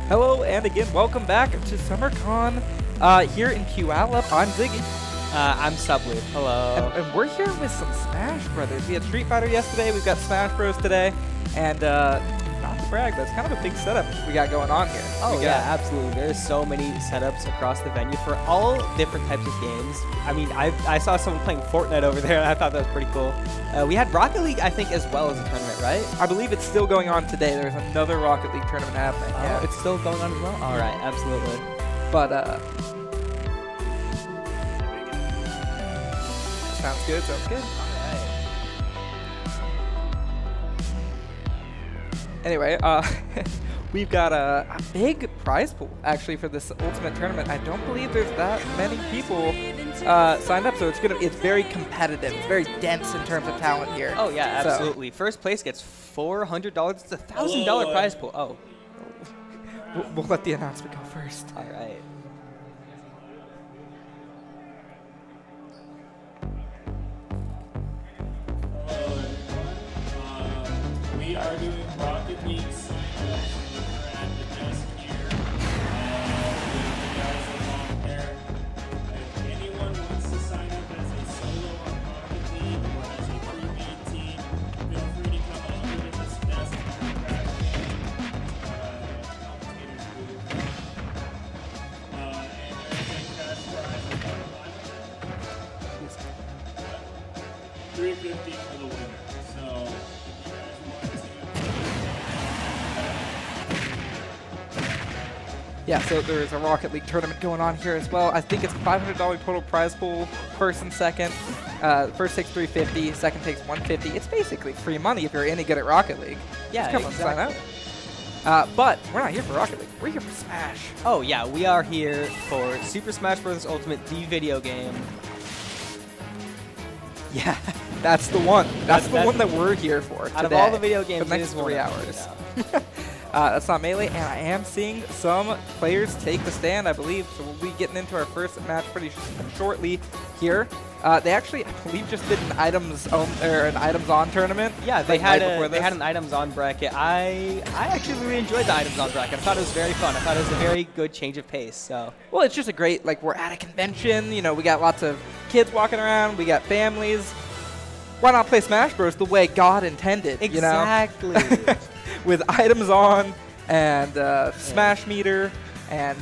Hello, and again, welcome back to SummerCon here in Puyallup. I'm Ziggy. I'm Subloop. Hello. And we're here with some Smash Brothers. We had Street Fighter yesterday, we've got Smash Bros today, and not to brag, that's kind of a big setup we got going on here. Oh yeah, absolutely. There's so many setups across the venue for all different types of games. I mean, I saw someone playing Fortnite over there, and I thought that was pretty cool. We had Rocket League, I think, as well as a tournament, right? I believe it's still going on today. There's another Rocket League tournament happening. Yeah, it's still going on as well? All right, absolutely. But, sounds good, sounds good. Anyway, we've got a big prize pool, actually, for this Ultimate Tournament. I don't believe there's that many people signed up, so it's very competitive. It's very dense in terms of talent here. Oh, yeah, absolutely. So, first place gets $400. It's a $1,000 prize pool. Oh. We'll let the announcement go first. All right. We are doing Rocket League simulations. We're at the desk here. You guys are long there. If anyone wants to sign up as a solo on Rocket League or as a pre-made team, feel free to come over to this desk and grab commentator's booth. And there's a cash prize of $350 for the winner. So. Yeah, so there's a Rocket League tournament going on here as well. I think it's $500 total prize pool, first and second. First takes $350, second takes $150. It's basically free money if you're any good at Rocket League. Yeah, just come exactly. and sign up. But we're not here for Rocket League. We're here for Smash. Oh, yeah, we are here for Super Smash Bros. Ultimate, the video game. Yeah, that's the one. That's the one that we're here for today. Out of all the video games, for the next 3 hours. That's not Melee, and I am seeing some players take the stand, I believe, so we'll be getting into our first match pretty shortly here. They actually, I believe, just did an items on tournament. Yeah, they had an items on bracket. I actually really enjoyed the items on bracket. I thought it was very fun. I thought it was a very good change of pace. So well, it's just a great, like, we're at a convention. You know, we got lots of kids walking around. We got families. Why not play Smash Bros. The way God intended? Exactly. You know? With items on and Smash meter and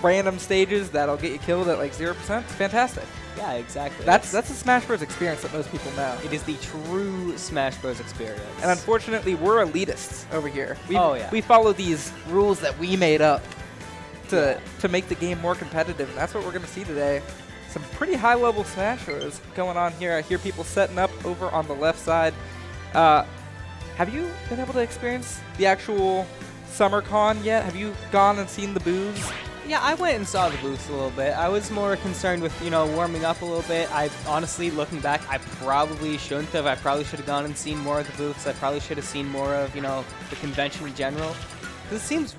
random stages that'll get you killed at like 0%. It's fantastic. Yeah, exactly. That's a Smash Bros. Experience that most people know. It is the true Smash Bros. Experience. And unfortunately, we're elitists over here. We follow these rules that we made up to make the game more competitive, and that's what we're going to see today. Some pretty high-level Smashers going on here. I hear people setting up over on the left side. Have you been able to experience the actual SummerCon yet? Have you gone and seen the booths? Yeah, I went and saw the booths a little bit. I was more concerned with, you know, warming up a little bit. I honestly, looking back, I probably shouldn't have. I probably should have gone and seen more of the booths. I probably should have seen more of, you know, the convention in general. It seems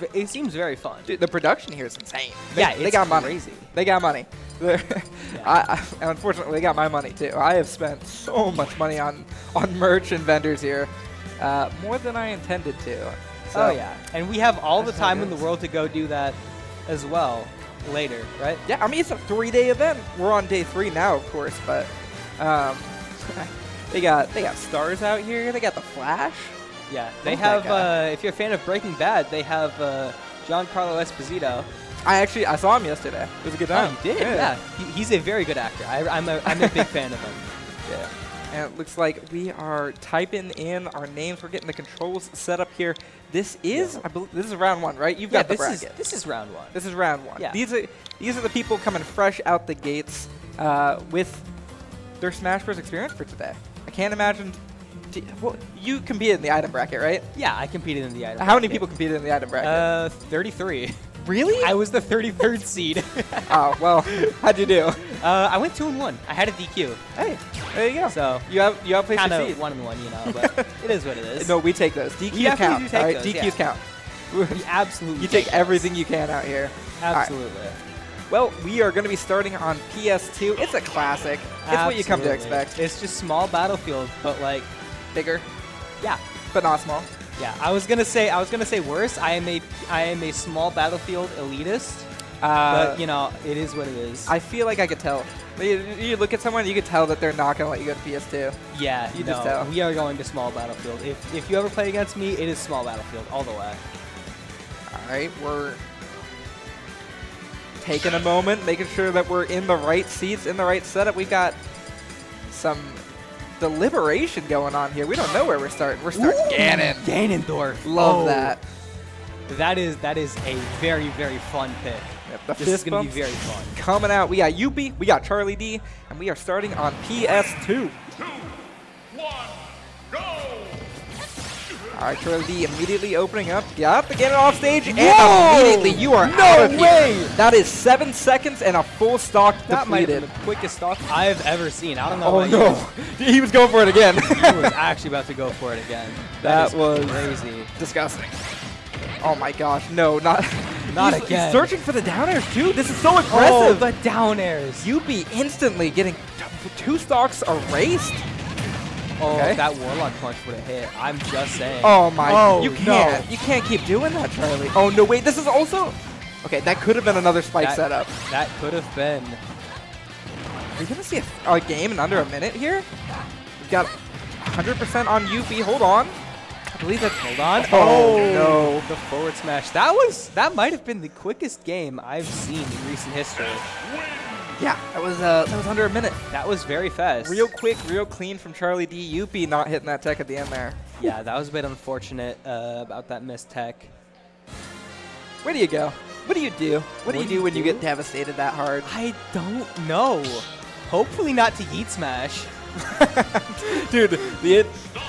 very fun. Dude, the production here is insane. They got money. Crazy. They got money. And unfortunately, they got my money too. I have spent so much money on merch and vendors here. More than I intended to. So oh, yeah. And we have all the time in the world to go do that as well later, right? Yeah, I mean, it's a 3-day event. We're on day 3 now, of course, but they got stars out here. They got the Flash. Yeah, they have, if you're a fan of Breaking Bad, they have Giancarlo Esposito. I saw him yesterday. It was a good time. Oh, you did? Yeah. He's a very good actor. I'm a big fan of him. Yeah. And it looks like we are typing in our names. We're getting the controls set up here. This is, I believe, this is round 1, right? You've got the bracket. This is round 1. This is round 1. Yeah. These are the people coming fresh out the gates with their Smash Bros. Experience for today. I can't imagine. Well, you competed in the item bracket, right? Yeah, I competed in the item bracket. How many people competed in the item bracket? 33. Really? I was the 33rd seed. Oh, well, how'd you do? I went 2-1. I had a DQ. Hey, there you go. So you have placed kind your seed. of 1-1, you know, but it is what it is. No, we take those. DQs count. Do take all right, those, DQs count. We absolutely. You take everything you can out here. Absolutely. Right. Well, we are going to be starting on PS2. It's a classic. It's what you come to expect. It's just small Battlefield, but like bigger. Yeah. But not small. Yeah, I was gonna say worse. I am a small Battlefield elitist, but you know, it is what it is. I feel like I could tell. You look at someone, you could tell that they're not gonna let you go to PS2. Yeah, you just tell. We are going to small Battlefield. If you ever play against me, it is small Battlefield all the way. All right, we're taking a moment, making sure that we're in the right seats, in the right setup. We've got some deliberation going on here. We don't know where we're starting. We're starting Ganon. Ganondorf. Love that. That is a very, very fun pick. Yep, this is going to be very fun. Coming out, we got Yuppie, we got Charlie D, and we are starting on PS2. 2, 1, go! All right, Charlie D immediately opening up. Got the Ganon off stage, and immediately you are out of here. That is 7 seconds and a full stock depleted. That might have been the quickest stock I've ever seen. I don't know. Oh no, he was going for it again. He was actually about to go for it again. That was crazy. Disgusting. Oh my gosh, no, not again. He's searching for the down airs too. This is so aggressive. Oh, the down airs. Yuppie instantly getting 2 stocks erased. Oh, okay. That Warlock punch would have hit. I'm just saying. Oh my! Oh, you can't. No. You can't keep doing that, Charlie. Oh no! Wait, this is also. Okay, that could have been another spike setup. That could have been. Are you gonna see a game in under a minute here? We've got 100% on Yuppie. Hold on. I believe that's. Hold on. Oh no! The forward smash. That might have been the quickest game I've seen in recent history. Yeah, that was under a minute. That was very fast. Real quick, real clean from Charlie D. Yuppie not hitting that tech at the end there. Yeah, that was a bit unfortunate about that missed tech. Where do you go? What do you do? What do you do when you get devastated that hard? I don't know. Hopefully not to Yeet Smash. Dude,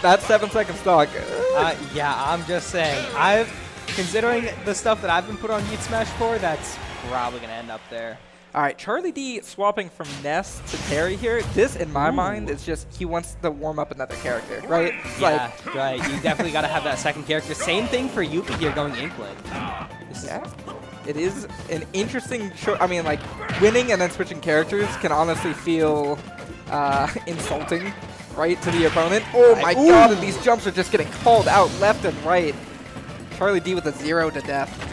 that 7-second stock. Yeah, I'm just saying. Considering the stuff that I've been put on Yeet Smash for, that's probably going to end up there. All right, Charlie D swapping from Ness to Terry here. This, in my mind, is just he wants to warm up another character, right? It's right. You definitely got to have that second character. Same thing for Yuppie here going Inkling. It is an interesting show. I mean, like, winning and then switching characters can honestly feel insulting, right, to the opponent. Oh my god, and these jumps are just getting called out left and right. Charlie D with a 0 to death.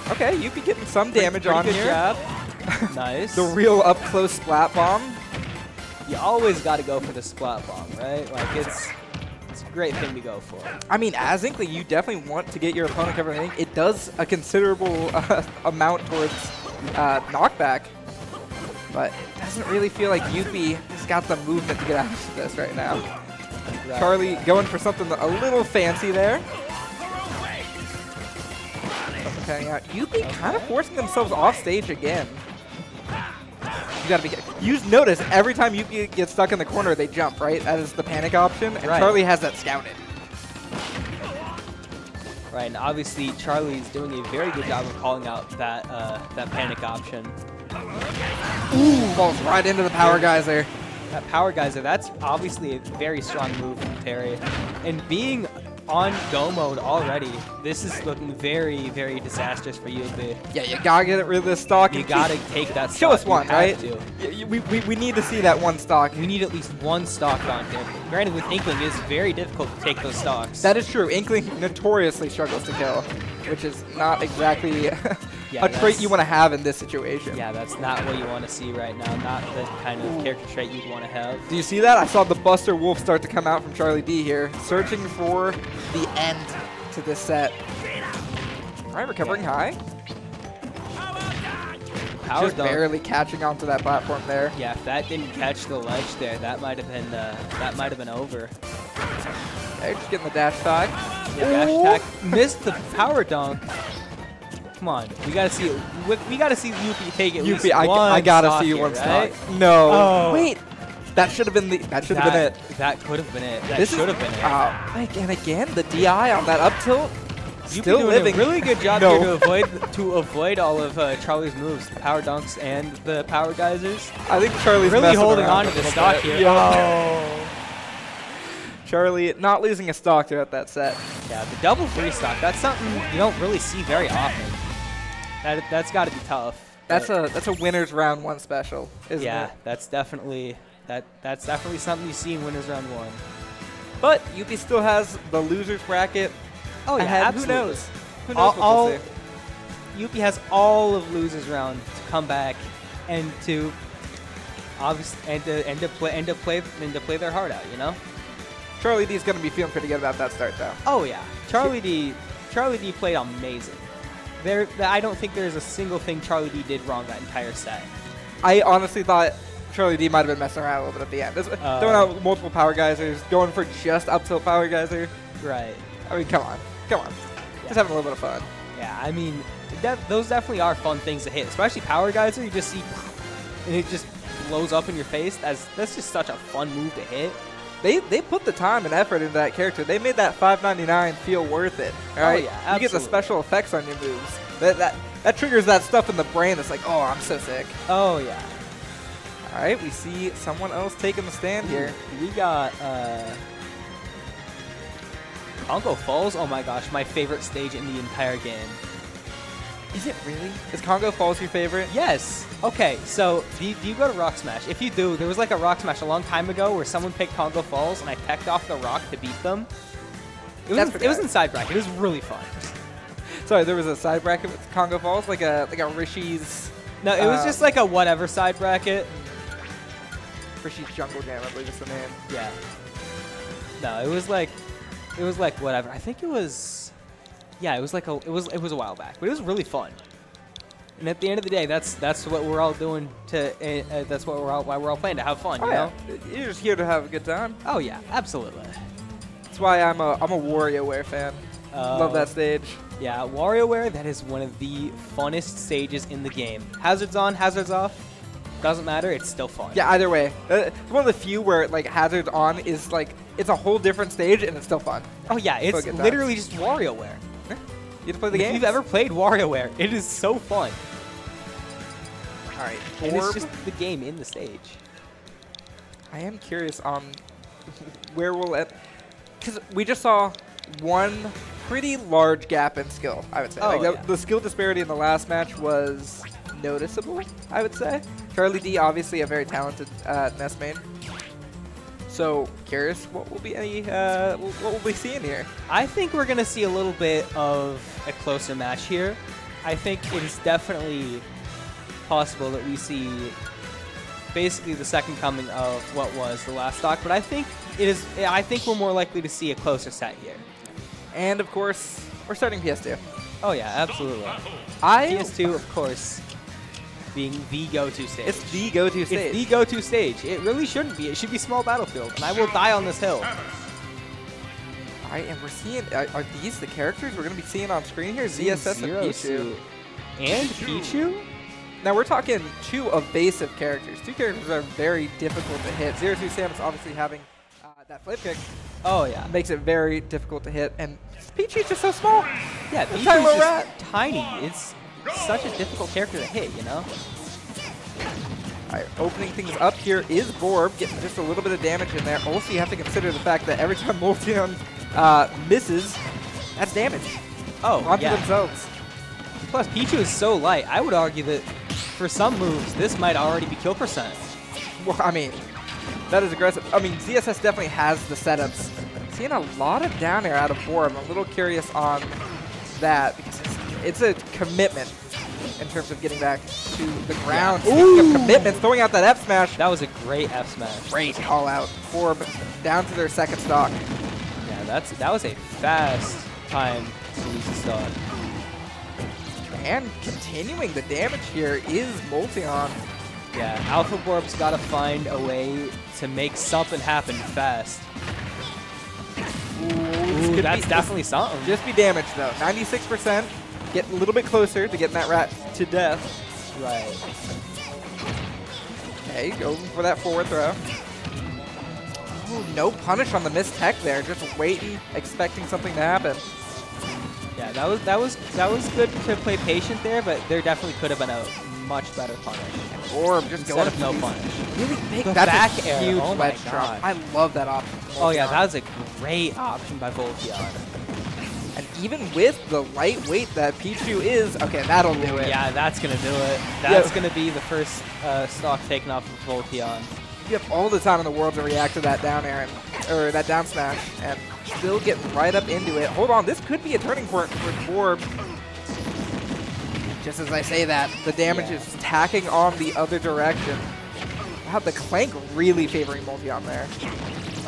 Okay, Yuppie getting some damage on here. Nice. The real up-close splat bomb. You always got to go for the splat bomb, right? Like, it's a great thing to go for. I mean, as Inkling, you definitely want to get your opponent covered. I think it does a considerable amount towards knockback, but it doesn't really feel like Yuppie has got the movement to get out of this right now. Right. Charlie going for something a little fancy there. Out. Yuppie kind of forcing themselves off stage again. You gotta be. You notice every time Yuppie gets stuck in the corner, they jump, right? That is the panic option, and Charlie has that scouted. Right, and obviously Charlie's doing a very good job of calling out that that panic option. Ooh, falls right into the power geyser. That power geyser, that's obviously a very strong move from Terry, and being on go mode already, this is looking very, very disastrous for Yuppie. Yeah, you gotta get rid of this stock. You gotta take that stock. Show us one, right? We need to see that one stock. We need at least one stock on here. Granted, with Inkling, it's very difficult to take those stocks. That is true. Inkling notoriously struggles to kill, which is not exactly a trait you want to have in this situation. Yeah, that's not what you want to see right now. Not the kind of character trait you'd want to have. Do you see that? I saw the Buster Wolf start to come out from Charlie D here, searching for the end to this set. All right, recovering high. Just barely catching onto that platform there. Yeah, if that didn't catch the ledge there, that might have been over. Okay, just getting the dash attack. Yeah, dash attack. Missed the power dunk. Come on, we gotta see it. We gotta see Yuppie take at least one I gotta stock see here, one right? stock. No. Oh. Wait. That should have been the. That should have been it. That could have been it. That should have been it. And again, the DI on that up tilt. Still doing living. A really good job here to avoid all of Charlie's moves, the power dunks and the power geysers. I think Charlie's really holding on to the stock here. Oh. Charlie not losing a stock throughout that set. Yeah, the double free stock. That's something you don't really see very often. That's got to be tough. That's a winner's round 1 special, isn't it? Yeah, that's definitely That's definitely something you see in Winners Round 1. But Yuppie still has the losers bracket. Oh yeah, ahead. absolutely. Who knows? Who knows what we'll see? Yuppie has all of losers round to come back and to play their heart out. You know. Charlie D's gonna be feeling pretty good about that start though. Oh yeah, Charlie D played amazing. I don't think there's a single thing Charlie D did wrong that entire set. I honestly thought Charlie D might have been messing around a little bit at the end. Throwing out multiple power geysers, going for just up tilt power geyser. Right. I mean, come on. Yeah. Just having a little bit of fun. Yeah, I mean, those definitely are fun things to hit, especially power geyser. You just see, and it just blows up in your face. That's just such a fun move to hit. They put the time and effort into that character. They made that $5.99 feel worth it. All right, yeah, absolutely. You get the special effects on your moves. That triggers that stuff in the brain. That's like, oh, I'm so sick. Oh yeah. All right, we see someone else taking the stand here. We got Congo Falls. Oh my gosh, my favorite stage in the entire game. Is it really? Is Congo Falls your favorite? Yes. Okay, so do you go to Rock Smash? If you do, there was like a Rock Smash a long time ago where someone picked Congo Falls and I teched off the rock to beat them. It was in side bracket. It was really fun. Sorry, there was a side bracket with Congo Falls, like a Rishi's. No, it was just like a whatever side bracket. Rishi's Jungle Jam, I believe is the name. Yeah. No, it was like whatever. I think it was. Yeah, it was a while back, but it was really fun. And at the end of the day, that's what we're all doing that's what why we're all playing, to have fun. You know? You're just here to have a good time. Oh yeah, absolutely. That's why I'm a WarioWare fan. Love that stage. Yeah, WarioWare, that is one of the funnest stages in the game. Hazards on, hazards off, doesn't matter. It's still fun. Yeah, either way. It's one of the few where like hazards on is like it's a whole different stage and it's still fun. Oh yeah, it's literally just WarioWare. You have to play the game. If you've ever played WarioWare, it is so fun. All right, and it's just the game in the stage. I am curious on where we'll end, because we just saw one pretty large gap in skill, I would say. The skill disparity in the last match was noticeable, I would say. Charlie D, obviously a very talented Nest main. So curious, what will we seeing here? I think we're gonna see a little bit of a closer match here. I think it is definitely possible that we see basically the second coming of what was the last stock, but I think we're more likely to see a closer set here. And of course, we're starting PS2. Oh yeah, absolutely. PS2, of course, being the go-to stage. It's the go-to stage. It's the go-to stage. It really shouldn't be. It should be small battlefield, and I will die on this hill. All right, and we're seeing, are these the characters we're going to be seeing on screen here? ZSS and Pichu. And Pichu? Now we're talking two evasive characters. Two characters that are very difficult to hit. Zero Suit Samus obviously having that flip kick. Oh yeah. Makes it very difficult to hit, and Pichu's just so small. Yeah, Pichu's just tiny. It's such a difficult character to hit, you know? All right, opening things up here is Borb, getting just a little bit of damage in there. Also, you have to consider the fact that every time Multion misses, that's damage. Oh, onto themselves. Plus, Pichu is so light. I would argue that for some moves, this might already be kill percent. Well, I mean, that is aggressive. I mean, ZSS definitely has the setups. Seeing a lot of down air out of Borb. I'm a little curious on that because it's a commitment in terms of getting back to the ground. Yeah. Speaking of commitments, throwing out that F smash. That was a great F smash. Great call out. Borb down to their second stock. Yeah, that was a fast time to lose the stock. And continuing the damage here is Multion. Yeah, Alpha Borb's got to find a way to make something happen fast. Ooh, that's definitely something. Just be damaged, though. 96%. Get a little bit closer to getting that rat to death. Right. Okay, going for that forward throw. Ooh, no punish on the missed tech there. Just waiting, expecting something to happen. Yeah, that was good to play patient there, but there definitely could have been a much better punish. Or just going of no punish. Really big. The That's back a air. huge Oh ledge drop. I love that option. Oh yeah, that was a great option by Volteon. And even with the lightweight that Pichu is, okay, that'll do it. Yeah, that's gonna do it. That's gonna be the first stock taken off of Volteon. You have all the time in the world to react to that down air, or that down smash, and still get right up into it. Hold on, this could be a turning point for Borb. Just as I say that, the damage is tacking on the other direction. Wow, the Clank really favoring Multion there.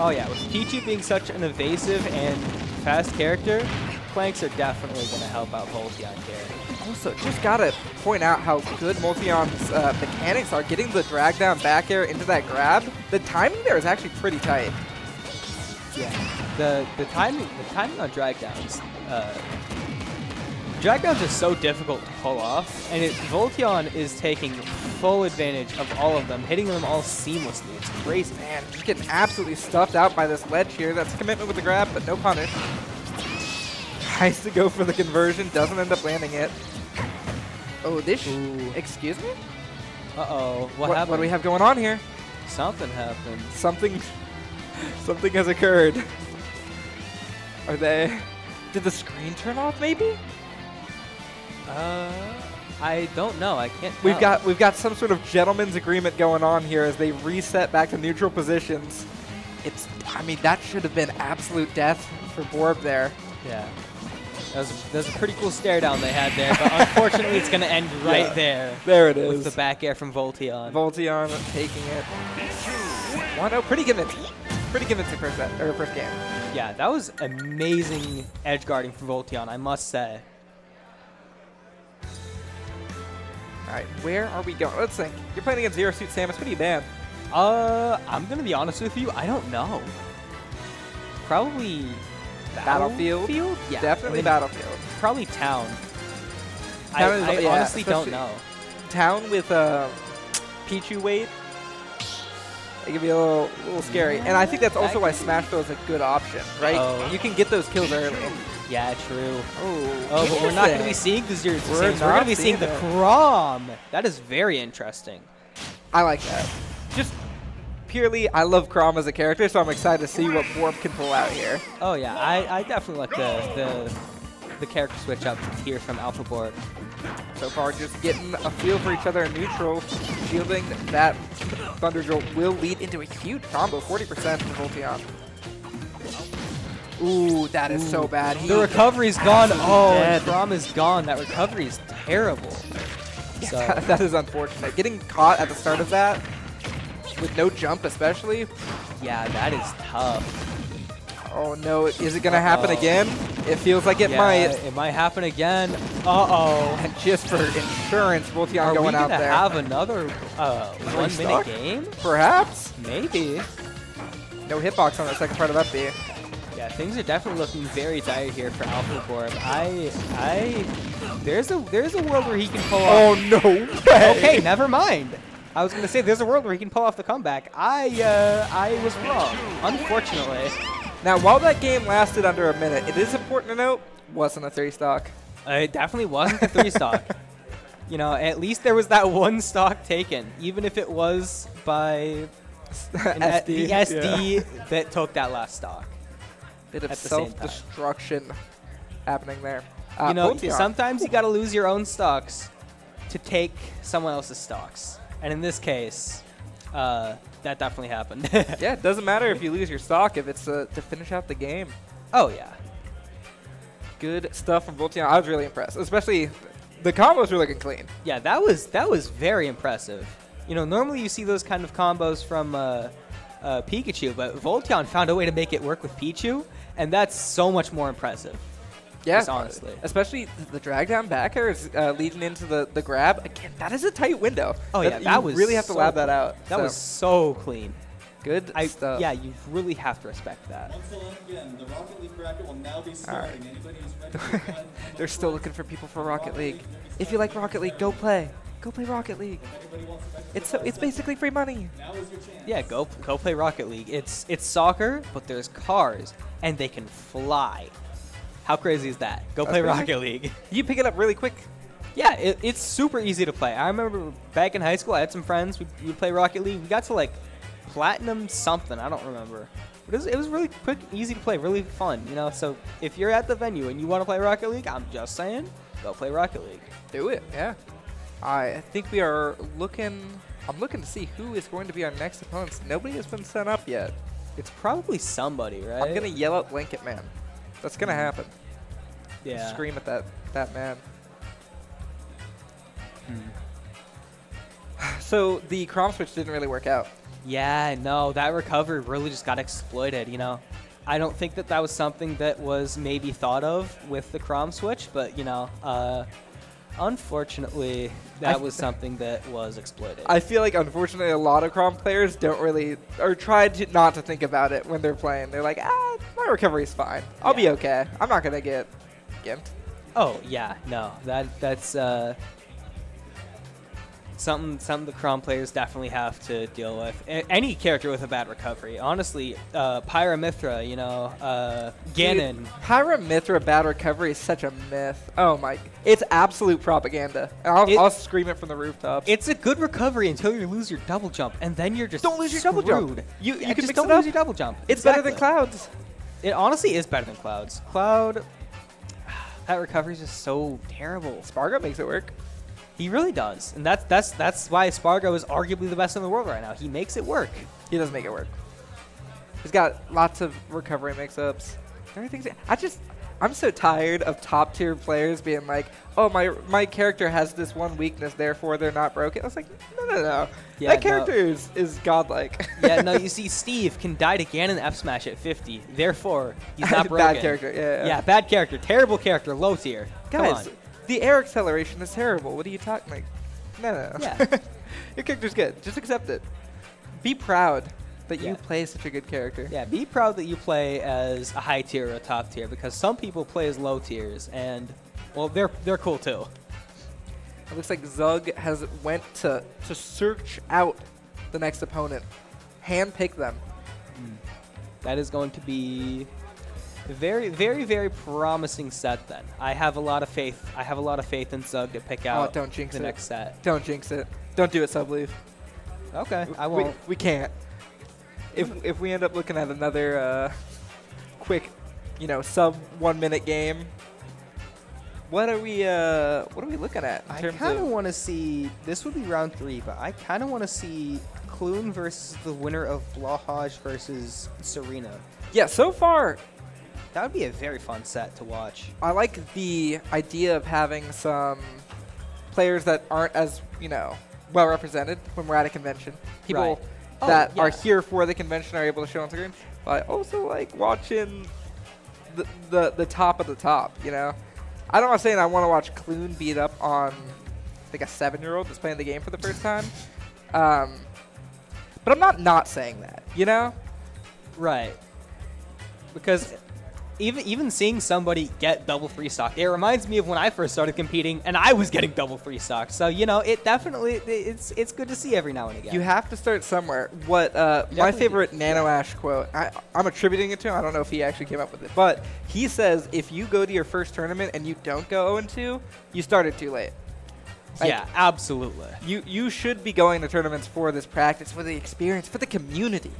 Oh yeah, with Pichu being such an evasive and fast character, Clanks are definitely going to help out Voltion here. Also, just gotta point out how good Multion's mechanics are. Getting the drag down back air into that grab, the timing there is actually pretty tight. Yeah, the timing on drag downs. Drag downs are so difficult to pull off, and Voltion is taking full advantage of all of them, hitting them all seamlessly. It's crazy. Man, just getting absolutely stuffed out by this ledge here. That's a commitment with the grab, but no punish. Tries to go for the conversion, doesn't end up landing it. Oh, this. Excuse me? Uh-oh. What happened? What do we have going on here? Something happened. Something has occurred. Are they? Did the screen turn off? Maybe. I don't know. I can't. We've got some sort of gentleman's agreement going on here as they reset back to neutral positions. I mean, that should have been absolute death for Borb there. Yeah. That was a pretty cool stare down they had there, but unfortunately it's going to end right there. There it is. With the back air from Voltion. Voltion taking it. 1-0, pretty convincing. Pretty convincing first game. Yeah, that was amazing edge guarding from Voltion, I must say. All right, where are we going? Let's think. You're playing against Zero Suit Samus. What do you ban? I'm going to be honest with you. I don't know. Probably Battlefield? Yeah. Definitely Battlefield. Probably Town. I honestly don't know. Town with Pichu weight. It can be a little scary. And I think that's also why Smash Throw is a good option, right? Oh. You can get those kills early. Yeah, true. Oh, but we're not going to be seeing the Zero Suit Samus. We're going to be seeing the Chrom. That is very interesting. I like that. Just purely, I love Chrom as a character, so I'm excited to see what Borb can pull out here. Oh yeah, I definitely like the character switch up here from Alpha Borb. So far, just getting a feel for each other in neutral, shielding that Thunder Jolt will lead into a huge combo, 40% from Voltion. Ooh, that is so bad. The recovery's gone. Oh, and Chrom is gone. That recovery is terrible. Yeah, so that is unfortunate. Getting caught at the start of that, with no jump especially. Yeah, that is tough. Oh no, is it going to happen again? It feels like it might. It might happen again. Uh-oh. And just for insurance, Voltion going out there. Are we going to have another 1 minute game? Perhaps. Maybe. No hitbox on the second part of up B. Yeah, things are definitely looking very dire here for Alpha Borb. There's a world where he can pull off. Oh no way. Okay, never mind. I was going to say there's a world where he can pull off the comeback. I was wrong, unfortunately. Now, while that game lasted under a minute, it is important to note, wasn't a 3 stock. It definitely wasn't a 3 stock. You know, at least there was that 1 stock taken, even if it was by the SD that took that last stock. Bit of self-destruction happening there. You know, sometimes you got to lose your own stocks to take someone else's stocks. And in this case, that definitely happened. Yeah, it doesn't matter if you lose your stock if it's to finish out the game. Oh, yeah. Good stuff from Voltion. I was really impressed, especially the combos were looking clean. Yeah, that was very impressive. You know, normally you see those kind of combos from Pikachu, but Voltion found a way to make it work with Pichu, and that's so much more impressive. Yeah, honestly. Especially the drag down back air is leading into the grab. Again, that is a tight window. Oh, yeah, that was really have to lab that out. That was so clean. Good stuff. Yeah, you really have to respect that. Once again, the Rocket League bracket will now be starting. Anybody who's ready to They're still looking for people for Rocket League. If you like Rocket League, go play. Go play Rocket League. It's basically free money. Now is your chance. Yeah, go play Rocket League. It's soccer, but there's cars, and they can fly. How crazy is that? Go play Rocket League. You pick it up really quick. Yeah, it's super easy to play. I remember back in high school, I had some friends. We'd play Rocket League. We got to like platinum something. I don't remember. But it was really quick, easy to play, really fun. You know, so if you're at the venue and you want to play Rocket League, I'm just saying, go play Rocket League. Do it, yeah. I think we are looking I'm looking to see who is going to be our next opponents. Nobody has been sent up yet. It's probably somebody, right? I'm going to yell out Blanket Man. That's going to happen. Yeah. Scream at that man. So the Crom switch didn't really work out. Yeah, no, that recovery really just got exploited, you know. I don't think that was something that was maybe thought of with the Crom switch, but, you know, unfortunately, that was something that was exploited. I feel like, unfortunately, a lot of Crom players don't really, or try not to think about it when they're playing. They're like, my recovery's fine. I'll be okay. I'm not going to get gimped. Oh, yeah, no, that's something the Crom players definitely have to deal with. Any character with a bad recovery. Honestly, Pyramithra, you know, Ganon. Dude, Pyramithra bad recovery is such a myth. Oh my, it's absolute propaganda. I'll scream it from the rooftops. It's a good recovery until you lose your double jump, and then you're just don't lose your double jump. You can just mix don't it up. lose your double jump. It's better than Cloud's. It honestly is better than Cloud's. Cloud, that recovery is just so terrible. Spargo makes it work. He really does, and that's why Spargo is arguably the best in the world right now. He makes it work. He does make it work. He's got lots of recovery mix-ups. I'm so tired of top-tier players being like, oh, my character has this one weakness, therefore they're not broken. I was like, no. Yeah, that character is godlike. Yeah, no, you see, Steve can die to Ganon F smash at 50, therefore he's not broken. Bad character, yeah. Yeah, bad character, terrible character, low tier. Guys, come on. The air acceleration is terrible. What are you talking like? No. Yeah. Your character's good. Just accept it. Be proud that you play such a good character. Yeah, be proud that you play as a high tier or a top tier, because some people play as low tiers, and, well, they're cool too. It looks like Zug has went to search out the next opponent. Handpick them. That is going to be a very, very, very promising set then. I have a lot of faith. I have a lot of faith in Zug to pick out don't jinx the it. next set. Don't jinx it. Don't do it, Subleaf. Okay, I won't. We can't. If we end up looking at another quick, sub 1 minute game, what are we looking at? I kind of want to see. This would be round 3, but I kind of want to see Clune versus the winner of Blahaj versus Serena. Yeah, so far, that would be a very fun set to watch. I like the idea of having some players that aren't as, well represented when we're at a convention. People that are here for the convention are able to show on screen. But I also like watching the top of the top, I don't want to say I want to watch Clune beat up on like a 7-year-old that's playing the game for the first time. But I'm not saying that, Right. Because even seeing somebody get double free stock, it reminds me of when I first started competing and I was getting double free stock. So, it definitely, it's good to see every now and again. You have to start somewhere. What my favorite Nano Ash quote, I'm attributing it to him. I don't know if he actually came up with it. But he says, if you go to your first tournament and you don't go 0-2, you started too late. Like, yeah, absolutely. You should be going to tournaments for this practice, for the experience, for the community,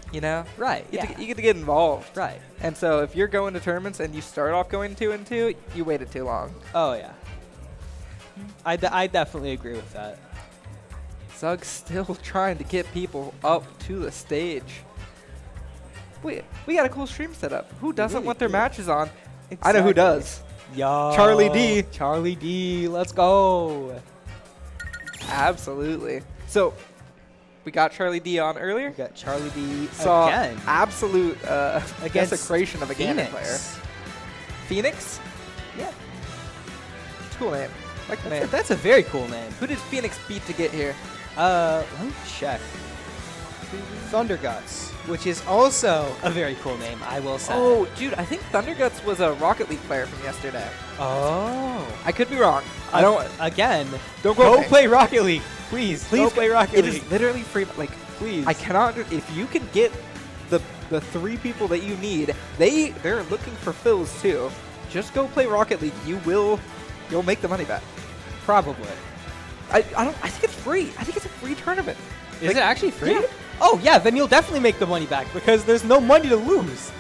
Right, you get to get involved. Right. And so if you're going to tournaments and you start off going 2-2, you waited too long. Oh, yeah. I definitely agree with that. Zug's still trying to get people up to the stage. We got a cool stream set up. Who doesn't really want their do. matches on? Exactly. I know who does. Yo, Charlie D. Charlie D, let's go. Absolutely. So, we got Charlie D on earlier. We got Charlie D Saw again. Absolute Against desecration of a Ganon player. Phoenix? Yeah. It's a cool name. Like the name. That's a very cool name. Who did Phoenix beat to get here? Let me check. Thunderguts, which is also a very cool name, I will say. Oh, dude, I think Thunderguts was a Rocket League player from yesterday. Oh. I could be wrong. I don't. Again, Don't go play Rocket League. Please play Rocket League. It is literally free. Like, please. I cannot. If you can get the 3 people that you need, they're looking for fills too. Just go play Rocket League. You'll make the money back. Probably. I think it's free. I think it's a free tournament. Is it actually free? Yeah. Oh yeah, then you'll definitely make the money back because there's no money to lose.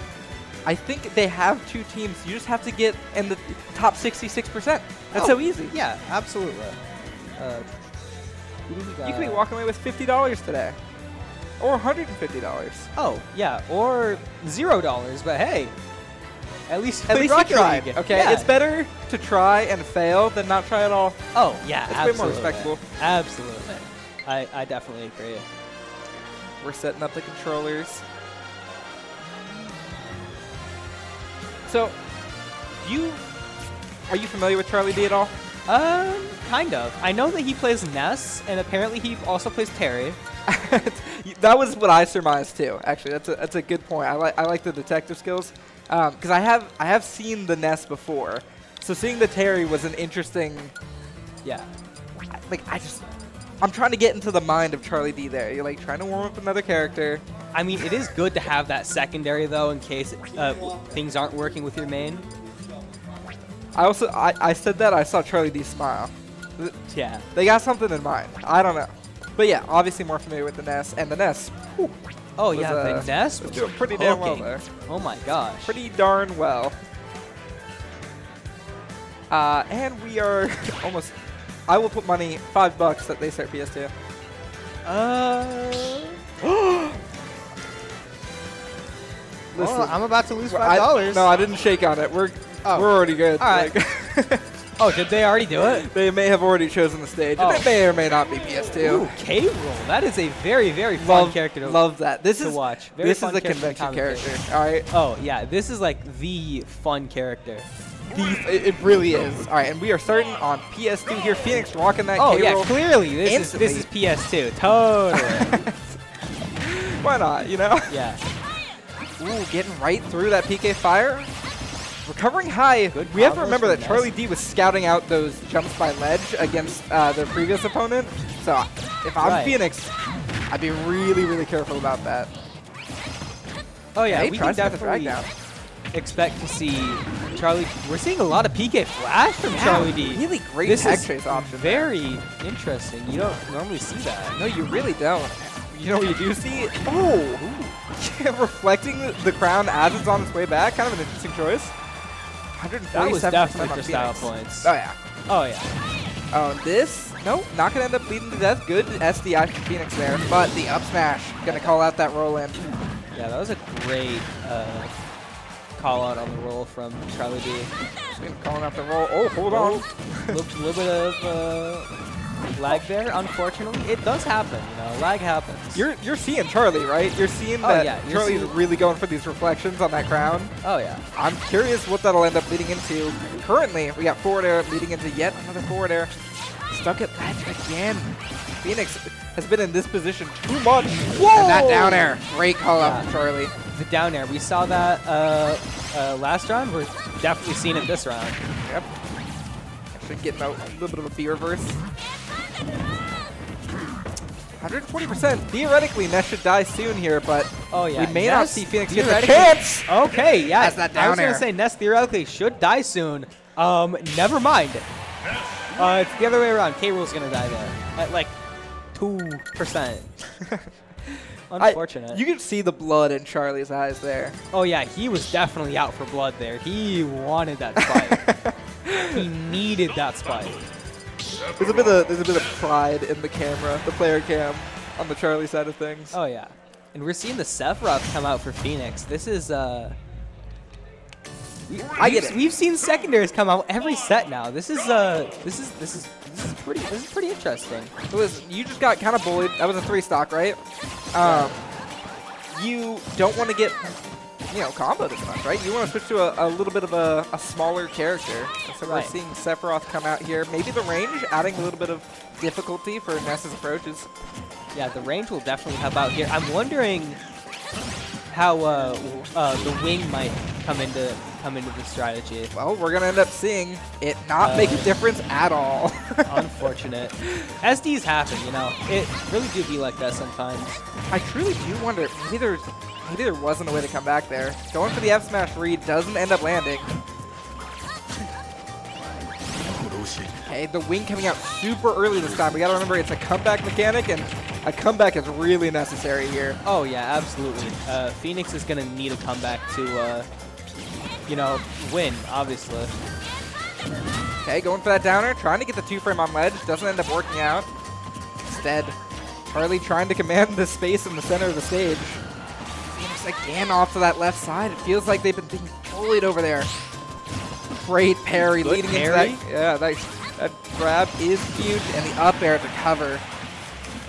I think they have 2 teams. You just have to get in the top 66%. That's so easy. Yeah, absolutely. You could be walking away with $50 today. Or $150. Oh, yeah. Or $0, but hey. At least you tried. Okay, yeah. It's better to try and fail than not try at all. Oh, yeah, it's absolutely. way more respectable. Absolutely. I definitely agree. We're setting up the controllers. So, are you familiar with Charlie D at all? Kind of. I know that he plays Ness, and apparently he also plays Terry. That was what I surmised too. Actually, that's a good point. I like the detective skills because I have seen the Ness before, so seeing the Terry was an interesting. Yeah. I'm trying to get into the mind of Charlie D there. You're like trying to warm up another character. I mean, it is good to have that secondary though, in case things aren't working with your main. I said that I saw Charlie D smile. Yeah. They got something in mind. I don't know. But yeah, obviously more familiar with the Ness. And the Ness. Whew, oh, yeah, the Ness was doing pretty damn well there. Oh, my gosh. Pretty darn well. And we are almost... I will put money, $5 that they start PS2. Listen, I'm about to lose $5. No, I didn't shake on it. We're already good. All right. Oh, did they already do it? They may have already chosen the stage. And it may or may not be PS2. Ooh, K-Roll. That is a very, very fun character to love that. This is watch. This is the convention character. All right. Oh, yeah. This is like the fun character. It really is. All right, and we are starting on PS2 here. Phoenix rocking that K-roll. Oh, yeah, clearly. This is PS2. Totally. Why not, you know? Yeah. Ooh, getting right through that PK fire. Recovering high. Good. We have to remember that Charlie D was scouting out those jumps by ledge against their previous opponent. So if I'm Phoenix, I'd be really, really careful about that. Oh, yeah. We can definitely expect to see Charlie. We're seeing a lot of PK flash from Charlie D. Really great tech chase option. Very interesting. You don't normally see that. No, you really don't. You know what you do see? Oh! Reflecting the crown as it's on its way back. Kind of an interesting choice. 147% that was definitely for style points. Oh, yeah. Oh, yeah. Oh, this? Nope. Not going to end up bleeding to death. Good SDI from Phoenix there. But the up smash. Going to call out that roll in. Yeah, that was a great call out on the roll from Charlie D. Calling out the roll. Oh, hold on. A little bit of lag there, unfortunately. It does happen, you know. Lag happens. You're seeing Charlie, right? You're seeing that Charlie's really going for these reflections on that crown. Oh, yeah. I'm curious what that'll end up leading into. Currently, we got forward air leading into yet another forward air. Stuck at ledge again. Phoenix has been in this position too much. Whoa! And that down air. Great call out from Charlie. The down air. We saw that last round. We're definitely seeing it this round. Yep. Actually getting a little bit of a B reverse. 140%. Theoretically, Ness should die soon here, but we may not see Phoenix get the chance. Okay, yeah. That's that down I was going to say Ness theoretically should die soon. Never mind. It's the other way around. K-Rool's going to die there at like 2%. Unfortunate. You can see the blood in Charlie's eyes there. Oh, yeah. He was definitely out for blood there. He wanted that spike. He needed that spike. There's a bit of pride in the camera, the player cam, on the Charlie side of things. Oh yeah, and we're seeing the Sephiroth come out for Phoenix. This is we've seen secondaries come out every set now. This is pretty interesting. You just got kind of bullied. That was a 3-stock, right? You don't want to get comboed as much, right? You want to switch to a little bit of a smaller character. So we're seeing Sephiroth come out here. Maybe the range adding a little bit of difficulty for Ness's approaches. Yeah, the range will definitely help out here. I'm wondering how the wing might come into the strategy. Well, we're gonna end up seeing it not make a difference at all. Unfortunate. SDs happen, you know. It really do be like that sometimes. I truly do wonder. Maybe there wasn't a way to come back there. Going for the F smash read doesn't end up landing. Okay, the wing coming out super early this time. We gotta remember it's a comeback mechanic, and a comeback is really necessary here. Oh yeah, absolutely. Phoenix is gonna need a comeback to, win, obviously. Okay, going for that downer, trying to get the 2-frame on ledge. Doesn't end up working out. Instead, Charlie trying to command the space in the center of the stage. Phoenix again off to that left side. It feels like they've been being bullied over there. Great parry leading into that. Yeah, that grab is huge, and the up air to cover.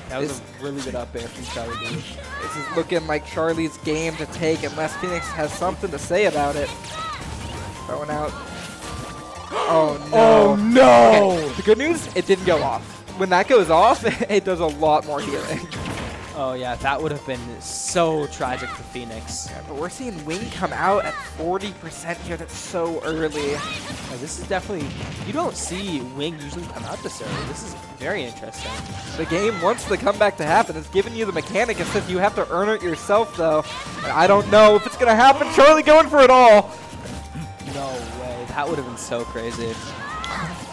That was a really good up air from Charlie. This is looking like Charlie's game to take unless Phoenix has something to say about it. Throwing out. Oh, no. Oh, no. Okay. The good news, it didn't go off. When that goes off, it does a lot more healing. Oh, yeah, that would have been so tragic for Phoenix. Yeah, but we're seeing Wing come out at 40% here. That's so early. Yeah, this is definitely... You don't see Wing usually come out this early. This is very interesting. The game wants the comeback to happen. It's giving you the mechanic. It says you have to earn it yourself, though. And I don't know if it's going to happen. Charlie going for it all. No way. That would have been so crazy.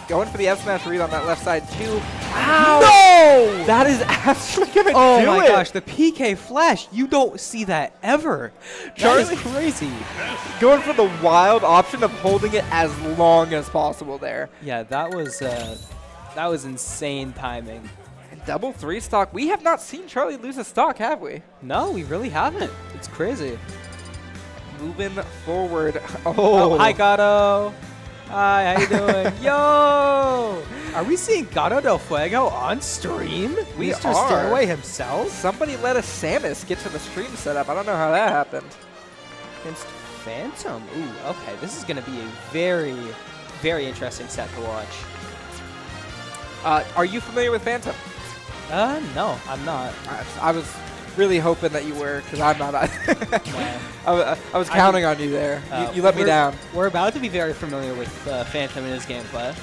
Going for the F smash read on that left side, too. Ow! No! That is actually going to do it. Oh, my gosh. The PK flash. You don't see that ever. That is crazy. Going for the wild option of holding it as long as possible there. Yeah, that was insane timing. And double 3 stock. We have not seen Charlie lose a stock, have we? No, we really haven't. It's crazy. Moving forward. Oh, hi, Gato. Hi, how you doing? Yo! Are we seeing Gato del Fuego on stream? We Mr. are. Stairway himself? Somebody let a Samus get to the stream setup. I don't know how that happened. Against Phantom. Ooh, okay. This is going to be a very, very interesting set to watch. Are you familiar with Phantom? No, I'm not. I was really hoping that you were, because I'm not. I was counting on you there. You let me down. We're about to be very familiar with Phantom and his gameplay.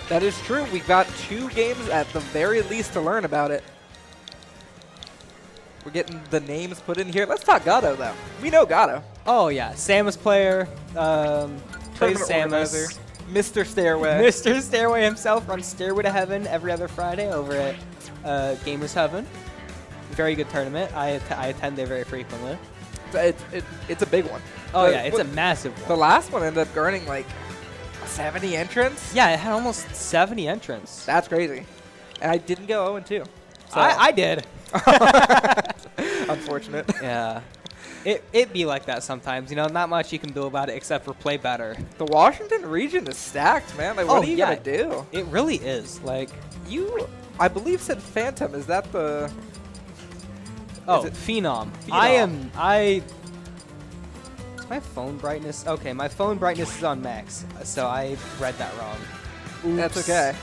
That is true. We've got 2 games at the very least to learn about it. We're getting the names put in here. Let's talk Gato, though. We know Gato. Oh, yeah. Samus player. Plays Samus. Mr. Stairway. Mr. Stairway himself runs Stairway to Heaven every other Friday over at Gamers Heaven. Very good tournament. I attend there very frequently. It's a big one. Oh, yeah. It's a massive one. The last one ended up garnering like 70 entrants. Yeah, it had almost 70 entrants. That's crazy. And I didn't go 0-2. So. I did. Unfortunate. Yeah. It be like that sometimes. You know, not much you can do about it except for play better. The Washington region is stacked, man. Like, what are you going to do? It really is. Like, you, I believe, said Phantom. Is that the... Oh, Phenom. Is my phone brightness? Okay, my phone brightness is on max, so I read that wrong. Oops. That's okay.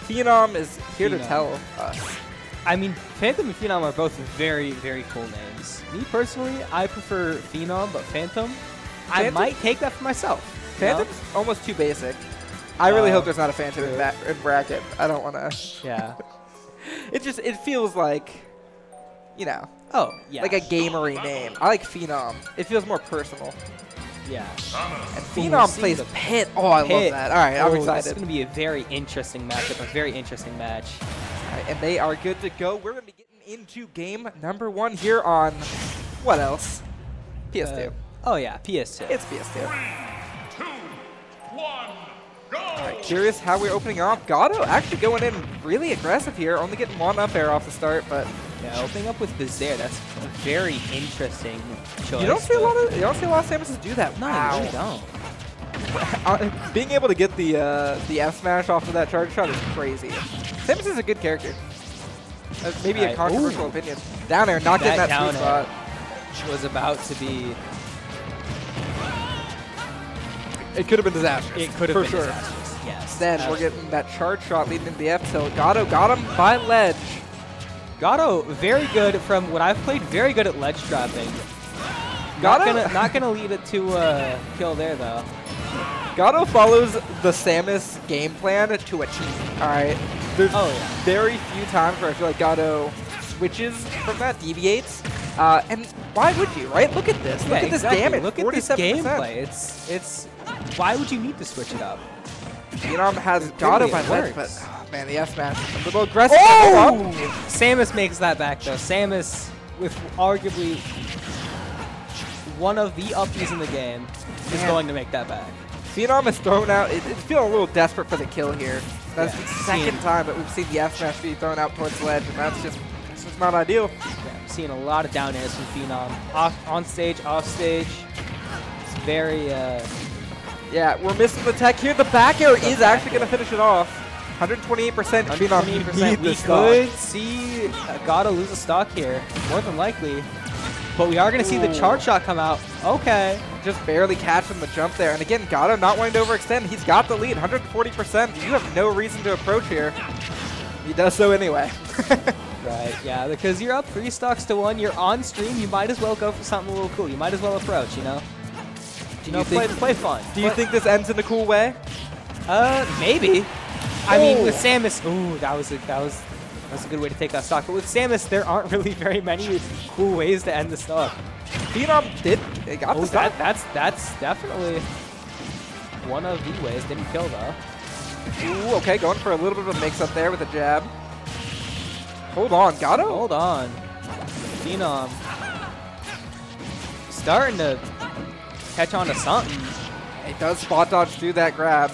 Phenom is here to tell us. I mean, Phantom and Phenom are both very, very cool names. Me personally, I prefer Phenom, but Phantom, I might take that for myself. Phantom's almost too basic. I really hope there's not a Phantom in bracket. I don't want to. Yeah. It feels like, you know. Oh, yeah. Like a gamery name. I like Phenom. It feels more personal. Yeah. And Phenom plays Pit. Oh, I love that. All right, I'm excited. This is going to be a very interesting matchup, a very interesting match. All right, and they are good to go. We're going to be getting into game number 1 here on, what else? PS2. Oh, yeah, PS2. It's PS2. 3, 2, 1, go! All right, curious how we're opening off. Gato actually going in really aggressive here, only getting 1 up air off the start, but... Yeah, opening up with Bezair, that's a very interesting choice. You don't see a lot of Samuses do that. No, wow. you really don't. Being able to get the F smash off of that charge shot is crazy. Samus is a good character. Maybe a controversial opinion. Down air, not getting that sweet spot. Was about to be. It could have been disastrous. It could have been sure. disastrous. Yes. Then we're getting that charge shot leading into the F tilt. Gato got him by ledge. Gato, very good from what I've played, very good at ledge dropping. Not gonna lead it to a kill there though. Gato follows the Samus game plan to a T. All right. There's very few times where I feel like Gato switches from that, deviates. And why would you, right? Look at this. Look at this damage. Look at this gameplay. It's why would you need to switch it up? Phenom has Gato by ledge, but oh, man, the F smash a little aggressive. Oh! Samus makes that back though. Samus, with arguably one of the uppies in the game, is going to make that back. Phenom is thrown out. It's feeling a little desperate for the kill here. That's the second time that we've seen the F smash be thrown out towards ledge, and that's just not ideal. Yeah, I'm seeing a lot of down airs from Phenom. On stage, off stage. It's very... Yeah, we're missing the tech here. The back air is actually going to finish it off. 128%. Phenom. We could see Gato lose a stock here, more than likely. But we are going to see the charge shot come out. Okay. Just barely catching the jump there. And again, Gato not wanting to overextend. He's got the lead, 140%. You have no reason to approach here. He does so anyway. Right, yeah, because you're up 3 stocks to 1. You're on stream. You might as well go for something a little cool. You might as well approach, you know? Play fun. Do you think this ends in a cool way? Maybe. I mean, with Samus, ooh, that was a good way to take that stock. But with Samus, there aren't really very many cool ways to end the stock. Phenom got the stock. That's definitely one of the ways. Didn't kill though. Ooh, okay, going for a little bit of a mix-up there with a jab. Hold on, Gato? Hold on. Phenom starting to catch on to something. He does spot dodge through that grab.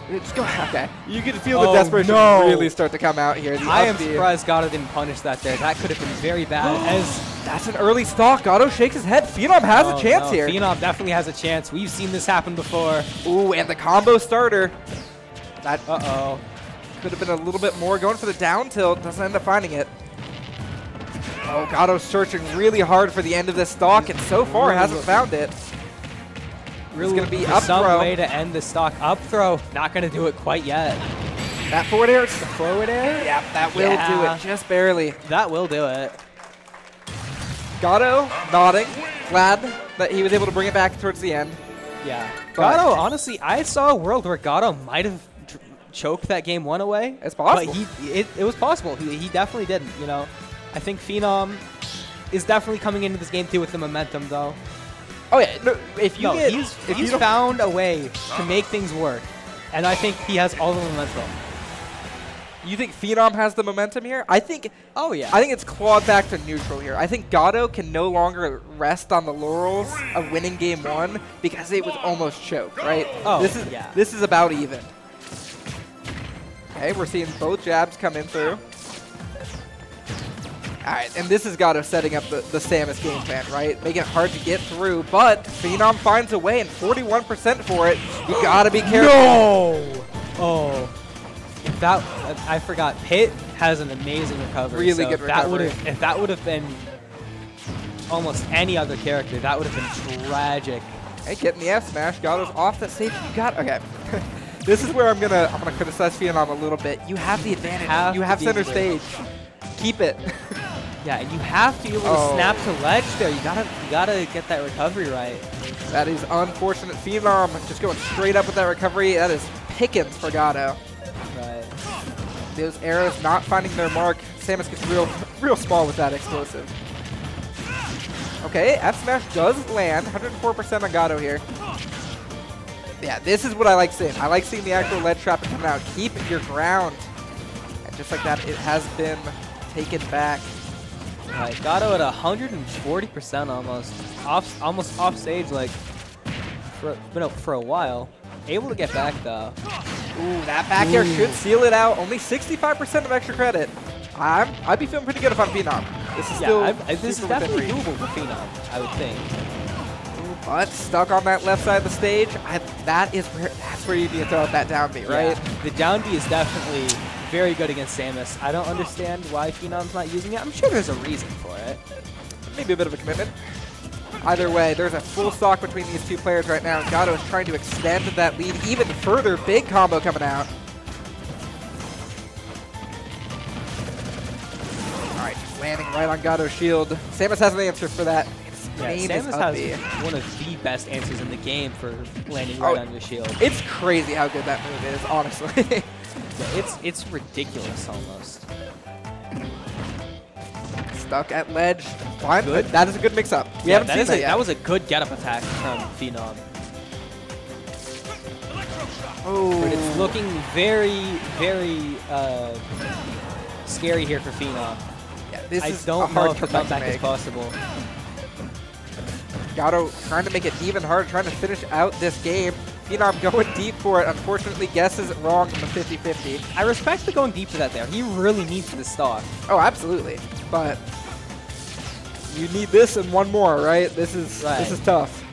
Just go. Okay. You can feel the desperation really start to come out here. I am surprised Gato didn't punish that there. That could have been very bad. That's an early stock. Gato shakes his head. Phenom has a chance here. Phenom definitely has a chance. We've seen this happen before. Ooh, and the combo starter. That uh-oh. Could have been a little bit more. Going for the down tilt. Doesn't end up finding it. Oh, Gato's searching really hard for the end of this stock, and so far hasn't found it. It's going to be up some throw. Way to end the stock. Up throw. Not going to do it quite yet. That forward air? The forward air? Yeah, that will do it. Just barely. That will do it. Gato nodding. Glad that he was able to bring it back towards the end. Yeah. Gato, honestly, I saw a world where Gato might have choked that game 1 away. It's possible. But it was possible. He definitely didn't, you know. I think Phenom is definitely coming into this game too with the momentum, though. Oh yeah, no, he's found a way to make things work, and I think he has all the momentum. You think Phenom has the momentum here? I think. Oh yeah. I think it's clawed back to neutral here. I think Gato can no longer rest on the laurels of winning game 1 because it was almost choked, right? Oh, This is about even. Okay, we're seeing both jabs come in through. All right, and this is Gato setting up the Samus game plan, right? Making it hard to get through, but Phenom finds a way, and 41% for it. You gotta be careful. No! Oh. If that, I forgot, Pit has an amazing recovery. Really good recovery. If that would have been almost any other character, that would have been tragic. Hey, getting the F smash. Gato's off the stage. You got, okay. This is where I'm gonna criticize Phenom a little bit. You have the advantage. You have center stage. Keep it. Yeah, and you have to be able to snap to ledge there. You gotta get that recovery right. That is unfortunate. Phenom just going straight up with that recovery. That is pickings for Gato. Right. Those arrows not finding their mark. Samus gets real small with that explosive. Okay, F smash does land. 104% on Gato here. Yeah, this is what I like seeing. I like seeing the actual ledge trap coming out. Keep your ground. And just like that, it has been taken back. Right, Gato at 140% almost off stage like for a while. Able to get back though. Ooh, that back air should seal it out. Only 65% of extra credit. I'd be feeling pretty good if I'm Phenom. This is still this is definitely doable for Phenom, I would think. But stuck on that left side of the stage, that's where you need to throw out that down B, right? Yeah, the down B is definitely very good against Samus. I don't understand why Phenom's not using it. I'm sure there's a reason for it. Maybe a bit of a commitment. Either way, there's a full stock between these two players right now. Gato is trying to extend that lead even further. Big combo coming out. All right, landing right on Gato's shield. Samus has an answer for that. Yeah, Samus has one of the best answers in the game for landing right on your shield. It's crazy how good that move is, honestly. Yeah, it's ridiculous almost. Stuck at ledge. Fine. Good. That is a good mix-up. We haven't seen that yet. That was a good get-up attack from Phenom. Oh. But it's looking very, very scary here for Phenom. Yeah, this is don't know if the comeback is possible. Gato trying to make it even harder, trying to finish out this game. Phenom going deep for it. Unfortunately, guesses it wrong in the 50-50. I respect the going deep for that there. He really needs the stock. Oh, absolutely. But you need this and one more, right? This is tough.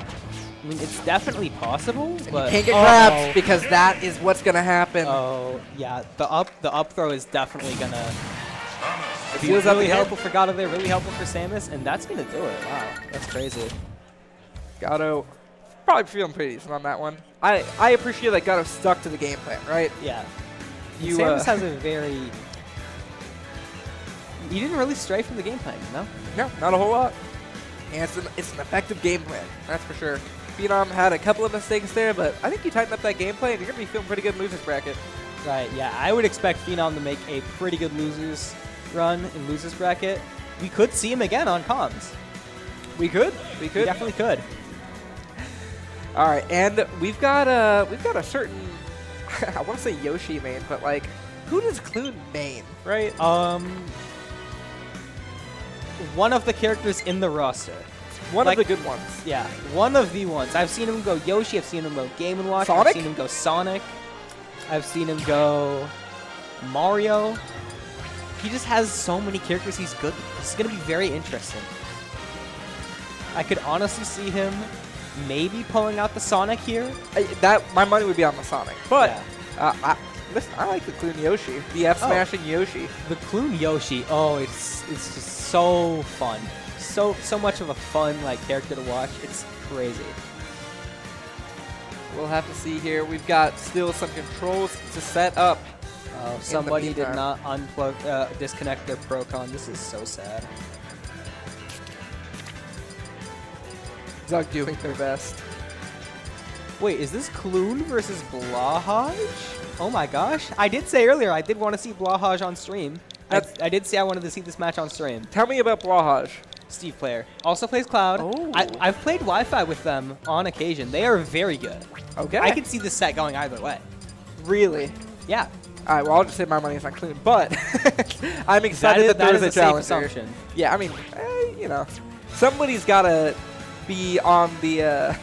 I mean, it's definitely possible, but you can't get grabbed because that is what's gonna happen. Oh yeah, the up throw is definitely gonna be Feels really helpful for Gato there, really helpful for Samus, and that's gonna do it. Wow, that's crazy. Gato probably feeling pretty decent on that one. I appreciate that Gato stuck to the game plan, right? Yeah. Samus has a very. He didn't really stray from the game plan, you know? No, not a whole lot. And it's an effective game plan, that's for sure. Phenom had a couple of mistakes there, but I think you tighten up that gameplay and you're going to be feeling pretty good in losers bracket. Right, yeah. I would expect Phenom to make a pretty good losers run in losers bracket. We could see him again on comms. We could. We definitely could. All right, and we've got a certain I want to say Yoshi main, but like who does Clune main, right? One of the characters in the roster. One of the good ones. Yeah, one of the ones. I've seen him go Yoshi. I've seen him go Game & Watch. Sonic? I've seen him go Sonic. I've seen him go Mario. He just has so many characters he's good with. This is going to be very interesting. I could honestly see him maybe pulling out the Sonic here. My money would be on the Sonic. But yeah. Listen, I like the Clune Yoshi. The F-smashing Yoshi. The Clune Yoshi. Oh, it's just so fun. So much of a fun character to watch. It's crazy. We'll have to see here. We've got still some controls to set up. Somebody did not unplug, disconnect their Procon. This is so sad. Zug doing their best. Wait, is this Clune versus Blahaj? Oh my gosh. I did say earlier I did want to see Blahaj on stream. I did say I wanted to see this match on stream. Tell me about Blahaj. Steve player. Also plays Cloud. Oh. I've played Wi-Fi with them on occasion. They are very good. Okay. I could see this set going either way. Really? Yeah. All right, well, I'll just say my money's on Clune, but I'm excited that there's a challenge assumption. Yeah, I mean, you know, somebody's got to be on the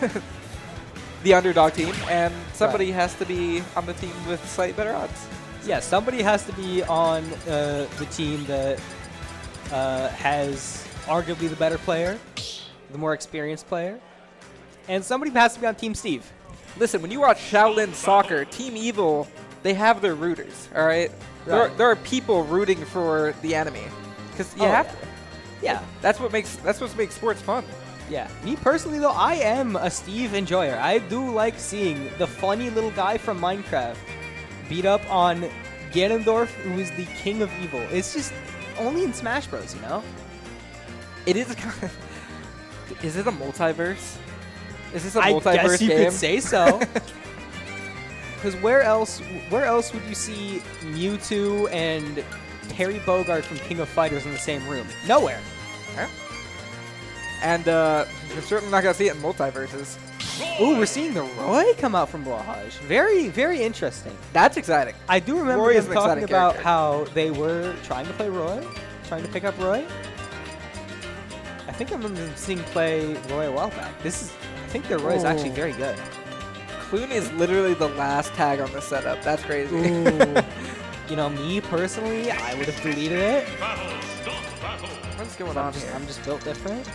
the underdog team, and somebody has to be on the team with slightly better odds. Yeah, somebody has to be on the team that has arguably the better player, the more experienced player, and somebody has to be on Team Steve. Listen, when you watch Shaolin Soccer, Team Evil, they have their rooters, all right? There are people rooting for the enemy, because you have to. Yeah, that's what makes sports fun. Yeah, me personally though, I am a Steve enjoyer. I do like seeing the funny little guy from Minecraft beat up on Ganondorf, who is the king of evil. It's just only in Smash Bros, you know? It is kind of... Is it a multiverse? Is this a multiverse game? I guess you could say so. Because where else would you see Mewtwo and Terry Bogard from King of Fighters in the same room? Nowhere. Huh? And you're certainly not going to see it in multiverses. Ooh, we're seeing the Roy come out from Blahaj. Very, very interesting. That's exciting. I do remember Roy them talking about how they were trying to play Roy, trying to pick up Roy. I think I remember them seeing play Roy a while back. I think their Roy is actually very good. Clune is literally the last tag on this setup. That's crazy. You know, me personally, I would have deleted it. What's going on here? I'm just built different.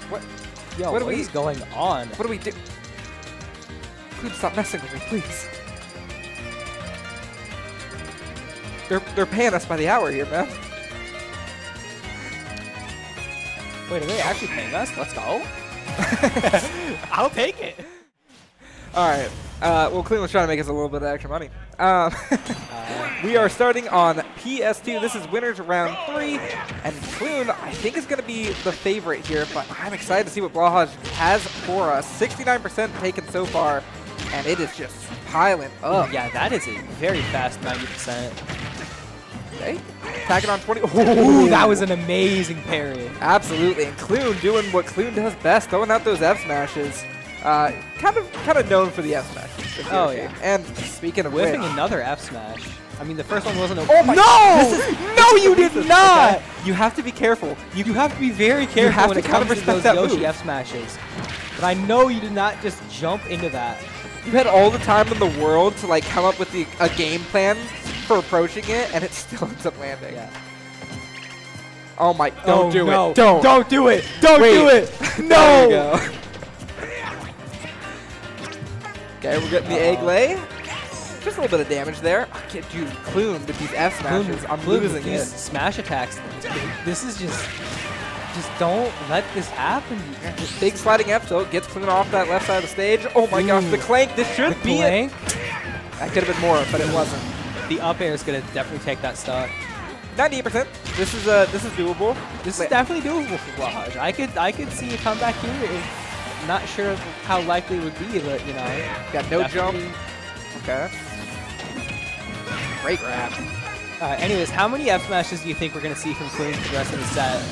What? Yo, what is going on? What do we do? Clune, stop messing with me, please. They're paying us by the hour here, man. Wait, are they actually paying us? Let's go. I'll take it. All right. Well, Clune was trying to make us a little bit of extra money. We are starting on PS2. This is winners round 3. And Clune, I think, is going to be the favorite here. But I'm excited to see what Blahaj has for us. 69% taken so far. And it is just piling up. Yeah, that is a very fast 90%. Okay. Tagging on 20. Ooh, that was an amazing parry. Absolutely. And Clune doing what Clune does best, throwing out those F smashes. Kind of known for the F smashes. Oh yeah. And speaking of whipping which, another F smash. I mean, the first one wasn't. Oh my! No! No, you did not. Okay. You have to be careful. You have to be very careful when it comes to those Yoshi move. F smashes. But I know you did not just jump into that. You had all the time in the world to like come up with a game plan for approaching it, and it still ends up landing. Yeah. Oh my! Don't do no. it! Don't do it! Don't do it! No! There we go. Okay, we're getting the egg lay. Just a little bit of damage there. Dude, Clune with these F smashes. I'm losing it. Smash attacks. This is just don't let this happen. Just big sliding F tilt gets Clune off that left side of the stage. Oh my gosh, the clank. This should be it. That could have been more, but it wasn't. The up air is gonna definitely take that stock. 98%. This is doable. This is definitely doable for Blahaj. I could see a comeback here. Not sure how likely it would be, but you know. Got no jump. Okay. Great grab. Anyways, how many F smashes do you think we're gonna see from Clune for the rest of the set?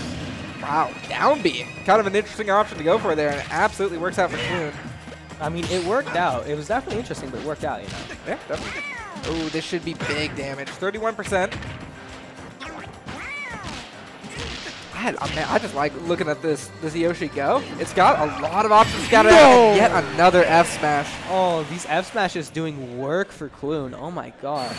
Wow, down B. Kind of an interesting option to go for there, and it absolutely works out for Clune. I mean, it worked out. It was definitely interesting, but it worked out, you know. Yeah, definitely. Oh, this should be big damage. 31%. I just like looking at this Yoshi go. It's got a lot of options scattered out, and yet another F smash. Oh, these F smashes doing work for Clune. Oh my gosh.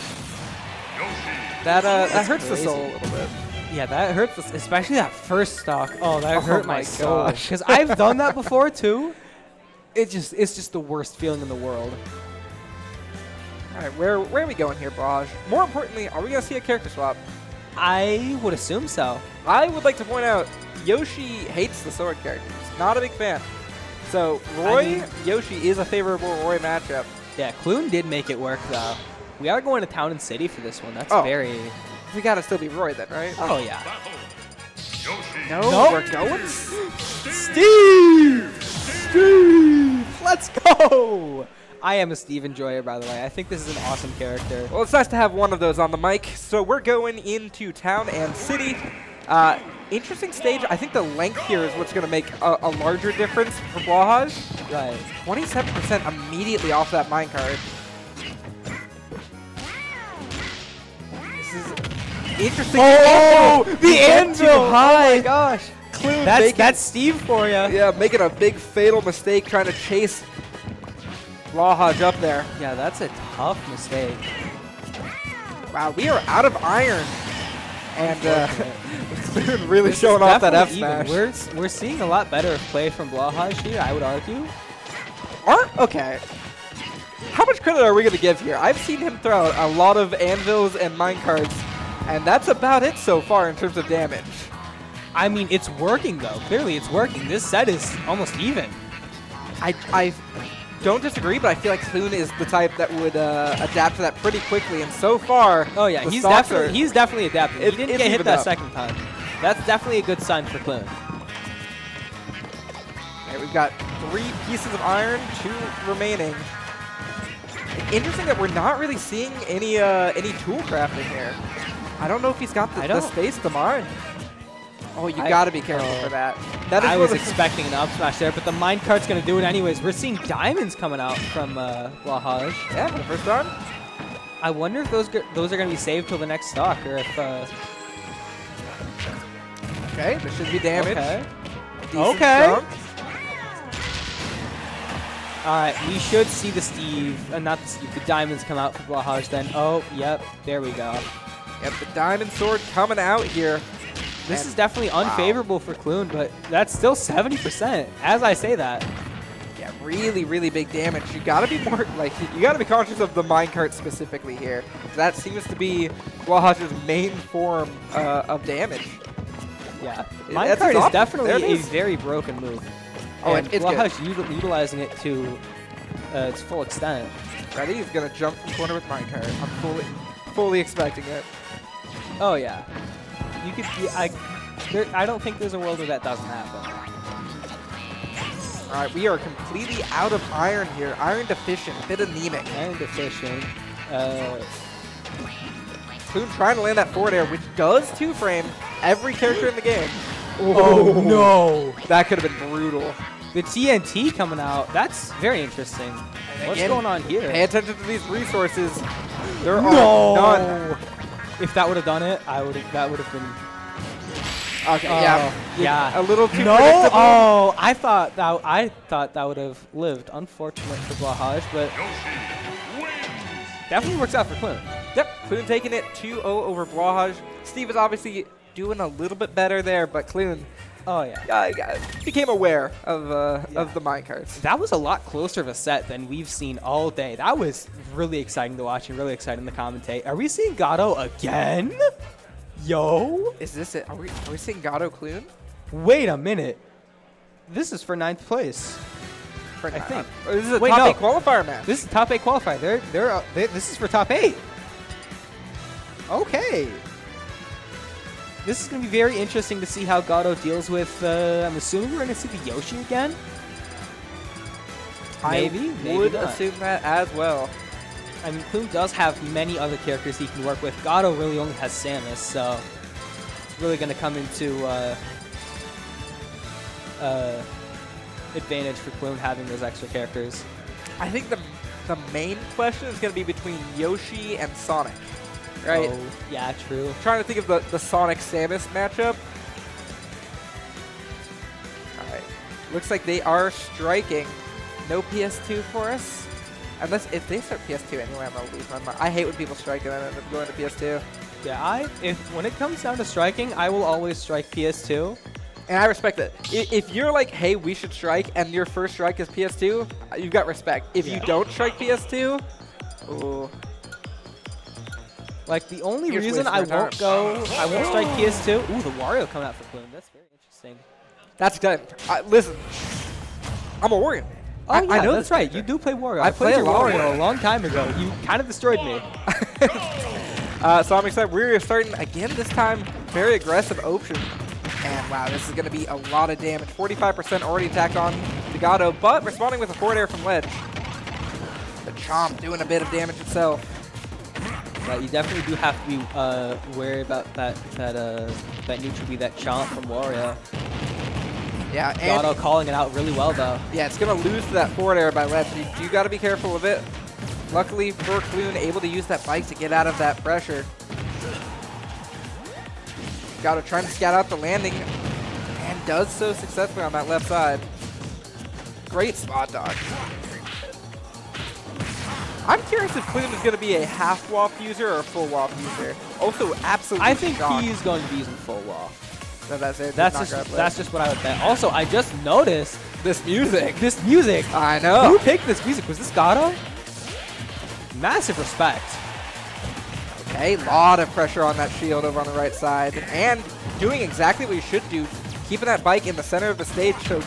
That hurts the soul a little bit. Yeah, that hurts, especially that first stock. Oh, that hurt my soul. Because I've done that before too. It's just the worst feeling in the world. All right, where are we going here, Braj? More importantly, are we gonna see a character swap? I would assume so. I would like to point out, Yoshi hates the sword characters. Not a big fan. So Roy, Yoshi is a favorable Roy matchup. Yeah, Clune did make it work though. We are going to Town and City for this one. That's very. We gotta still be Roy then, right? Oh yeah. No, we're going. Steve. Let's go. I am a Steve enjoyer, by the way. I think this is an awesome character. Well, it's nice to have one of those on the mic. So we're going into Town and City. Interesting stage. I think the length here is what's going to make a larger difference for Blahaj. Right. 27% immediately off that minecart. This is interesting. Oh, the anvil! Too high. Oh my gosh. Clune that's Steve for you. Yeah, making a big fatal mistake trying to chase Blahaj up there. Yeah, that's a tough mistake. Wow, we are out of iron. And Clune really showing off that F smash. We're seeing a lot better play from Blahaj here, I would argue. Okay. How much credit are we going to give here? I've seen him throw out a lot of anvils and minecarts, and that's about it so far in terms of damage. I mean, it's working, though. Clearly, it's working. This set is almost even. I don't disagree, but I feel like Clune is the type that would adapt to that pretty quickly, and so far, oh yeah, he's definitely adapting. He didn't get hit that second time. That's definitely a good sign for Clune. Okay, we've got 3 pieces of iron, 2 remaining. Interesting that we're not really seeing any tool crafting here. I don't know if he's got the space to mine. Oh, you got to be careful for that. I was expecting an up smash there, but the minecart's going to do it anyways. We're seeing diamonds coming out from Blahaj. Yeah, for the first time. I wonder if those are going to be saved till the next stock, or if... Okay, there should be damage. Okay. All right, we should see the the diamonds come out for Blahaj then. Oh, yep, there we go. Yep, the diamond sword coming out here. This is definitely unfavorable for Clune, but that's still 70%, as I say that. Yeah, really, really big damage. You gotta be more, you gotta be conscious of the minecart specifically here. That seems to be Blahaj's main form of damage. Yeah, minecart is definitely a very broken move. Oh, and it's Blahaj utilizing it to its full extent. Ready? He's gonna jump from corner with minecart. I'm fully expecting it. Oh yeah. You could. I don't think there's a world where that doesn't happen. All right, we are completely out of iron here. Iron deficient, a bit anemic. Iron deficient. Clune trying to land that forward air, which does 2-frame every character in the game. Oh no! That could have been brutal. The TNT coming out. That's very interesting. What's going on here? Pay attention to these resources. There are none. If that would have done it, that would have been Okay, yeah. A little too No. predictable. Oh, I thought that would have lived. Unfortunate for Blahaj, but definitely works out for Clune. Yep, Clune taking it 2-0 over Blahaj. Steve is obviously doing a little bit better there, but Clune became aware of the minecarts. That was a lot closer of a set than we've seen all day. That was really exciting to watch and really exciting to commentate. Are we seeing Gato again? Yo. Is this it? Are we seeing Gato Clune? Wait a minute. This is for 9th place. I think. This is a top 8 qualifier match. This is a top 8 qualifier. This is for top 8. Okay. This is going to be very interesting to see how Gato deals with, I'm assuming we're going to see the Yoshi again? Maybe would not. assume that as well. I mean, Clune does have many other characters he can work with. Gato really only has Samus, so it's really going to come into advantage for Clune having those extra characters. I think the main question is going to be between Yoshi and Sonic, right? Oh, yeah, true. I'm trying to think of the Sonic-Samus matchup. All right. Looks like they are striking. No PS2 for us. Unless if they start PS2 anyway, I'm gonna lose my mind. I hate when people strike and then end up going to PS2. Yeah, when it comes down to striking, I will always strike PS2. And I respect it. If you're like, hey, we should strike, and your first strike is PS2, you've got respect. If you don't strike PS2, ooh. Like the only reason I won't strike PS2. Ooh, the Wario coming out for Clune. That's very interesting. That's good. Listen, I'm a Wario fan. Oh, yeah, I know that's right. You do play Wario. I played played Wario a long time ago. You kind of destroyed me. So I'm excited. We're starting again this time. Very aggressive option. And wow, this is going to be a lot of damage. 45% already attacked on to Gato, but responding with a forward air from ledge. The Chomp doing a bit of damage itself. But you definitely do have to be wary about that neutral B, that Chomp from Wario. Yeah, and Gato calling it out really well, though. Yeah, it's going to lose to that forward air by ledge. You got to be careful of it. Luckily for Clune, able to use that bike to get out of that pressure. Gato trying to scout out the landing, and does so successfully on that left side. Great spot dodge. I'm curious if Clune is going to be a half WAF user or a full WAF user. Also, absolutely I think shocked. he's going to be using full WAF. So that's it. That's just what I would bet. Also, I just noticed this music. This music. I know. Who picked this music? Was this Gato? Massive respect. Okay, a lot of pressure on that shield over on the right side. And doing exactly what you should do, keeping that bike in the center of the stage so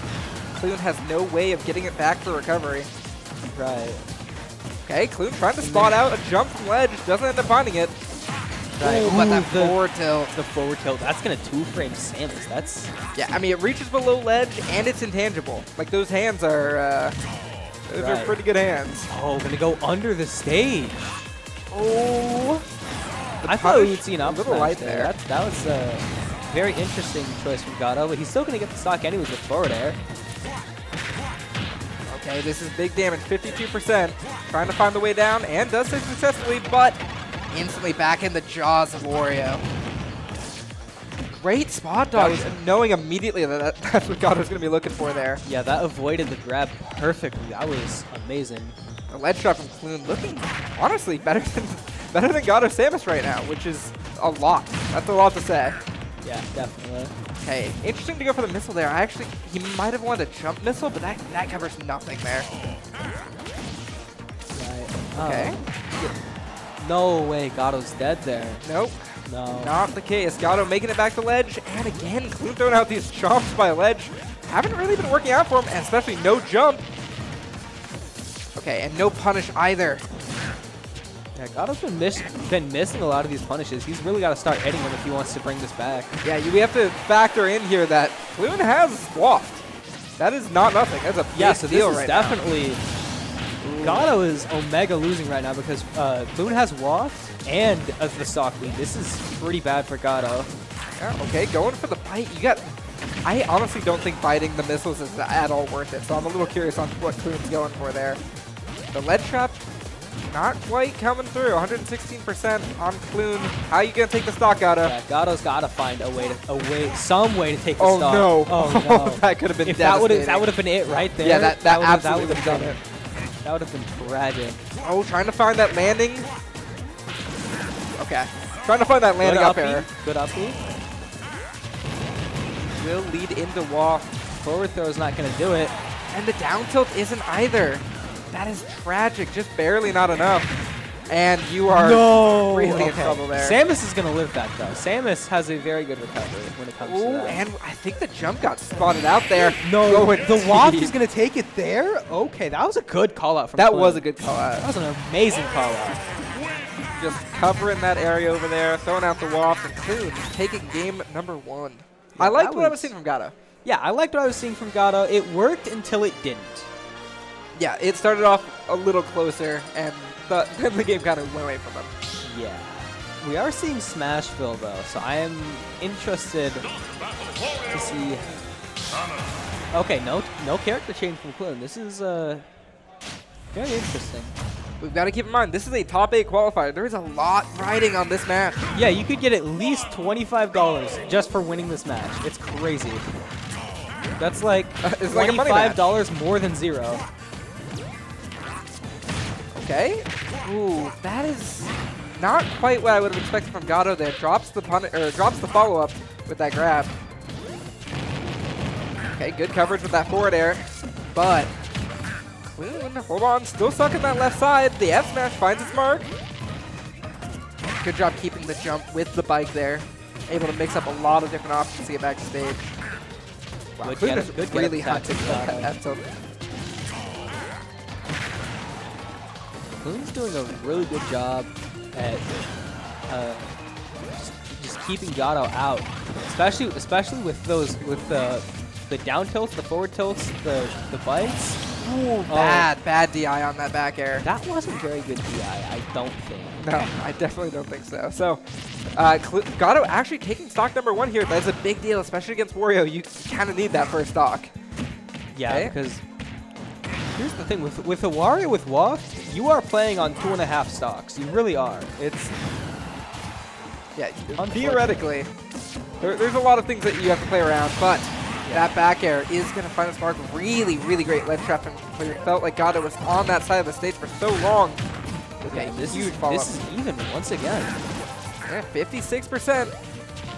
Clune has no way of getting it back for recovery. Right. Okay, Clune trying to spot out a jump from ledge, doesn't end up finding it. Right. Ooh, but that forward tilt. The forward tilt, that's going to two-frame Samus. That's... Yeah, I mean, it reaches below ledge, and it's intangible. Like, those hands are... those are pretty good hands. Oh, going to go under the stage. Oh. I thought we would see an up little light there. That was a very interesting choice from Gato, but he's still going to get the stock anyways with forward air. Okay, this is big damage, 52%. Trying to find the way down, and does so successfully, but instantly back in the jaws of Wario. Great spot dodge, knowing immediately that that's what Gato's going to be looking for there. Yeah, that avoided the grab perfectly. That was amazing. The ledge shot from Clune looking, honestly, better than Gato Samus right now, which is a lot. That's a lot to say. Yeah, definitely. Okay, interesting to go for the missile there. He might have wanted a jump missile, but that covers nothing there. Right. Okay. No way, Gato's dead there. Nope. No. Not the case. Gato making it back to ledge, and again, Clune throwing out these chomps by ledge. Haven't really been working out for him, and especially no jump. Okay, and no punish either. Yeah, Gato's been missing a lot of these punishes. He's really got to start hitting them if he wants to bring this back. Yeah, we have to factor in here that Clune has swapped. That is not nothing. That's a big deal right now. Definitely. Gato is Omega losing right now because Clune has waft and the stock lead. This is pretty bad for Gato. Yeah, okay, going for the bite. I honestly don't think biting the missiles is at all worth it, so I'm a little curious on what Clune's going for there. The ledge trap not quite coming through. 116% on Clune. How are you going to take the stock, Gato? Yeah, Gato's got to find some way to take the Oh, stock. no. Oh, no. That could have been if devastating. that would have been it right there. Yeah, that absolutely would have done it. That would have been tragic. Oh, trying to find that landing. Okay. Trying to find that landing up air. Good uppy. Will lead into wall. Forward throw is not going to do it. And the down tilt isn't either. That is tragic. Just barely not enough. And you are really in trouble there. Samus is going to live that, though. Samus has a very good recovery when it comes to that. And I think the jump got spotted out there. No, the waft is going to take it there? Okay, that was a good call-out from That was a good call-out. That was an amazing call-out. Just covering that area over there, throwing out the waft, and Clune taking game number 1. Yeah, I liked what I was seeing from Gato. Yeah, I liked what I was seeing from Gato. It worked until it didn't. Yeah, it started off a little closer, and then the game kind of went away from him. Yeah. We are seeing Smashville, though, so I am interested to see... Okay, no character change from Clune. This is very interesting. We've got to keep in mind, this is a top 8 qualifier. There is a lot riding on this match. Yeah, you could get at least $25 just for winning this match. It's crazy. That's like $25 more than 0. Okay. Ooh, that is not quite what I would have expected from Gato there. Drops the follow-up with that grab. Okay, good coverage with that forward air. But Clune, hold on, still stuck in that left side. The F smash finds its mark. Good job keeping the jump with the bike there. Able to mix up a lot of different options to get back to stage. Wow, Clune is really hunting that F tilt. Clune's doing a really good job at just keeping Gato out, especially with the down tilts, the forward tilts, the bikes. Ooh, bad DI on that back air. That wasn't very good DI, I don't think. No, I definitely don't think so. So, Gato actually taking stock number 1 here. That's a big deal, especially against Wario. You kind of need that first stock. Yeah, because here's the thing. With a Wario with Waft, you are playing on 2.5 stocks. You really are. It's... Yeah, theoretically, there's a lot of things that you have to play around, but that back air is going to find its mark. Really, really great ledge trapping. It felt like Gato was on that side of the stage for so long. Okay, this is even once again. Yeah, 56%.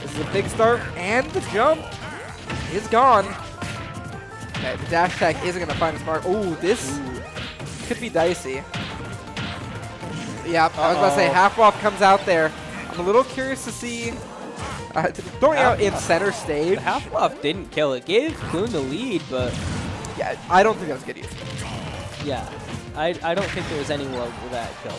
This is a big start, and the jump is gone. Okay, the dash attack isn't going to find its mark. Oh, this could be dicey. Yeah, I was about to say, half waft comes out there. I'm a little curious to see... throwing out in center stage. The half waft didn't kill it. Gave Clune the lead, but... Yeah, I don't think that was good use. Yeah, I don't think there was any world where that killed.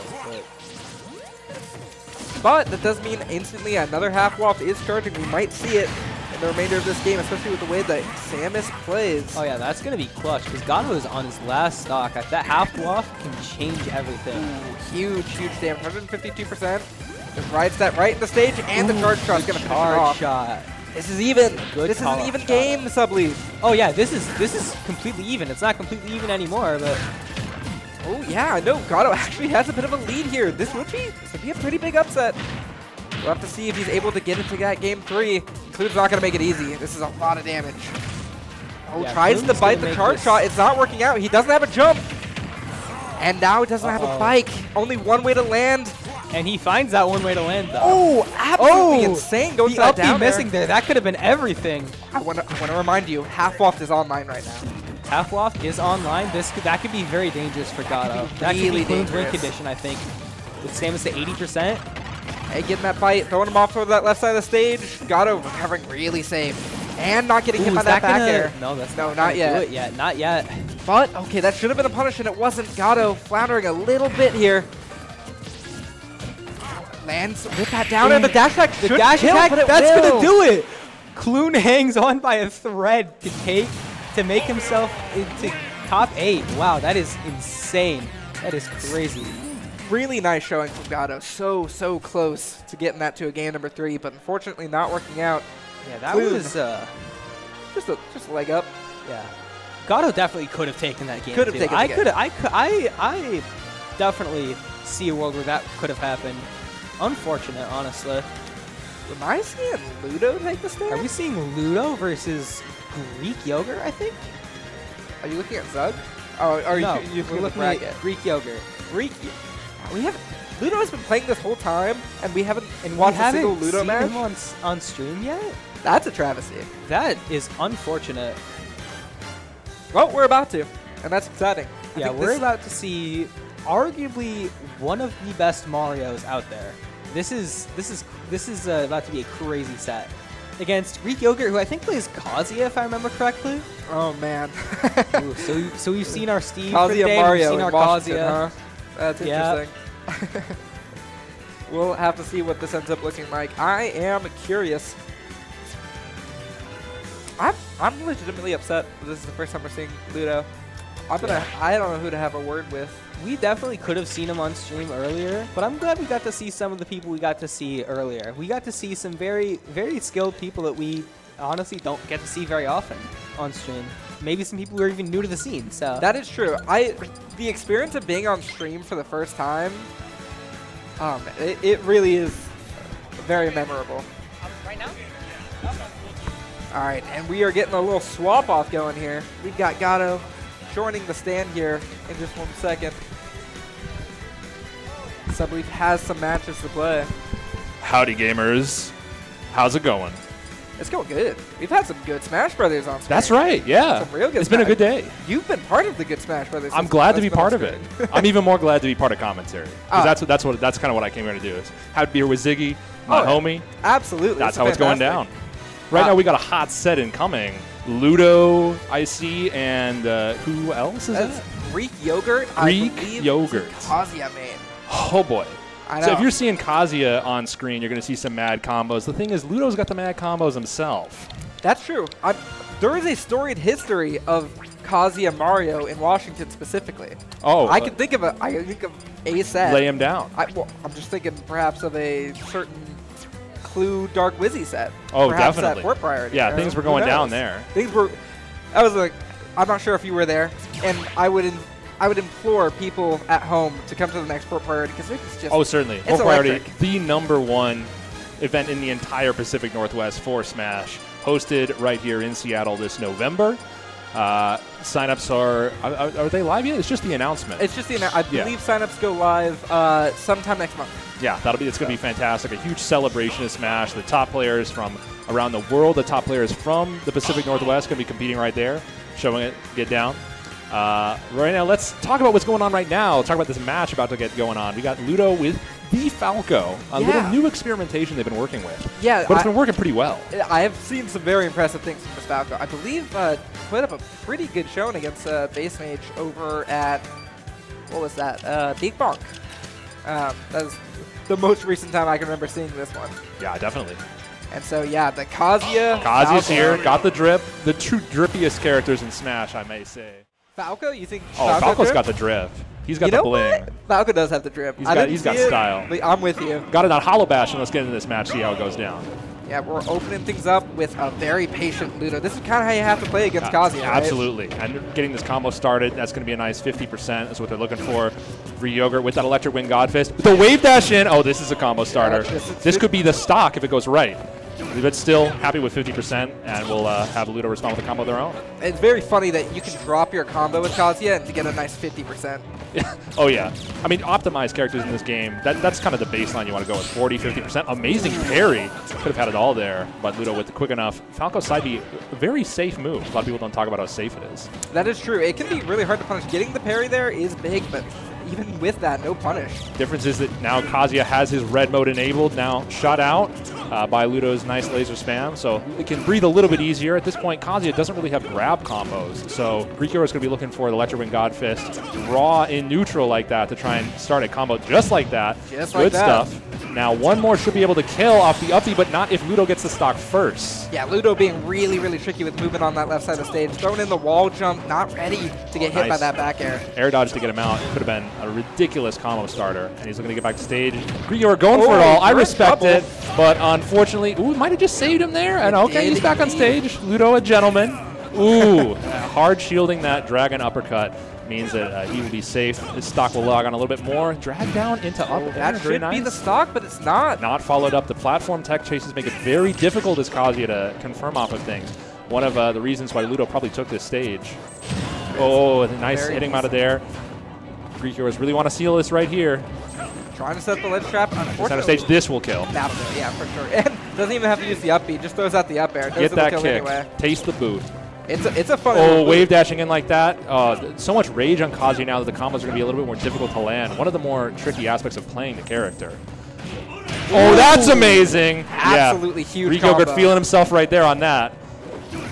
But that does mean instantly another half waft is charging. We might see it in the remainder of this game, especially with the way that Samus plays. Oh yeah, that's going to be clutch, because Gato is on his last stock. That half waft can change everything. Ooh, huge damage, 152%. Just rides that right in the stage, and the charge shot is going to finish it off. Shot. This is even. This is an even game, Subleaf. Oh yeah, this is completely even. It's not completely even anymore, but... Oh yeah, no, Gato actually has a bit of a lead here. This would be a pretty big upset. We'll have to see if he's able to get into that game 3. Clune's not going to make it easy. This is a lot of damage. Oh, yeah, tries to bite the charge shot. It's not working out. He doesn't have a jump. And now he doesn't have a bike. Only one way to land. And he finds that one way to land, though. Oh, absolutely insane. Goes the up B missing there. That could have been everything. I want to remind you, Half Waft is online right now. Half Waft is online. That could be very dangerous for Gato. That could be Clune's win condition, I think. With Samus at 80%. Hey, getting that bite, throwing him off toward that left side of the stage. Gato recovering really safe. And not getting hit by that back air. No, that's not yet. Do it yet. Not yet. But, okay, that should have been a punish, and it wasn't. Gato floundering a little bit here. Lands with that down air. The dash attack should kill, that's going to do it. Clune hangs on by a thread to make himself into top 8. Wow, that is insane. That is crazy. Really nice showing from Gato. So close to getting that to a game number 3, but unfortunately not working out. Yeah, that was just a leg up. Yeah, Gato definitely could have taken that game. Could have taken. definitely see a world where that could have happened. Unfortunate, honestly. Am I seeing Ludo take the stand? Are we seeing Ludo versus Greek Yogurt, I think? Are you looking at Zug? Oh, are no, you we're looking at Greek Yogurt. We haven't. Ludo has been playing this whole time, and we haven't watched a single Ludo match. Him on stream yet? That's a travesty. That is unfortunate. Well, we're about to, and that's exciting. Yeah, we're about to see arguably one of the best Marios out there. This is about to be a crazy set against Greek Yogurt, who I think plays Kazuya, if I remember correctly. Oh man. Ooh, so we've seen our Steve Kazuya for the day, Mario, we've seen our Kazuya. Huh? That's yeah. interesting. We'll have to see what this ends up looking like. I am curious. I'm legitimately upset that this is the first time we're seeing Ludo. I don't know who to have a word with. We definitely could have seen him on stream earlier, but I'm glad we got to see some of the people we got to see earlier. We got to see some very, very skilled people that we honestly don't get to see very often on stream. Maybe some people who are even new to the scene. So that is true. The experience of being on stream for the first time, it really is very memorable. Right now? All right, and we are getting a little swap off going here. We've got Gato joining the stand here in just 1 second. So I believe has some matches to play. Howdy, gamers. How's it going? It's going good. We've had some good Smash Brothers on screen. That's right, yeah. Some real good it's been a good day. You've been part of the good Smash Brothers. I'm glad to be part of it. I'm even more glad to be part of commentary. That's kind of what I came here to do. Is have beer with Ziggy, my homie. Absolutely. That's how it's going down. Right now we got a hot set incoming. Ludo, I see, and who else is that? Greek Yogurt. Greek Yogurt. Kazuya main. Oh boy. I know. So if you're seeing Kazuya on screen, you're going to see some mad combos. The thing is, Ludo's got the mad combos himself. That's true. There is a storied history of Kazuya Mario in Washington specifically. Oh. I can think of a set. Lay him down. I'm just thinking perhaps of a certain Clue Dark Wizzy set. Oh, perhaps definitely. At Fort Priority. Yeah, things were going down there. I'm not sure if you were there, and I would implore people at home to come to the next Fort Priority because it's just. Oh, certainly. It's Fort Priority, electric. the #1 event in the entire Pacific Northwest for Smash, hosted right here in Seattle this November. Signups are they live yet? It's just the announcement. It's just the announcement. I believe signups go live sometime next month. Yeah, it's going to be fantastic. A huge celebration of Smash. The top players from around the world, the top players from the Pacific Northwest going to be competing right there, showing it, get down. Right now, let's talk about what's going on right now. Talk about this match about to get going on. We got Ludo with the Falco, a little new experimentation they've been working with. Yeah, but it's been working pretty well. I have seen some very impressive things from this Falco. I believe put up a pretty good showing against Base Mage over at, what was that? Big Bonk. That was the most recent time I can remember seeing this one. Yeah, definitely. And so, yeah, the Kazuya. Kazuya's here, got the drip. The true drippiest characters in Smash, I may say. Falco? You think Falco's got the drip. He's got the bling. What? Falco does have the drip. He's got style. I'm with you. Got it on Hollow Bash, and let's get into this match, see how it goes down. Yeah, we're opening things up with a very patient Ludo. This is kind of how you have to play against Kazuya, right? Absolutely. And getting this combo started, that's going to be a nice 50%. That's what they're looking for. Free Yogurt with that Electric Wind God Fist. The wave dash in. Oh, this is a combo starter. Yeah, this could be the stock if it goes right. But still happy with 50%, and we'll have Ludo respond with a combo of their own. It's very funny that you can drop your combo with Kazuya and get a nice 50%. Oh, yeah. I mean, optimized characters in this game, that's kind of the baseline you want to go with. 40, 50%. Amazing parry. Could have had it all there, but Ludo with the quick enough. Falco side B, a very safe move. A lot of people don't talk about how safe it is. That is true. It can be really hard to punish. Getting the parry there is big, but even with that, no punish. Difference is that now Kazuya has his red mode enabled, now shut out by Ludo's nice laser spam, so it can breathe a little bit easier. At this point, Kazuya doesn't really have grab combos, so Greek Hero is going to be looking for the Electric Wind God Fist raw in neutral like that to try and start a combo just like that. Just Good like that. stuff. Now one more should be able to kill off the up-B, but not if Ludo gets the stock first. Yeah, Ludo being really, really tricky with movement on that left side of the stage. Throwing in the wall jump, not ready to get hit by that back air. Air dodge to get him out. It could have been a ridiculous combo starter, and he's looking to get back to stage. Greek Hero going for it all. I respect it, but unfortunately, ooh, might have just saved him there. And okay, he's back on stage. Ludo, a gentleman. Ooh, hard shielding that dragon uppercut. means that he will be safe. His stock will log on a little bit more. Drag down into up air. That should be the stock, but it's not. Not followed up. The platform tech chases make it very difficult as Kazuya to confirm off of things. One of the reasons why Ludo probably took this stage. Oh, nice hitting him out of there. Greek heroes really want to seal this right here. Trying to set the ledge trap. Center stage, this will kill. That'll do it, yeah, for sure. And doesn't even have to use the up B, just throws out the up air. Get that kick. Anyway. Taste the boot. It's a fun. Oh, wave dashing in like that. So much rage on Kazuya now that the combos are going to be a little bit more difficult to land. One of the more tricky aspects of playing the character. Oh, that's amazing. Absolutely huge Greek combo. Yogurt feeling himself right there on that.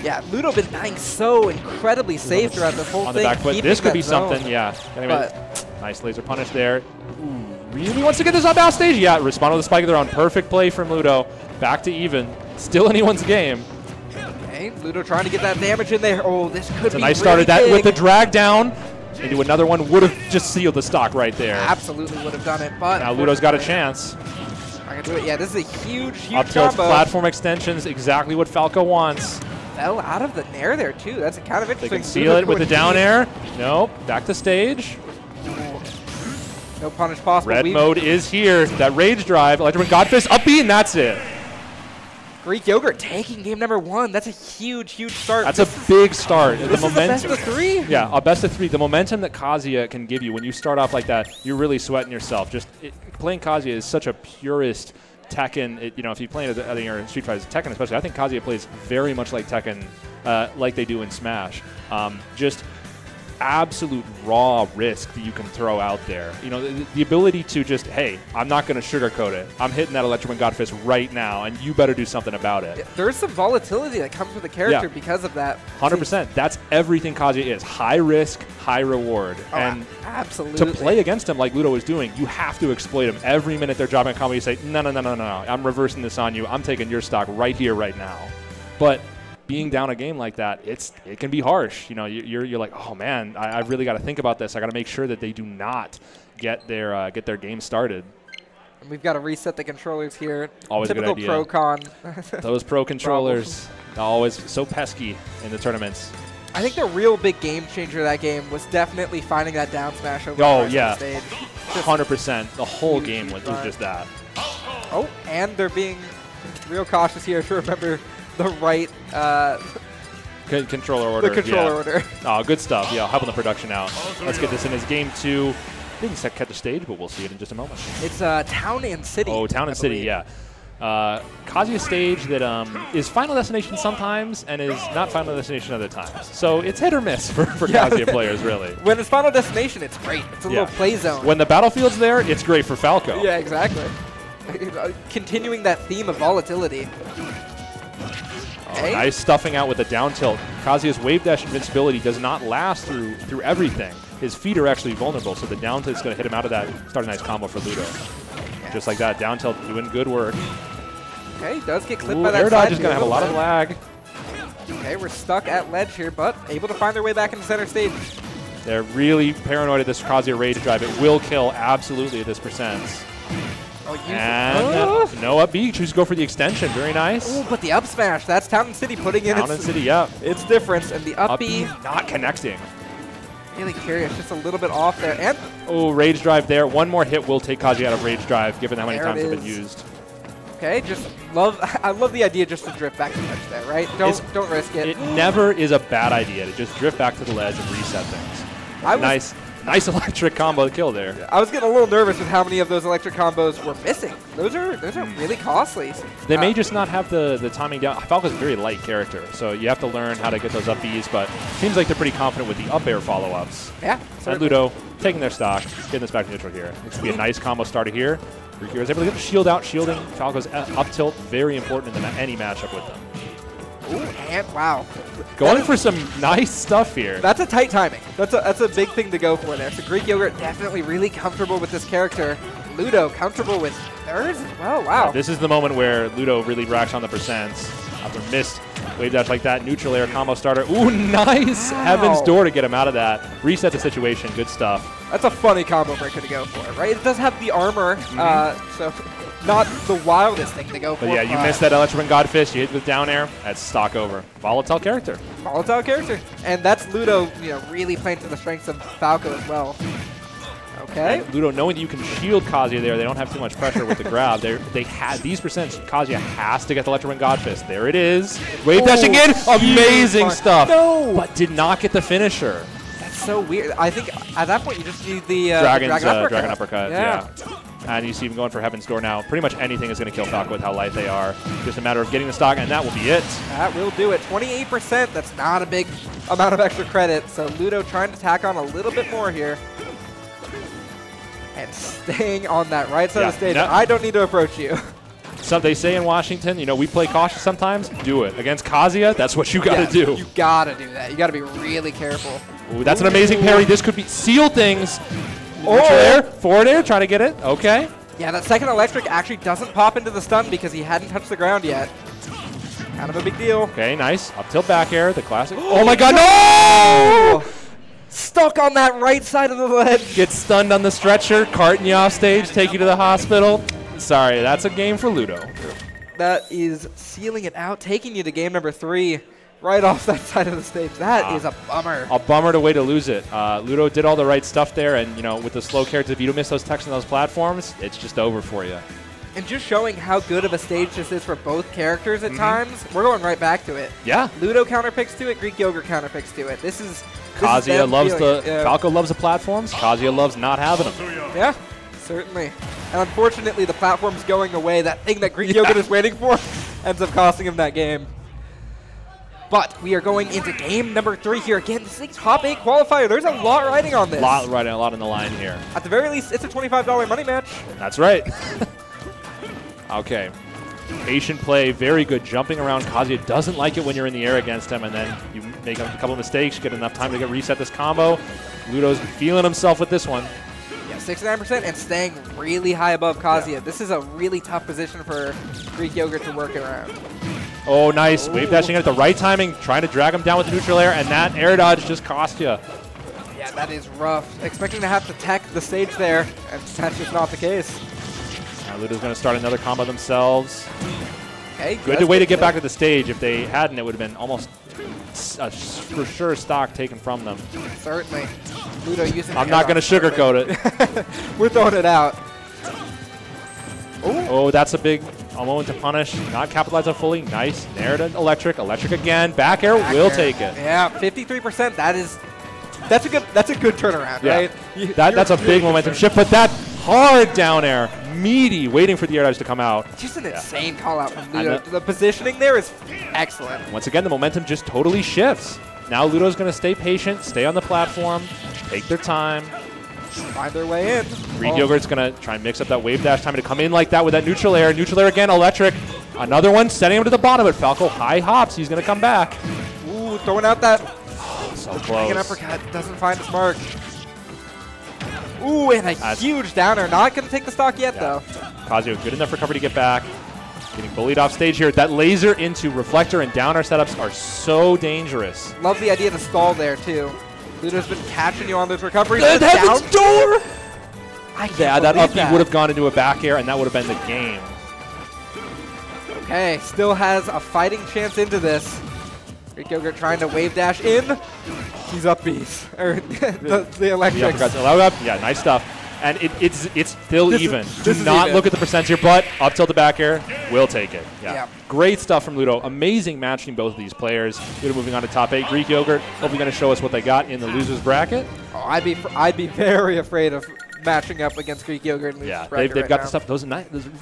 Yeah, Ludo been dying so incredibly safe throughout this whole thing. On the back foot. This could be something, yeah. Anyway, but nice laser punish there. Ooh, really wants to get this up out stage. Yeah, respond with the spike of their own. Perfect play from Ludo. Back to even. Still anyone's game. Okay, Ludo trying to get that damage in there. Oh, this could be a nice really start. That with the big. drag down into another one would have just sealed the stock right there. Absolutely would have done it, but now Ludo's got a chance. I can do it. Yeah, this is a huge Up tilt combo. platform extensions, exactly what Falco wants. Fell out of the nair there too. That's kind of interesting. They can seal it with the down air. Nope. Back to stage. No punish possible. Red mode is here. That rage drive. Electric Godfist up B, and that's it. Greek Yogurt taking game number 1. That's a huge, huge start. That's a big start. This is the best of 3? Yeah, a best of 3. The momentum that Kazuya can give you when you start off like that, you're really sweating yourself. Playing Kazuya is such a purist Tekken. If you play it Street Fighter, Tekken especially, I think Kazuya plays very much like Tekken, like they do in Smash. Just absolute raw risk that you can throw out there. The ability to just, hey, I'm not going to sugarcoat it. I'm hitting that Electric God Fist right now, and you better do something about it. There's some volatility that comes with the character because of that. 100%. That's everything Kazuya is. High risk, high reward. Oh, and absolutely. to play against him like Ludo is doing, you have to exploit him. Every minute they're dropping a combo, you say, no, I'm reversing this on you. I'm taking your stock right here, right now. But being down a game like that, it can be harsh. You're like, oh man, I really got to think about this. I got to make sure that they do not get their game started. And we've got to reset the controllers here. Always typical a good idea. pro con. Those pro controllers, always so pesky in the tournaments. I think the real big game changer of that game was definitely finding that down smash over the stage. 100%. The whole game was just that. Oh, and they're being real cautious here to remember the right controller order. The controller order. Oh, good stuff. Yeah, helping the production out. Let's get this in as game 2. I think it's catch the stage, but we'll see it in just a moment. It's Town and City. Oh, Town and City, yeah. Kazuya stage that is Final Destination sometimes and is not Final Destination other times. So it's hit or miss for Kazuya players, really. When it's Final Destination, it's great. It's a little play zone. When the battlefield's there, it's great for Falco. Yeah, exactly. Continuing that theme of volatility. Oh, nice stuffing out with the down tilt. Kazuya's wave dash invincibility does not last through everything. His feet are actually vulnerable, so the down tilt's going to hit him out of that. Start a nice combo for Ludo. Just like that, down tilt doing good work. Okay, does get clipped by that air side dodge is going to have a lot of lag. Okay, we're stuck at ledge here, but able to find their way back into center stage. They're really paranoid of this Kazuya rage drive. It will kill absolutely at this percent. And no up B. Choose to go for the extension. Very nice. Oh, but the up smash. That's Town and City putting in Town and City, yeah. Its difference. And the up B not connecting. Really curious. Just a little bit off there. And oh, rage drive there. One more hit will take Kazuya out of rage drive, given how many times they've been used. Okay, I love the idea just to drift back to the ledge there, right? Don't risk it. It never is a bad idea to just drift back to the ledge and reset things. Nice electric combo kill there. I was getting a little nervous with how many of those electric combos were missing. Those are really costly. They may just not have the timing down. Falco's a very light character, so you have to learn how to get those up Bs, but it seems like they're pretty confident with the up air follow-ups. Yeah. And Ludo taking their stock, getting this back to neutral here. This could be a nice combo starter here. Rikiro is able to get the shield out, shielding Falco's up tilt, very important in any matchup with them. Ooh, and wow. Going for some nice stuff here. That's a tight timing. That's a big thing to go for there. So Greek Yogurt definitely really comfortable with this character. Ludo comfortable with theirs as well. Wow. Yeah, this is the moment where Ludo really racks on the percents after missed Wave dash like that. Neutral air combo starter. Ooh, nice. Wow. Heaven's Door to get him out of that. Reset the situation. Good stuff. That's a funny combo breaker to go for, right? It does have the armor, so not the wildest thing to go for. But yeah, you missed that Electric Wind Godfist. You hit with down air. That's stock over. Volatile character. Volatile character. And that's Ludo, really playing to the strengths of Falco as well. Okay. And Ludo, knowing that you can shield Kazuya there, they don't have too much pressure with the grab. They had these percents. Kazuya has to get the Electric Wind Godfist. There it is. Wave dashing in. Amazing stuff. No. But did not get the finisher. That's so weird. I think at that point you just need the Dragon uppercut. uppercut. Yeah. And you see him going for Heaven's Door now. Pretty much anything is going to kill Falco with how light they are. Just a matter of getting the stock, and that will be it. That will do it. 28%. That's not a big amount of extra credit. So Ludo trying to tack on a little bit more here. And staying on that right side of the stage. No. I don't need to approach you. So they say in Washington, we play cautious sometimes. Do it. Against Kazuya, that's what you got to do. You got to do that. You got to be really careful. Ooh, that's an amazing parry. This could be seal things. Air, forward air, trying to get it. Okay. Yeah, that second electric actually doesn't pop into the stun because he hadn't touched the ground yet. Kind of a big deal. Okay, nice. Up tilt back air, the classic. Oh my god, no! Stuck on that right side of the ledge. Gets stunned on the stretcher, carting you off stage, take you to the hospital. Sorry, that's a game for Ludo. That is sealing it out, taking you to game number 3. Right off that side of the stage. That is a bummer. A bummer to way to lose it. Ludo did all the right stuff there, and with the slow characters, if you don't miss those techs on those platforms, it's just over for you. And just showing how good of a stage this is for both characters at times, we're going right back to it. Yeah. Ludo counterpicks to it, Greek Yogurt counterpicks to it. This is Kazuya loves Falco loves the platforms. Kazuya loves not having them. Yeah, certainly. And unfortunately, the platform's going away. That thing that Greek Yogurt is waiting for ends up costing him that game. But we are going into game number 3 here. Again, this is a top 8 qualifier. There's a lot riding on this. A lot on the line here. At the very least, it's a $25 money match. That's right. Okay. Patient play, very good jumping around. Kazuya doesn't like it when you're in the air against him, and then you make a couple of mistakes, get enough time to reset this combo. Ludo's feeling himself with this one. Yeah, 69% and staying really high above Kazuya. Yeah. This is a really tough position for Greek Yogurt to work around. Oh, nice. Wave dashing at the right timing, trying to drag him down with the neutral air, and that air dodge just cost you. Yeah, that is rough. Expecting to have to tech the stage there, and that's just not the case. Now Ludo's going to start another combo themselves. Okay, good way to get back to the stage. If they hadn't, it would have been almost a for sure stock taken from them. Certainly. Ludo using I'm not going to sugarcoat it. We're throwing it out. Oh, that's a big moment to punish. Not capitalize on fully. Nice. Nair to electric. Electric again. Back air will take it. Yeah, 53%. That's a good turnaround, yeah. Right? That's a big momentum shift, but that hard down air, meaty, waiting for the air dodge to come out. Just an insane call out from Ludo. The positioning there is excellent. Once again, the momentum just totally shifts. Now Ludo's going to stay patient, stay on the platform, take their time. Find their way in. Greek Yogurt's going to try and mix up that wave dash time to come in like that with that neutral air. Neutral air again, electric. Another one, setting him to the bottom, but Falco high hops. He's going to come back. Ooh, throwing out that. So close. An uppercut doesn't find its mark. Ooh, and a huge downer. Not going to take the stock yet, though. Kazuya, good enough recovery to get back. Getting bullied off stage here. That laser into reflector and downer setups are so dangerous. Love the idea to stall there, too. Ludo's been catching you on those recoveries. Heaven's Door! Yeah, that up would have gone into a back air, and that would have been the game. Okay, still has a fighting chance into this. Greek Yogurt trying to wave dash in. He's up beast. Or the electrics. Yeah, nice stuff. And it's still even. Do not look at the percents here, but up tilt the back air, will take it. Yeah. Great stuff from Ludo. Amazing matching both of these players. Ludo moving on to top 8. Greek Yogurt, hopefully going to show us what they got in the losers bracket. Oh, I'd be very afraid of matching up against Greek Yogurt in the losers bracket. They've got the stuff. Those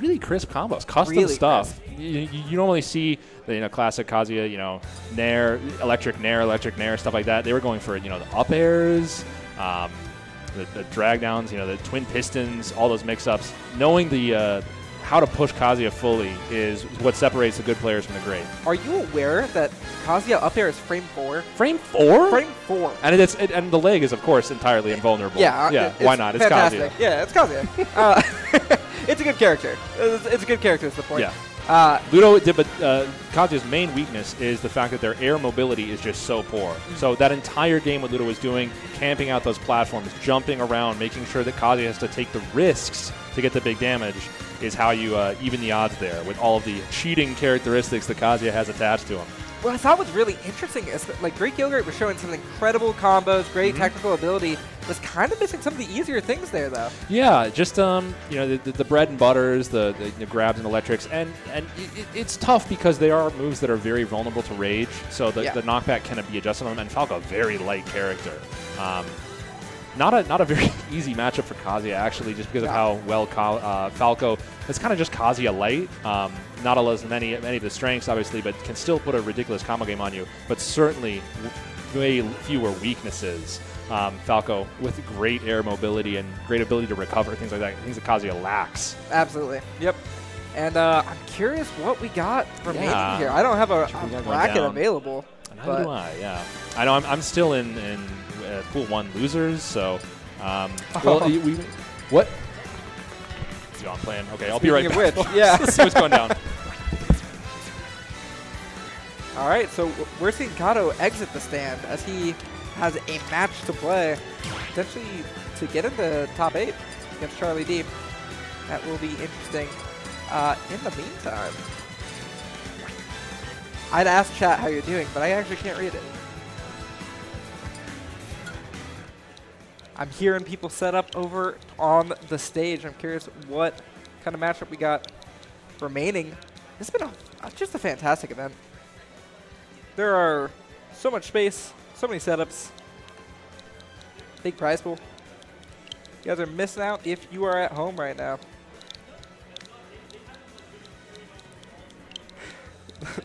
really crisp combos, custom really stuff. You normally see the classic Kazuya, Nair, electric Nair, stuff like that. They were going for the up airs. The drag downs, the twin pistons, all those mix-ups. Knowing the how to push Kazuya fully is what separates the good players from the great. Are you aware that Kazuya up air is frame 4? Frame 4? Frame 4. And and the leg is, of course, entirely invulnerable. Yeah. Why not? It's fantastic. Kazuya. Yeah, it's Kazuya. It's a good character. It's a good character is the point. Yeah. Ludo did, but Kazuya's main weakness is the fact that their air mobility is just so poor. So that entire game what Ludo was doing, camping out those platforms, jumping around, making sure that Kazuya has to take the risks to get the big damage, is how you even the odds there with all of the cheating characteristics that Kazuya has attached to him. What I thought was really interesting is that, like, Greek Yogurt was showing some incredible combos, great technical ability. Was kind of missing some of the easier things there, though. Yeah, just you know, the bread and butters, the grabs and electrics, and it's tough because they are moves that are very vulnerable to rage. So the knockback can be adjusted on them. And Falco, a very light character. Not a very easy matchup for Kazuya, actually, just because of how well Falco is kind of just Kazuya light. Not as many of the strengths, obviously, but can still put a ridiculous combo game on you. But certainly way fewer weaknesses. Falco with great air mobility and great ability to recover, things like that, things that Kazuya lacks. Absolutely. Yep. And I'm curious what we got remaining here. I don't have a bracket available. How do I? Yeah. I know I'm still in Pool 1 losers, so well, what? So I'm playing. Okay, I'll be right back. Which, yeah. Let's see what's going down. All right, so we're seeing Kato exit the stand as he has a match to play, potentially to get into top 8 against Charlie D. That will be interesting. In the meantime, I'd ask chat how you're doing, but I actually can't read it. I'm hearing people set up over on the stage. I'm curious what kind of matchup we got remaining. It's been just a fantastic event. There are so much space, so many setups, big prize pool. You guys are missing out if you are at home right now.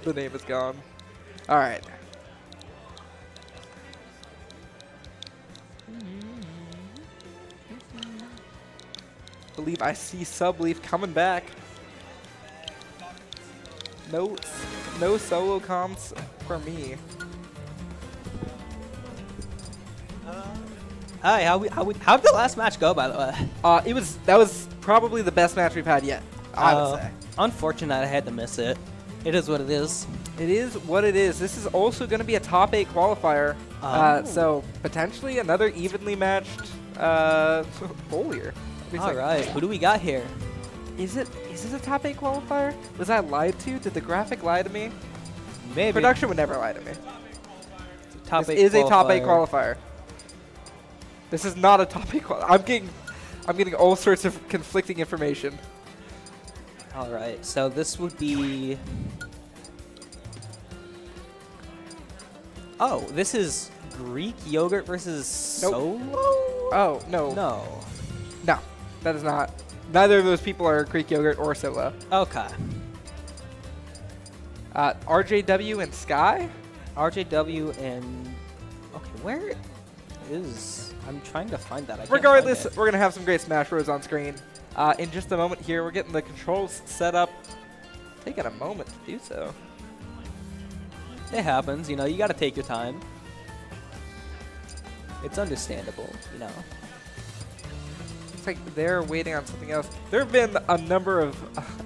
The name is gone. All right. Believe I see Subleaf coming back. No solo comps for me. Hi, how'd the last match go, by the way? That was probably the best match we've had yet, I would say. Unfortunate I had to miss it. It is what it is. It is what it is. This is also going to be a top 8 qualifier, so potentially another evenly matched bowl here. All right, who do we got here? Is it a top 8 qualifier? Was I lied to? Did the graphic lie to me? Maybe. Production would never lie to me. Top this 8 is qualifier. a top 8 qualifier. This is not a top 8 qualifier. I'm getting all sorts of conflicting information. All right, so this would be. Oh, this is Greek Yogurt versus Solo. Oh no. No, that is not. Neither of those people are Greek Yogurt or Solo. Okay. RJW and Sky. RJW and. Okay, where is? I'm trying to find that. Regardless, we're gonna have some great Smash Bros on screen. In just a moment here, we're getting the controls set up. Taking a moment to do so. It happens, you know, you gotta take your time. It's understandable, you know. It's like they're waiting on something else. There have been a number of,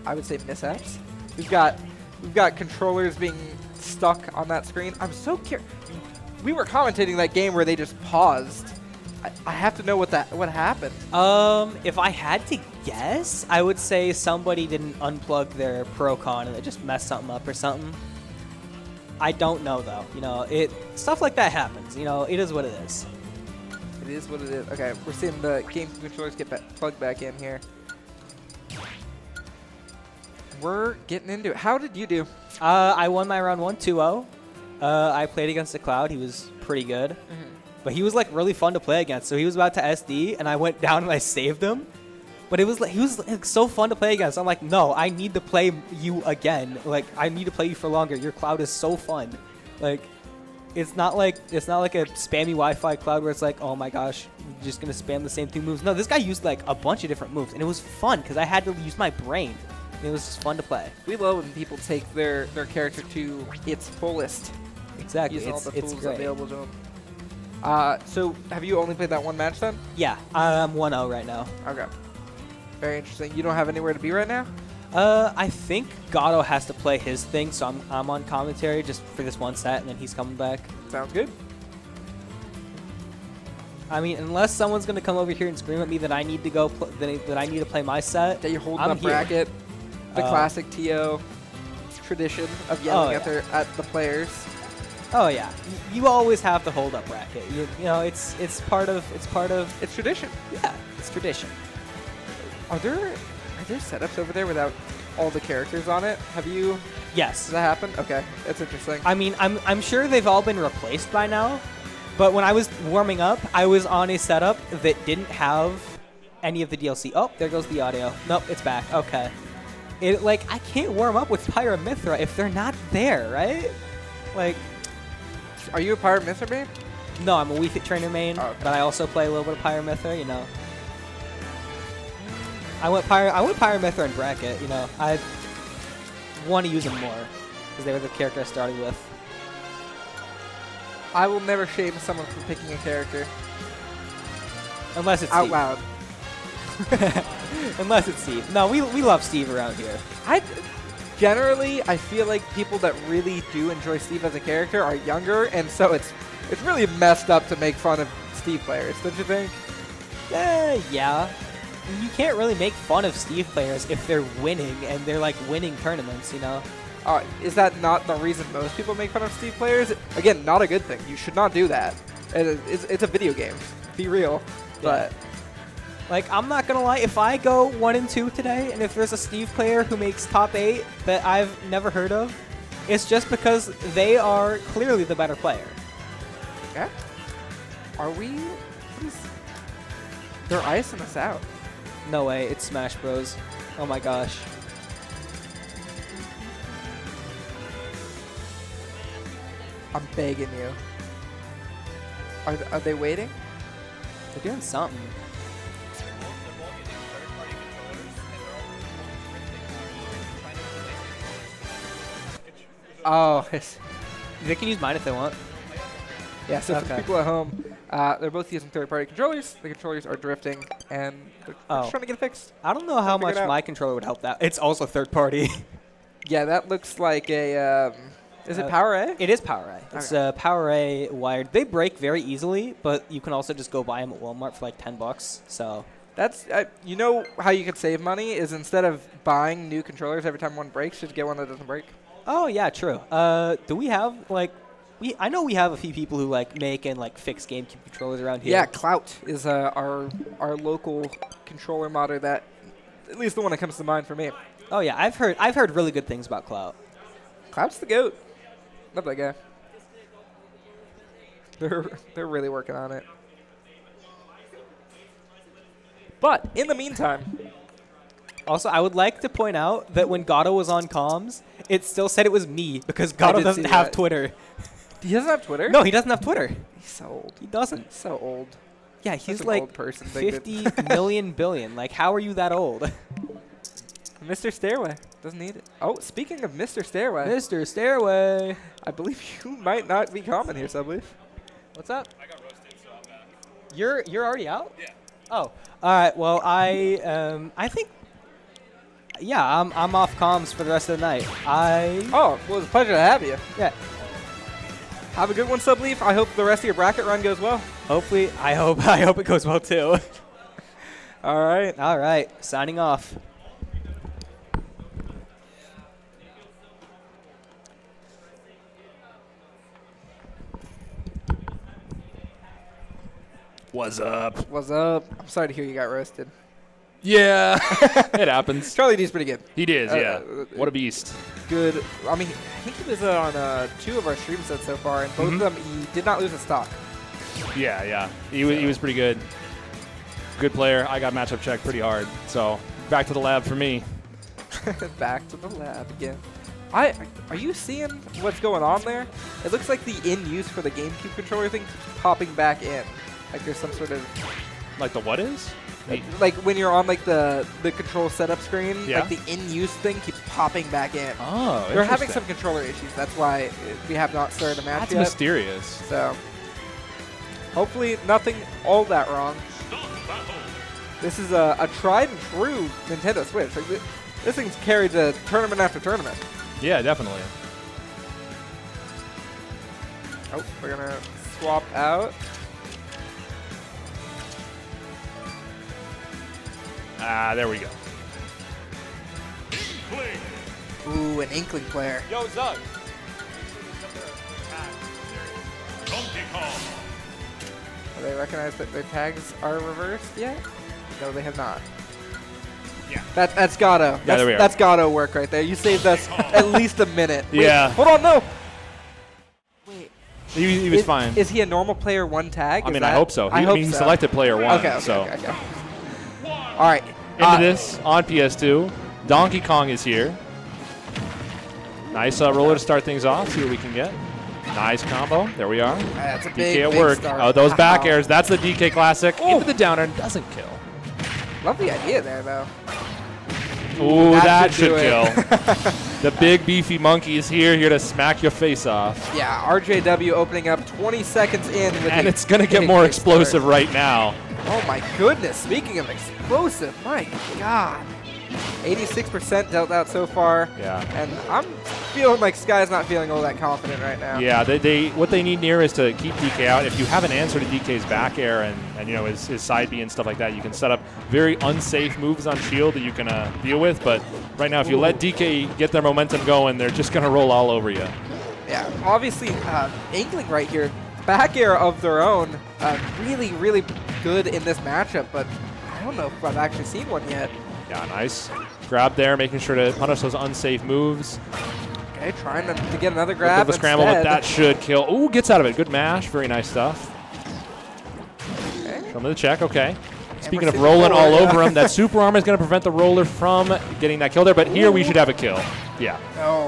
I would say, mishaps. We've got controllers being stuck on that screen. I'm so curious. We were commentating that game where they just paused. I have to know what happened. If I had to guess, I would say somebody didn't unplug their Pro-Con and they just messed something up or something. I don't know though. You know, stuff like that happens. You know, it is what it is. It is what it is. Okay, we're seeing the game controllers get plugged back in here. We're getting into it. How did you do? I won my round 1, 2-0. I played against the Cloud. He was pretty good. Mm-hmm. But he was like really fun to play against. So he was about to SD, and I went down and I saved him. But it was like he was like, so fun to play against. I'm like, no, I need to play you again. Like I need to play you for longer. Your Cloud is so fun. Like it's not like a spammy Wi-Fi Cloud where it's like, oh my gosh, you're just gonna spam the same 2 moves. No, this guy used like a bunch of different moves, and it was fun because I had to use my brain. And it was just fun to play. We love when people take their character to its fullest. Exactly, using all the tools great. available to them. So have you only played that one match then? Yeah, I'm 1-0 right now. Okay. Very interesting. You don't have anywhere to be right now? I think Gatto has to play his thing, so I'm on commentary just for this one set, and then he's coming back. Sounds good. I mean, unless someone's gonna come over here and scream at me that I need to go, that I need to play my set. That you're holding up bracket, the classic TO tradition of yelling at the players. Oh yeah, you always have to hold up bracket. You know, it's part of it's tradition. Yeah, it's tradition. Are there setups over there without all the characters on it? Have you? Yes. Does that happen? Okay, that's interesting. I mean, I'm sure they've all been replaced by now, but when I was warming up, I was on a setup that didn't have any of the DLC. Oh, there goes the audio. Nope, it's back. Okay. I can't warm up with Pyra Mithra if they're not there, right? Like, are you a Pyra Mithra main? No, I'm a Wii Fit trainer main, okay. But I also play a little bit of Pyra Mithra, you know. I went Pyra Mithra in bracket, you know. I want to use them more because they were the character I started with. I will never shame someone for picking a character. Unless it's out Steve. loud. Unless it's Steve. No, we love Steve around here. Generally, I feel like people that really do enjoy Steve as a character are younger, and so it's really messed up to make fun of Steve players, don't you think? Yeah. You can't really make fun of Steve players if they're winning, and they're like winning tournaments, you know? Is that not the reason most people make fun of Steve players? Again, not a good thing. You should not do that. It's a video game. Be real. Yeah. But like, I'm not gonna lie, if I go 1-2 today, and if there's a Steve player who makes top 8 that I've never heard of, it's just because they are clearly the better player. Yeah? Are we? They're icing us out. No way, it's Smash Bros. Oh my gosh. I'm begging you. Are they waiting? They're doing something. Oh, they can use mine if they want. Yeah, so for people at home, they're both using third-party controllers. The controllers are drifting, and they're just trying to get it fixed. I don't know how much my controller would help that. It's also third-party. Yeah, that looks like a... is it Power A? It is Power A. It's Power A wired. They break very easily, but you can also just go buy them at Walmart for like $10. So that's you know how you can save money is instead of buying new controllers every time one breaks, just get one that doesn't break. Oh yeah, true. Do we have like I know we have a few people who like make and like fix GameCube controllers around here. Yeah, Clout is our local controller modder that at least the one that comes to mind for me. Oh yeah, I've heard really good things about Clout. Clout's the GOAT. Love that guy. They're really working on it. But in the meantime, also I would like to point out that when Gatto was on comms, it still said it was me because Gatto doesn't have Twitter. He doesn't have Twitter? No, he doesn't have Twitter. He's so old. He doesn't. He's so old. Yeah, he's like old person 50 million billion. Like, how are you that old? Mr. Stairway. Doesn't need it. Oh, speaking of Mr. Stairway. Mr. Stairway. I believe you might not be common here, Subleaf. What's up? I got roasted, so I'm back. You're already out? Yeah. Oh. All right. Well, I think yeah, I'm off comms for the rest of the night. Oh, well, it's a pleasure to have you. Yeah. Have a good one, Subleaf. I hope the rest of your bracket run goes well. Hopefully, I hope it goes well too. All right. All right. Signing off. What's up? What's up? I'm sorry to hear you got roasted. Yeah, it happens. Charlie D's pretty good. He did, yeah. What a beast. Good. I mean, I think he was on 2 of our stream sets so far, and both of them, he did not lose a stock. Yeah. He was pretty good. Good player. I got matchup checked pretty hard. So, back to the lab for me. Back to the lab again. Are you seeing what's going on there? It looks like the in-use for the GameCube controller thing keeps popping back in. Like there's some sort of... Like the what is? Like when you're on like the control setup screen, yeah. like the in-use thing keeps popping back in. Oh, they're having some controller issues. That's why we have not started a match That's yet. mysterious. So hopefully nothing all that wrong. This is a tried and true Nintendo Switch. Like This thing's carried to tournament after tournament. Yeah, definitely. Oh, we're going to swap out. There we go. Ooh, an Inkling player. Yo, Zug. Have they recognized that their tags are reversed yet? No, they have not. Yeah. That's gotta. Yeah, there we are. That's gotta work right there. You saved us at least a minute. Wait, Yeah. hold on, no. Wait. He was fine. Is he a normal player one tag? I mean, I hope so. He selected player one. Okay. So. All right. Into this on PS2. Donkey Kong is here. Nice roller to start things off. See what we can get. Nice combo. There we are. That's a DK big, at big work. start. Oh, those back airs. That's the DK classic. Into the downer. Doesn't kill. Love the idea there, though. Ooh, that should do kill. The big beefy monkey is here to smack your face off. Yeah, RJW opening up 20 seconds in. And it's going to get more explosive right now. Oh, my goodness. Speaking of explosive, my God. 86% dealt out so far. Yeah. And I'm feeling like Sky's not feeling all that confident right now. Yeah, what they need near is to keep DK out. If you have an answer to DK's back air and you know his side B and stuff like that, you can set up very unsafe moves on shield that you can deal with. But right now, if you let DK get their momentum going, they're just going to roll all over you. Yeah, obviously, Inkling right here, back air of their own, really, really good in this matchup. But I don't know if I've actually seen one yet. Yeah, nice. Grab there, making sure to punish those unsafe moves. Okay, trying to get another grab. A scramble, but that should kill. Ooh, gets out of it. Good mash. Very nice stuff. Okay. Show him the check. Okay. Speaking of rolling all over him, that super armor is going to prevent the roller from getting that kill there, but here we should have a kill. Yeah.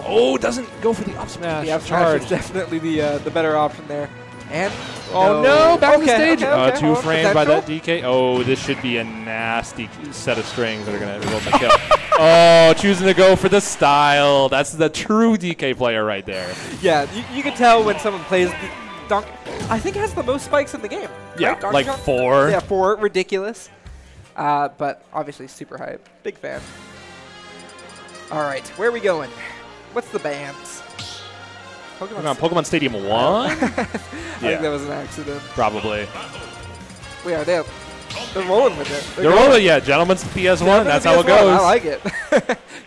Oh, doesn't go for the up smash. The up smash is definitely the better option there. And no, back to the stage. Okay, 2 frames by that DK. Oh, this should be a nasty set of strings that are going to result in a kill. Oh, choosing to go for the style. That's the true DK player right there. Yeah, you can tell when someone plays Donkey. I think it has the most spikes in the game. Yeah, right? like 4. Yeah, 4. Ridiculous. But obviously super hype. Big fan. All right, where are we going? What's the bands? Pokemon Stadium 1? I think that was an accident. Probably. They're rolling with it. They're rolling, yeah. Gentlemen's PS1, that's how it goes. I like it.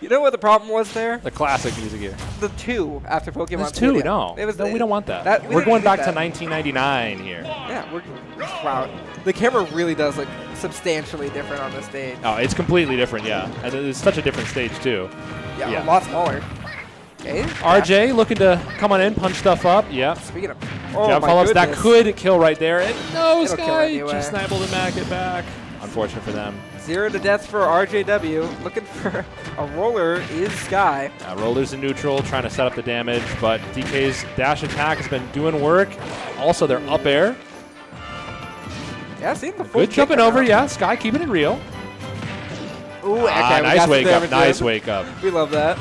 You know what the problem was there? The classic music here. The 2 after Pokemon There's 2, Stadium. no. It was No, we don't want that. We're going back to 1999 here. Yeah, wow. The camera really does look substantially different on this stage. Oh, it's completely different, yeah. And it's such a different stage, too. Yeah, a lot smaller. Okay. RJ looking to come on in, punch stuff up. Yeah. Speaking of, jump follow-ups, that could kill right there. And no, Sky anyway. just not able to mac it back. Unfortunate for them. 0 to death for RJW. Looking for a roller is Sky. Roller's in neutral, trying to set up the damage, but DK's dash attack has been doing work. Also, their up air. Yeah, see the full good jumping over, yeah. Sky keeping it real. Ooh, okay, nice wake up. Nice wake up. We love that.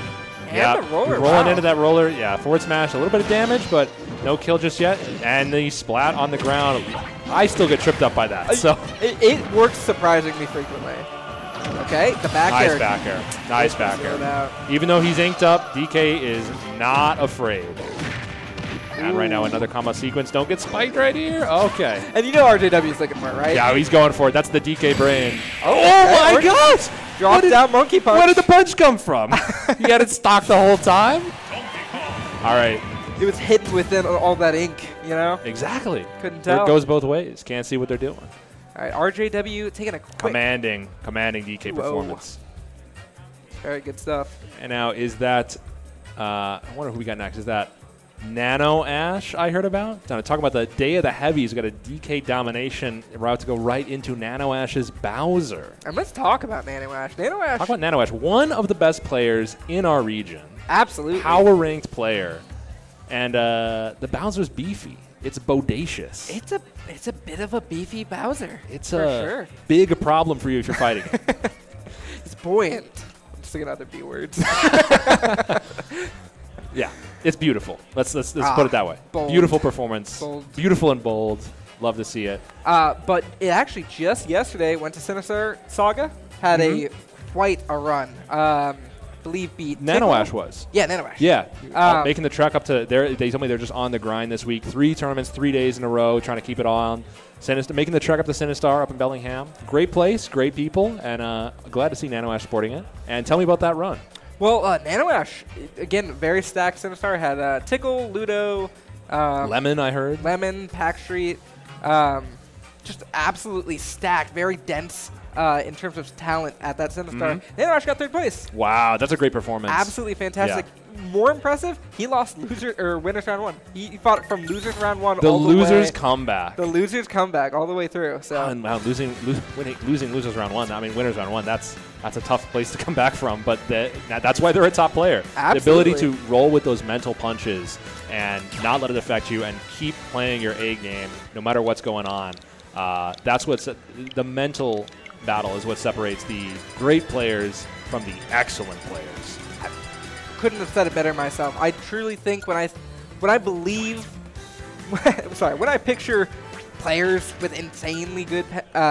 Yeah, roller. Rolling into that roller. Yeah, forward smash, a little bit of damage, but no kill just yet. And the splat on the ground. I still get tripped up by that. So it works surprisingly frequently. Okay, the back air. Nice back air. Nice back air. Even though he's inked up, DK is not afraid. And right now, another combo sequence. Don't get spiked right here. Okay. And you know RJW is looking for it, right? Yeah, he's going for it. That's the DK brain. Oh my gosh! Drop down monkey punch. Where did the punch come from? He had it stocked the whole time? All right. It was hidden within all that ink, you know? Exactly. Couldn't tell. It goes both ways. Can't see what they're doing. All right, RJW taking a quick. Commanding DK performance. Very good stuff. And now is that, I wonder who we got next. Is that Nano Ash I heard about? Talking about the Day of the Heavies. We've got a DK domination route to go right into Nano Ash's Bowser. And let's talk about Nano Ash. Nano Ash. Talk about Nano Ash. One of the best players in our region. Absolutely. Power ranked player. And the Bowser's beefy. It's bodacious. It's a bit of a beefy Bowser. It's a big problem for you if you're fighting it. It's buoyant. I'm just thinking other B words. Yeah, it's beautiful. Let's put it that way. Bold. Beautiful performance. Bold. Beautiful and bold. Love to see it. But it actually just yesterday went to Sinister Saga. Had quite a run. believe, beat NanoAsh was. Yeah, NanoAsh. Yeah, making the trek up to there. They told me they're just on the grind this week. 3 tournaments, 3 days in a row, trying to keep it on. Making the trek up to Sinistar up in Bellingham. Great place, great people, and glad to see NanoAsh sporting it. And tell me about that run. Well, NanoAsh, again, very stacked Sinistar. Had Tickle, Ludo. Lemon, I heard. Lemon, Pack Street. Just absolutely stacked, very dense in terms of talent at that Sinistar. NanoAsh got 3rd place. Wow, that's a great performance. Absolutely fantastic. Yeah. More impressive, he lost winners round 1. He fought from losers round 1 the all the losers way. comeback. The losers comeback all the way through. So wow, losing losers round 1. I mean, winners round 1. That's a tough place to come back from. But that's why they're a top player. Absolutely. The ability to roll with those mental punches and not let it affect you and keep playing your A game no matter what's going on. That's what's the mental battle is what separates the great players from the excellent players. Couldn't have said it better myself. I truly think when I believe, when I picture players with insanely good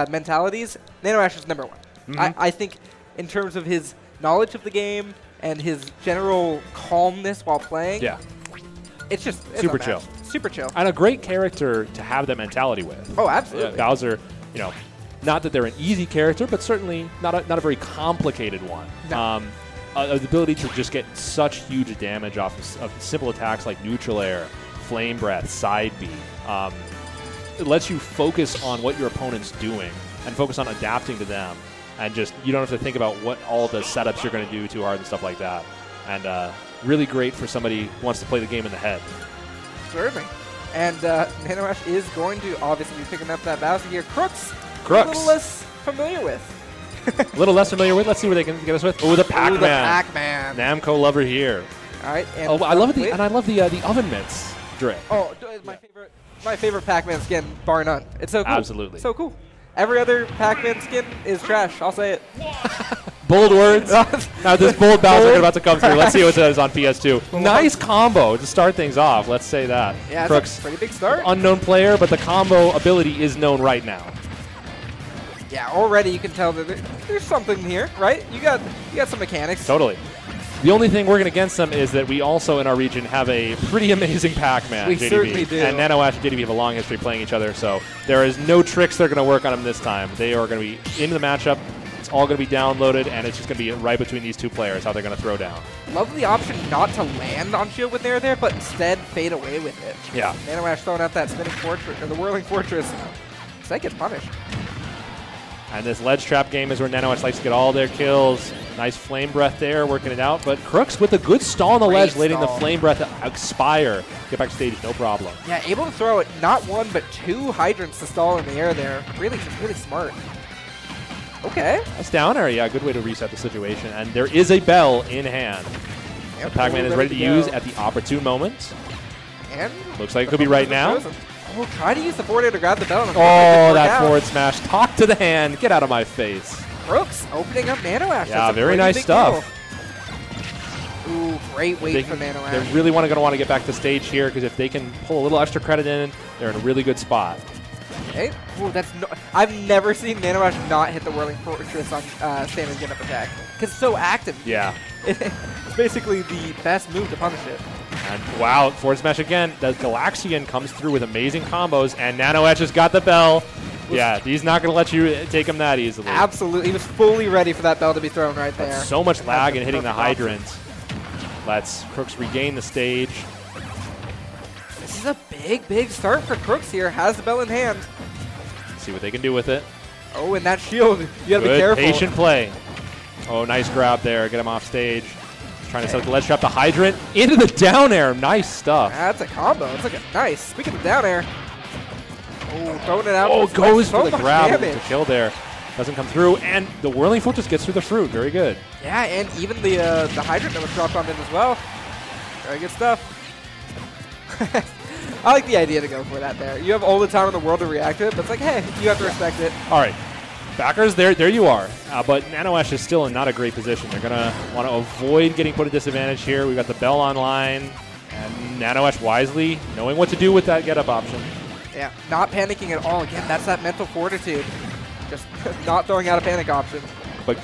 mentalities, NanoAsh is #1. I think in terms of his knowledge of the game and his general calmness while playing, it's super chill. Super chill. And a great character to have that mentality with. Oh, absolutely. Bowser, not that they're an easy character, but certainly not a very complicated one. No. The ability to just get such huge damage off of simple attacks like Neutral Air, Flame Breath, Side B. It lets you focus on what your opponent's doing and focus on adapting to them. And just, you don't have to think about what all the setups you're going to do too hard and stuff like that. And really great for somebody who wants to play the game in the head. Certainly. And NanoAsh is going to obviously be picking up that Bowser here. Crooks. A little less familiar with. A little less familiar with. Let's see what they can get us with. Oh, the Pac-Man. The Pac-Man. Namco lover here. All right. And I love the oven mitts drip. Oh, my favorite Pac-Man skin, bar none. It's so cool. Absolutely. So cool. Every other Pac-Man skin is trash. I'll say it. Bold words. Now this bold Bowser about to come through. Let's see what it says on PS2. Nice combo to start things off. Let's say that. Yeah, Crooks, it's a pretty big start. Unknown player, but the combo ability is known right now. Yeah, already you can tell that there's something here, right? You got some mechanics. Totally. The only thing working against them is that we also in our region have a pretty amazing Pac-Man. We JDB. certainly do. And NanoAsh and JDB have a long history playing each other, so there is no tricks they're going to work on them this time. They are going to be into the matchup. It's all going to be downloaded, and it's just going to be right between these two players how they're going to throw down. Love the option not to land on shield when they're there, but instead fade away with it. Yeah. NanoAsh throwing out that spinning fortress, or the whirling fortress. That gets punished. And this ledge trap game is where NanoAsh likes to get all their kills. Nice flame breath there, working it out. But Crooks with a good stall on the ledge, letting the flame breath expire. Get back to stage, no problem. Yeah, able to throw it not 1 but 2 hydrants to stall in the air there. Really smart. Okay. Nice down air. Yeah, good way to reset the situation. And there is a bell in hand. Yep, Pac-Man is ready to use at the opportune moment. And looks like it could be right now. Oh, try to use the forward air to grab the bell. Oh, that forward smash. Talk to the hand. Get out of my face. Crooks opening up NanoAsh. Yeah, very nice stuff. Deal. Ooh, great weight for NanoAsh. They're really going to want to get back to stage here because if they can pull a little extra credit in, they're in a really good spot. Okay. Ooh, I've never seen NanoAsh not hit the whirling fortress on standard get up attack because it's so active. Yeah. It's basically the best move to punish it. And wow, forward smash again. The Galaxian comes through with amazing combos, and NanoAsh has got the bell. Yeah, he's not going to let you take him that easily. Absolutely. He was fully ready for that bell to be thrown right there. That's so much lag in hitting the hydrant. Let's Crooks regain the stage. This is a big start for Crooks here. Has the bell in hand. See what they can do with it. Oh, and that shield. You got to be Good careful. Patient play. Oh, nice grab there. Get him off stage. Trying to set the ledge trap, the hydrant into the down air. Nice stuff. That's a combo. It's like a nice. Speaking of down air. Oh, throwing it out. Oh, goes so for the grab damage. to kill there. Doesn't come through, and the whirling fortress gets through the fruit. Very good. Yeah, and even the hydrant that was dropped on it as well. Very good stuff. I like the idea to go for that there. You have all the time in the world to react to it, but it's like, hey, you have to respect it. All right. Backers, there you are. But NanoAsh is still in not a great position. They're going to want to avoid getting put at disadvantage here. We've got the bell online, and NanoAsh wisely knowing what to do with that get-up option. Yeah, not panicking at all. Again, that's that mental fortitude. Just not throwing out a panic option. But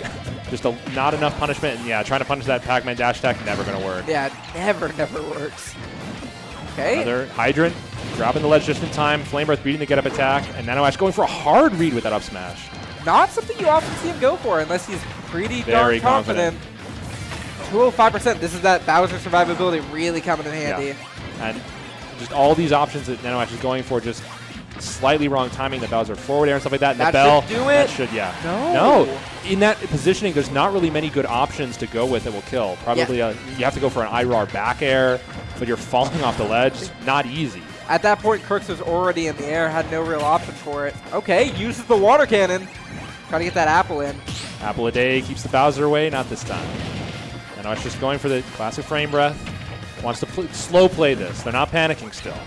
Just not enough punishment. And yeah, trying to punish that Pac-Man dash attack, never going to work. Yeah, never works. Okay. Another Hydrant, dropping the ledge just in time. Flame Breath beating the get-up attack. And NanoAsh going for a hard read with that up smash. Not something you often see him go for unless he's pretty Very darn confident. 205%. This is that Bowser survivability really coming in handy. Yeah. And just all these options that NanoAsh is going for, just slightly wrong timing, the Bowser forward air and stuff like that. And that the Bell. Should do it. That should, yeah. No. In that positioning, there's not really many good options to go with that will kill. Probably you have to go for an IRAR back air, but you're falling off the ledge. Not easy. At that point, Crooks was already in the air, had no real option for it. Okay, uses the water cannon. Trying to get that apple in. Apple a day keeps the Bowser away, not this time. NanoAsh just going for the classic frame breath. Wants to slow play this. They're not panicking still.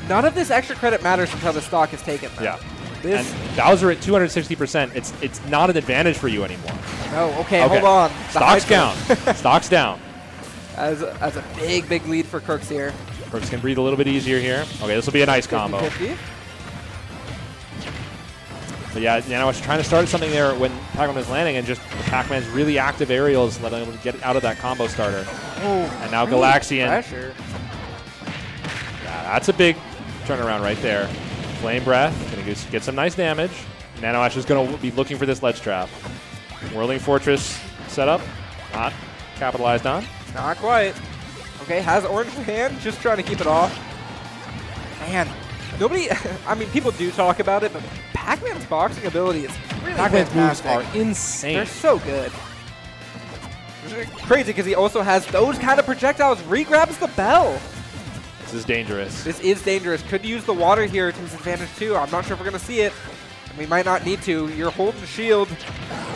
None of this extra credit matters until the stock is taken, though. Yeah. And Bowser at 260%, it's not an advantage for you anymore. No, okay. Hold on. Stock's down. Stock's down. As a big lead for Crooks here. Crooks can breathe a little bit easier here. Okay, this will be a nice combo. 50-50. But yeah, NanoAsh trying to start something there when Pac-Man is landing, and just Pac-Man's really active aerials letting him get out of that combo starter. Oh, and now Galaxian. Pressure. Yeah, that's a big turnaround right there. Flame Breath, going to get some nice damage. NanoAsh is going to be looking for this ledge trap. Whirling Fortress setup, not capitalized on. Not quite. Okay, has orange in hand, just trying to keep it off. Man, nobody, I mean, people do talk about it, but Pac-Man's boxing ability is really Pac-Man's moves fantastic. are insane. They're so good. It's crazy because he also has those kind of projectiles. Re-grabs the bell. This is dangerous. This is dangerous. Could use the water here to his advantage too. I'm not sure if we're going to see it. We might not need to. You're holding the shield.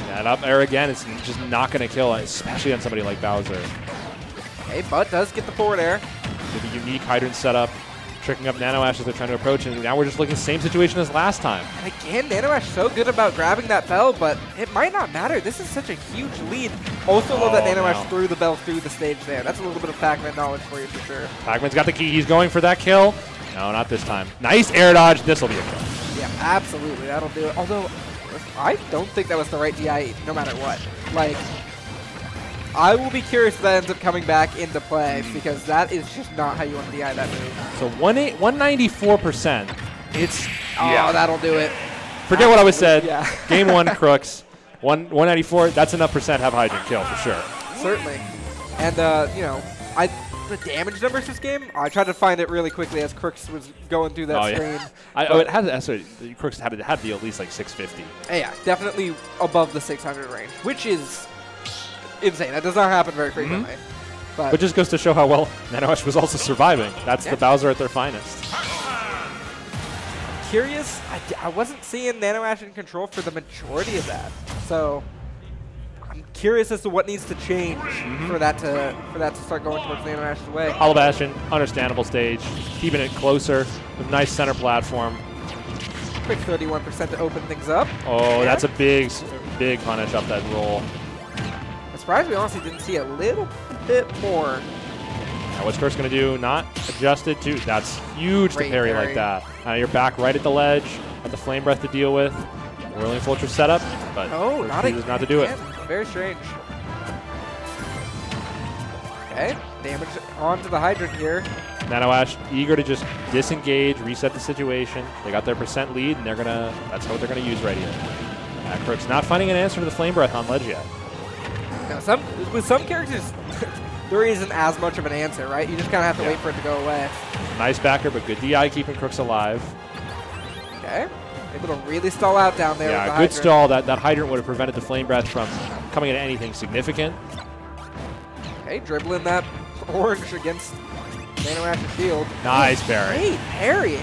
That up air again, it's just not going to kill, especially on somebody like Bowser. Okay, but does get the forward air. With a unique Hydrant setup, tricking up NanoAsh as they're trying to approach, and now we're just looking at the same situation as last time. And again, NanoAsh so good about grabbing that bell, but it might not matter. This is such a huge lead. Also love that NanoAsh threw the bell through the stage there. That's a little bit of Pac-Man knowledge for you for sure. Pac-Man's got the key. He's going for that kill. No, not this time. Nice air dodge. This will be a kill. Yeah, absolutely. That'll do it. Although, I don't think that was the right DI no matter what. Like, I will be curious if that ends up coming back into play because that is just not how you want to DI that move. So 194%. It's that'll do it. Forget what I was said. Yeah. Game 1 Crooks. 194. That's enough percent have Hydrant kill for sure. Certainly. And you know, the damage numbers this game, I tried to find it really quickly as Crooks was going through that screen. It had Crooks had to be at least like 650. Yeah, definitely above the 600 range, which is insane. That does not happen very frequently. But just goes to show how well NanoAsh was also surviving. That's the Bowser at their finest. Curious, I wasn't seeing NanoAsh in control for the majority of that. So I'm curious as to what needs to change for that to start going towards NanoAsh's way. Hollow Bastion, understandable stage, keeping it closer with nice center platform. Quick 31% to open things up. Oh, that's a big punish up that roll. I'm surprised we honestly didn't see a little bit more. Now what's Crooks going to do? Not adjusted to. That's huge to parry like that. Now you're back right at the ledge, got the Flame Breath to deal with. Whirling Fortress setup, but not to do it. Very strange. Okay, damage onto the Hydrant here. NanoAsh eager to just disengage, reset the situation. They got their percent lead, and that's what they're gonna use right here. Crooks not finding an answer to the Flame Breath on ledge yet. Now, with some characters, there isn't as much of an answer, right? You just kind of have to wait for it to go away. Nice backer, but good DI keeping Crooks alive. Okay. Able to really stall out down there. Yeah, with the good Hydrant. stall. That Hydrant would have prevented the Flame Breath from coming into anything significant. Okay, dribbling that orange against NanoAsh's shield. Nice parry. Great parry.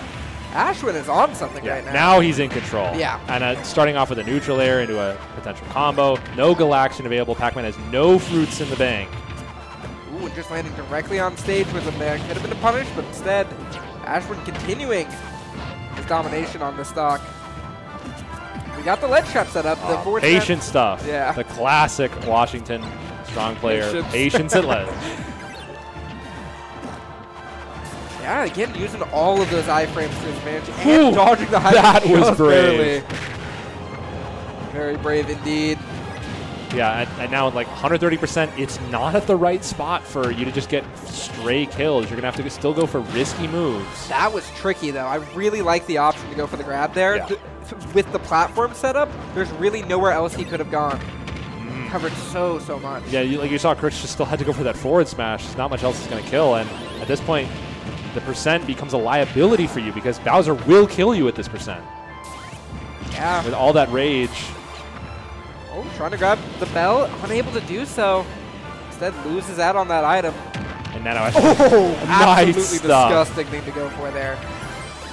Ashwin is on something right now. Now he's in control. Yeah. And starting off with a neutral air into a potential combo. No Galaxian available. Pac-Man has no fruits in the bank. Ooh, and just landing directly on stage with him there. Could have been a punish, but instead, Ashwin continuing his domination on the stock. We got the ledge trap set up. The forward patient stuff. Yeah. The classic Washington strong player. Patience at ledge. Yeah, again, using all of those iframes to his advantage and dodging the high. That was brave. Very brave indeed. Yeah, and now like 130%, it's not at the right spot for you to just get stray kills. You're going to have to still go for risky moves. That was tricky, though. I really like the option to go for the grab there. Yeah. With the platform setup, there's really nowhere else he could have gone. Covered so much. Yeah, like you saw, Crooks just still had to go for that forward smash. There's not much else is going to kill, and at this point, the percent becomes a liability for you because Bowser will kill you at this percent. Yeah. With all that rage. Oh, trying to grab the bell, unable to do so. Instead, loses out on that item. And Nano absolutely nice stuff. Disgusting thing to go for there.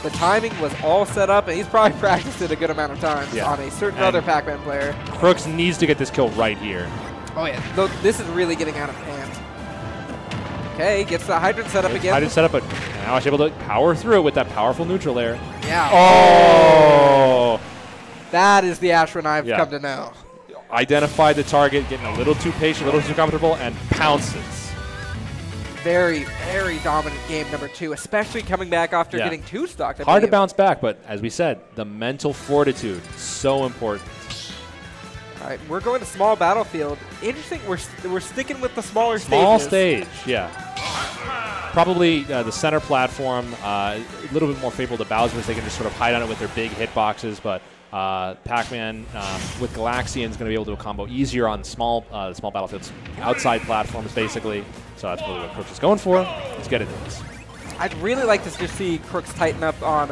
The timing was all set up, and he's probably practiced it a good amount of times on a certain other Pac-Man player. Crooks needs to get this kill right here. Oh, yeah. Though this is really getting out of hand. Okay, gets the hydrant set up again. Hydrant set up, but now he's able to power through it with that powerful neutral air. Yeah. Oh! That is the Ashwin I've come to know. Identified the target, getting a little too patient, a little too comfortable, and pounces. Very, very dominant game number 2, especially coming back after getting 2 stock. Hard to bounce back, but as we said, the mental fortitude, so important. All right, we're going to small battlefield. Interesting, we're sticking with the smaller stages. Small stage, yeah. Probably the center platform, a little bit more favorable to Bowser as they can just sort of hide on it with their big hitboxes, but Pac-Man with Galaxian is going to be able to do a combo easier on small battlefields, outside platforms basically. So that's really what Crooks is going for. Let's get into this. I'd really like to just see Crooks tighten up on,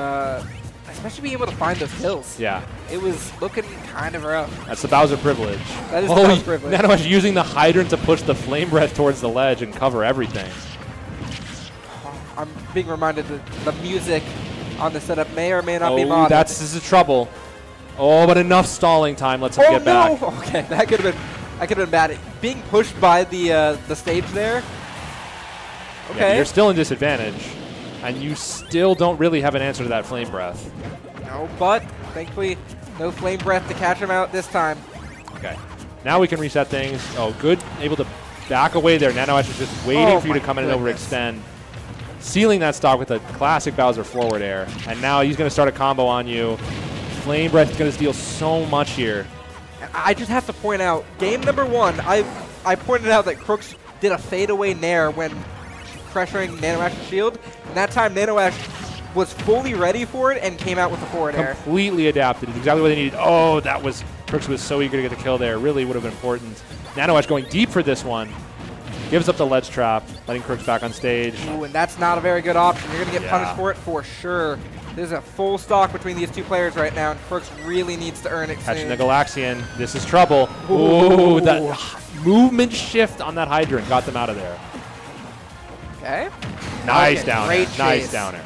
especially being able to find those kills. Yeah. It was looking kind of rough. That's the Bowser privilege. That is the Bowser privilege. Nano is using the hydrant to push the flame breath towards the ledge and cover everything. I'm being reminded that the music on the setup may or may not be modded. This is the trouble. Oh, but enough stalling time lets him get back. Okay, that could have been bad. Being pushed by the stage there. Okay. Yeah, you're still in disadvantage, and you still don't really have an answer to that flame breath. No, but thankfully, no flame breath to catch him out this time. Okay. Now we can reset things. Oh, good. Able to back away there. Nano Ash is just waiting for you to come in and overextend. Sealing that stock with a classic Bowser forward air. And now he's going to start a combo on you. Flame breath is going to steal so much here. I just have to point out, game number 1, I pointed out that Crooks did a fadeaway nair when pressuring Nano Ash's shield. And that time, Nano Ash was fully ready for it and came out with the forward air. Completely adapted. It's exactly what they needed. Oh, that was... Crooks was so eager to get the kill there. Really would have been important. Nano Ash going deep for this one. Gives up the ledge trap, letting Crooks back on stage. Ooh, and that's not a very good option. You're going to get punished for it for sure. There's a full stock between these two players right now, and Crooks really needs to earn it Catching soon. the Galaxian. This is trouble. Ooh, that movement shift on that hydrant got them out of there. Okay. Nice down air. Great Nice chase. down air.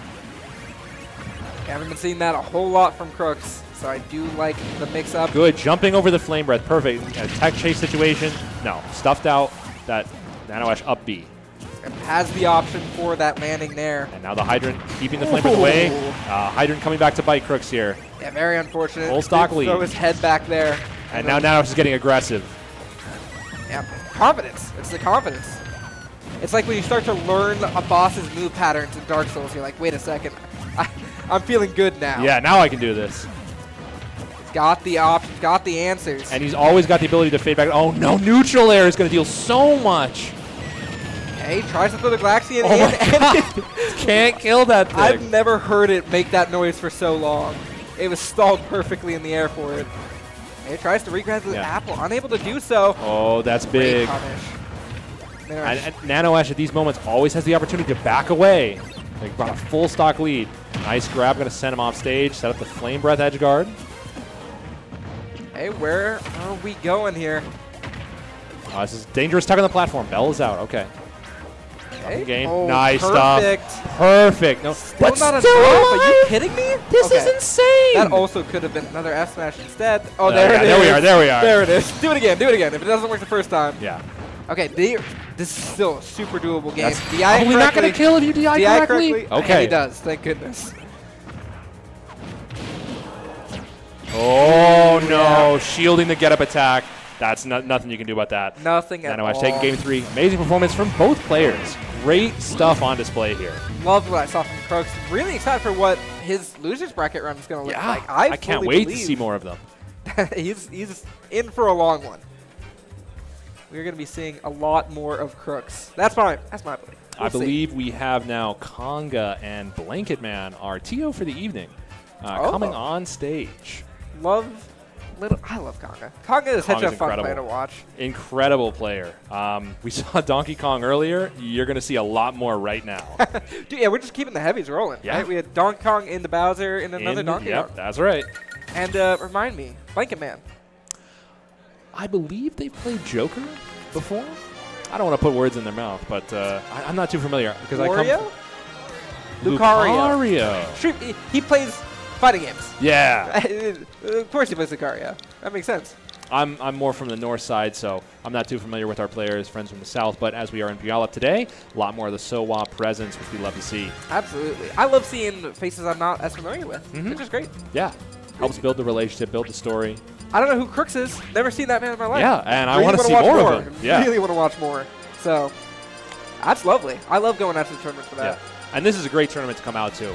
Haven't been seeing that a whole lot from Crooks, so I do like the mix-up. Good. Jumping over the flame breath. Perfect. A tech chase situation. No. Stuffed out that Nano Ash up B. And has the option for that landing there. And now the hydrant keeping the flame breath away. Hydrant coming back to bite Crooks here. Yeah, very unfortunate. Full stock lead. Throw his head back there. And now Nano Ash is getting aggressive. Yeah, confidence. It's the confidence. It's like when you start to learn a boss's move patterns in Dark Souls, you're like, wait a second, I'm feeling good now. Yeah, now I can do this. He's got the options, got the answers. And he's always got the ability to fade back. Oh no, neutral air is going to deal so much. Okay, tries to throw the Galaxian in. My God. Can't kill that thing. I've never heard it make that noise for so long. It was stalled perfectly in the air for it. He tries to re-grab the apple, unable to do so. Oh, that's big. And Nano Ash at these moments always has the opportunity to back away. They brought a full stock lead. Nice grab, going to send him off stage. Set up the Flame Breath edge guard. Hey, where are we going here? This is dangerous tuck on the platform. Bell is out. Okay. Okay. Game. Oh, nice perfect. stuff. Perfect. No, still but not still enough. alive? Are you kidding me? This is insane. That also could have been another F smash instead. Oh, there it is. There we are. There we are. There it is. Do it again. Do it again. If it doesn't work the first time. Yeah. Okay. This is still a super doable game. That's DI probably not going to kill if you DI correctly. Okay. And he does. Thank goodness. Oh, no. Shielding the get-up attack. That's nothing you can do about that. Nothing at all. Nano Ash taking game 3. Amazing performance from both players. Great stuff on display here. Loved what I saw from Crooks. Really excited for what his losers bracket run is going to look like. I can't wait to see more of them. he's in for a long one. we're going to be seeing a lot more of Crooks. That's my belief. I believe we have now Conga and Blanket Man, our TO for the evening, coming on stage. I love Conga. Conga is such a fun player to watch. Incredible player. We saw Donkey Kong earlier. You're going to see a lot more right now. Dude, yeah, we're just keeping the heavies rolling. Yeah. Right? We had Donkey Kong in the Bowser and another Donkey Kong. Yep, that's right. And remind me, Blanket Man. I believe they've played Joker before. I don't want to put words in their mouth, but I'm not too familiar. Wario? Lucario. Sure, he plays fighting games. Yeah. Of course he plays Lucario. That makes sense. I'm more from the north side, so I'm not too familiar with our players, friends from the south. But as we are in Puyallup today, a lot more of the SOWA presence, which we love to see. Absolutely. I love seeing faces I'm not as familiar with. Which is great. Yeah. Helps build the relationship, build the story. I don't know who Crooks is. Never seen that man in my life. Yeah, and I want to see more of him. Yeah. Really want to watch more. So that's lovely. I love going out to the tournament for that. Yeah. And this is a great tournament to come out to.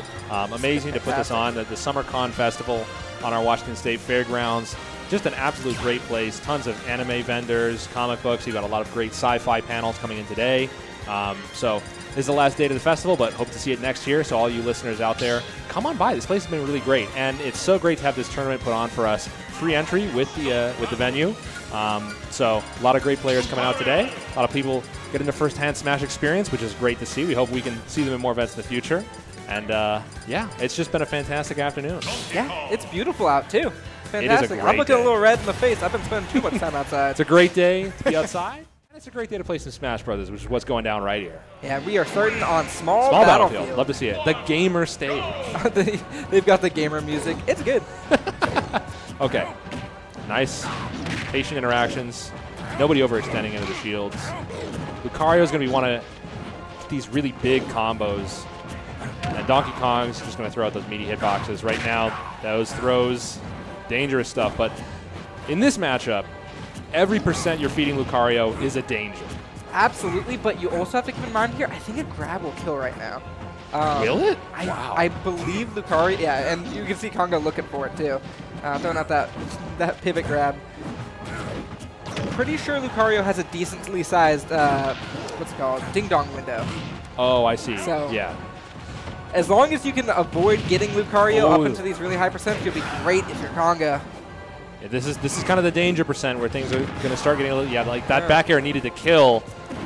Amazing to put this on. The SummerCon Festival on our Washington State Fairgrounds. Just an absolute great place. Tons of anime vendors, comic books. You've got a lot of great sci-fi panels coming in today. So this is the last day of the festival, but hope to see it next year. So all you listeners out there, come on by. This place has been really great. And it's so great to have this tournament put on for us. Free entry with the venue. So a lot of great players coming out today. A lot of people getting their first-hand Smash experience, which is great to see. We hope we can see them in more events in the future. And, yeah, it's just been a fantastic afternoon. Yeah, it's beautiful out, too. Fantastic. It is a great I'm looking day. a little red in the face. I've been spending too much time outside. It's a great day to be outside. And it's a great day to play some Smash Brothers, which is what's going down right here. Yeah, we are starting on Small Battlefield. Love to see it. The gamer stage. They've got the gamer music. It's good. Okay. Nice, patient interactions. Nobody overextending into the shields. Lucario is going to be one of these really big combos. And Donkey Kong's just going to throw out those meaty hitboxes. Right now, those throws, dangerous stuff. But in this matchup, every percent you're feeding Lucario is a danger. Absolutely, but you also have to keep in mind here, I think a grab will kill right now. Will it? Wow. I believe Lucario, yeah, and you can see Conga looking for it too. Throwing out that pivot grab. Pretty sure Lucario has a decently sized, what's it called, ding-dong window. Oh, I see. So yeah. As long as you can avoid getting Lucario up into these really high percents, you'll be great if you're Conga. Yeah, this is kind of the danger percent where things are going to start getting a little, like that back air needed to kill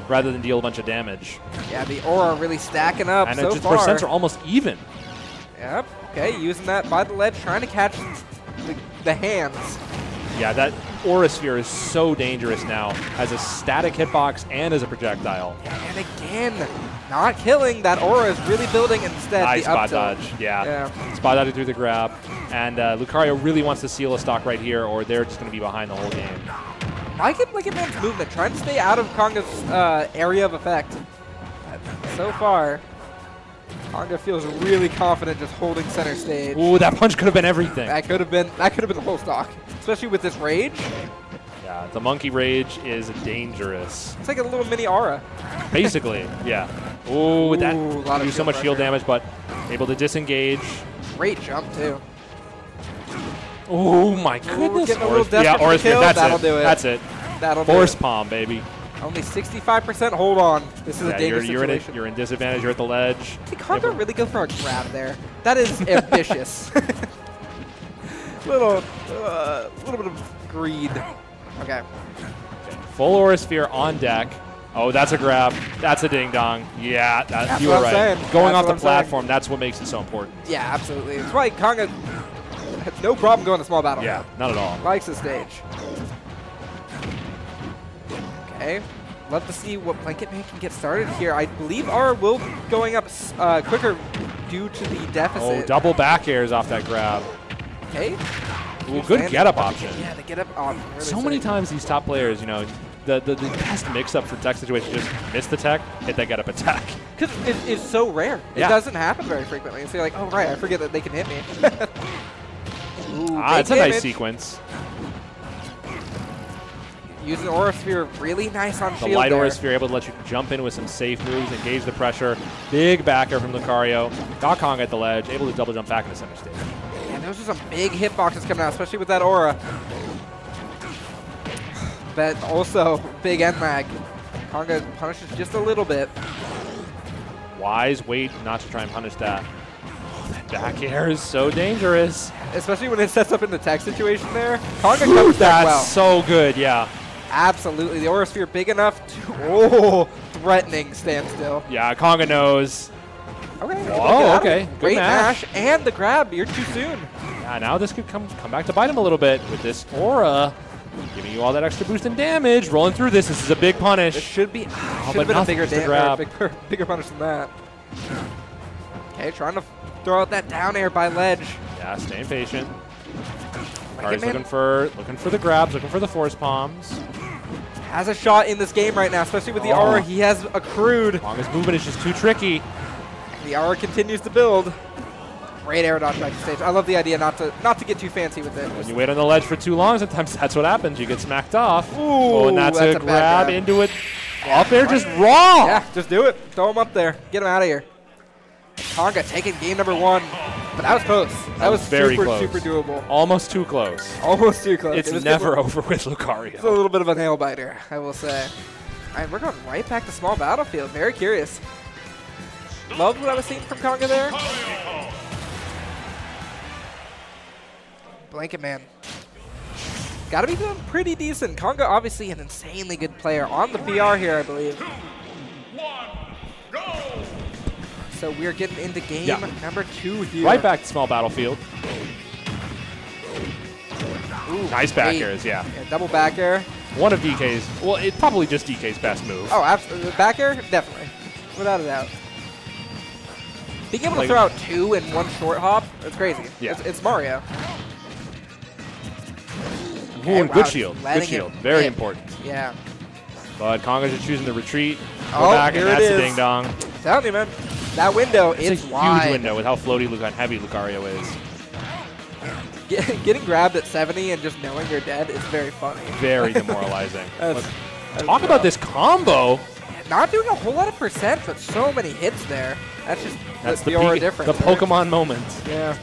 rather than deal a bunch of damage. Yeah, the aura really stacking up and so just far. percents are almost even. Yep. Okay, using that by the ledge, trying to catch the hands. Yeah, that Aura Sphere is so dangerous now as a static hitbox and as a projectile. And again, not killing. That Aura is really building instead. Nice the spot up tilt. dodge. Yeah. Spot dodging through the grab. And Lucario really wants to seal a stock right here, or they're just going to be behind the whole game. I can look at man's movement, trying to stay out of Conga's area of effect. So far, Conga feels really confident just holding center stage. Ooh, that punch could have been everything. That could have been the whole stock, especially with this rage. Yeah, the monkey rage is dangerous. It's like a little mini aura. Basically, yeah. Ooh, that do so much shield damage, but able to disengage. Great jump too. Oh my goodness! Yeah, Aura Sphere. That'll do it. That's it. That'll Force palm, baby. Only 65% hold on. This is a dangerous situation. You're in disadvantage. You're at the ledge. Did Conga really go for a grab there? That is ambitious. little bit of greed. Okay. Full Aura Sphere on deck. Oh, that's a grab. That's a ding dong. Yeah, you were right. Going off the platform, that's what makes it so important. Yeah, absolutely. That's why Conga has no problem going to small battle. Yeah, not at all. Likes the stage. Okay. Love to see what Blanket Man can get started here. I believe Aura will be going up quicker due to the deficit. Oh, double back airs off that grab. Okay. Ooh, good get-up option. Yeah, the get-up option. Really so many times these top players, you know, the best mix-up for tech situations just miss the tech, hit that get-up attack. Because it's so rare. It doesn't happen very frequently. And so you're like, oh, right, I forget that they can hit me. Ooh, it's a nice sequence. Using Aura Sphere really nice on shield. The light Aura Sphere able to let you jump in with some safe moves, engage the pressure. Big backer from Lucario. Got Kong at the ledge, able to double jump back into center stage. Yeah, those are some big hitboxes coming out, especially with that Aura. but also big end lag. Konga punishes just a little bit. Wise wait not to try and punish that. Oh, that back air is so dangerous. Especially when it sets up in the tech situation there. Konga covers that well. That's so good, yeah. Absolutely. The Aura Sphere big enough to, threatening standstill. Yeah, Konga knows. Okay. Oh, okay. Good Great mash. mash. And the grab. You're too soon. Yeah, now this could come back to bite him a little bit with this Aura. Giving you all that extra boost in damage. Rolling through this. This is a big punish. This should be should have been a bigger bigger punish than that. Okay, trying to throw out that down air by ledge. Yeah, staying patient. Lucario's looking for the grabs, looking for the force palms. Has a shot in this game right now, especially with the aura he has accrued. Konga's movement is just too tricky. The aura continues to build. Great air dodge back to stage. I love the idea not to get too fancy with it. When you wait on the ledge for too long, sometimes that's what happens. You get smacked off. Ooh, oh, and that's a grab into it. Yeah, up there, just raw. Yeah, just do it. Throw him up there. Get him out of here. Konga taking game number 1. But that was close. That was very close. Super doable. Almost too close. Almost too close. It's never over with Lucario. It's a little bit of a nail biter, I will say. All right, we're going right back to small battlefield. Very curious. Loved what I was seeing from Konga there. Blanket Man. Got to be doing pretty decent. Konga obviously an insanely good player on the PR here, I believe. 2, 1, go! So we're getting into game number 2 here. Right back to small battlefield. Ooh, nice back airs, yeah. Double back air. One of DK's, well, it's probably just DK's best move. Oh, absolutely. Back air? Definitely. Without a doubt. Being able to throw out 2 in one short hop, that's crazy. Yeah. It's Mario. Ooh, and good shield. Good shield. Very important. Yeah. But Konga's just choosing to retreat. Go Oh, back, here and it that's is. a ding-dong. Telling you, man. That window, it's a wide. huge window with how floaty and heavy Lucario is. Getting grabbed at 70 and just knowing you're dead is very funny. Very demoralizing. That's Talk about this combo. Not doing a whole lot of percent, but so many hits there. That's just the aura difference. The Pokemon moment. Yeah.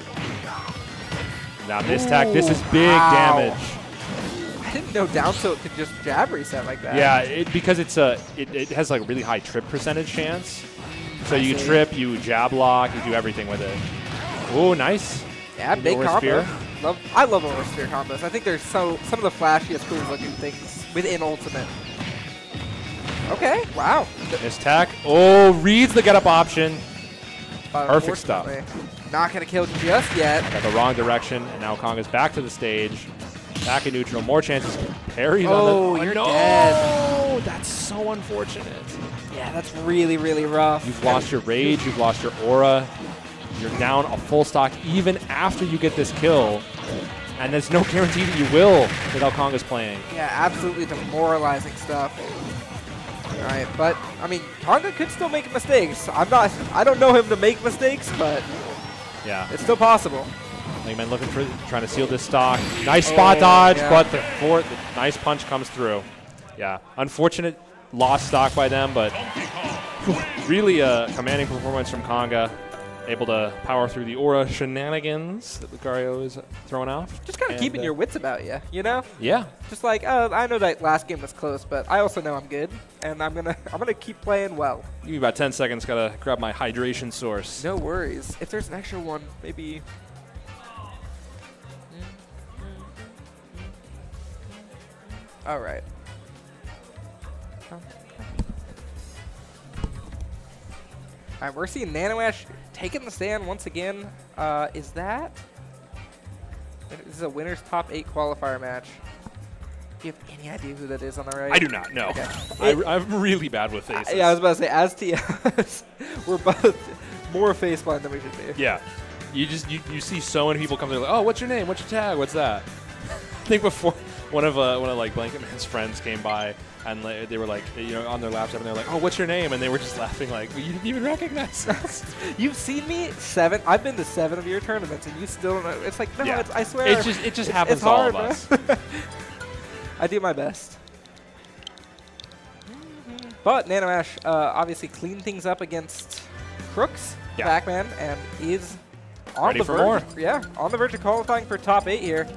Now this attack, this is big damage. I didn't know down tilt could just jab reset like that. Yeah, because it has like a really high trip percentage chance. So you trip, you jab lock, you do everything with it. Oh, nice. Yeah, big combo. I love Aura Sphere combos. I think they're some of the flashiest, cool looking things within Ultimate. Okay, wow. This attack. Oh, reads the get up option. Perfect stuff. Not going to kill just yet. Got the wrong direction, and now Konga's back to the stage. Back in neutral. More chances. Parries on the... Oh, you're dead. That's so unfortunate. Yeah, that's really, really rough. You've lost your rage. You've lost your aura. You're down a full stock even after you get this kill. And there's no guarantee that you will with how Konga's playing. Yeah, absolutely demoralizing stuff. All right, but, I mean, Konga could still make mistakes. I don't know him to make mistakes, but yeah, it's still possible. Langman looking for, trying to seal this stock. Nice spot dodge, but the nice punch comes through. Yeah, unfortunate lost stock by them, but really a commanding performance from Konga. Able to power through the aura shenanigans that Lucario is throwing off. Just kind of keeping your wits about you, you know? Yeah. Just like, I know that last game was close, but I also know I'm good, and I'm gonna keep playing well. Give me about 10 seconds. Gotta grab my hydration source. No worries. If there's an extra one, maybe. All right. All right, we're seeing NanoAsh taking the stand once again. Is that? This is a winner's top 8 qualifier match. Do you have any idea who that is on the right? I do not know. Okay. I'm really bad with faces. Yeah, I was about to say, as TS, we're both more face blind than we should be. Yeah. You see so many people come there like, oh, what's your name? What's your tag? What's that? I think before one of like Blanket Man's friends came by and they were like, you know, on their laptop and they're like, oh, what's your name? And they were just laughing like, well, you didn't even recognize us. You've seen me 7. I've been to 7 of your tournaments and you still don't know. It's like, no, yeah. I swear. It just happens to all of us. I do my best. But NanoAsh obviously cleaned things up against Crooks, Pac-Man, and is on the verge. Yeah, on the verge of qualifying for top 8 here.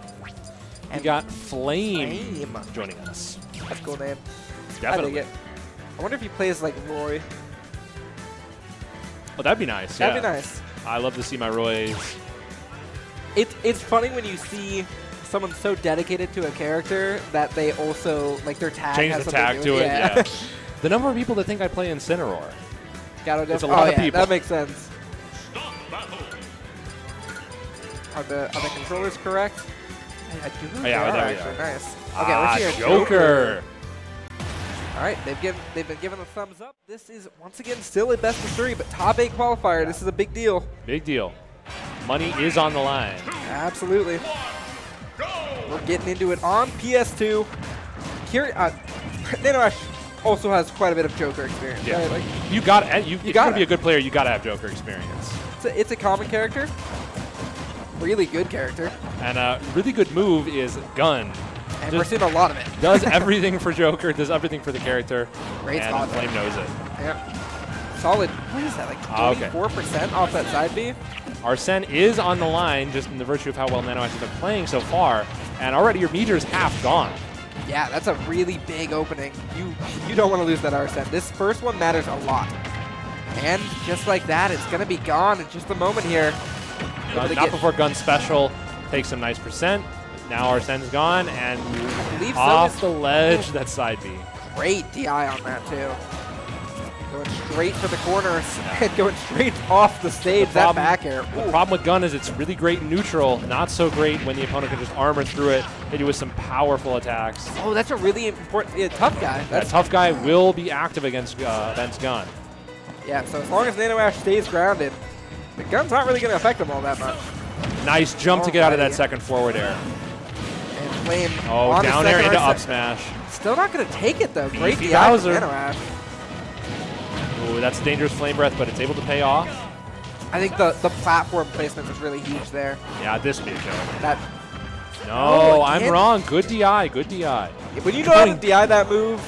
And we got Flame joining us. That's a cool name. Definitely. I dig it. I wonder if he plays like Roy. Oh, that'd be nice. That'd be nice. I love to see my Roys. It's funny when you see someone so dedicated to a character that they also, like, their tag Change has the something tag to to it, Yeah. yeah. The number of people that think I play Incineroar. Gotta go. It's a lot of people. That makes sense. Are the controllers correct? I do believe Yeah, they are, there we actually. are. Nice. Okay, we're seeing Joker. All right, they've been given the thumbs up. This is once again still a best of 3, but top 8 qualifier. This is a big deal. Big deal. Money is on the line. Absolutely. We're getting into it on PS2. NanoAsh also has quite a bit of Joker experience. Yeah, Right? Like, you got if you're gotta gonna be a good player, you gotta have Joker experience. it's a common character. Really good character. And a really good move is Gun. And we're seeing a lot of it. Does everything for Joker, does everything for the character. Great and spot Flame knows it. Yeah. Solid. What is that, like 24% off that side B? Arsene is on the line, just in the virtue of how well NanoAsh has been playing so far. And already your meter's half gone. Yeah, that's a really big opening. You don't want to lose that Arsene. This first one matters a lot. And just like that, it's going to be gone in just a moment here. Not before Gun Special takes some nice percent. Now Arsene's gone, and off the ledge, that side B. Great DI on that, too. Going straight to the corners and going straight off the stage, that back air. The problem with Gun is it's really great in neutral, not so great when the opponent can just armor through it, hit you with some powerful attacks. Oh, that's a really important, tough guy. That tough guy will be active against Gun. Yeah, so as long as NanoAsh stays grounded, the Gun's not really going to affect him all that much. Nice jump to get out of that second forward air. And Flame down air into up smash. Still not going to take it, though. Great Beefy DI Bowser. from NanoAsh. Ooh, that's a dangerous Flame Breath, but it's able to pay off. I think the platform placement was really huge there. Yeah, this would be a kill. Oh, I'm wrong. Good DI, good DI. When you know how to DI that move,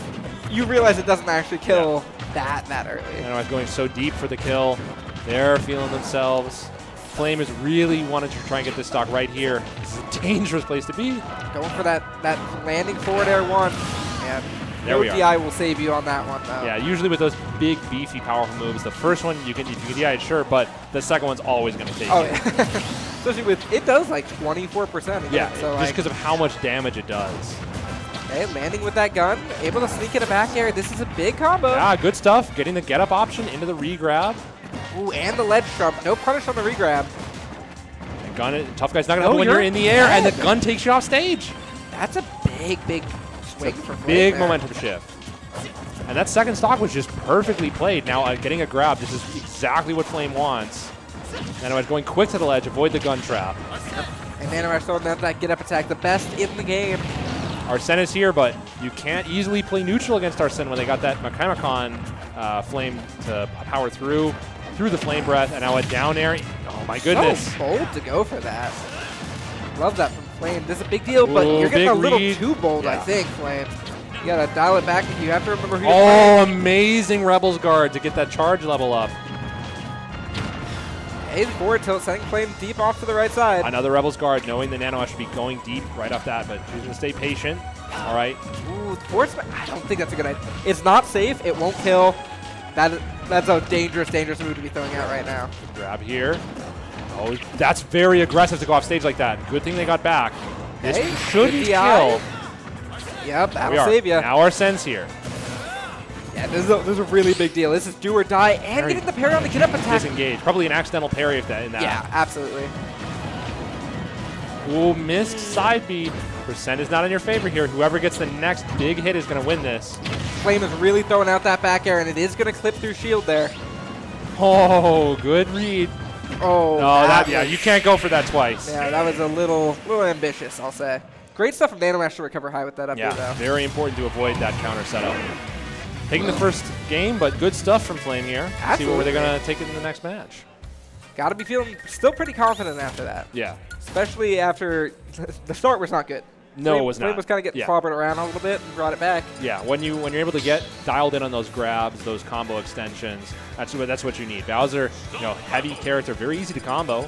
you realize it doesn't actually kill that early. NanoAsh going so deep for the kill. They're feeling themselves. Flame is really wanting to try and get this stock right here. This is a dangerous place to be. Going for that landing forward air one. Yeah. There we are. DI will save you on that one, though. Yeah, usually with those big, beefy, powerful moves, the first one, you can DI it, sure, but the second one's always going to take you. Yeah. Especially with, it does like 24%. Again, yeah, so just because of how much damage it does. Okay, landing with that gun, able to sneak in a back air. This is a big combo. Yeah, good stuff. Getting the get-up option into the re-grab. Ooh, and the ledge jump. No punish on the re-grab. And Gun, tough guy's not going to know when you're in the air, and the Gun takes you off stage. That's a big swing for Flame. Big momentum shift. And that second stock was just perfectly played. Now getting a grab, this is exactly what Flame wants. NanoAsh going quick to the ledge, avoid the gun trap. And NanoAsh throwing that get-up attack, the best in the game. Arsene is here, but you can't easily play neutral against Arsene when they got that Makaimakon Flame to power through the Flame Breath, and now a down air. Oh my goodness. So bold to go for that. Love that from Flame. This is a big deal, but you're getting a little too bold, I think, Flame. You gotta dial it back. You have to remember who you're playing. Amazing Rebels guard to get that charge level up. Hey, forward tilt, sending Flame deep off to the right side. Another Rebels guard, knowing the NanoAsh should be going deep right off that, but she's gonna stay patient. All right. Ooh, forward smash. I don't think that's a good idea. It's not safe. It won't kill. That's a dangerous move to be throwing out right now. Grab here. Oh, that's very aggressive to go off stage like that. Good thing they got back. This shouldn't kill. Yep, that'll save you. Now Arsene's here. Yeah, this is a really big deal. This is do or die, and getting the parry on the get-up attack. Disengage. Probably an accidental parry if that in that. Yeah, absolutely. Ooh, missed side B. Percent is not in your favor here. Whoever gets the next big hit is going to win this. Flame is really throwing out that back air, and it is going to clip through shield there. Oh, good read. Oh, yeah, you can't go for that twice. Yeah, that was a little ambitious, I'll say. Great stuff from NanoAsh to recover high with that up though. Very important to avoid that counter setup. Taking the first game, but good stuff from Flame here. Absolutely. See where they're going to take it in the next match. Got to be feeling still pretty confident after that. Yeah. Especially after the start was not good. No, it was not. Flame was kind of getting clobbered around a little bit and brought it back. Yeah, when you're able to get dialed in on those grabs, those combo extensions, that's what you need. Bowser, heavy character, very easy to combo.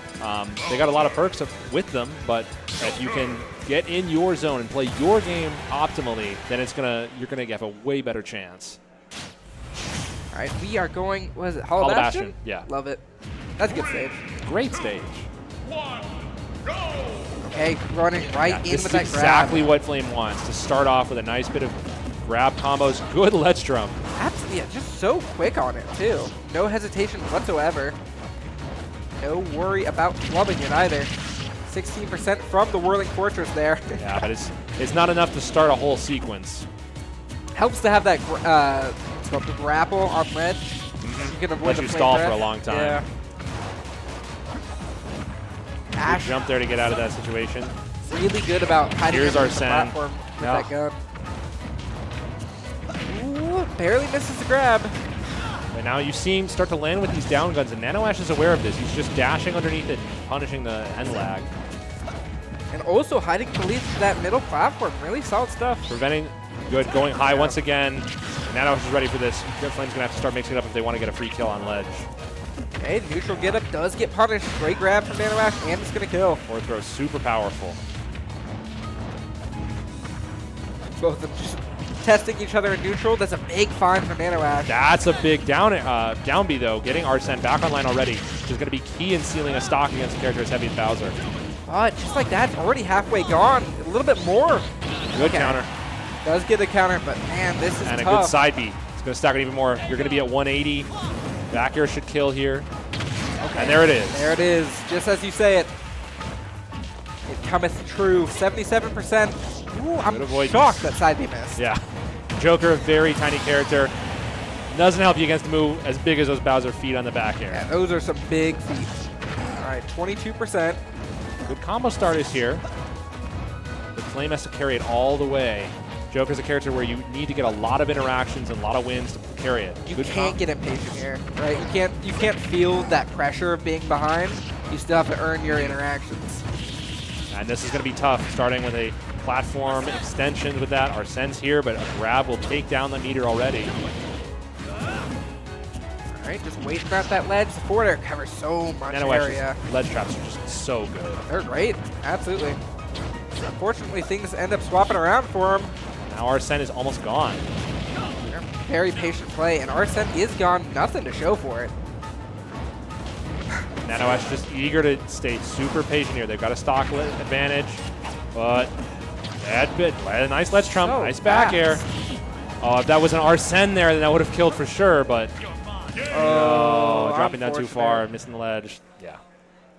They got a lot of perks with them, but if you can get in your zone and play your game optimally, then you're gonna have a way better chance. All right, we are going. What is it? Hollow Bastion? Yeah. Love it. That's a good stage. Great stage. Okay, running right in with that grab. This is exactly what Flame wants, to start off with a nice bit of grab combos. Good ledge drum. Absolutely, yeah, just so quick on it, too. No hesitation whatsoever. No worry about flubbing it either. 16% from the Whirling Fortress there. Yeah, but it's not enough to start a whole sequence. Helps to have that it's called the grapple on ledge. You can avoid the stall for a long time. Yeah. Good jump there to get out of that situation. Really good about hiding Here's under the platform with that gun. Ooh, barely misses the grab. And now you see him start to land with these down guns, and Nano Ash is aware of this. He's just dashing underneath it, punishing the end lag. And also hiding beneath that middle platform. Really solid stuff. Preventing good, going high once again. Nano Ash is ready for this. Flame's going to have to start mixing it up if they want to get a free kill on ledge. Okay, neutral get up does get punished. Great grab from Nano Ash, and it's going to kill. Forward throw super powerful. Both of them just testing each other in neutral. That's a big find for Nano Ash. That's a big down B, though. Getting Arsene back online already, which is going to be key in sealing a stock against a character as heavy as Bowser. But just like that, it's already halfway gone. A little bit more. Good counter. Does get the counter, but man, this is tough. And a good side B. It's going to stack it even more. You're going to be at 180. Back air should kill here. Okay. And there it is. There it is. Just as you say it. It cometh true. 77%. Ooh, I'm shocked that side B missed. Yeah. Joker, a very tiny character. Doesn't help you against a move as big as those Bowser feet on the back air. Yeah, those are some big feet. All right, 22%. Good combo starters here. The Flame has to carry it all the way. Joker's a character where you need to get a lot of interactions and a lot of wins to carry it. You can't get impatient here, right? You can't feel that pressure of being behind. You still have to earn your interactions. And this is going to be tough, starting with a platform extension with that. Arsene's here, but a grab will take down the meter already. All right, just waiting at that ledge. The forward air covers so much area. Ledge traps are just so good. They're great, absolutely. Unfortunately, things end up swapping around for him. Now Arsene is almost gone. Very patient play, and Arsene is gone. Nothing to show for it. Nano Ash just eager to stay super patient here. They've got a stock advantage, but that bit, a nice ledge trump, nice back air. Oh, if that was an Arsene there, then that would have killed for sure, but dropping down too far, missing the ledge. Yeah.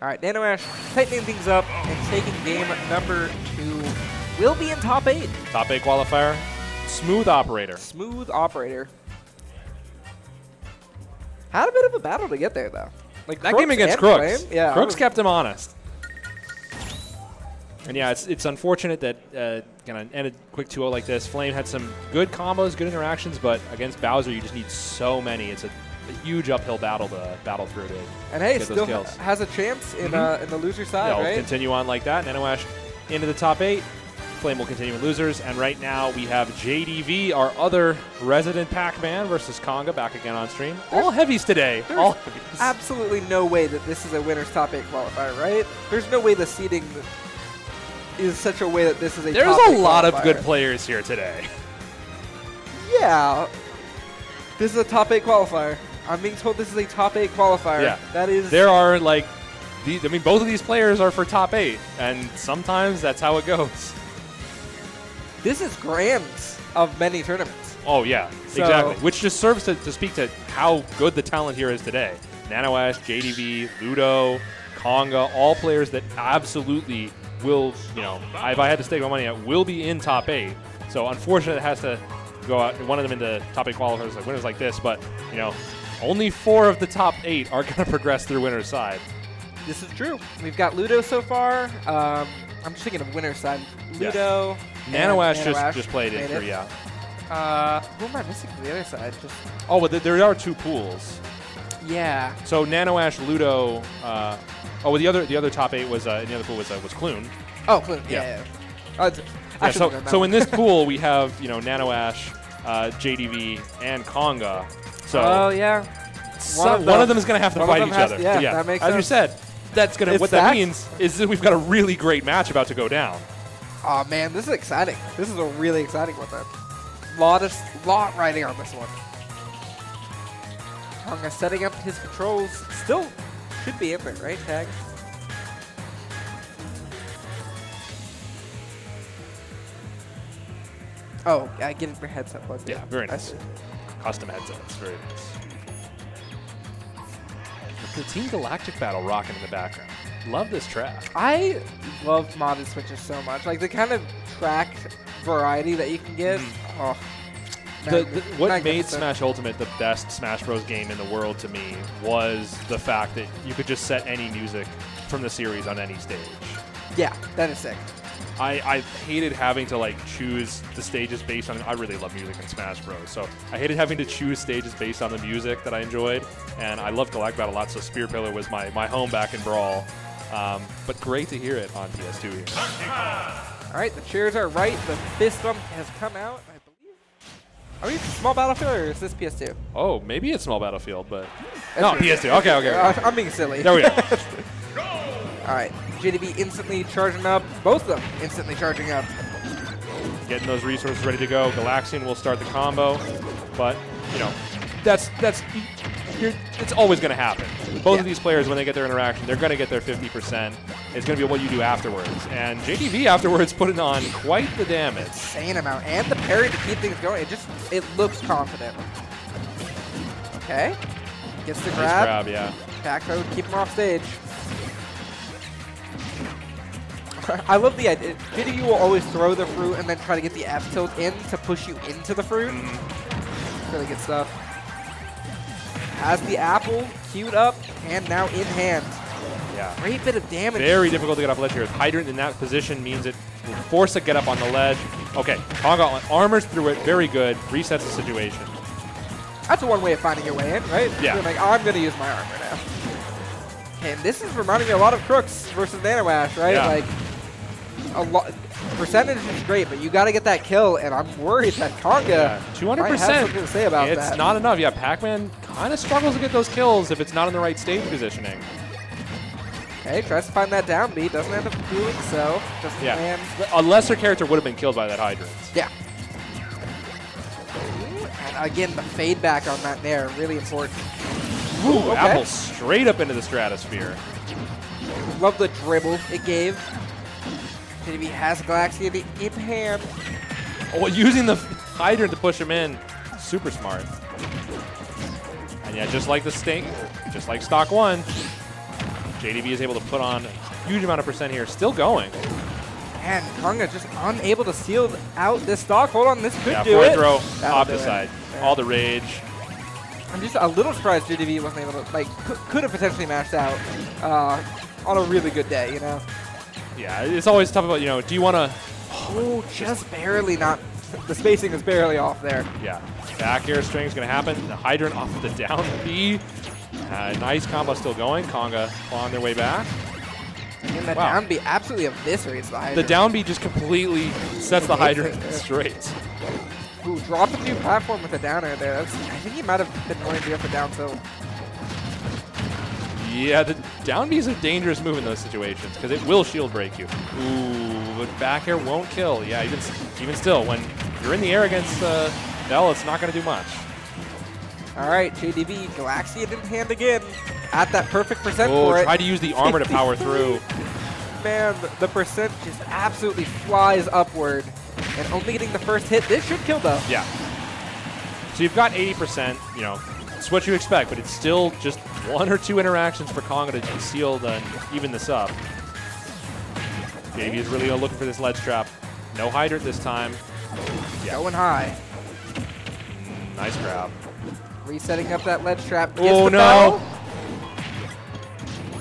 All right, Nano Ash tightening things up and taking game number 2. Will be in top 8. Top 8 qualifier. Smooth operator. Smooth operator. Had a bit of a battle to get there, though. Like that game against Crooks. Yeah, Crooks kept him honest. And yeah, it's unfortunate that gonna end a quick 2-0 like this. Flame had some good combos, good interactions, but against Bowser, you just need so many. It's a huge uphill battle to battle through to and hey, get still those kills. Has a chance in the loser side, They'll right? continue on like that. Nano Ash into the top 8. Flame will continue in losers. And right now we have JDV, our other resident Pac-Man, versus Conga back again on stream. All heavies today. All heavies. Absolutely no way that this is a winner's top 8 qualifier, right? There's no way the seeding is such a way that this is a There's top 8 a lot qualifier. of good players here today. Yeah. This is a top 8 qualifier. I'm being told this is a top 8 qualifier. Yeah. That is. There are like, both of these players are for top 8, and sometimes that's how it goes. This is grand of many tournaments. Oh, yeah, exactly. Which just serves to speak to how good the talent here is today. Nano Ash, JDV, Ludo, Conga, all players that absolutely will, if I had to stake my money on, will be in top 8. So unfortunately, it has to go out, one of them into top 8 qualifiers, like winners like this, but, only 4 of the top 8 are going to progress through winner's side. This is true. We've got Ludo so far. I'm just thinking of winner's side. Ludo. Yeah. Nano Ash just played it for, yeah. Who am I missing from the other side? Oh, but there are 2 pools. Yeah. So Nano Ash, Ludo. The other top 8 was in the other pool was Clune. Oh, Clune. Yeah. Yeah, so in this pool, we have, Nano Ash, JDV, and Konga. So oh, yeah. One of them is going to have to fight each other. Yeah, that makes sense. As you said, what that means is that we've got a really great match about to go down. Oh, man, this is exciting. This is a really exciting one, then. Lot riding on this one. Konga setting up his controls. Still should be in there, right, Tag? Oh, yeah, get your headset plugged in. Yeah, very nice. Custom headsets, very nice. The Team Galactic battle rocking in the background. Love this track. I love modded switches so much. Like the kind of track variety that you can get. Oh, what made Smash Ultimate the best Smash Bros. Game in the world to me was the fact that you could just set any music from the series on any stage. Yeah, that is sick. I hated having to choose the stages based on. I really love music in Smash Bros. So I hated having to choose stages based on the music that I enjoyed, and I loved Galactic Battle a lot. So Spear Pillar was my home back in Brawl, but great to hear it on PS2 here. All right, the cheers are right. The fist bump has come out. I believe. Are we Small Battlefield or is this PS2? Oh, maybe it's Small Battlefield, but no, PS2. Okay. I'm being silly. There we go. All right, JDB instantly charging up. Both of them instantly charging up. Getting those resources ready to go. Galaxian will start the combo, but that's it's always going to happen. Both of these players, when they get their interaction, they're going to get their 50%. It's going to be what you do afterwards. And JDV afterwards putting on quite the damage. Insane amount, and the parry to keep things going. It looks confident. Okay, gets the grab. Nice grab, yeah. Back throw, keep him off stage. I love the idea. JDU will always throw the fruit and then try to get the F tilt in to push you into the fruit. Really good stuff. Has the apple queued up and now in hand. Yeah. Great bit of damage. Very difficult to get off ledge here. Hydrant in that position means it will force a get up on the ledge. Okay, Konga armors through it. Very good. Resets the situation. That's one way of finding your way in, right? Yeah. You're like, I'm going to use my armor now. And this is reminding me a lot of Crooks versus Nano Ash, right? Yeah. Like, a lot. Percentage is great, but you got to get that kill, and I'm worried that Konga 200%. might have something to say about that. It's not enough. Yeah, Pac-Man kind of struggles to get those kills if it's not in the right stage positioning. Okay, tries to find that down B, doesn't end up doing so. Doesn't land. A lesser character would have been killed by that hydrant. Yeah. And again, the fade back on that there, really important. Ooh, okay. Apple straight up into the stratosphere. Love the dribble it gave. JDB has Galaxia in hand. Oh, using the hydrant to push him in. Super smart. And yeah, just like the stink, just like stock 1, JDB is able to put on a huge amount of percent here. Still going. And Konga just unable to seal out this stock. Hold on, this could do forward it. Throw off the side. Yeah. All the rage. I'm just a little surprised JDB wasn't able to, could have potentially mashed out on a really good day, you know? Yeah, it's always tough about, do you want to... Oh, just barely not. The spacing is barely off there. Yeah. Back air string is going to happen. The hydrant off of the down B. Nice combo still going. Konga on their way back. And the down B absolutely eviscerates the hydrant. The down B just completely sets the hydrant straight. Ooh, dropped a new platform with a down air there. I think he might have been going to go for down tilt. Yeah, the down B is a dangerous move in those situations because it will shield break you. Ooh, but back air won't kill. Yeah, even still, when you're in the air against Bell, it's not going to do much. All right, JDB, Galaxia in hand again. At that perfect percent for it. Try to use the armor to power through. Man, the percent just absolutely flies upward. And only getting the first hit. This should kill, though. Yeah. So you've got 80%, it's what you expect, but it's still just 1 or 2 interactions for Konga to seal even this up. JDB is really looking for this ledge trap. No hydrant this time. Yeah. Going high. Nice grab. Resetting up that ledge trap. Oh, no.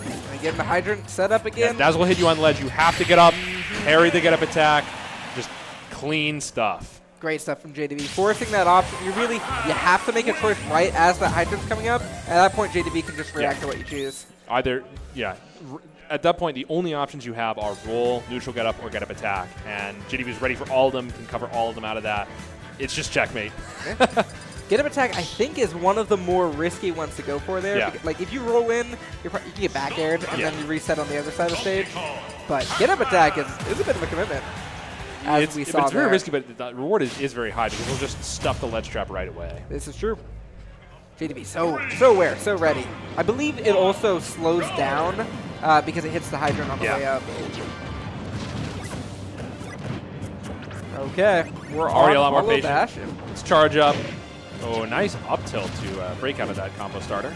And again, the hydrant set up again. Yeah, Dazzle will hit you on ledge. You have to get up, parry the get up attack. Just clean stuff. Great stuff from JDB. Forcing that option, you have to make a choice right as the hydrant's coming up. At that point, JDB can just react to what you choose. Either, at that point, the only options you have are roll, neutral get up, or get up attack. And JDB is ready for all of them, can cover all of them out of that. It's just checkmate. Okay. Get up attack, I think, is one of the more risky ones to go for there. Yeah. Because, like, if you roll in, you can get back aired, and then you reset on the other side of the stage. But get up attack is a bit of a commitment. As we saw it's very there. risky, but the reward is very high because he'll just stuff the ledge trap right away. This is true. JDB so aware, so ready. I believe it also slows down because it hits the hydrant on the way up. Okay, we're already a lot more patient. patient. Let's charge up. Oh, nice up tilt to break out of that combo starter.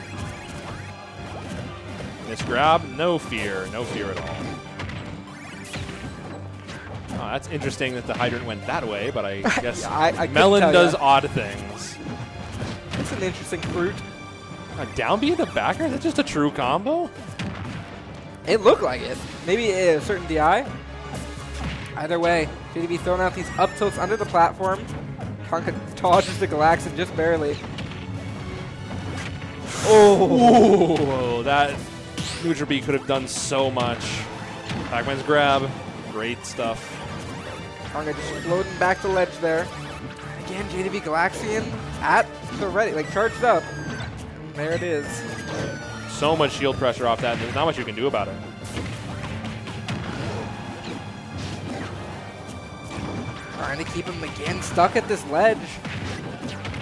Miss grab, no fear at all. Oh, that's interesting that the hydrant went that way, but I guess I Melon does odd things. It's an interesting fruit. A down B in the backer? That's just a true combo? It looked like it. Maybe a certain DI. Either way, JDB throwing out these up tilts under the platform. Conga dodges the Galaxin just barely. Oh, that neutral B could have done so much. Pac-Man's grab, great stuff. Conga just floating back to ledge there. Again, JDB Galaxian at the ready, like charged up. And there it is. So much shield pressure off that, and there's not much you can do about it. Trying to keep him again stuck at this ledge.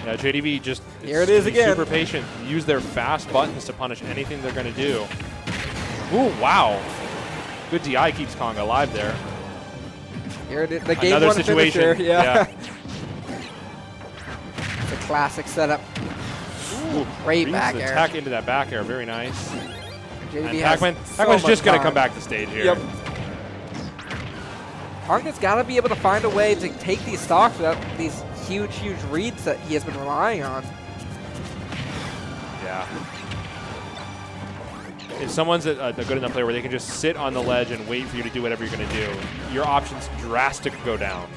Yeah, JDB just here it is again. Super patient. Use their fast buttons to punish anything they're going to do. Ooh, wow. Good DI keeps Conga alive there. Here it is. The game Another one situation. Finisher. Yeah. It's a classic setup. Ooh, great back air. Attack into that back air. Very nice. JDB Pac-Man's just going to come back to stage here. Yep. Conga's got to be able to find a way to take these stocks without these huge reads that he has been relying on. Yeah. If someone's a good enough player where they can just sit on the ledge and wait for you to do whatever you're going to do, your options drastically go down.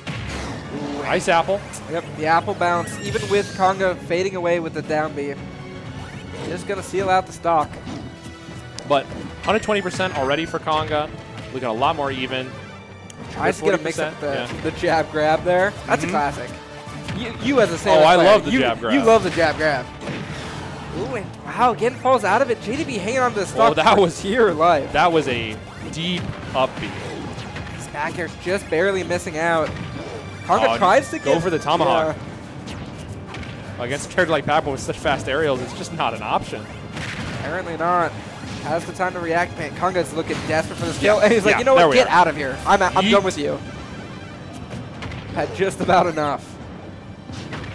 Ooh, nice apple. Yep, the apple bounce, even with Conga fading away with the down B. Just going to seal out the stock. But 120% already for Conga. Looking a lot more even. Tries to get a mix up the jab grab there. That's a classic. You as a Samus I player, love the jab grab. You love the jab grab. Ooh, and wow, again falls out of it. JDB hanging on to the stock for dear life. That was a deep up B. His back air's just barely missing out. Conga tries to go for the tomahawk. Against a character like Pac-Man with such fast aerials, it's just not an option. Apparently not. Has the time to react. Man, Conga's looking desperate for this kill. And he's like, you know what? Get out of here. I'm done with you. Had just about enough.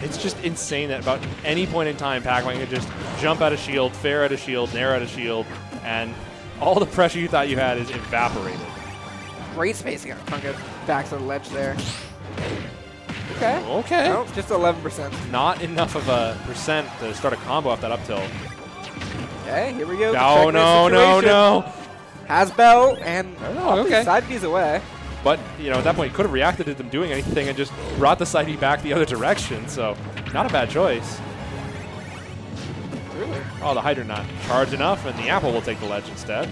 It's just insane that about any point in time, Pac-Man could just jump out of shield, fair out of shield, nair out of shield, and all the pressure you thought you had is evaporated. Great spacing on Conga back to the ledge there. Okay. Okay. No, just 11%. Not enough of a percent to start a combo off that up tilt. Okay, here we go. No. Hasbell and side B's away. But, you know, at that point, he could have reacted to them doing anything and just brought the side B back the other direction. So, not a bad choice. Really? Oh, the hydrant not charged enough, and the apple will take the ledge instead.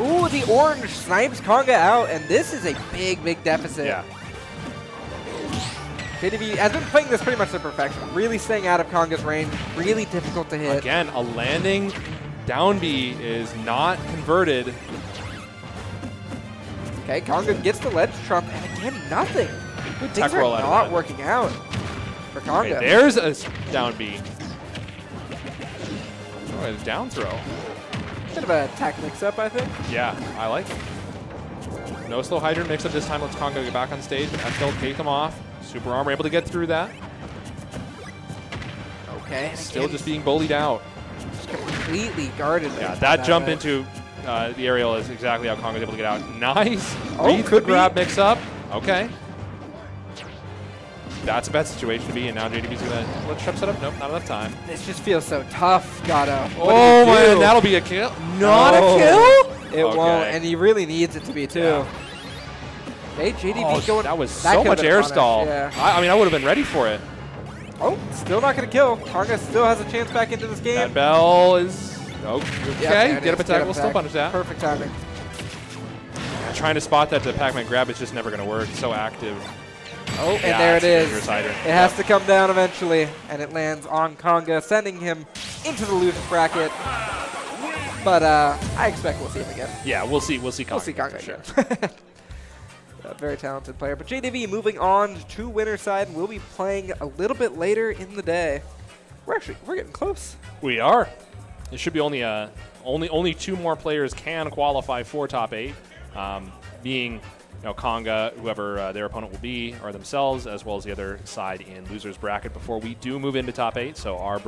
Ooh, the orange snipes Conga out, and this is a big deficit. Yeah. JDB has been playing this pretty much to perfection. Really staying out of Conga's range. Really difficult to hit. Again, a landing down B is not converted. Okay, Conga gets the ledge trump, and again, nothing. Good Things tech are roll out not of working out for Conga. Okay, there's a down B. Oh, a down throw. Bit of a tech mix-up, I think. Yeah, I like it. No slow hydrant mix-up this time. Lets Conga get back on stage. F-tilt take him off. Super Armor able to get through that. Okay. Still just being bullied out. Just completely guarded. Yeah, that jump into the aerial is exactly how Conga's able to get out. Nice. Could grab mix up. Okay. That's a bad situation to be in. Now JDB's going to let Shep set up. Nope, not enough time. This just feels so tough, Gato. Oh, man, that'll be a kill. Not a kill? It won't, and he really needs it to be, too. Yeah. Hey, JDB going. That was so much air stall. Yeah. I mean, I would have been ready for it. Oh, still not going to kill. Conga still has a chance back into this game. That bell is... Okay, get up attack. We'll still punish that. Perfect timing. trying to spot that to Pac-Man grab is just never going to work. It's so active. Oh, yeah, and there it is. It has to come down eventually, and it lands on Conga, sending him into the loser bracket. But I expect we'll see him again. Yeah, we'll see. We'll see Conga. We'll see Conga again. A very talented player. But JDV moving on to winner's side, we'll be playing a little bit later in the day. We're getting close. We are. It should be only 2 more players can qualify for top 8, being Conga, whoever their opponent will be, or themselves, as well as the other side in loser's bracket before we do move into top 8. So our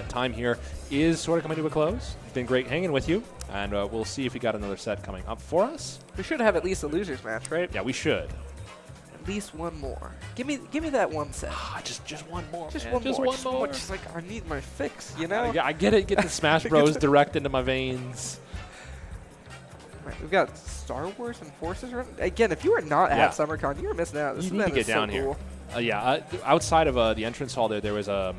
time here is sort of coming to a close. It's been great hanging with you, and we'll see if we got another set coming up for us. We should have at least a loser's match, right? Yeah, we should. At least one more. Give me that one set. Just one more. Just man. one just more. One more. Just like I need my fix, you know? I get it. Get the Smash Bros. direct into my veins. Right, we've got Star Wars and Forces. Again, if you were not at SummerCon, you were missing out. This you need to get down here. Outside of the entrance hall there was a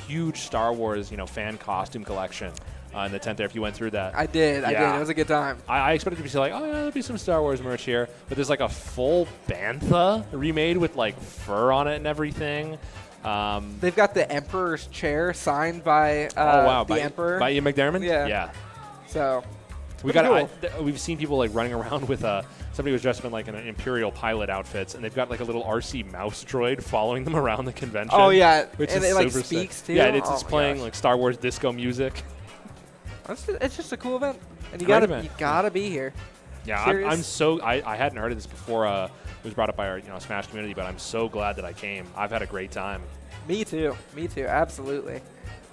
huge Star Wars, fan costume collection in the tent there. If you went through that, I did. It was a good time. I expected to be like, oh yeah, there'll be some Star Wars merch here, but there's like a full bantha remade with like fur on it and everything. They've got the Emperor's chair signed by the Emperor. By Ian McDiarmid? Yeah. So we've seen people like running around with somebody was dressed up in like an Imperial pilot outfits, and they've got like a little RC mouse droid following them around the convention. Oh yeah, which and is it like super speaks sick. too. Yeah, it's playing like Star Wars disco music. It's just a cool event, and you gotta be here. Yeah, I'm so I hadn't heard of this before. It was brought up by our Smash community, but I'm so glad that I came. I've had a great time. Me too, absolutely.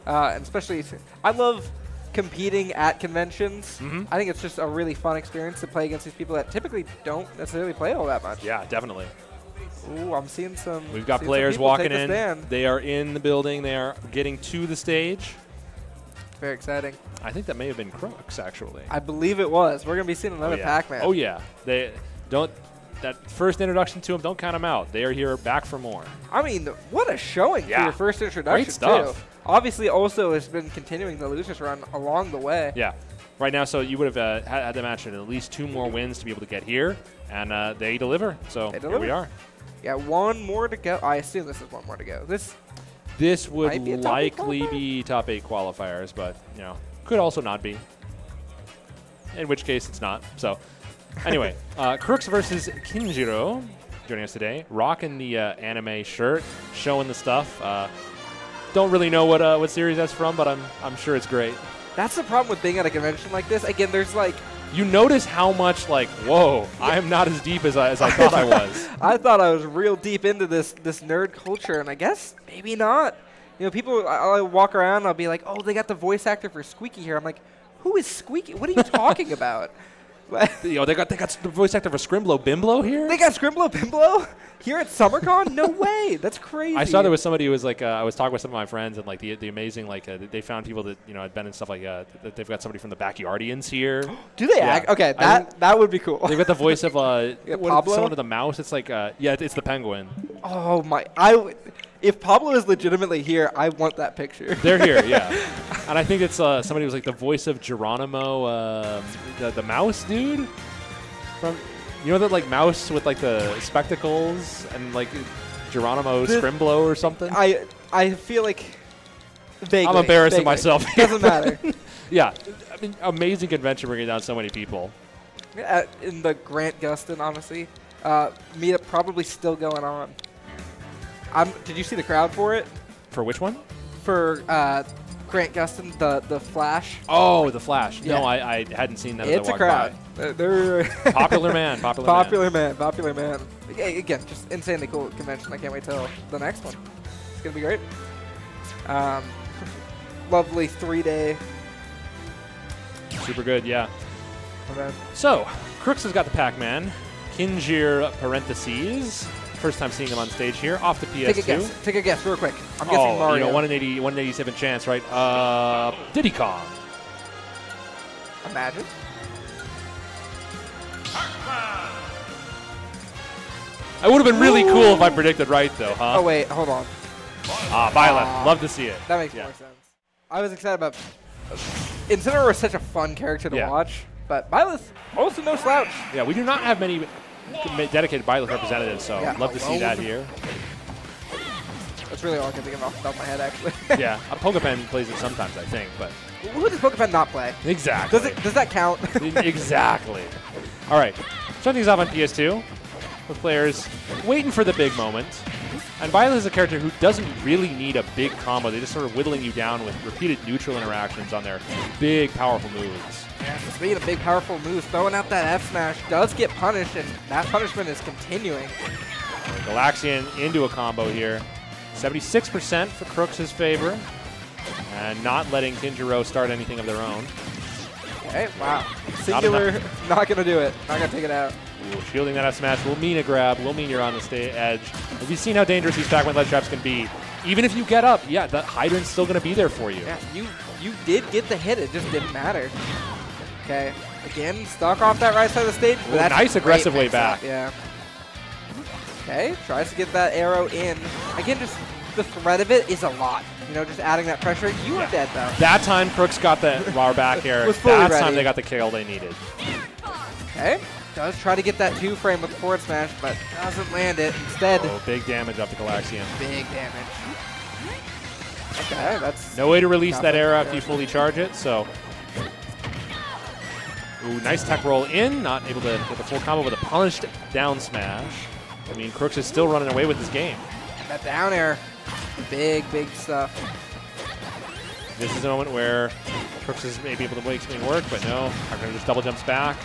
And especially, I love competing at conventions. I think it's just a really fun experience to play against these people that typically don't necessarily play all that much. Yeah, definitely. Ooh, I'm seeing some. We've got players walking in. They are in the building. They are getting to the stage. Very exciting. I think that may have been Crooks, actually. I believe it was. We're going to be seeing another Pac-Man. Oh, yeah. That first introduction to them, don't count them out. They are here back for more. I mean, what a showing for your first introduction, Great stuff. too. Obviously, also has been continuing the losers run along the way. Yeah. Right now, so you would have had the match in at least 2 more wins to be able to get here, and they deliver. So here we are. Yeah, 1 more to go. I assume this is 1 more to go. This would likely be top 8 qualifiers, but, could also not be. In which case, it's not. So, anyway, Crooks versus Kinjiro joining us today. Rocking the anime shirt, showing the stuff. Don't really know what series that's from, but I'm sure it's great. That's the problem with being at a convention like this. Again, there's like... You notice how much, whoa, I am not as deep as I thought I was. I thought I was real deep into this nerd culture, and I guess maybe not. People, I'll walk around, I'll be like, oh, they got the voice actor for Squeaky here. I'm like, who is Squeaky? What are you talking about? They got the voice actor for Scrimblow Bimblow here? They got Scrimblow Bimblow here at SummerCon? No way. That's crazy. I saw there was somebody who was I was talking with some of my friends, and the amazing, they found people that, had been in stuff that they've got somebody from the Backyardians here. Do they act? Okay, that would be cool. They've got the voice of Pablo? someone of the mouse. It's it's the penguin. Oh, my. If Pablo is legitimately here, I want that picture. They're here, yeah. And I think it's somebody was the voice of Geronimo, the mouse dude. From that mouse with the spectacles and Geronimo Scrimblow or something. I feel like vaguely. I'm embarrassing myself. Doesn't matter. Yeah, I mean, amazing convention bringing down so many people. In the Grant Gustin, honestly, meetup probably still going on. Did you see the crowd for it? For which one? For Grant Gustin, the Flash. Oh, the Flash. Yeah. No, I hadn't seen that. It's a crowd. They're popular man. Popular man. Again, just insanely cool convention. I can't wait till the next one. It's gonna be great. Lovely 3-day. Super good, yeah. event. So, Crooks has got the Pac-Man. Kinjir parentheses. First time seeing him on stage here, off the PS2. Take a guess, real quick. I'm guessing Mario. 1 in 87 chance, right? Diddy Kong. Imagine. It would have been really cool if I predicted right, though, huh? Oh, wait, hold on. Byleth. Love to see it. That makes more sense. I was excited about... Incineroar was such a fun character to watch. But Byleth, also no slouch. Yeah, we do not have many dedicated Byleth representatives, so Yeah, love to see that here. That's really all I can think of off the top of my head, actually. Yeah, a Pokepen plays it sometimes, I think, but Who does Pokepen not play? exactly. Does that count? Exactly. All right, starting things off on PS2 with players waiting for the big moment. And Byleth is a character who doesn't really need a big combo. They just sort of whittling you down with repeated neutral interactions on their big, powerful moves. Yeah, speaking of big, powerful moves, throwing out that F smash does get punished, and that punishment is continuing. Galaxian into a combo here. 76% for Crooks' favor. And not letting Kinjiro start anything of their own. Okay, wow. Singular, not going to do it. Not going to take it out. Ooh, shielding that F smash will mean a grab, will mean you're on the edge. Have you seen how dangerous these back-wind ledge traps can be? Even if you get up, yeah, the hydrant's still going to be there for you. Yeah, you did get the hit, it just didn't matter. Okay, again, stuck off that right side of the stage. Ooh, nice aggressive way back. Yeah. Okay, tries to get that arrow in. Again, just the threat of it is a lot. You know, just adding that pressure. You were dead, though. That time, Crooks got the raw back air. That time, they got the kill they needed. Okay. Does try to get that 2-frame with the forward smash, but doesn't land it. Instead, big damage off the Galaxian. Big damage. Okay, that's no way to release that arrow after you fully charge it, so. Ooh, nice tech roll in. Not able to get the full combo with a punished down smash. I mean, Crooks is still running away with this game. That down air, big stuff. This is a moment where Crooks is maybe able to make something work, but no. Harker just double jumps back.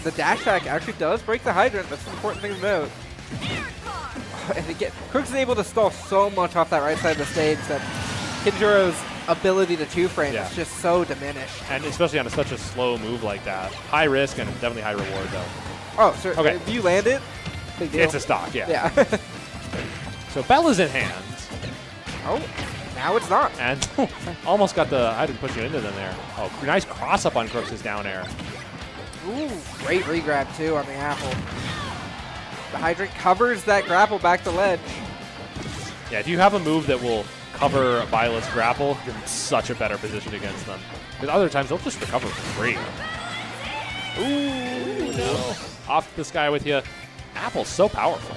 The dash attack actually does break the hydrant. That's the important thing to note. And again, Crooks is able to stall so much off that right side of the stage that Kinjiro's ability to 2-frame is just so diminished. And especially on such a slow move like that. High risk and definitely high reward, though. Oh, so if you land it, big deal. It's a stock, yeah. Yeah. So Bella's in hand. Oh, now it's not. And almost got the hydrant pushing into them there. Oh, nice cross up on Crooks' down air. Ooh, great regrab too on the apple. The hydrant covers that grapple back to ledge. Yeah, if you have a move that will cover Byleth's grapple, you're in such a better position against them. Because other times they'll just recover for free. Ooh, no. Off the sky with you. Apple's so powerful.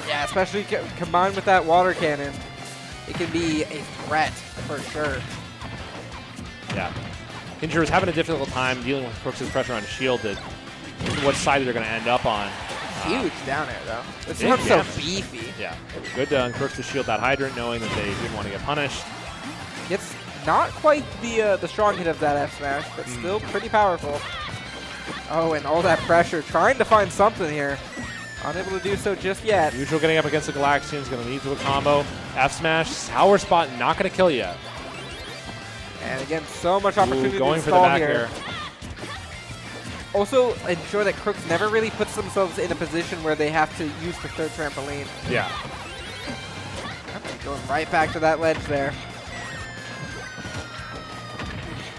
Yeah, especially combined with that water cannon. It can be a threat for sure. Yeah. Kinjiro's having a difficult time dealing with Crooks' pressure on shield to what side they're going to end up on. Huge down air, though. This one's so beefy. Yeah. Good on Crooks to shield that hydrant, knowing that they didn't want to get punished. Gets not quite the strong hit of that F smash, but still pretty powerful. Oh, and all that pressure. Trying to find something here. Unable to do so just yet. Neutral getting up against the Galaxian is going to lead to a combo. F smash, sour spot, not going to kill yet. And again, so much opportunity going to for the back air. Also, ensure that Crooks never really puts themselves in a position where they have to use the third trampoline. Yeah. Going right back to that ledge there.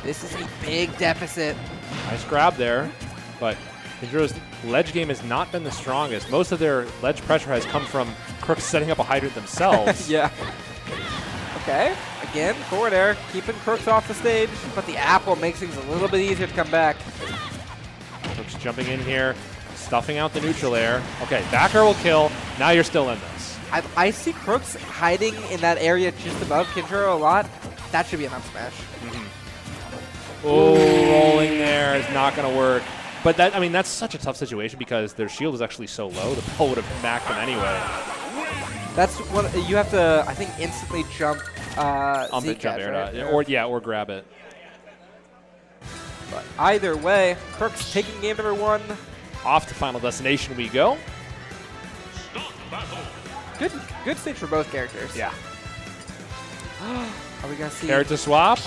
This is a big deficit. Nice grab there, but Kinjiro's ledge game has not been the strongest. Most of their ledge pressure has come from Crooks setting up a hydrant themselves. Yeah. Okay. Again, forward air, keeping Crooks off the stage, but the apple makes things a little bit easier to come back. Crooks jumping in here, stuffing out the neutral air. Okay, back air will kill. Now you're still in this. I see Crooks hiding in that area just above Kinjiro a lot. That should be an up smash. Oh, rolling there is not going to work. But that, I mean, that's such a tough situation because their shield is actually so low. The ball would have macked them anyway. That's what you have to, I think, instantly jump. On the jump air, right? or grab it. But either way, Crooks taking game number 1. Off to Final Destination we go. Good stage for both characters. Yeah. Are we gonna see character swap?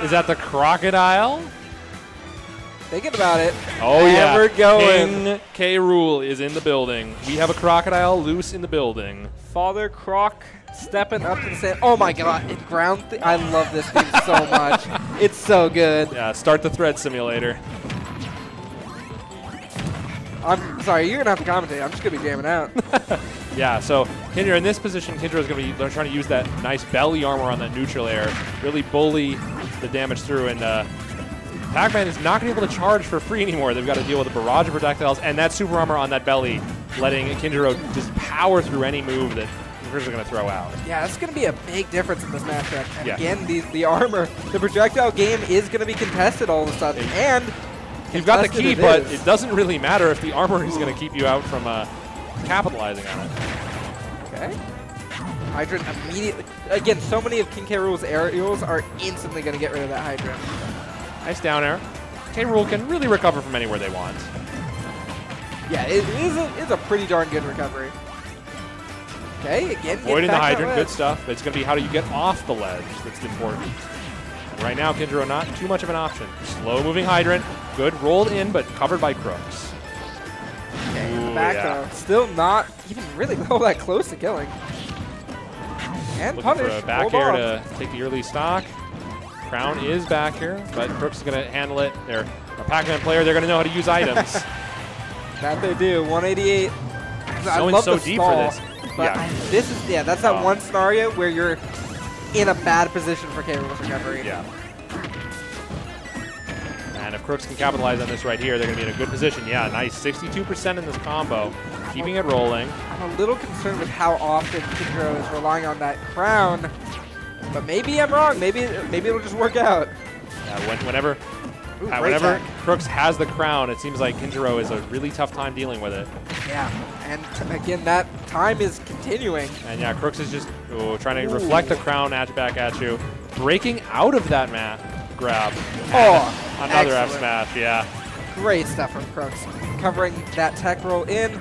Is that the crocodile? Thinking about it. Oh yeah, we're going. King K. Rool is in the building. We have a crocodile loose in the building. Father Croc stepping up to the sand. Oh my god, it ground. I love this thing so much. It's so good. Yeah, start the thread simulator. I'm sorry, you're gonna have to commentate. I'm just gonna be jamming out. Yeah, so Kinjiro in this position, Kinjiro is going to be trying to use that nice belly armor on that neutral air, really bully the damage through, and Pac-Man is not going to be able to charge for free anymore. They've got to deal with a barrage of projectiles and that super armor on that belly, letting Kinjiro just power through any move that Crooks are going to throw out. Yeah, that's going to be a big difference in this matchup. And again, the armor, the projectile game is going to be contested all of a sudden. And you've got the key, but it doesn't really matter if the armor is going to keep you out from capitalizing on it. Okay. Hydrant immediately. Again, so many of King K. Rool's aerials are instantly going to get rid of that Hydrant. Nice down air. K. Rool can really recover from anywhere they want. Yeah, it is a pretty darn good recovery. Okay, again, avoiding the Hydrant, good stuff. It's going to be how do you get off the ledge that's important. And right now, Kinjiro not too much of an option. Slow moving Hydrant, good, rolled in, but covered by Crooks. Okay, in the back though, still not even really all that close to killing. And looking punish. for a back air to take the early stock. Crown is back here, but Crooks is going to handle it. They're a Pac-Man player. They're going to know how to use items. That they do. 188. I love so the deep stall, for this. But this is that's that one scenario where you're in a bad position for K. Rool's recovery. Yeah. And if Crooks can capitalize on this right here, they're going to be in a good position. Yeah, nice 62% in this combo, keeping it rolling. I'm a little concerned with how often Kinjiro is relying on that crown, but maybe I'm wrong. Maybe it'll just work out. Yeah, whenever Crooks has the crown, it seems like Kinjiro is a really tough time dealing with it. Yeah, and again, that time is continuing. And yeah, Crooks is just trying to reflect the crown back at you, breaking out of that mat grab. Oh, another F smash, yeah. Great stuff from Crooks, covering that tech roll in.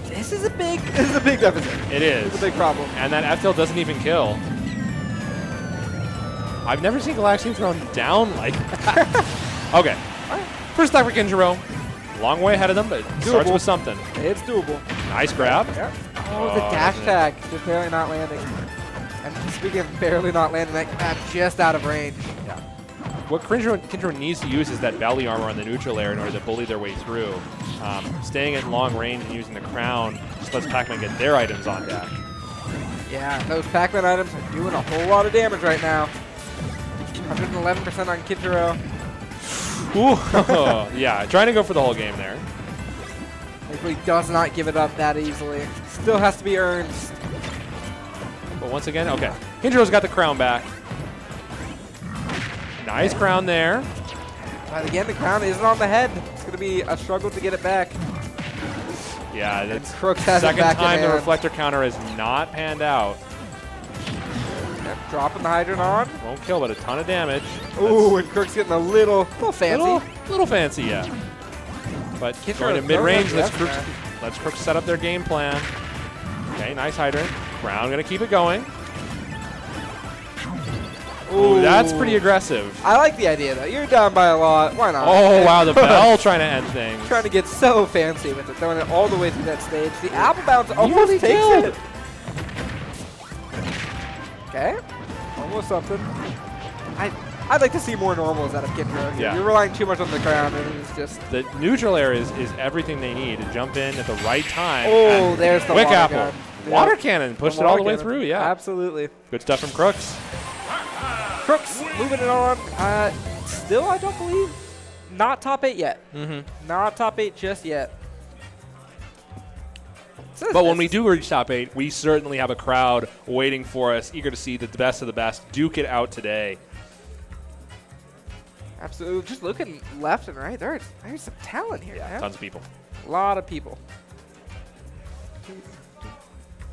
This is a big deficit. It is. It's a big problem. And that F tilt doesn't even kill. I've never seen Galaxian thrown down like that. Okay. First attack for Kinjiro. Long way ahead of them, but it starts with something. It's doable. Nice grab. Yep. Oh, the dash tag. Just barely not landing. And speaking of barely not landing, that just out of range. Yeah. What Kinjiro needs to use is that belly armor on the neutral air in order to bully their way through. Staying at long range and using the crown just lets Pac-Man get their items on deck. Yeah, those Pac-Man items are doing a whole lot of damage right now. 111% on Kinjiro. Ooh, yeah, trying to go for the whole game there. He does not give it up that easily. Still has to be earned. But once again, okay. Kinjiro's got the crown back. Nice crown there. But again, the crown isn't on the head. It's going to be a struggle to get it back. Yeah, that's Crooks has second it back time in the hand. reflector counter has not panned out. Yep, dropping the Hydrant on. Won't kill, but a ton of damage. Ooh, and Crooks getting a little fancy. Little fancy, yeah. But going to mid-range, let's Crooks set up their game plan. Okay, nice Hydrant. Crown going to keep it going. Ooh, that's pretty aggressive. I like the idea, though. You're down by a lot. Why not? Oh, wow, the bell trying to end things. Trying to get so fancy with it, throwing it all the way through that stage. The apple bounce almost takes it. Okay, almost something. I'd like to see more normals out of Kinjiro. Yeah. You're relying too much on the crown, and it's just... The neutral air is everything they need to jump in at the right time. Oh, there's the quick water apple. gun. Water cannon pushed it all the way through, yeah. Absolutely. Good stuff from Crooks. Crooks moving it on. Still, I don't believe, not top 8 yet. Not top 8 just yet. But when we do reach top 8, we certainly have a crowd waiting for us, eager to see the best of the best duke it out today. Absolutely. Just looking left and right, there's some talent here. Yeah, man. tons of people. A lot of people.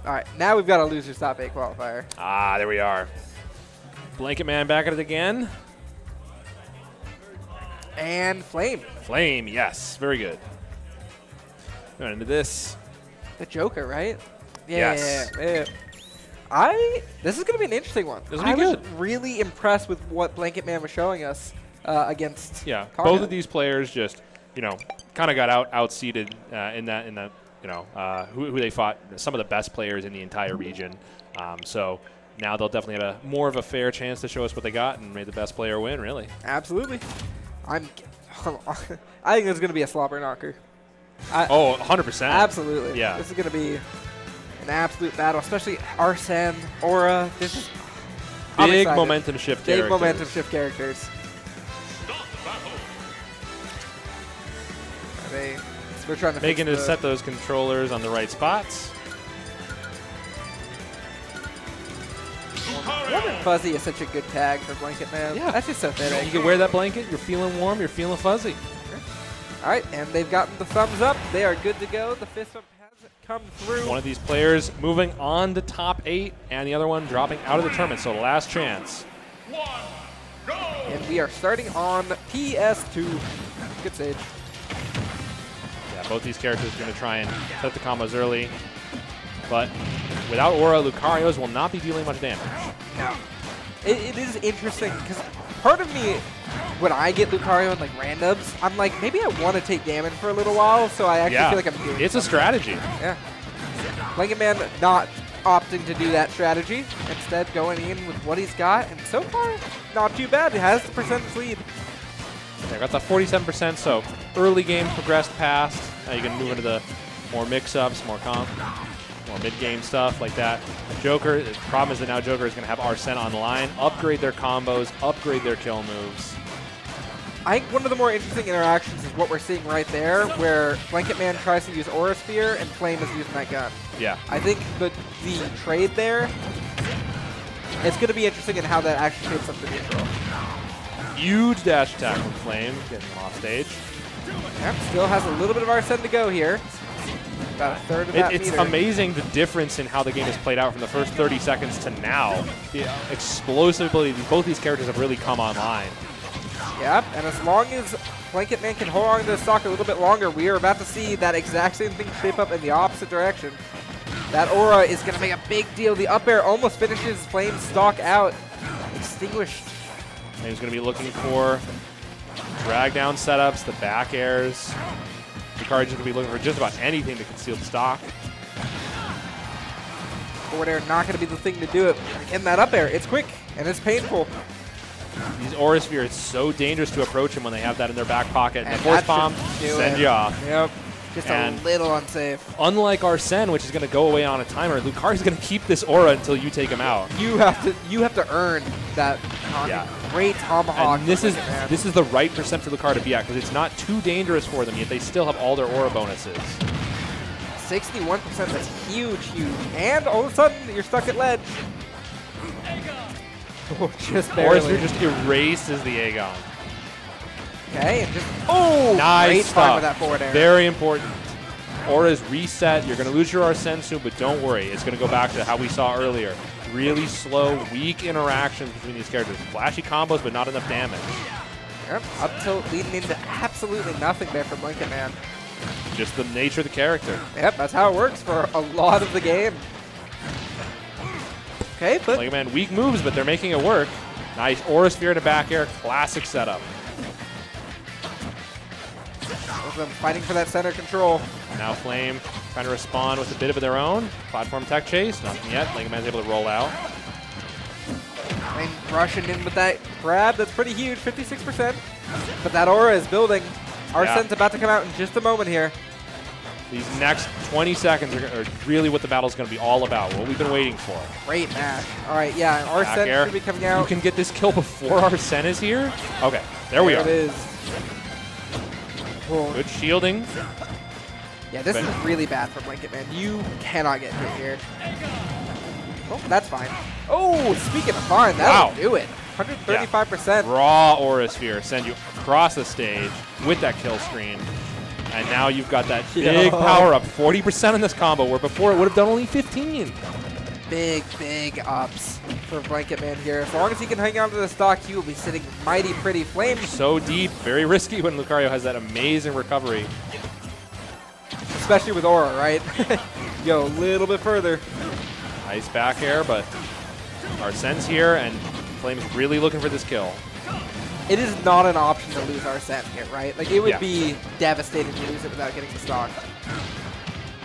All right, now we've got a loser's top 8 qualifier. Ah, there we are. Blanket Man back at it again. And Flame. Flame, yes. Very good. Going into this. The Joker, right? Yes. Yeah. This is going to be an interesting one. This will be good. I was really impressed with what Blanket Man was showing us against Yeah, Karna. both of these players just, kind of got out-seeded in that, who they fought, some of the best players in the entire region. So now they'll definitely have more of a fair chance to show us what they got and made the best player win, really. Absolutely. I think it's going to be a slobber knocker. 100%. Absolutely. Yeah. This is going to be an absolute battle, especially Arsene, Aura. This is big momentum shift characters. Big momentum shift characters. We're trying to making to set those controllers on the right spots. Warm and Fuzzy is such a good tag for Blanket Man. Yeah. That's just so fitting. You can wear that blanket, you're feeling warm, you're feeling fuzzy. All right, and they've gotten the thumbs up. They are good to go. The fist bump hasn't come through. One of these players moving on to top 8, and the other one dropping out of the tournament, so last chance. And we are starting on PS2. Good stage. Yeah, both these characters are going to try and set the combos early. But without Aura, Lucario's will not be dealing much damage. No. It is interesting because part of me, when I get Lucario in like randoms, I'm like, maybe I want to take damage for a little while, so I actually feel like I'm doing It's something. a strategy. Yeah. Blanket Man not opting to do that strategy, instead going in with what he's got, and so far, not too bad. He has the percentage lead. Yeah, got the 47%, so early game progressed past. Now you can move into the more mix-ups, more mid-game stuff like that. Joker, the problem is that now Joker is going to have Arsene online, upgrade their combos, upgrade their kill moves. I think one of the more interesting interactions is what we're seeing right there, where Blanket Man tries to use Aura Sphere and Flame is using that gun. Yeah. I think the trade there, it's going to be interesting in how that actually shapes up the neutral. Huge dash attack from Flame, getting off stage. Yep, still has a little bit of Arsene to go here. About a third of that It's meter. amazing the difference in how the game has played out from the first 30 seconds to now. The explosive ability, both these characters have really come online. Yep, and as long as Blanket Man can hold on to the stock a little bit longer, we are about to see that exact same thing shape up in the opposite direction. That Aura is going to make a big deal. The up air almost finishes Flame's stock out. Extinguished. Flame's going to be looking for drag down setups, the back airs. Lucario's going to be looking for just about anything to conceal the stock. Forward air not going to be the thing to do it. In that up air, it's quick and it's painful. These Aura Sphere, it's so dangerous to approach them when they have that in their back pocket. And the Force Bomb sends you off. Yep. Just and a little unsafe. Unlike Arsene, which is going to go away on a timer, Lucario's going to keep this Aura until you take him out. You have to earn that great tomahawk. And this is the right percent for Lucario to be at because it's not too dangerous for them, yet they still have all their Aura bonuses. 61%, that's huge. And all of a sudden, you're stuck at ledge. Oh, just barely. Aura Sphere just erases the Aegon. Okay, and just nice great stuff. time with that forward air. Very important. Aura's reset. You're going to lose your Arsene soon, but don't worry. It's going to go back to how we saw earlier. Really slow, weak interactions between these characters. Flashy combos, but not enough damage. Yep, up till leading into absolutely nothing there for Blanket Man. Just the nature of the character. Yep, that's how it works for a lot of the game. Okay, but Blanket Man, weak moves, but they're making it work. Nice Aura Sphere to back air. Classic setup. both of them fighting for that center control. Now Flame trying to respond with a bit of their own. Platform tech chase. Nothing yet. Blanket Man's able to roll out. Flame rushing in with that grab. That's pretty huge, 56%. But that aura is building. Arsene's about to come out in just a moment here. These next 20 seconds are really what the battle's going to be all about, what we've been waiting for. Great match. All right, yeah, and Arsene should be coming out. You can get this kill before Arsene is here? Okay, there we are. There it is. Good shielding. Yeah, this is really bad for Blanket Man. You cannot get hit here. Oh, that's fine. Oh, speaking of fine, that'll do it. 135%. Yeah. Raw Aura Sphere send you across the stage with that kill screen. And now you've got that big power up, 40% in this combo, where before it would have done only 15. Big, big ups for Blanket Man here. As long as he can hang on to the stock, he will be sitting mighty pretty. Flame so deep, very risky when Lucario has that amazing recovery. Especially with Aura, right? Go a little bit further. Nice back air, but Arsene's here, and Flame's really looking for this kill. It is not an option to lose Arsene here, right? Like, it would be devastating to lose it without getting the stock.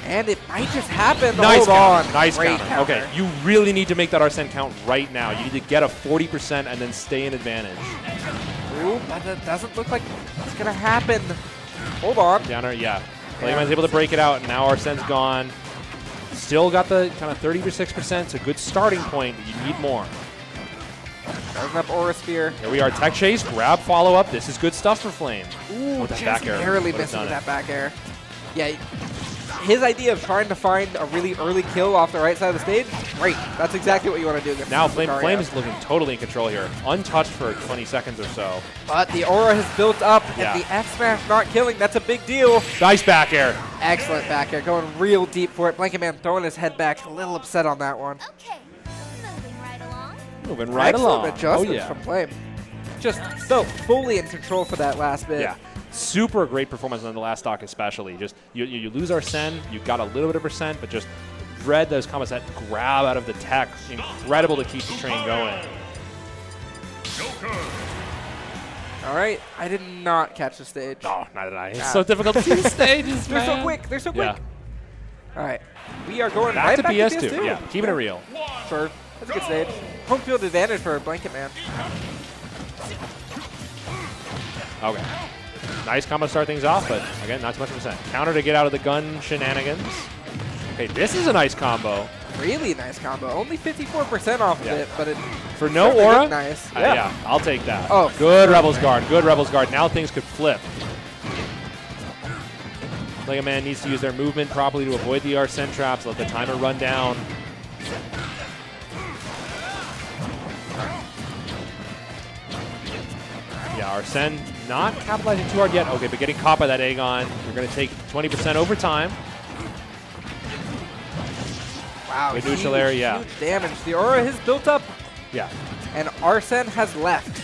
And it might just happen. Nice Hold on. Nice Great counter. Okay, you really need to make that Arsene count right now. You need to get a 40% and then stay in advantage. Ooh, but that doesn't look like it's going to happen. Hold on. Downer, yeah. Playman's able to break it out, and now Arsene's gone. Still got the kind of 36%. It's a good starting point, but you need more. Starting up Aura Sphere. Here we are, tech chase, grab, follow up. This is good stuff for Flame. Ooh, with that just back air. barely missing with that back air. Yeah, his idea of trying to find a really early kill off the right side of the stage, great. That's exactly what you want to do against Now Flame is looking totally in control here. Untouched for 20 seconds or so. But the aura has built up, and the F smash not killing. That's a big deal. Nice back air. Excellent back air, going real deep for it. Blanket Man throwing his head back, a little upset on that one. Okay, moving right along. Moving right along. Adjustments from Flame. Just so fully in control for that last bit. Yeah. Super great performance on the last stock especially. Just you lose Arsene, you got a little bit of percent, but just read those combos, that grab out of the tech. Incredible to keep the train going. All right, I did not catch the stage. No, neither did I. It's so difficult to see the stages, They're so quick. They're so quick. All right, we are going back right to back PS2. to PS2. Yeah, keeping it real. Sure, that's a good stage. Home field advantage for Blanket Man. Okay. Nice combo to start things off, but again, not too much percent. Counter to get out of the gun shenanigans. Okay, this is a nice combo. Really nice combo. Only 54% off of it, but it for no aura. Nice. Yeah, I'll take that. Oh, good Rebels Guard. Good Rebels Guard. Now things could flip. Mega Man needs to use their movement properly to avoid the Arsene traps. Let the timer run down. Yeah, Arsene not capitalizing too hard yet. Okay, but getting caught by that Aegon. You're going to take 20% over time. Wow, good neutral air, yeah. Huge damage. The aura has built up. Yeah. And Arsene has left.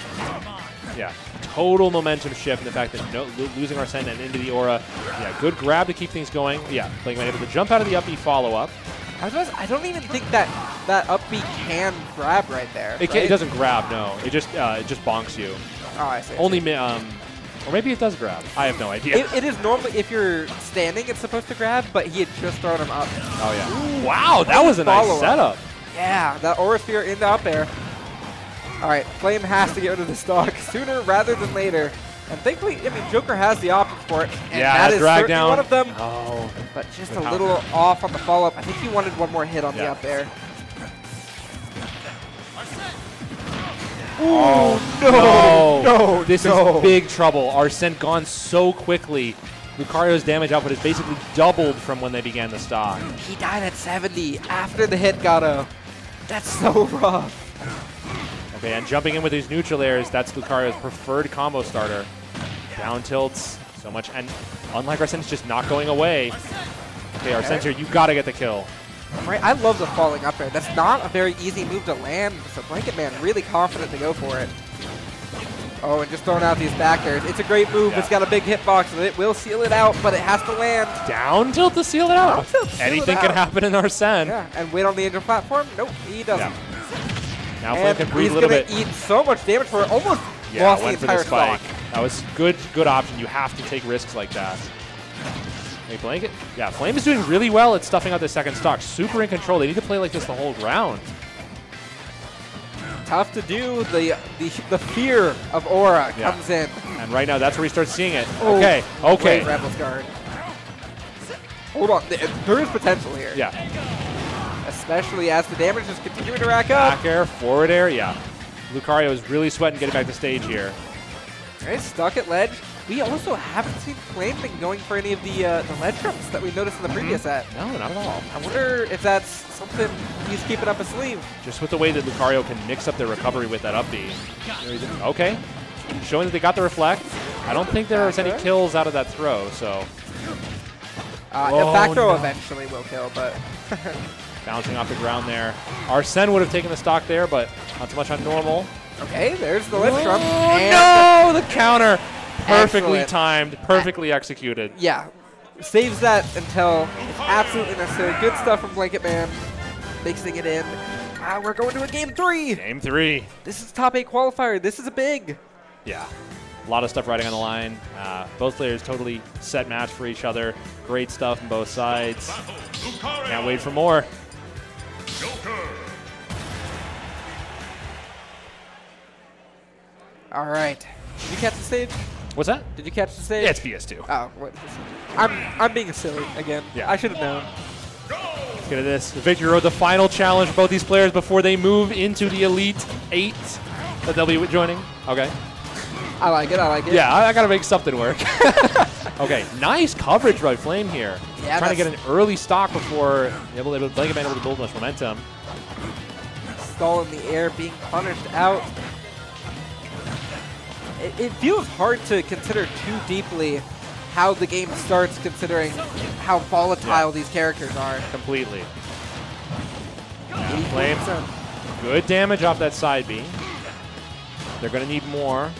Yeah. Total momentum shift in the fact that losing Arsene and into the aura. Yeah, good grab to keep things going. Yeah, Playing Man able to jump out of the up B follow-up. I don't even think that up B can grab right there. It doesn't grab, no. It just bonks you. Oh, I see. Only, or maybe it does grab. I have no idea. It is normally, if you're standing, it's supposed to grab, but he had just thrown him up. Oh, yeah. Ooh, wow, that was a nice setup. Yeah, that Aura Sphere in the up air. All right, Flame has to get rid of the stock sooner rather than later. And thankfully, I mean, Joker has the options for it. And that is drag certainly down. one of them. Oh. But just a little off on the follow-up. I think he wanted one more hit on the up air. Oh, no. This is big trouble. Arsene gone so quickly. Lucario's damage output is basically doubled from when they began the stock. He died at 70 after the hit Gato. That's so rough. Okay, and jumping in with these neutral airs, that's Lucario's preferred combo starter. Down tilts, so much. And unlike Arsene, it's just not going away. Okay, Arsene's here. You got to get the kill. Right, I love the falling up air. That's not a very easy move to land, so Blanket Man really confident to go for it. Oh, and just throwing out these back airs. It's a great move. Yeah. It's got a big hitbox, and it will seal it out, but it has to land. Down tilt to seal it out. Anything can happen in Arsene. Yeah, and wait on the Angel platform? Nope, he doesn't. Yeah. Now Flame can breathe a little bit. He's going to eat so much damage for it. Almost lost the entire stock. That was good option. You have to take risks like that. Hey, Blanket. Yeah, Flame is doing really well at stuffing out the second stock. Super in control. They need to play like this the whole round. Tough to do. The fear of Aura comes in. And right now, that's where we start seeing it. Oh, okay. Great Rebels Guard. Hold on. There is potential here. Yeah. Especially as the damage is continuing to rack up. Back air, forward air, yeah. Lucario is really sweating getting back to stage here. Okay, stuck at ledge. We also haven't seen Flame been going for any of the ledge jumps that we noticed in the previous set. No, not at all. I wonder if that's something he's keeping up his sleeve. Just with the way that Lucario can mix up their recovery with that up B. Okay. Showing that they got the reflect. I don't think there was any kills out of that throw, so. The back throw eventually will kill, but. Bouncing off the ground there. Arsene would have taken the stock there, but not so much on normal. Okay, there's the ledge jump. Oh, no! The counter. Perfectly timed, perfectly executed. Yeah, saves that until it's absolutely necessary. Good stuff from Blanket Man, mixing it in. We're going to a game 3. Game 3. This is top 8 qualifier. This is a big. Yeah, a lot of stuff riding on the line. Both players totally set match for each other. Great stuff on both sides. Can't wait for more. All right. Did you catch the stage? What's that? Did you catch the stage? Yeah, it's PS2. Oh, what? I'm being silly again. Yeah. I should have known. Let's get at this. The Victory Road, the final challenge for both these players before they move into the Elite 8. that they'll be joining? Okay. I like it. I like it. Yeah, I got to make something work. Okay, nice coverage by Flame here. Yeah, trying to get an early stock before Blanket Man able to build much momentum. Stall in the air, being punished out. It feels hard to consider too deeply how the game starts, considering how volatile these characters are. Completely. Flame, good damage off that side B. They're going to need more.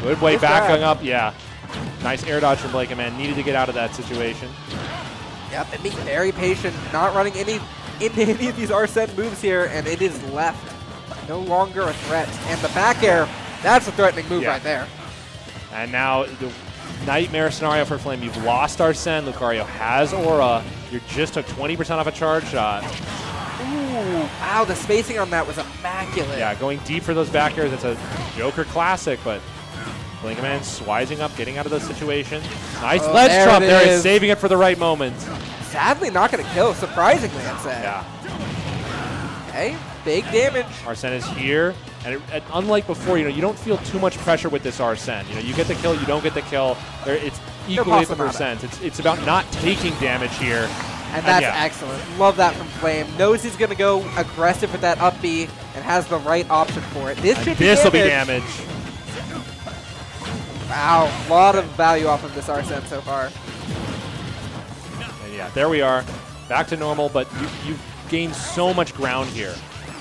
Good way backing up. Yeah. Nice air dodge from Blanket Man. Needed to get out of that situation. Yep, and being very patient, not running into any of these Arsene moves here, and it is left. No longer a threat. And the back air, that's a threatening move right there. And now the nightmare scenario for Flame. You've lost Arsene. Lucario has Aura. You just took 20% off a charge shot. Ooh, wow, the spacing on that was immaculate. Yeah, going deep for those back airs. It's a Joker classic, but Blanket Man swising up, getting out of those situations. Nice ledge trump there, is saving it for the right moment. Sadly, not going to kill, surprisingly, I'd say. Yeah. Okay, big damage. Arsene is here, and unlike before, you don't feel too much pressure with this Arsene. You get the kill, you don't get the kill. It's equally at the percent. It's about not taking damage here. And that's excellent. Love that from Flame. Knows he's going to go aggressive with that up B and has the right option for it. This will be damage. Wow, a lot of value off of this Arsene so far. And yeah, there we are. Back to normal, but you've gained so much ground here.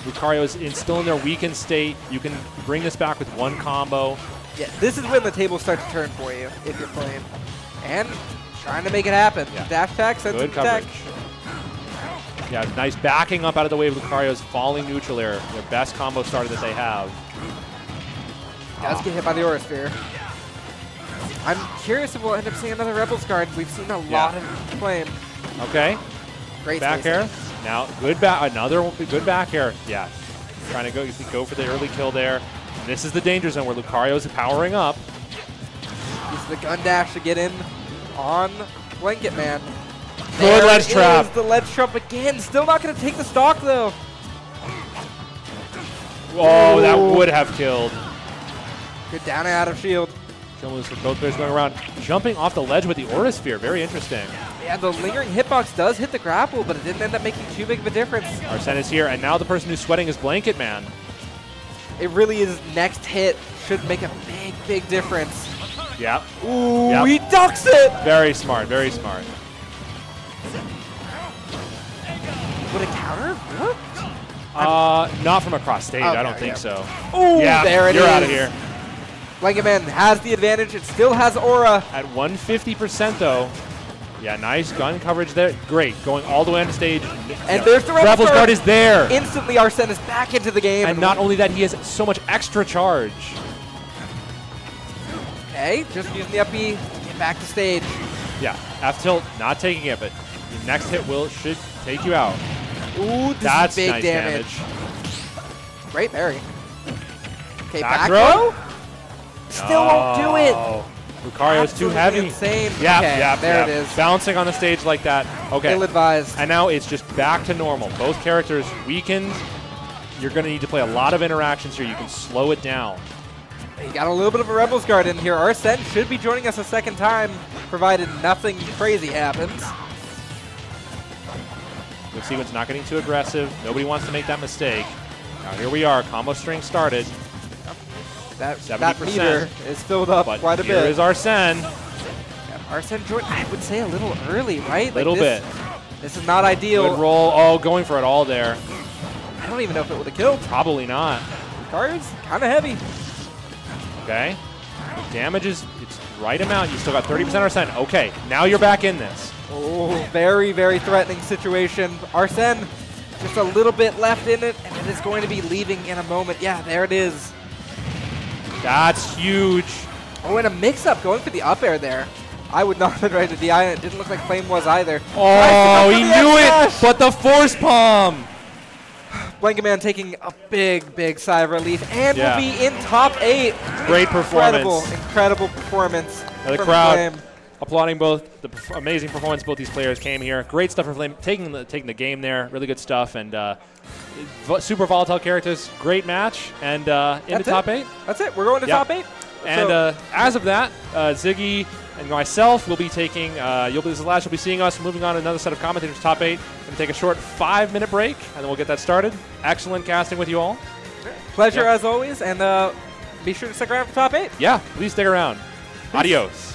Lucario is still in their weakened state. You can bring this back with one combo. Yeah, this is when the tables start to turn for you if you're playing. And trying to make it happen. Yeah. Dash attack, sensitive attack. Yeah, nice backing up out of the way of Lucario's falling neutral air. Their best combo starter that they have. Does get hit by the Aura Sphere. I'm curious if we'll end up seeing another Rebels card. We've seen a lot of Flame. Okay. Great back air. Now, another good back air. Yeah. Trying to go for the early kill there. And this is the danger zone where Lucario's powering up. Uses the gun dash to get in on Blanket Man. Good ledge trap. The ledge trap again. Still not going to take the stock, though. Oh, that would have killed. Good down and out of shield. Kill moves for both players going around. Jumping off the ledge with the Aura Sphere. Very interesting. Yeah, the lingering hitbox does hit the grapple, but it didn't end up making too big of a difference. Arsene is here, and now the person who's sweating is Blanket Man. It really is. Next hit should make a big, big difference. Yep. Ooh, he ducks it! Very smart, very smart. Would a counter work? Not from across stage. Okay, I don't think so. Ooh, there it is. You're out of here. Blanket Man has the advantage. It still has Aura. At 150% though. Yeah, nice gun coverage there. Great. Going all the way on the stage. And there's the Rebels guard is there. Instantly, Arsene is back into the game. And not only that, he has so much extra charge. Okay, just using the up B to get back to stage. Yeah, F tilt, not taking it, but the next hit should take you out. Ooh, that's big nice damage. Great parry. Okay, back throw. Still won't do it. Lucario's too heavy. Insane. Yeah, okay, yeah, there it is. Bouncing on the stage like that. Okay. Ill-advised. And now it's just back to normal. Both characters weakened. You're going to need to play a lot of interactions here. You can slow it down. You got a little bit of a Rebels guard in here. Arsene should be joining us a second time, provided nothing crazy happens. The sequence not getting too aggressive. Nobody wants to make that mistake. Now here we are. Combo string started. That meter is filled up quite a bit. Here is Arsene. Yeah, Arsene joined, I would say, a little early, right? A little bit. This is not ideal. Good roll. Oh, going for it all there. I don't even know if it would have killed. Probably not. The card's kind of heavy. Okay. The damage is it's right amount. You still got 30% Arsene. Okay, now you're back in this. Oh, very, very threatening situation. Arsene, just a little bit left in it, and it is going to be leaving in a moment. Yeah, there it is. That's huge. Oh, and a mix-up going for the up air there. I would not have been ready to DI, and it didn't look like Flame was either. Oh, he knew it, but the force palm. Blanket Man taking a big, big sigh of relief, and will be in top 8. Great performance. Incredible performance. The crowd Flame. Applauding both the amazing performance both these players came here. Great stuff from Flame, taking the game there. Really good stuff, and super volatile characters. Great match. And into top 8. That's it. We're going to top 8. And as of that, Ziggy and myself will be taking, this is the last you'll be seeing us. Moving on to another set of commentators, top 8. Going to take a short 5-minute break, and then we'll get that started. Excellent casting with you all. Pleasure as always, and be sure to stick around for top 8. Yeah, please stick around. Peace. Adios.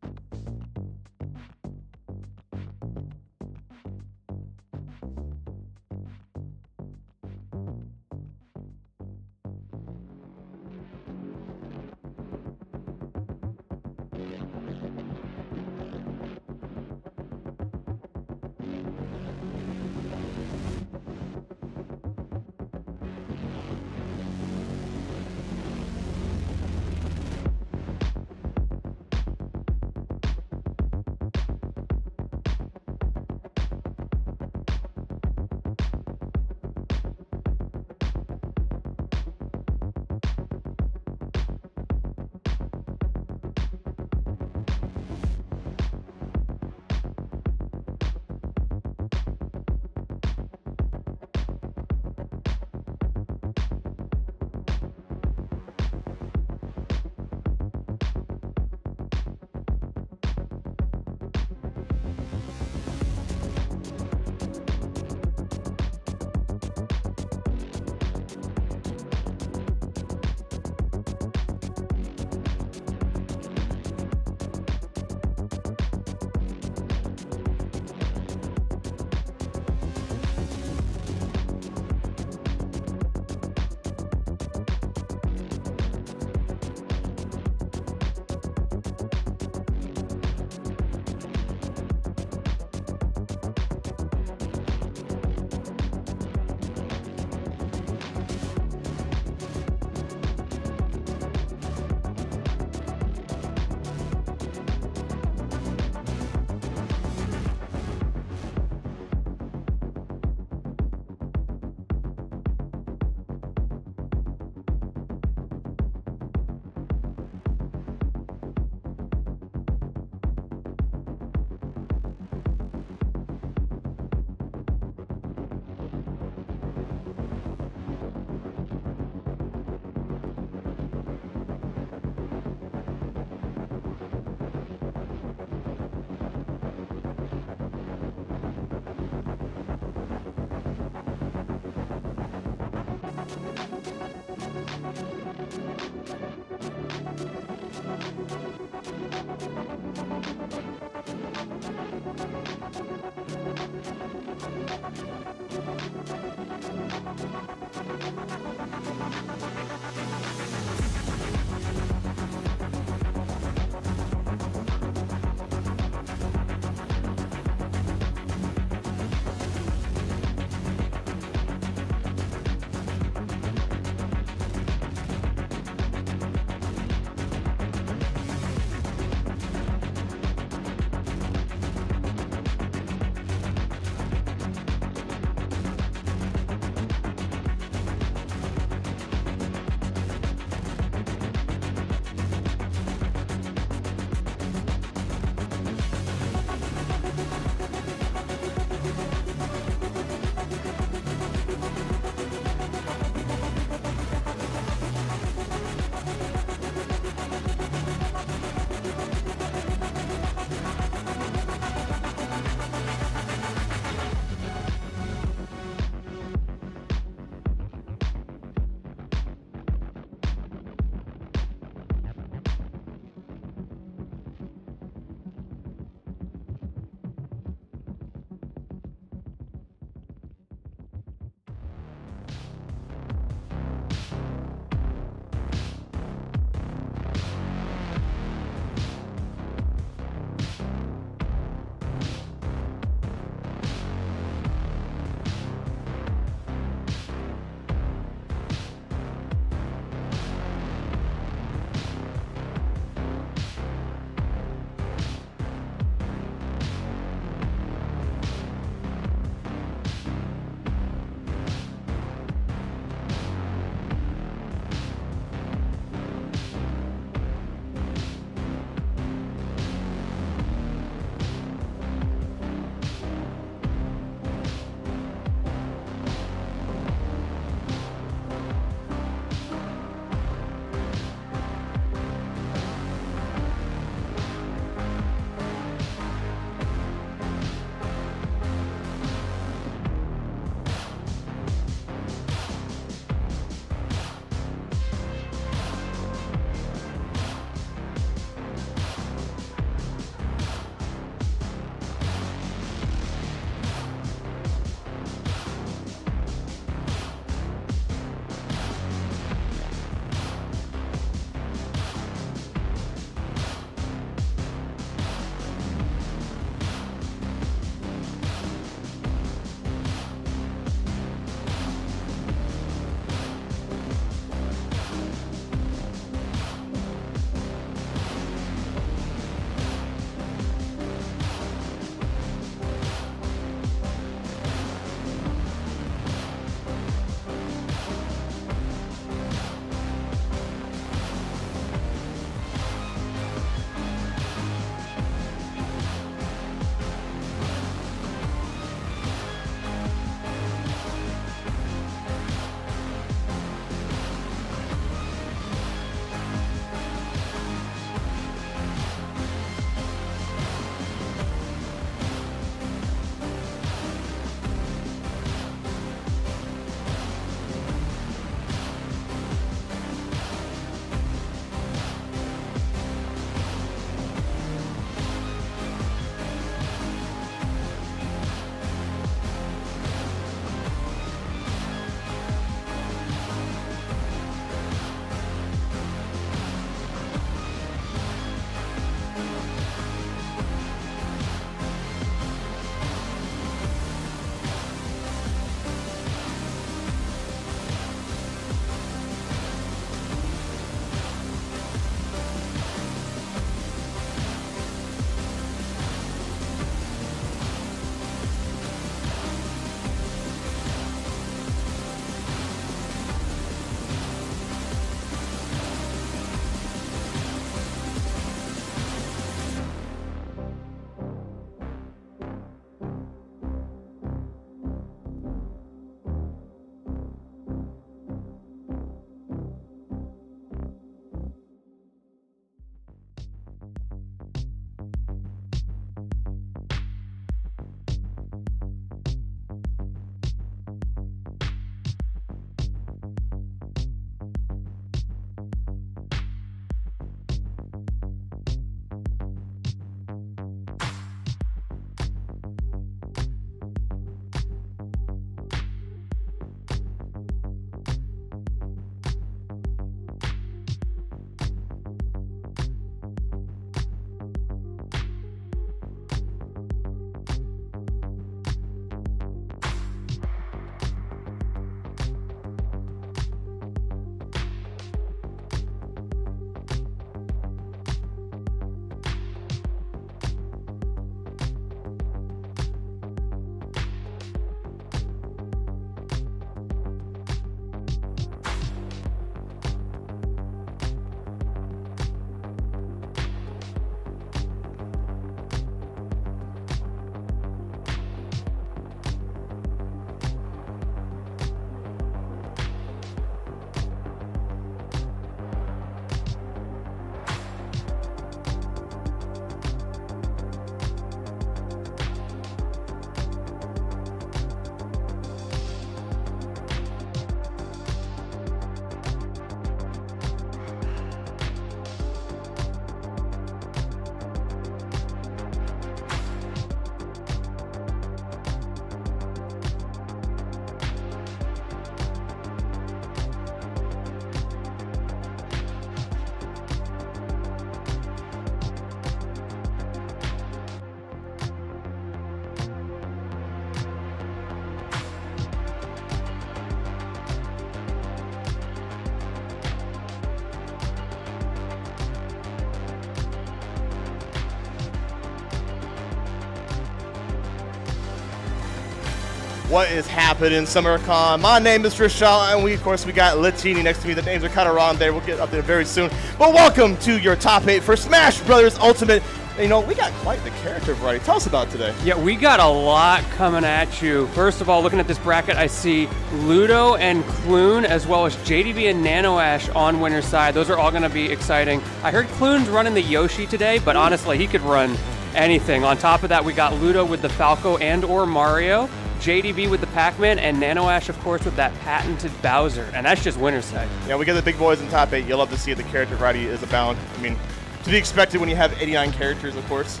What is happening, SummerCon? My name is Trishal, and of course we got Latini next to me. The names are kind of wrong there. We'll get up there very soon. But welcome to your top 8 for Smash Brothers Ultimate. You know, we got quite the character variety. Tell us about today. Yeah, we got a lot coming at you. First of all, looking at this bracket, I see Ludo and Clune, as well as JDB and NanoAsh on winner's side. Those are all going to be exciting. I heard Clune's running the Yoshi today, but honestly, he could run anything. On top of that, we got Ludo with the Falco and or Mario, JDB with the Pac-Man, and NanoAsh, of course, with that patented Bowser. And that's just winner's side. Yeah, we get the big boys in top 8. You'll love to see it. The character variety is abound. I mean, to be expected when you have 89 characters, of course.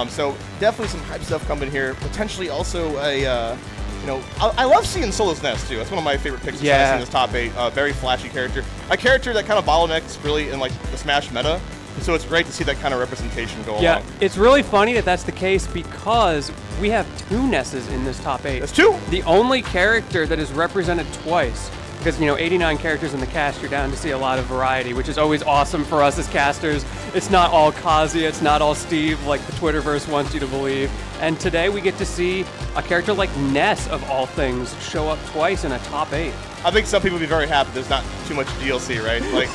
So definitely some hype stuff coming here. Potentially also a, you know, I love seeing Solo's Nest too. That's one of my favorite picks. Yeah. In this top 8. Very flashy character. A character that kind of bottlenecks really in like the Smash meta. So it's great to see that kind of representation go along. It's really funny that that's the case because we have 2 Nesses in this top 8. That's 2. The only character that is represented twice. Because, you know, 89 characters in the cast, you're down to see a lot of variety, which is always awesome for us as casters. It's not all Kazuya, it's not all Steve, like the Twitterverse wants you to believe. And today we get to see a character like Ness, of all things, show up twice in a top 8. I think some people will be very happy there's not too much DLC, right? Like,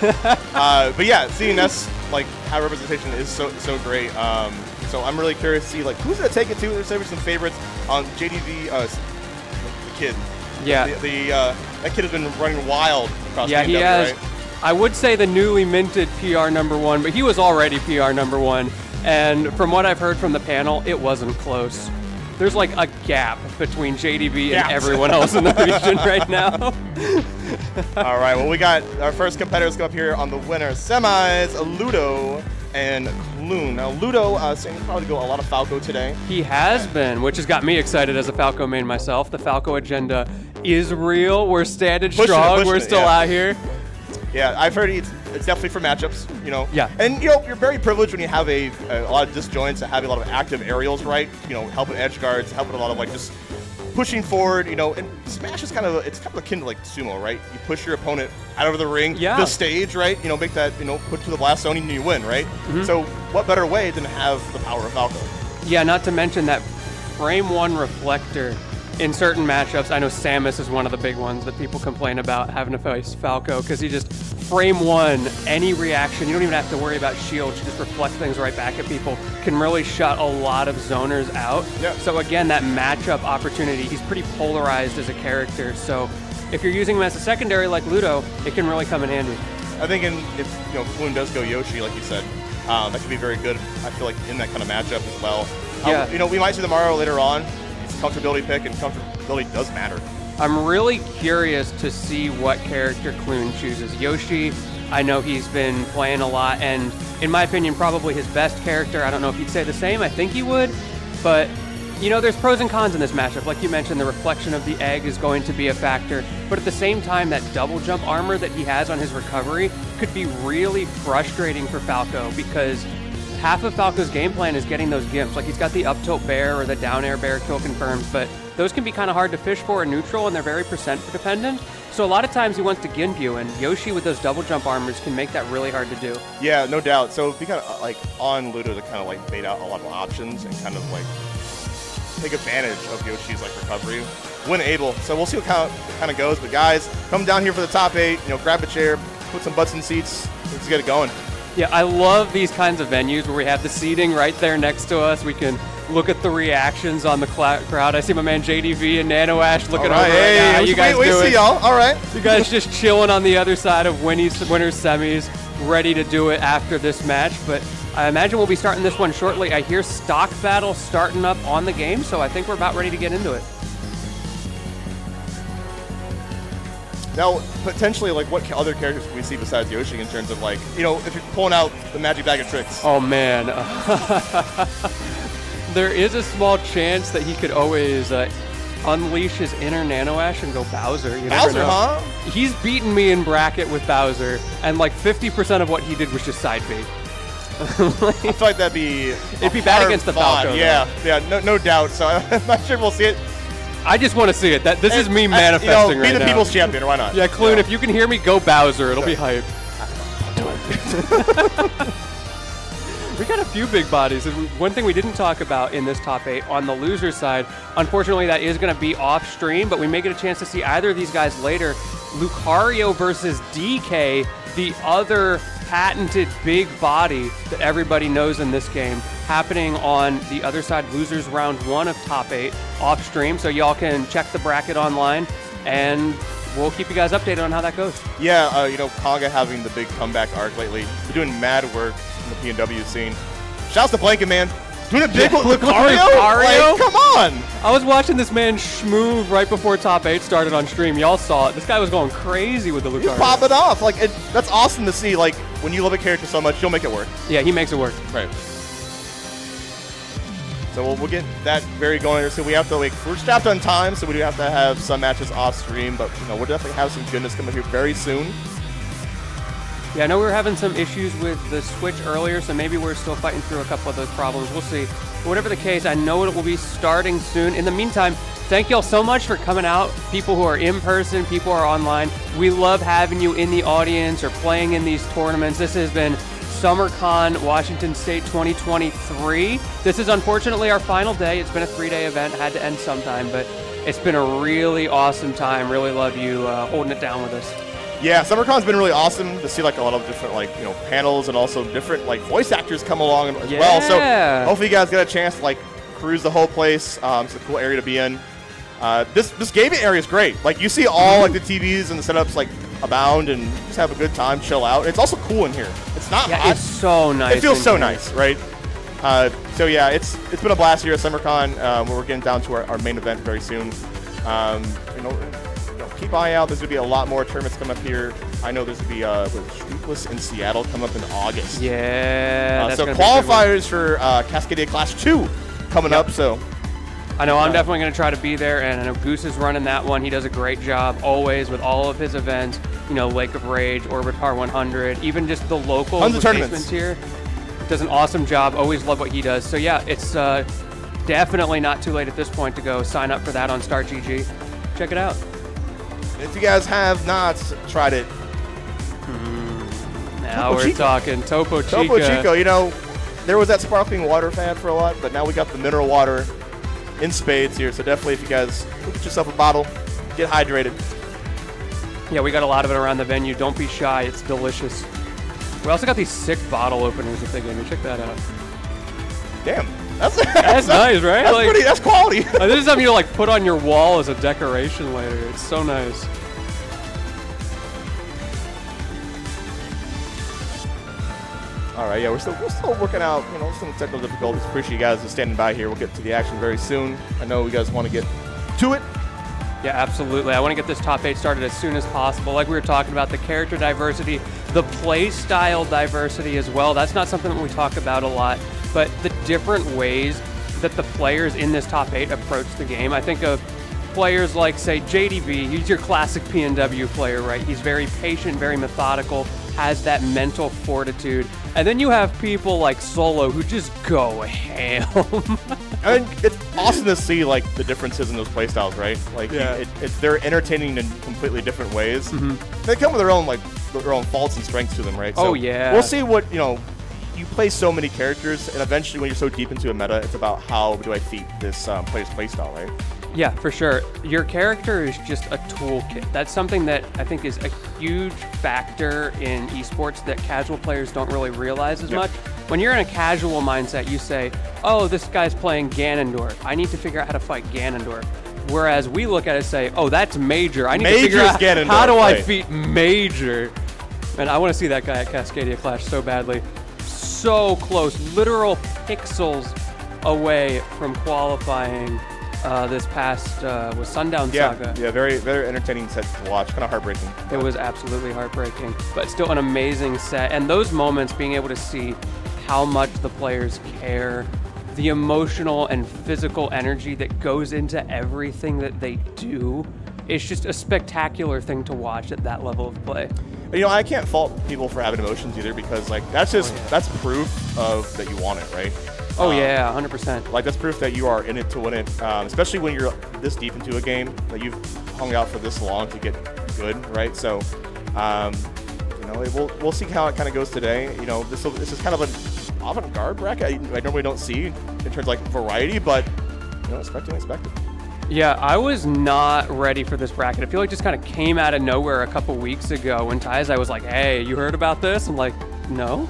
but yeah, seeing Ness, like, how representation is so great. So I'm really curious to see, like, who's going to take it to. There's some favorites on JDV, the kid. Yeah. That kid has been running wild across the he has. Right? I would say the newly minted PR #1, but he was already PR #1. And from what I've heard from the panel, it wasn't close. There's like a gap between JDB and everyone else in the region right now. All right, well, we got our first competitors come up here on the winner semis, Ludo and Clune. Now, Ludo saying he'll probably go a lot of Falco today. He has been, which has got me excited as a Falco main myself. The Falco agenda is real. We're standing strong. We're still out here. Yeah, I've heard it's definitely for matchups, you know. Yeah. And, you know, you're very privileged when you have a lot of disjoints and having a lot of active aerials, right? You know, helping edge guards, helping a lot of, like, just pushing forward, you know. And Smash is kind of akin to, like, sumo, right? You push your opponent out of the ring, the stage, right? You know, make that, you know, put to the blast zone and you win, right? So what better way than to have the power of Falco? Yeah, not to mention that frame 1 reflector in certain matchups. I know Samus is one of the big ones that people complain about having to face Falco because he just frame 1, any reaction, you don't even have to worry about shields, you just reflect things right back at people, can really shut a lot of zoners out. So again, that matchup opportunity, he's pretty polarized as a character, so if you're using him as a secondary like Ludo, it can really come in handy. I think if you know, Clune does go Yoshi, like you said, that could be very good, I feel like, in that kind of matchup as well. You know, we might see the Mario later on. Comfortability pick, and comfortability does matter. I'm really curious to see what character Clune chooses. Yoshi, I know he's been playing a lot, and in my opinion, probably his best character. I don't know if he'd say the same. I think he would, but you know, there's pros and cons in this matchup. Like you mentioned, the reflection of the egg is going to be a factor, but at the same time, that double jump armor that he has on his recovery could be really frustrating for Falco because half of Falco's game plan is getting those gimps. Like he's got the up tilt bear or the down air bear kill confirmed, but those can be kind of hard to fish for in neutral and they're very percent dependent. So a lot of times he wants to gimp you, and Yoshi with those double jump armors can make that really hard to do. Yeah, no doubt. So we kind of like on Ludo to kind of like bait out a lot of options and kind of like take advantage of Yoshi's like recovery when able. So we'll see what kind of goes. But guys, come down here for the top 8. You know, grab a chair, put some butts in seats. Let's get it going. Yeah, I love these kinds of venues where we have the seating right there next to us. We can look at the reactions on the crowd. I see my man JDV and NanoAsh looking over right now. How you guys doing? We see y'all. All right. You guys just chilling on the other side of winners semis, ready to do it after this match. But I imagine we'll be starting this one shortly. I hear stock battle starting up on the game, so I think we're about ready to get into it. Now, potentially, like, what other characters can we see besides Yoshi in terms of, like, you know, if you're pulling out the magic bag of tricks? Oh, man. There is a small chance that he could always unleash his inner NanoAsh and go Bowser. You Bowser, huh? He's beaten me in bracket with Bowser, and, like, 50% of what he did was just side B. I feel like that'd be it'd be bad against the Falco. Yeah, no doubt. So I'm not sure we'll see it. I just want to see it. This is me manifesting right now. Be the people's champion, why not? Yeah, Clune, if you can hear me, go Bowser. It'll be hype. We got a few big bodies. And one thing we didn't talk about in this top 8 on the loser side, unfortunately that is going to be off stream, but we may get a chance to see either of these guys later. Lucario versus DK, the other patented big body that everybody knows in this game, happening on the other side, losers round 1 of top 8 off stream. So y'all can check the bracket online and we'll keep you guys updated on how that goes. Yeah, you know, Konga having the big comeback arc lately. They're doing mad work in the PNW scene. Shouts to Blanket, man. Doing a big Lucario? Like, come on! I was watching this man schmoove right before top 8 started on stream. Y'all saw it. This guy was going crazy with the Lucario. He's popping off. Like, that's awesome to see. Like, when you love a character so much, you'll make it work. Yeah, he makes it work. Right. So we'll get that very going. So we have to, like, we're strapped on time, so we do have to have some matches off stream, but, you know, we'll definitely have some goodness coming here very soon. Yeah, I know we were having some issues with the Switch earlier, so maybe we're still fighting through a couple of those problems. We'll see. But whatever the case, I know it will be starting soon. In the meantime, thank y'all so much for coming out. People who are in person, people who are online. We love having you in the audience or playing in these tournaments. This has been SummerCon Washington State 2023. This is unfortunately our final day. It's been a 3-day event. It had to end sometime, but it's been a really awesome time. Really love you holding it down with us. Yeah, SummerCon's been really awesome to see, like, a lot of different, like, you know, panels and also different, like, voice actors come along as well. So hopefully you guys get a chance to, like, cruise the whole place. It's a cool area to be in. This gaming area is great. Like, you see all, like, the TVs and the setups, like, abound, and just have a good time, chill out. It's also cool in here. It's not hot. It's so nice. It feels so nice, right? So yeah, it's been a blast here at SummerCon. Where we're getting down to our main event very soon. You know, keep an eye out. There's going to be a lot more tournaments coming up here. I know there's going to be Streetless in Seattle coming up in August. Yeah. So qualifiers for Cascadia Clash 2 coming up. So I know I'm definitely going to try to be there, and I know Goose is running that one. He does a great job always with all of his events. You know, Lake of Rage, Orbit Par 100, even just the local tournaments here. Does an awesome job. Always love what he does. So yeah, it's definitely not too late at this point to go sign up for that on StartGG. Check it out. If you guys have not tried it, now we're talking Topo Chico. Topo Chico, you know, there was that sparkling water fad for a lot, but now we got the mineral water in spades here. So definitely, if you guys get yourself a bottle, get hydrated. Yeah, we got a lot of it around the venue. Don't be shy. It's delicious. We also got these sick bottle openers that they gave me. Check that out. Damn. That's nice, right? That's, like, that's quality. This is something you like put on your wall as a decoration later. It's so nice. All right, yeah, we're still working out, you know, some technical difficulties. Appreciate you guys standing by here. We'll get to the action very soon. I know you guys want to get to it. Yeah, absolutely. I want to get this top 8 started as soon as possible. Like we were talking about, the character diversity, the play style diversity as well. That's not something that we talk about a lot, but the different ways that the players in this top 8 approach the game. I think of players like, say, JDV. He's your classic PNW player, right? He's very patient, very methodical, has that mental fortitude. And then you have people like Solo who just go ham. And it's awesome to see, like, the differences in those playstyles, right? Like, yeah. They're entertaining in completely different ways. They come with their own, like, their own faults and strengths to them, right? So yeah. We'll see what, you know, you play so many characters, and eventually when you're so deep into a meta, it's about how do I feed this player's playstyle, right? Yeah, for sure. Your character is just a toolkit. That's something that I think is a huge factor in esports that casual players don't really realize as much. When you're in a casual mindset, you say, oh, this guy's playing Ganondorf. I need to figure out how to fight Ganondorf. Whereas we look at it and say, oh, that's Major. I need to figure out Ganondorf, how do I defeat Major. And I want to see that guy at Cascadia Clash so badly. So close, literal pixels away from qualifying this past was Sundown Saga. Yeah, very, very entertaining set to watch. Kind of heartbreaking. It was absolutely heartbreaking, but still an amazing set. And those moments, being able to see how much the players care, the emotional and physical energy that goes into everything that they do, it's just a spectacular thing to watch at that level of play. You know, I can't fault people for having emotions either, because, like, that's just that's proof of that you want it, right? Oh yeah, 100%. Like, that's proof that you are in it to win it, especially when you're this deep into a game, that you've hung out for this long to get good, right? So, you know, we'll see how it kind of goes today. You know, this is kind of avant-garde bracket I normally don't see in terms of like variety, but expected. Yeah, I was not ready for this bracket. I feel like it just kind of came out of nowhere a couple weeks ago when I was like, hey, you heard about this? I'm like, no.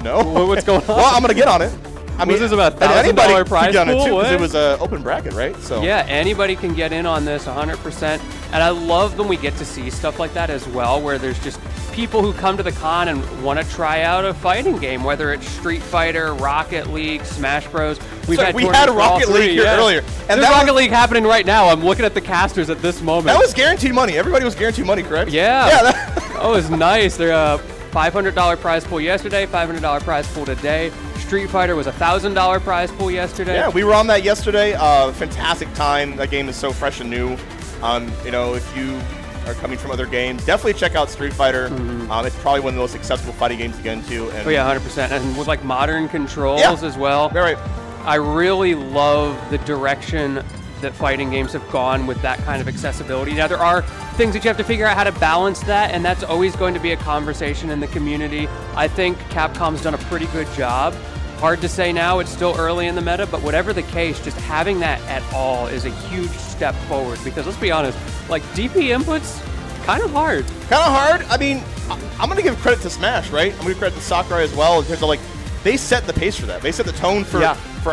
What's going on? Well, I'm gonna get on it. I mean, this is about $1,000 prize on it pool. too, because it was an open bracket, right? So yeah, anybody can get in on this 100%. And I love when we get to see stuff like that as well, where there's just people who come to the con and want to try out a fighting game, whether it's Street Fighter, Rocket League, Smash Bros. We had Rocket League here earlier. And there's Rocket League happening right now. I'm looking at the casters at this moment. That was guaranteed money. Everybody was guaranteed money, correct? Yeah. That was nice. They're $500 prize pool yesterday, $500 prize pool today. Street Fighter was a $1,000 prize pool yesterday. Yeah, we were on that yesterday. Fantastic time. That game is so fresh and new. If you are coming from other games, definitely check out Street Fighter. It's probably one of the most accessible fighting games to get into. And 100%. And with like modern controls as well. Very. I really love the direction that fighting games have gone with that kind of accessibility. Now, there are things that you have to figure out how to balance that, and that's always going to be a conversation in the community. I think Capcom's done a pretty good job. Hard to say now, it's still early in the meta, but whatever the case, just having that at all is a huge step forward, because let's be honest, like DP inputs, kind of hard. I mean, I'm going to give credit to Smash, right? I'm going to give credit to Sakurai as well in terms of like, they set the pace for that. They set the tone for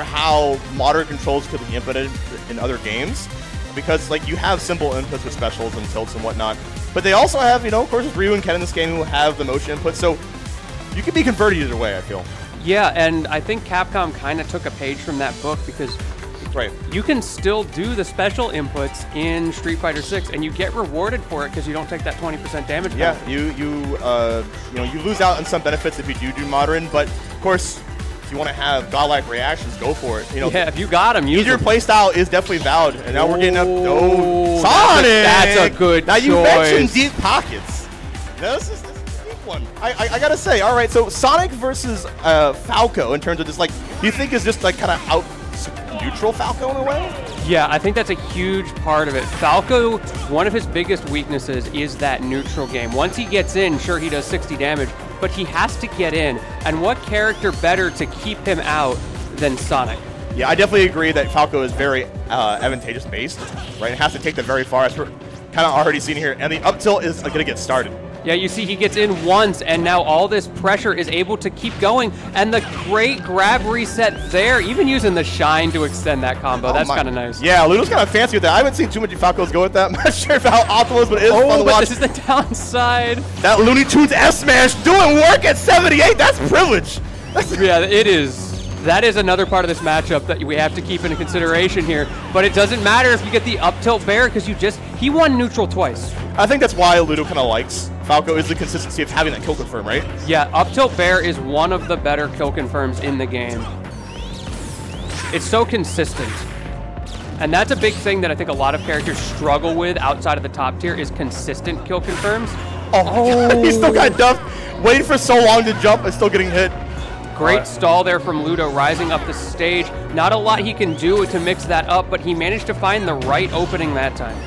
how modern controls could be inputted in other games, because like you have simple inputs with specials and tilts and whatnot, but they also have, of course, with Ryu and Ken in this game who have the motion input, so you can be converted either way, I feel. Yeah, and I think Capcom kind of took a page from that book, because you can still do the special inputs in Street Fighter 6, and you get rewarded for it because you don't take that 20% damage. Yeah, you lose out on some benefits if you do modern, but of course, if you want to have godlike reactions, go for it. Yeah, if you got them, your playstyle is definitely valid, and now we're getting up. Oh, Sonic! That's a good now choice. You mentioned deep pockets. Now, this is a deep one. I gotta say, all right. So Sonic versus Falco in terms of just like, do you think is just like kind of out neutral Falco in a way? Yeah, I think that's a huge part of it. Falco, one of his biggest weaknesses is that neutral game. Once he gets in, sure, he does 60 damage, but he has to get in. And what character better to keep him out than Sonic? Yeah, I definitely agree that Falco is very advantageous based, right? It has to take that very far, as we're kind of already seeing here. And the up tilt is going to get started. Yeah, you see he gets in once, and now all this pressure is able to keep going. And the great grab reset there, even using the shine to extend that combo. That's kind of nice. Yeah, Ludo's kind of fancy with that. I haven't seen too many Falcos go with that. I'm not sure how optimal it is, but it is fun to watch. This is the downside. That Looney Tunes S-Smash doing work at 78. That's privilege. Yeah, it is. That is another part of this matchup that we have to keep into consideration here. But it doesn't matter if you get the up tilt bear, because he won neutral twice. I think that's why Ludo kind of likes Falco, is the consistency of having that kill confirm, right? Yeah, up tilt bear is one of the better kill confirms in the game. It's so consistent. And that's a big thing that I think a lot of characters struggle with outside of the top tier, is consistent kill confirms. Oh. He still got duffed, waiting for so long to jump and still getting hit. Great stall there from Ludo, rising up the stage. Not a lot he can do to mix that up, but he managed to find the right opening that time.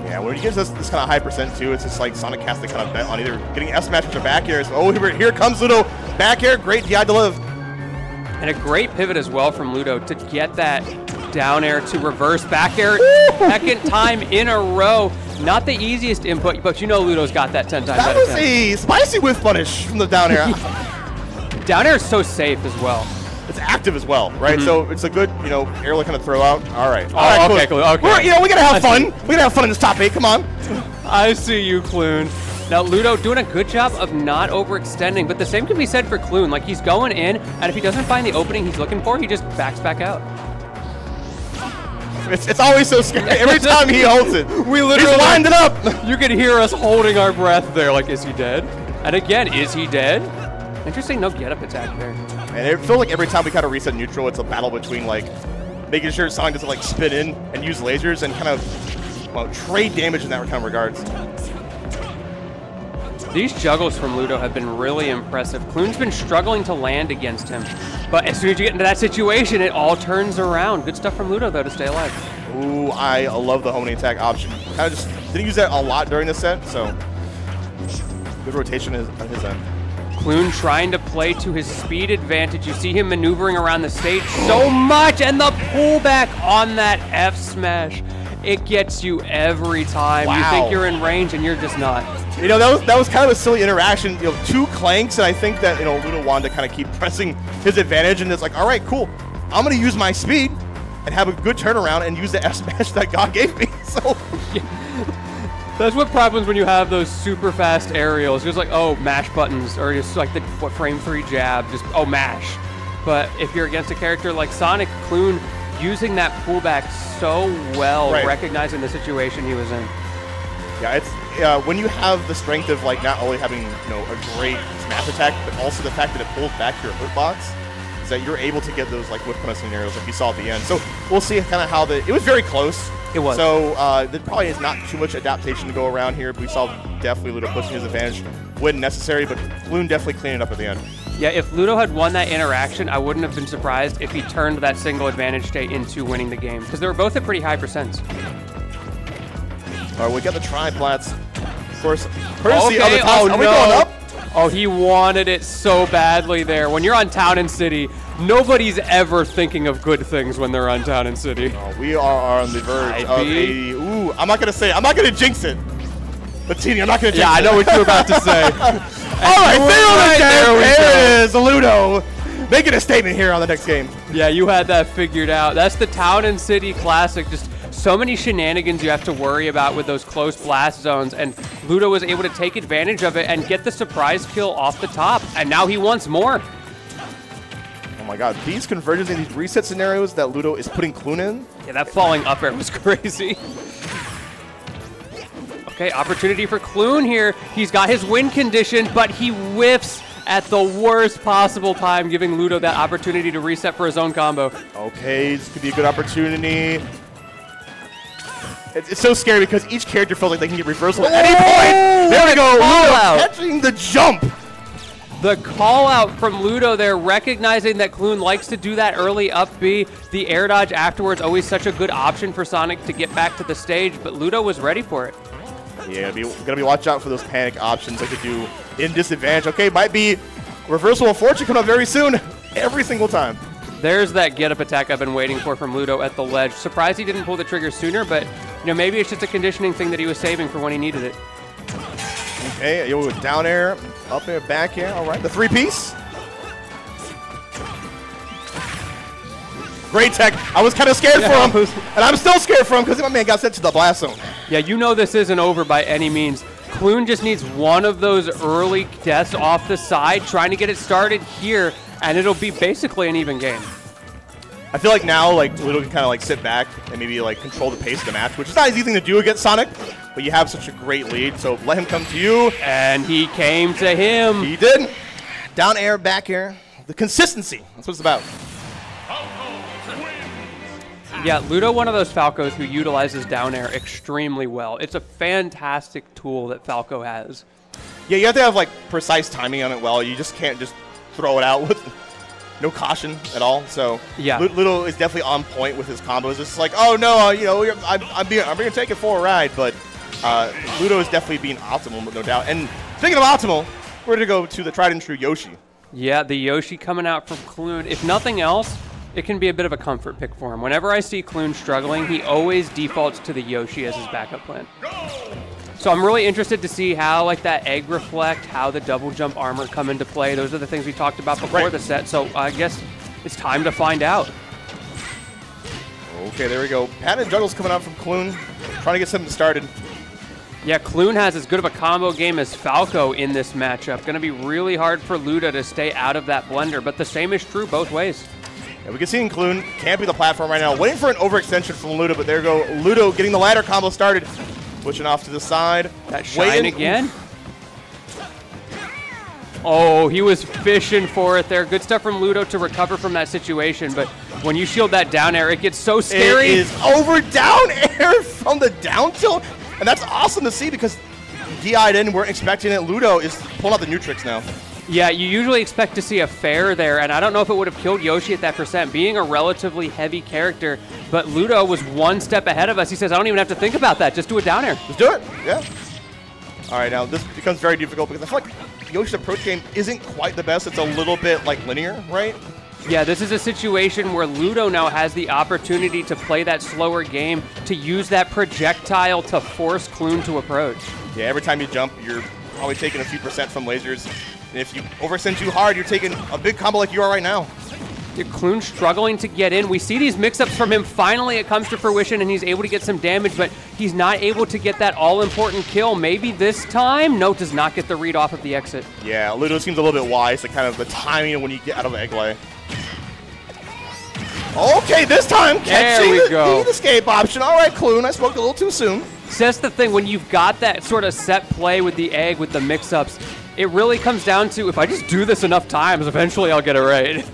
Yeah, when he gives us this kind of high percent too, it's just like Sonic has to kind of bet on either getting S-Smash or back air. So, here comes Ludo. Back air, great DI to live. And a great pivot as well from Ludo to get that down air to reverse back air. Second time in a row. Not the easiest input, but Ludo's got that 10 times out of 10. That was a spicy whiff punish from the down air. Down air is so safe as well. It's active as well, right? So it's a good, airlift kind of throw out. All right. Okay, cool. Okay. We gotta have fun. We gotta have fun in this top 8. Come on. I see you, Clune. Now, Ludo doing a good job of not overextending, but the same can be said for Clune. Like, he's going in, and if he doesn't find the opening he's looking for, he just backs back out. It's always so scary. Every time he holds it, we literally he's lined it up. You can hear us holding our breath there. Like, is he dead? And again, is he dead? Interesting, no get-up attack there. And it feels like every time we kind of reset neutral, it's a battle between like making sure Sonic doesn't like spin in and use lasers and kind of trade damage in that kind of regards. These juggles from Ludo have been really impressive. Clune's been struggling to land against him, but as soon as you get into that situation, it all turns around. Good stuff from Ludo though to stay alive. Ooh, I love the homing attack option. I just didn't use that a lot during the set, so good rotation on his end. Clune trying to play to his speed advantage. You see him maneuvering around the stage so much, and the pullback on that F smash. It gets you every time. Wow. You think you're in range, and you're just not. You know, that was kind of a silly interaction. You know, 2 clanks, and I think that, you know, Ludo wanted to kind of keep pressing his advantage, and it's like, all right, cool. I'm going to use my speed and have a good turnaround and use the F smash that God gave me. So that's what happens when you have those super fast aerials. Just like, oh, mash buttons, or just like the frame 3 jab, just, oh, mash. But if you're against a character like Sonic, Clune using that pullback so well, right, recognizing the situation he was in. Yeah, it's when you have the strength of like not only having, you know, a great smash attack, but also the fact that it pulls back your hitbox, is that you're able to get those like whip punish scenarios like you saw at the end. So we'll see kind of how it was very close. It was. So there probably is not too much adaptation to go around here. But we saw definitely Ludo pushing his advantage when necessary, but Clune definitely cleaning it up at the end. Yeah, if Ludo had won that interaction, I wouldn't have been surprised if he turned that single advantage state into winning the game, because they were both at pretty high percents. All right, we got the triplats. Of course, courtesy of the toss. Are we going up? Oh, he wanted it so badly there. When you're on Town and City, nobody's ever thinking of good things when they're on Town and City. Oh, we are on the verge of a... Ooh, I'm not going to jinx it. But Tini, I'm not going to jinx it. Yeah, I know what you're about to say. All right, there it is, Ludo. Making a statement here on the next game. Yeah, you had that figured out. That's the Town and City Classic. Just so many shenanigans you have to worry about with those close blast zones, and Ludo was able to take advantage of it and get the surprise kill off the top, and now he wants more. Oh my god, these conversions and these reset scenarios that Ludo is putting Clune in. Yeah, that falling up air was crazy. Okay, opportunity for Clune here. He's got his win condition, but he whiffs at the worst possible time, giving Ludo that opportunity to reset for his own combo. Okay, this could be a good opportunity. It's so scary because each character feels like they can get reversal at any point. There we go, Ludo catching the jump. The call out from Ludo there, recognizing that Clune likes to do that early up B. The air dodge afterwards, always such a good option for Sonic to get back to the stage, but Ludo was ready for it. Yeah, gotta be watch out for those panic options like to do in disadvantage. Okay, might be reversal of fortune coming up very soon, every single time. There's that get-up attack I've been waiting for from Ludo at the ledge. Surprised he didn't pull the trigger sooner, but you know, maybe it's just a conditioning thing that he was saving for when he needed it. Okay, yo, down air, up air, back air. All right, the 3-piece. Great tech. I was kind of scared for him, and I'm still scared for him because my man got sent to the blast zone. Yeah, you know this isn't over by any means. Clune just needs one of those early deaths off the side, trying to get it started here, and it'll be basically an even game. I feel like now, like, Ludo can kind of like sit back and maybe like control the pace of the match, which is not an easy thing to do against Sonic, but you have such a great lead, so let him come to you. And he came to him. He did. Down air, back air. The consistency. That's what it's about. Yeah, Ludo, one of those Falcos who utilizes down air extremely well. It's a fantastic tool that Falco has. Yeah, you have to have like precise timing on it well. You just can't just throw it out with no caution at all. So yeah, Ludo is definitely on point with his combos. It's like, oh no, you know, I'm gonna take it for a ride, but Ludo is definitely being optimal, no doubt. And speaking of optimal, we're gonna go to the tried and true Yoshi. Yeah, the Yoshi coming out from Clune. If nothing else, it can be a bit of a comfort pick for him. Whenever I see Clune struggling, he always defaults to the Yoshi as his backup plan. So I'm really interested to see how like that egg reflect, how the double jump armor come into play. Those are the things we talked about before the set. So I guess it's time to find out. Okay, there we go. Padded juggles coming out from Clune, trying to get something started. Yeah, Clune has as good of a combo game as Falco in this matchup. Going to be really hard for Ludo to stay out of that blender, but the same is true both ways. Yeah, we can see in Clune, can't be the platform right now. Waiting for an overextension from Ludo, but there you go. Ludo getting the ladder combo started. Pushing off to the side. That shine again. Oh, he was fishing for it there. Good stuff from Ludo to recover from that situation, but when you shield that down air, it gets so scary. It is over down air from the down tilt, and that's awesome to see because DI'd in, we're expecting it. Ludo is pulling out the new tricks now. Yeah, you usually expect to see a fair there, and I don't know if it would have killed Yoshi at that percent, being a relatively heavy character, but Ludo was one step ahead of us. He says, I don't even have to think about that. Just do it down air. Just do it, yeah. All right, now this becomes very difficult because I feel like Yoshi's approach game isn't quite the best. It's a little bit like linear, right? Yeah, this is a situation where Ludo now has the opportunity to play that slower game, to use that projectile to force Clune to approach. Yeah, every time you jump, you're probably taking a few % from lasers. And if you overextend too hard, you're taking a big combo like you are right now. Clune struggling to get in. We see these mix-ups from him. Finally, it comes to fruition, and he's able to get some damage, but he's not able to get that all-important kill. Maybe this time? No, does not get the read off of the exit. Yeah, Ludo seems a little bit wise to kind of the timing when you get out of Egglay. Okay, this time catching the escape option. All right, Clune, I spoke a little too soon. So that's the thing, when you've got that sort of set play with the egg, with the mix-ups, it really comes down to, if I just do this enough times, eventually I'll get it right.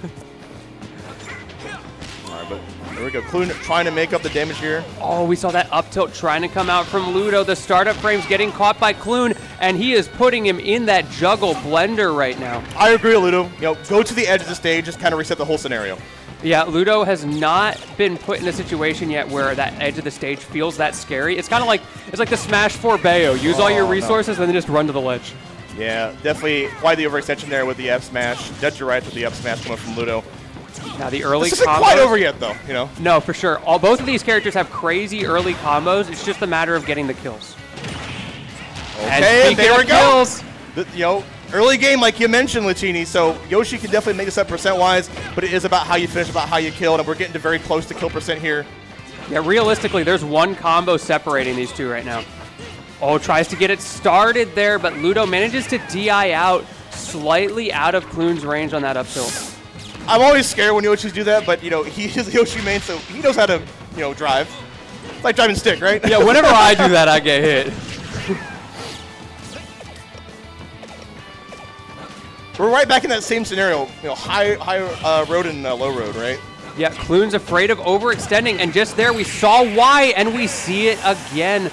All right, but there we go. Clune trying to make up the damage here. Oh, we saw that up tilt trying to come out from Ludo. The startup frame's getting caught by Clune, and he is putting him in that juggle blender right now. I agree with Ludo. You know, go to the edge of the stage, just kind of reset the whole scenario. Yeah, Ludo has not been put in a situation yet where that edge of the stage feels that scary. It's kind of like, it's like the Smash 4 Bayo. Use all your resources and then just run to the ledge. Yeah, definitely quite the overextension there with the F smash. Dead to right with the F smash coming from Ludo. Now the early this isn't quite over yet, though. You know. No, for sure. Both of these characters have crazy early combos. It's just a matter of getting the kills. Okay, there we go. You know, early game, like you mentioned, Lachini. So Yoshi can definitely make this up percent-wise, but it is about how you finish, about how you kill, and we're getting to very close to kill percent here. Yeah, realistically, there's one combo separating these two right now. Oh, tries to get it started there, but Ludo manages to DI out slightly out of Clune's range on that up tilt. I'm always scared when Yoshis do that, but, you know, he is Yoshi main, so he knows how to, you know, drive. It's like driving stick, right? Yeah, whenever I do that, I get hit. We're right back in that same scenario, you know, high road and low road, right? Yeah, Clune's afraid of overextending, and just there we saw why, and we see it again.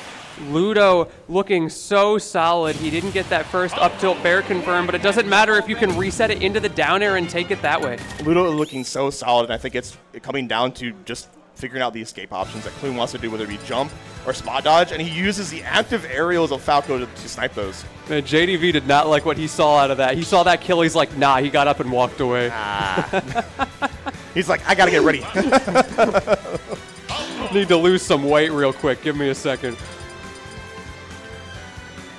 Ludo looking so solid. He didn't get that first up tilt bear confirmed, but it doesn't matter if you can reset it into the down air and take it that way. Ludo is looking so solid, and I think it's coming down to just figuring out the escape options that Clune wants to do, whether it be jump or spot dodge, and he uses the active aerials of Falco to snipe those. Man, JDV did not like what he saw out of that. He saw that kill, he's like, nah, he got up and walked away. He's like, I gotta get ready. Need to lose some weight real quick. Give me a second.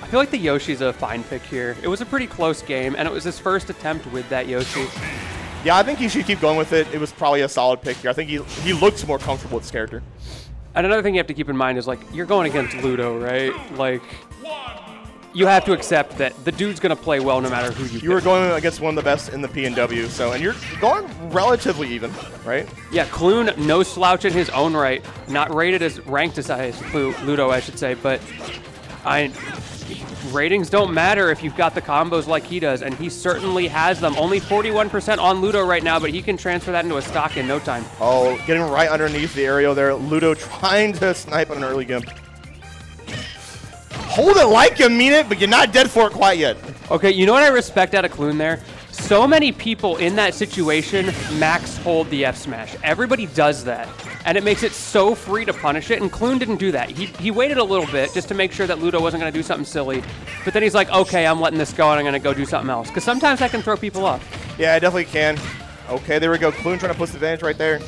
I feel like the Yoshi's a fine pick here. It was a pretty close game, and it was his first attempt with that Yoshi. Yeah, I think he should keep going with it. It was probably a solid pick here. I think he looks more comfortable with this character. And another thing you have to keep in mind is, like, you're going against Ludo, right? Like, you have to accept that the dude's going to play well no matter who you pick. You were going against one of the best in the PNW, so, and you're going relatively even, right? Yeah, Clune, no slouch in his own right. Not rated as ranked as Ludo, I should say, but ratings don't matter if you've got the combos like he does, and he certainly has them. Only 41% on Ludo right now, but he can transfer that into a stock in no time. Oh, getting right underneath the aerial there. Ludo trying to snipe on an early gimp. Hold it like you mean it, but you're not dead for it quite yet. Okay, you know what I respect out of Clune there? So many people in that situation max hold the F smash. Everybody does that, and it makes it so free to punish it, and Clune didn't do that. He waited a little bit just to make sure that Ludo wasn't going to do something silly, but then he's like, okay, I'm letting this go, and I'm going to go do something else, because sometimes that can throw people off. Yeah, I definitely can. Okay, there we go. Clune trying to push the advantage right there.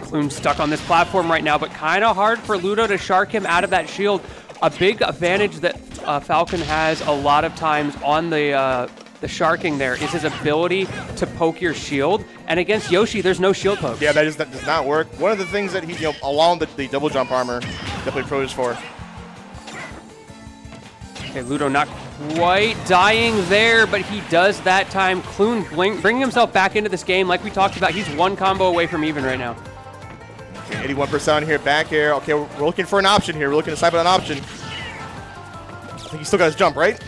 Clune stuck on this platform right now, but kind of hard for Ludo to shark him out of that shield. A big advantage that Falcon has a lot of times on the sharking there is his ability to poke your shield. And against Yoshi, there's no shield poke. Yeah, that does not work. One of the things that he, you know, along the double jump armor, definitely pros for. Okay, Ludo not quite dying there, but he does that time. Clune bringing himself back into this game. Like we talked about, he's one combo away from even right now. 81% here, back air. Okay, we're looking for an option here. We're looking to snipe an option. I think he still got his jump, right?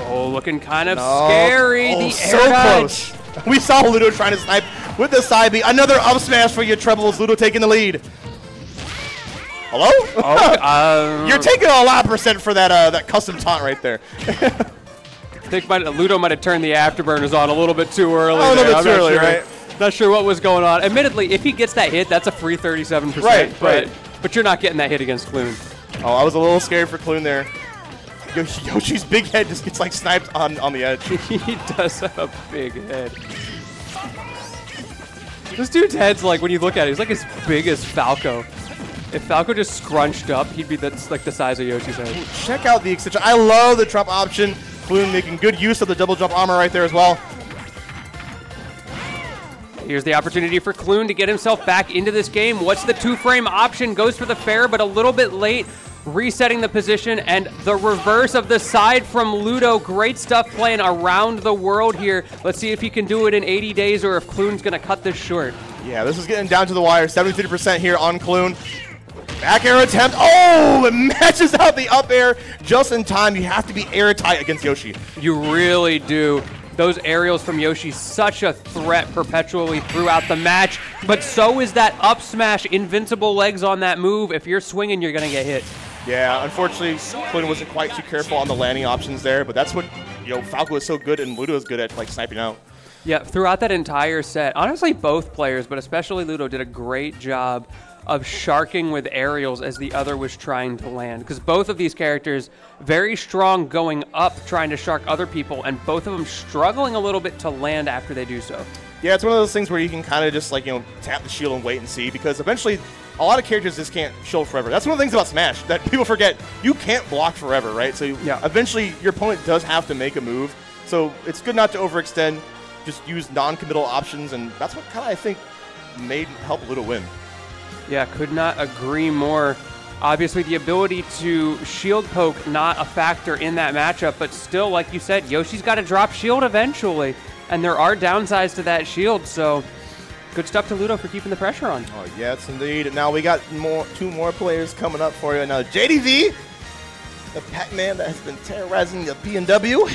Oh, looking kind of scary. Oh, the so air dodge. close. We saw Ludo trying to snipe with the side B. Another up smash for your trebles. Ludo taking the lead. Hello? Oh, You're taking a lot of percent for that that custom taunt right there. I think Ludo might have turned the afterburners on a little bit too early. A little bit too early, right? Not sure what was going on. Admittedly, if he gets that hit, that's a free 37%. Right. but you're not getting that hit against Clune. Oh, I was a little scared for Clune there. Yoshi's big head just gets like sniped on the edge. He does have a big head. This dude's head's like, when you look at it, he's like as big as Falco. If Falco just scrunched up, he'd be like the size of Yoshi's head. Ooh, check out the extension. I love the jump option. Clune making good use of the double jump armor right there as well. Here's the opportunity for Clune to get himself back into this game. What's the 2-frame option? Goes for the fair, but a little bit late. Resetting the position, and the reverse of the side from Ludo. Great stuff playing around the world here. Let's see if he can do it in 80 days or if Clune's going to cut this short. Yeah, this is getting down to the wire. 73% here on Clune. Back air attempt. Oh, it matches out the up air just in time. You have to be airtight against Yoshi. You really do. Those aerials from Yoshi, such a threat perpetually throughout the match, but so is that up smash. Invincible legs on that move. If you're swinging, you're going to get hit. Yeah, unfortunately, Clune wasn't quite too careful on the landing options there, but that's what, Falco is so good and Ludo is good at, like, sniping out. Yeah, throughout that entire set, honestly, both players, but especially Ludo, did a great job of sharking with aerials as the other was trying to land. Because both of these characters, very strong going up, trying to shark other people, and both of them struggling a little bit to land after they do so. Yeah, it's one of those things where you can kind of just, like, tap the shield and wait and see, because eventually a lot of characters just can't shield forever. That's one of the things about Smash that people forget. You can't block forever, right? So eventually your opponent does have to make a move. So it's good not to overextend, just use non-committal options, and that's what kind of, I think, help Ludo win. Yeah, could not agree more. Obviously, the ability to shield poke, not a factor in that matchup, but still, like you said, Yoshi's got to drop shield eventually, and there are downsides to that shield, so good stuff to Ludo for keeping the pressure on. Oh, yes, indeed. Now we got two more players coming up for you. Now, JDV, the Pac-Man that has been terrorizing the B&W.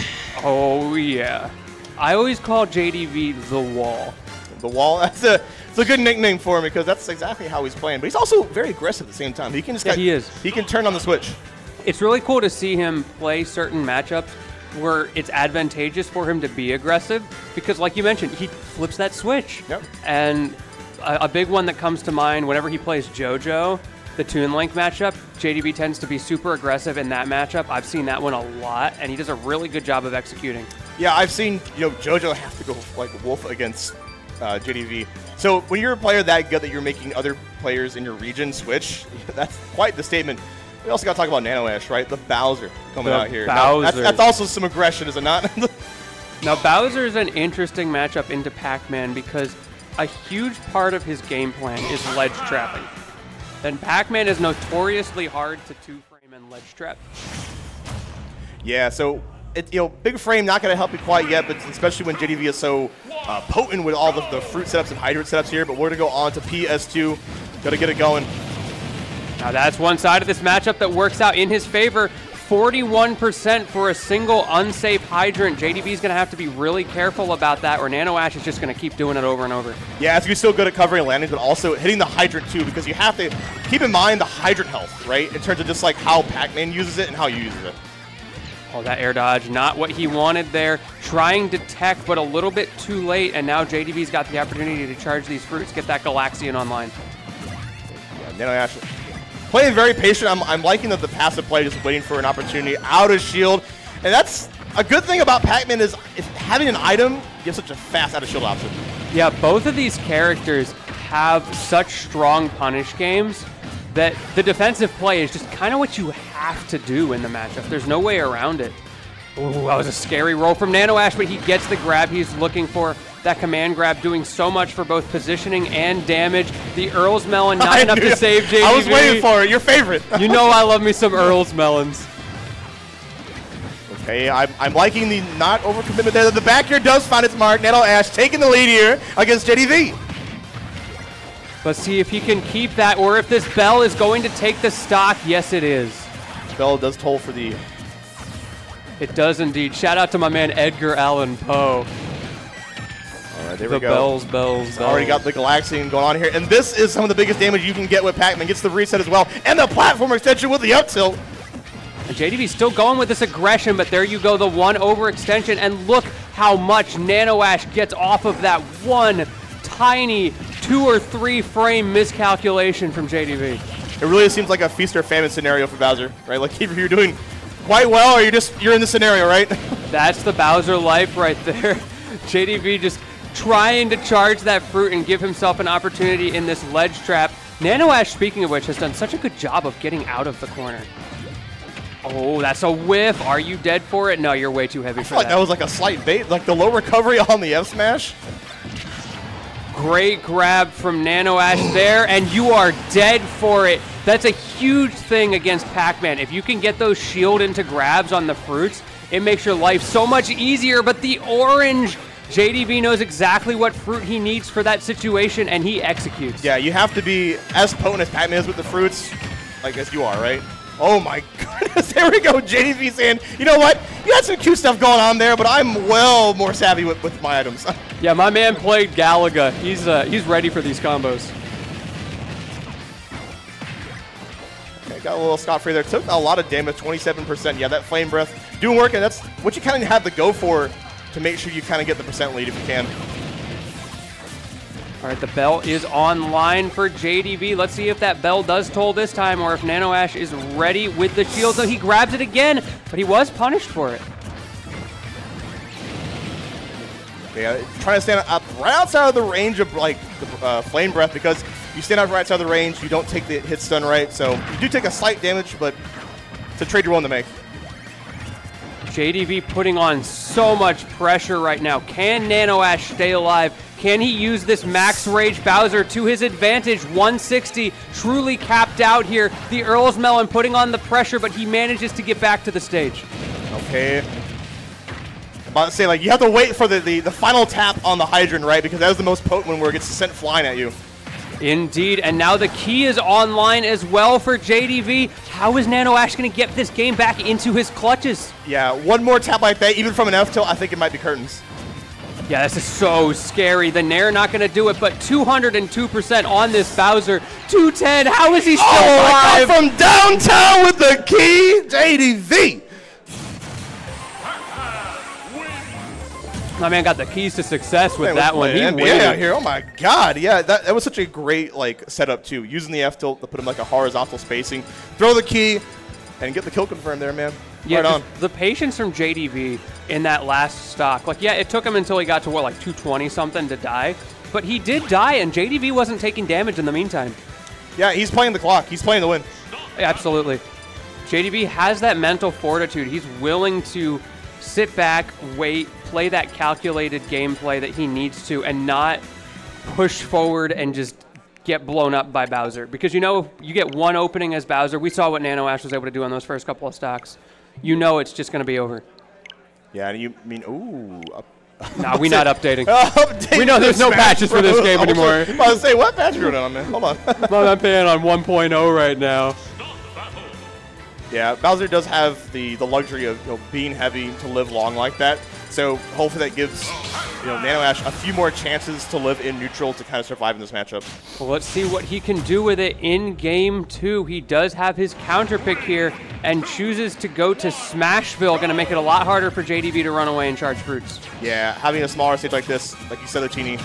Oh, yeah. I always call JDV the Wall. The Wall? It's a good nickname for him because that's exactly how he's playing. But he's also very aggressive at the same time. He can just he is. He can turn on the switch. It's really cool to see him play certain matchups where it's advantageous for him to be aggressive because, like you mentioned, he flips that switch. Yep. And a big one that comes to mind whenever he plays JoJo, the Toon Link matchup, JDB tends to be super aggressive in that matchup. I've seen that one a lot, and he does a really good job of executing. Yeah, I've seen JoJo have to go like wolf against JDV. So when you're a player that good that you're making other players in your region switch, that's quite the statement. We also got to talk about Nano Ash, right? The Bowser coming out here. Now, that's also some aggression, is it not? Now, Bowser is an interesting matchup into Pac-Man because a huge part of his game plan is ledge trapping. And Pac-Man is notoriously hard to two-frame and ledge trap. Yeah, so big frame not going to help you quite yet, but especially when JDV is so potent with all the fruit setups and hydrant setups here. But we're going to go on to PS2. Got to get it going. Now that's one side of this matchup that works out in his favor. 41% for a single unsafe hydrant. JDB's going to have to be really careful about that, or Nano Ash is just going to keep doing it over and over. Yeah, it's going to be so good at covering landings, but also hitting the hydrant too, because you have to keep in mind the hydrant health, right? In terms of just like how Pac-Man uses it and how you use it. Oh, that air dodge, not what he wanted there. Trying to tech, but a little bit too late, and now JDB's got the opportunity to charge these fruits, get that Galaxian online. Yeah, Nano Ash playing very patient. I'm liking the passive play, just waiting for an opportunity out of shield. And that's a good thing about Pac-Man is if having an item, you have such a fast out of shield option. Yeah, both of these characters have such strong punish games that the defensive play is just kind of what you have to do in the matchup. There's no way around it. Ooh, that was a scary roll from Nano Ash, but he gets the grab he's looking for. That command grab doing so much for both positioning and damage. The Earl's Melon not enough to save JDV. I was waiting for it. Your favorite. You know I love me some Earl's Melons. Okay, I'm liking the not overcommitment there. The back here does find its mark. Nano Ash taking the lead here against JDV. Let's see if he can keep that, or if this bell is going to take the stock. Yes, it is. Bell does toll for the... It does indeed. Shout out to my man Edgar Allan Poe. All right, there we go. Bells. Already got the Galaxian going on here. And this is some of the biggest damage you can get with Pac-Man. Gets the reset as well. And the platform extension with the up tilt. And JDB's still going with this aggression, but there you go, the one overextension. And look how much Nano Ash gets off of that one tiny 2 or 3 frame miscalculation from JDB. it really seems like a feast or famine scenario for Bowser, right? Like either you're doing quite well or you're in the scenario, right? That's the Bowser life right there. JDV just trying to charge that fruit and give himself an opportunity in this ledge trap. Nano Ash, speaking of which, has done such a good job of getting out of the corner. Oh, that's a whiff. Are you dead for it? No, you're way too heavy for that. I feel like that was like a slight bait, like the low recovery on the F smash. Great grab from Nano Ash there, and you are dead for it. That's a huge thing against Pac-Man. If you can get those shield into grabs on the fruits, it makes your life so much easier, but the orange, JDV knows exactly what fruit he needs for that situation, and he executes. Yeah, you have to be as potent as Pac-Man is with the fruits, I guess you are, right? Oh my goodness, there we go. JDV saying, you know what? You had some cute stuff going on there, but I'm well more savvy with my items. Yeah, my man played Galaga. He's ready for these combos. Okay, got a little stop free there. Took a lot of damage, 27%. Yeah, that Flame Breath doing work, and that's what you kind of have to go for to make sure you kind of get the percent lead if you can. All right, the bell is online for JDV. Let's see if that bell does toll this time or if Nano Ash is ready with the shield. So he grabs it again, but he was punished for it. Yeah, trying to stand up right outside of the range of like the Flame Breath, because you stand up right outside of the range, you don't take the hit stun right, so you do take a slight damage, but it's a trade you're willing to make. JDV putting on so much pressure right now. Can Nano Ash stay alive? Can he use this Max Rage Bowser to his advantage? 160, truly capped out here. The Earl's Melon putting on the pressure, but he manages to get back to the stage. Okay. I'm about to say, like, you have to wait for the final tap on the hydrant, right? Because that was the most potent one where it gets sent flying at you. Indeed, and now the key is online as well for JDV. How is Nano Ash going to get this game back into his clutches? Yeah, one more tap like that, even from an F tilt, I think it might be curtains. Yeah, this is so scary. The Nair not going to do it, but 202% on this Bowser. 210, how is he still alive? From downtown with the key, JDV. My man got the keys to success with that one. He NBA out here. Oh my God! Yeah, that was such a great setup too. Using the F tilt to put him like a horizontal spacing, throw the key, and get the kill confirmed there, man. Yeah, right on. The patience from JDV in that last stock. Like, yeah, it took him until he got to what, like 220 something to die, but he did die, and JDV wasn't taking damage in the meantime. Yeah, he's playing the clock. He's playing the win. Absolutely. JDV has that mental fortitude. He's willing to sit back, wait, play that calculated gameplay that he needs to, and not push forward and just get blown up by Bowser. Because you know, you get one opening as Bowser. We saw what Nano Ash was able to do on those first couple of stocks. You know it's just going to be over. Yeah, you mean, ooh. Nah, we're not updating. We know there's no patches for this game anymore. I was about to say, what patch are you on, man? Hold on. Well, I'm playing on 1.0 right now. Yeah, Bowser does have the luxury of being heavy to live long like that. So hopefully that gives Nano Ash a few more chances to live in neutral to kind of survive in this matchup. Well, let's see what he can do with it in game 2. He does have his counter pick here and chooses to go to Smashville. Going to make it a lot harder for JDV to run away and charge fruits. Yeah, having a smaller stage like this, like you said, Lucchini,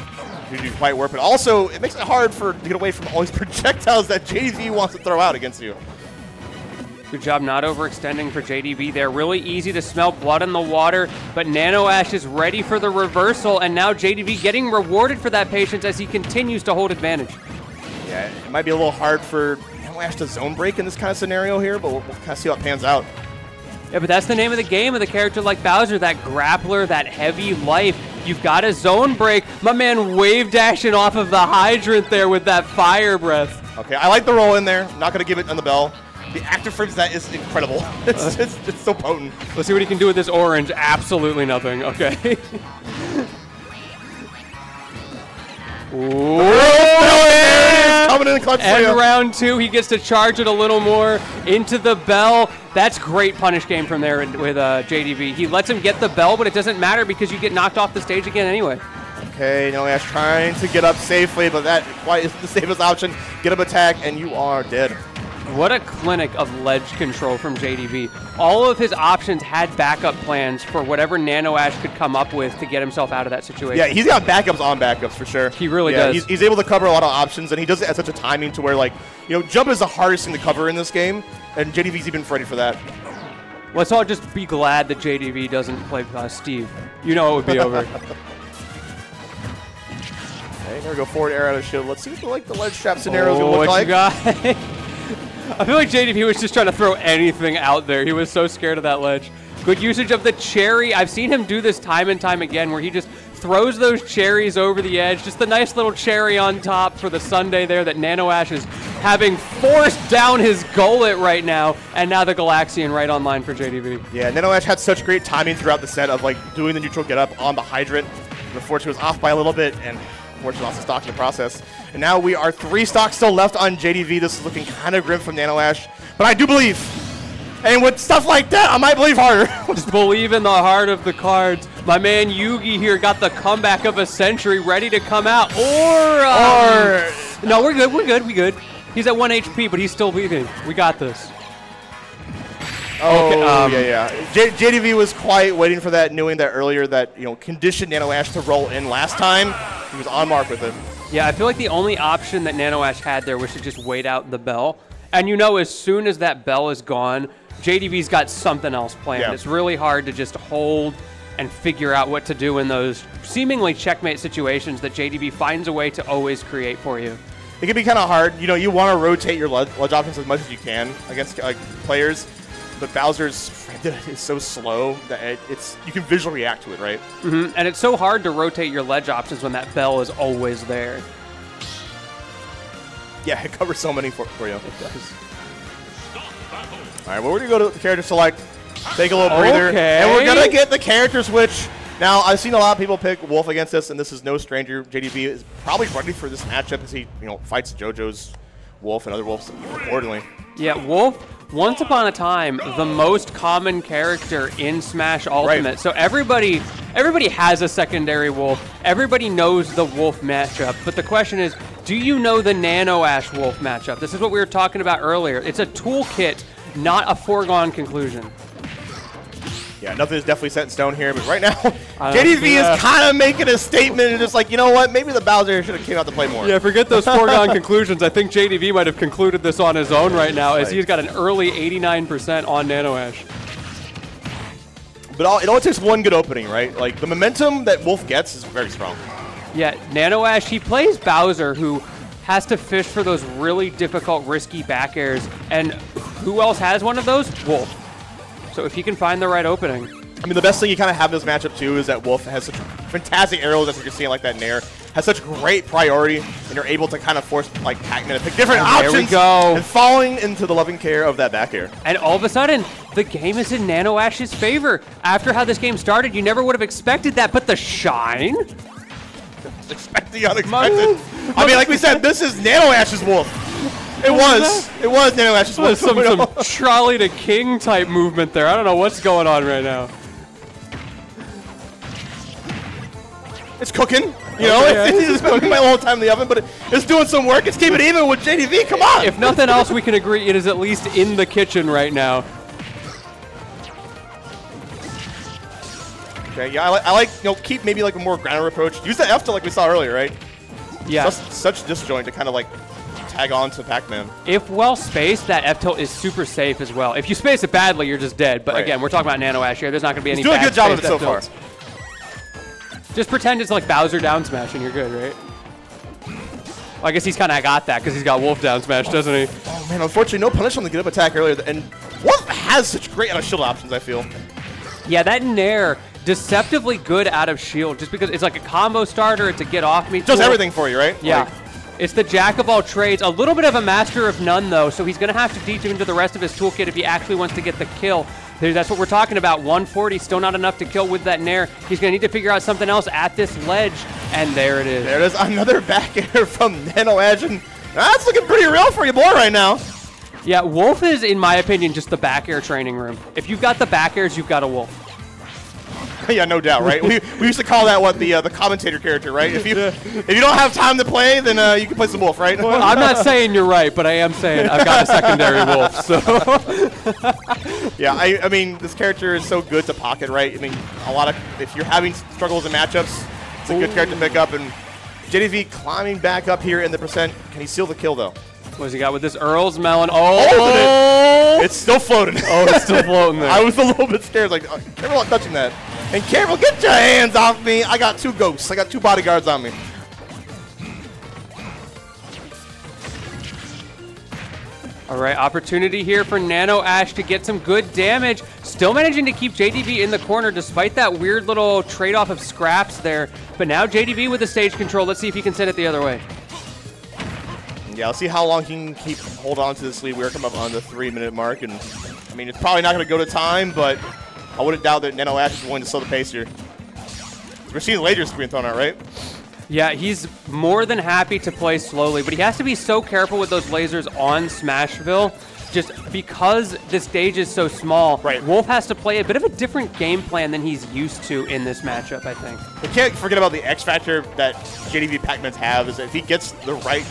usually quite work. But also, it makes it hard to get away from all these projectiles that JDV wants to throw out against you. Good job not overextending for JDV there. Really easy to smell blood in the water, but Nano Ash is ready for the reversal, and now JDV getting rewarded for that patience as he continues to hold advantage. Yeah, it might be a little hard for Nano Ash to zone break in this kind of scenario here, but we'll kind of see how it pans out. Yeah, but that's the name of the game with a character like Bowser, that grappler, that heavy life. You've got a zone break. My man wave dashing off of the hydrant there with that fire breath. Okay, I like the roll in there. Not going to give it on the bell. The active frames of that is incredible. It's so potent. Let's see what he can do with this orange. Absolutely nothing. Okay. Coming in the clutch. And round 2, he gets to charge it a little more into the bell. That's great punish game from there with JDV. He lets him get the bell, but it doesn't matter because you get knocked off the stage again anyway. Okay, Nano Ash trying to get up safely, but that quite isn't the safest option. Get up attack, and you are dead. What a clinic of ledge control from JDV. All of his options had backup plans for whatever Nano Ash could come up with to get himself out of that situation. Yeah, he's got backups on backups for sure. He really does. He's able to cover a lot of options, and he does it at such a timing to where, like, you know, jump is the hardest thing to cover in this game, and JDV's even ready for that. Let's all just be glad that JDV doesn't play Steve. You know it would be over. Okay, there we go, forward air out of shield. Let's see what the ledge trap scenario is going to look like. You got? I feel like JDV was just trying to throw anything out there. He was so scared of that ledge. Good usage of the cherry. I've seen him do this time and time again where he just throws those cherries over the edge. Just the nice little cherry on top for the sundae there that Nano Ash is having forced down his gullet right now. And now the Galaxian right online for JDV. Yeah, Nano Ash had such great timing throughout the set of, like, doing the neutral get up on the hydrant. Unfortunately, was off by a little bit, and unfortunately lost the stock in the process. And now we are 3 stocks still left on JDV. This is looking kind of grim from Nano Ash, but I do believe. And with stuff like that, I might believe harder. Just believe in the heart of the cards. My man Yugi here got the comeback of a century, ready to come out. Or no, we're good. We're good. We good. He's at 1 HP, but he's still breathing. We got this. Oh, okay, yeah. JDV was quiet, waiting for that, knowing that earlier that, you know, conditioned Nano Ash to roll in last time. He was on mark with it. Yeah, I feel like the only option that Nano Ash had there was to just wait out the bell. And you know, as soon as that bell is gone, JDV's got something else planned. Yeah. It's really hard to just hold and figure out what to do in those seemingly checkmate situations that JDV finds a way to always create for you. It can be kind of hard. You know, you want to rotate your ledge options as much as you can against players, but Bowser's is so slow that you can visually react to it, right? Mm-hmm. And it's so hard to rotate your ledge options when that bell is always there. Yeah, it covers so many for you. It does. All right, well, we're going to go to the character select, take a little breather, and we're going to get the character switch. Now, I've seen a lot of people pick Wolf against this, and this is no stranger. JDV is probably ready for this matchup as he, you know, fights JoJo's Wolf and other Wolves accordingly. Yeah, Wolf, once upon a time, the most common character in Smash Ultimate. Right. So everybody has a secondary Wolf. Everybody knows the Wolf matchup. But the question is, do you know the Nano Ash Wolf matchup? This is what we were talking about earlier. It's a toolkit, not a foregone conclusion. Yeah, nothing is definitely set in stone here, but right now, JDV is kind of making a statement and just like, you know what, maybe the Bowser should have came out to play more. Yeah, forget those foregone conclusions. I think JDV might have concluded this on his own right now, as he's got an early 89% on Nano Ash. But it only takes one good opening, right? Like, the momentum that Wolf gets is very strong. Yeah, Nano Ash, he plays Bowser, who has to fish for those really difficult, risky back airs, and who else has one of those? Wolf. So if he can find the right opening. I mean, the best thing you kind of have in this matchup, too, is that Wolf has such fantastic arrows, as you can see, like that Nair, has such great priority, and you're able to kind of force, like, Pac-Man to pick different options. There we go. And falling into the loving care of that back air. And all of a sudden, the game is in Nano Ash's favor. After how this game started, you never would have expected that, but the shine? Expect the unexpected. I mean, like we said, this is Nano Ash's Wolf. It was Nano Ash's Wolf. Some trolley to king type movement there. I don't know what's going on right now. It's cooking. You know, it's cooking my whole time in the oven, but it's doing some work. It's keeping even with JDV. Come on. If nothing else, we can agree it is at least in the kitchen right now. Okay, yeah, I like, you know, keep maybe like a more grounded approach. Use the F to like we saw earlier, right? Yeah. Such disjoint to kind of like tag on to Pac-Man. If well spaced, that F tilt is super safe as well. If you space it badly, you're just dead. But again, we're talking about Nano Ash here. There's not going to be any doing a good job of it so far. Just pretend it's like Bowser down smash and you're good, right? Well, I guess he's kind of got that because he's got Wolf down smash, doesn't he? Oh man, unfortunately, no punish on the get up attack earlier. And Wolf has such great out of shield options, I feel. Yeah, that Nair, deceptively good out of shield just because it's like a combo starter. It's a get off me. Does everything for you, right? Yeah. Like, it's the jack of all trades. A little bit of a master of none, though, so he's going to have to teach him into the rest of his toolkit if he actually wants to get the kill. That's what we're talking about. 140, still not enough to kill with that Nair. He's going to need to figure out something else at this ledge, and there it is. There it is, another back air from Nano Ash, and that's looking pretty real for you, boy, right now. Yeah, Wolf is, in my opinion, just the back air training room. If you've got the back airs, you've got a Wolf. Yeah, no doubt, right? we used to call that the commentator character, right? If you don't have time to play, then you can play some wolf, right? Well, I'm not saying you're right, but I am saying I've got a secondary wolf. So yeah, I mean this character is so good to pocket, right? I mean if you're having struggles in matchups, it's a good character to pick up. And JDV climbing back up here in the percent. Can he seal the kill though? What's he got with this Earl's Melon? Oh! It's still floating. Oh, it's still floating there. I was a little bit scared. Like, careful not touching that. And careful, get your hands off me. I got 2 ghosts. I got 2 bodyguards on me. All right, opportunity here for Nano Ash to get some good damage. Still managing to keep JDV in the corner despite that weird little trade-off of scraps there. But now JDV with the stage control. Let's see if he can send it the other way. Yeah, let's see how long he can hold on to this lead. We're coming up on the 3-minute mark. And, I mean, it's probably not going to go to time, but I wouldn't doubt that Nano Ash is willing to slow the pace here. We're seeing lasers being thrown out, right? Yeah, he's more than happy to play slowly, but he has to be so careful with those lasers on Smashville. Just because the stage is so small, right. Wolf has to play a bit of a different game plan than he's used to in this matchup, I think. We can't forget about the X factor that JDV Pac-Mans have, is that if he gets the right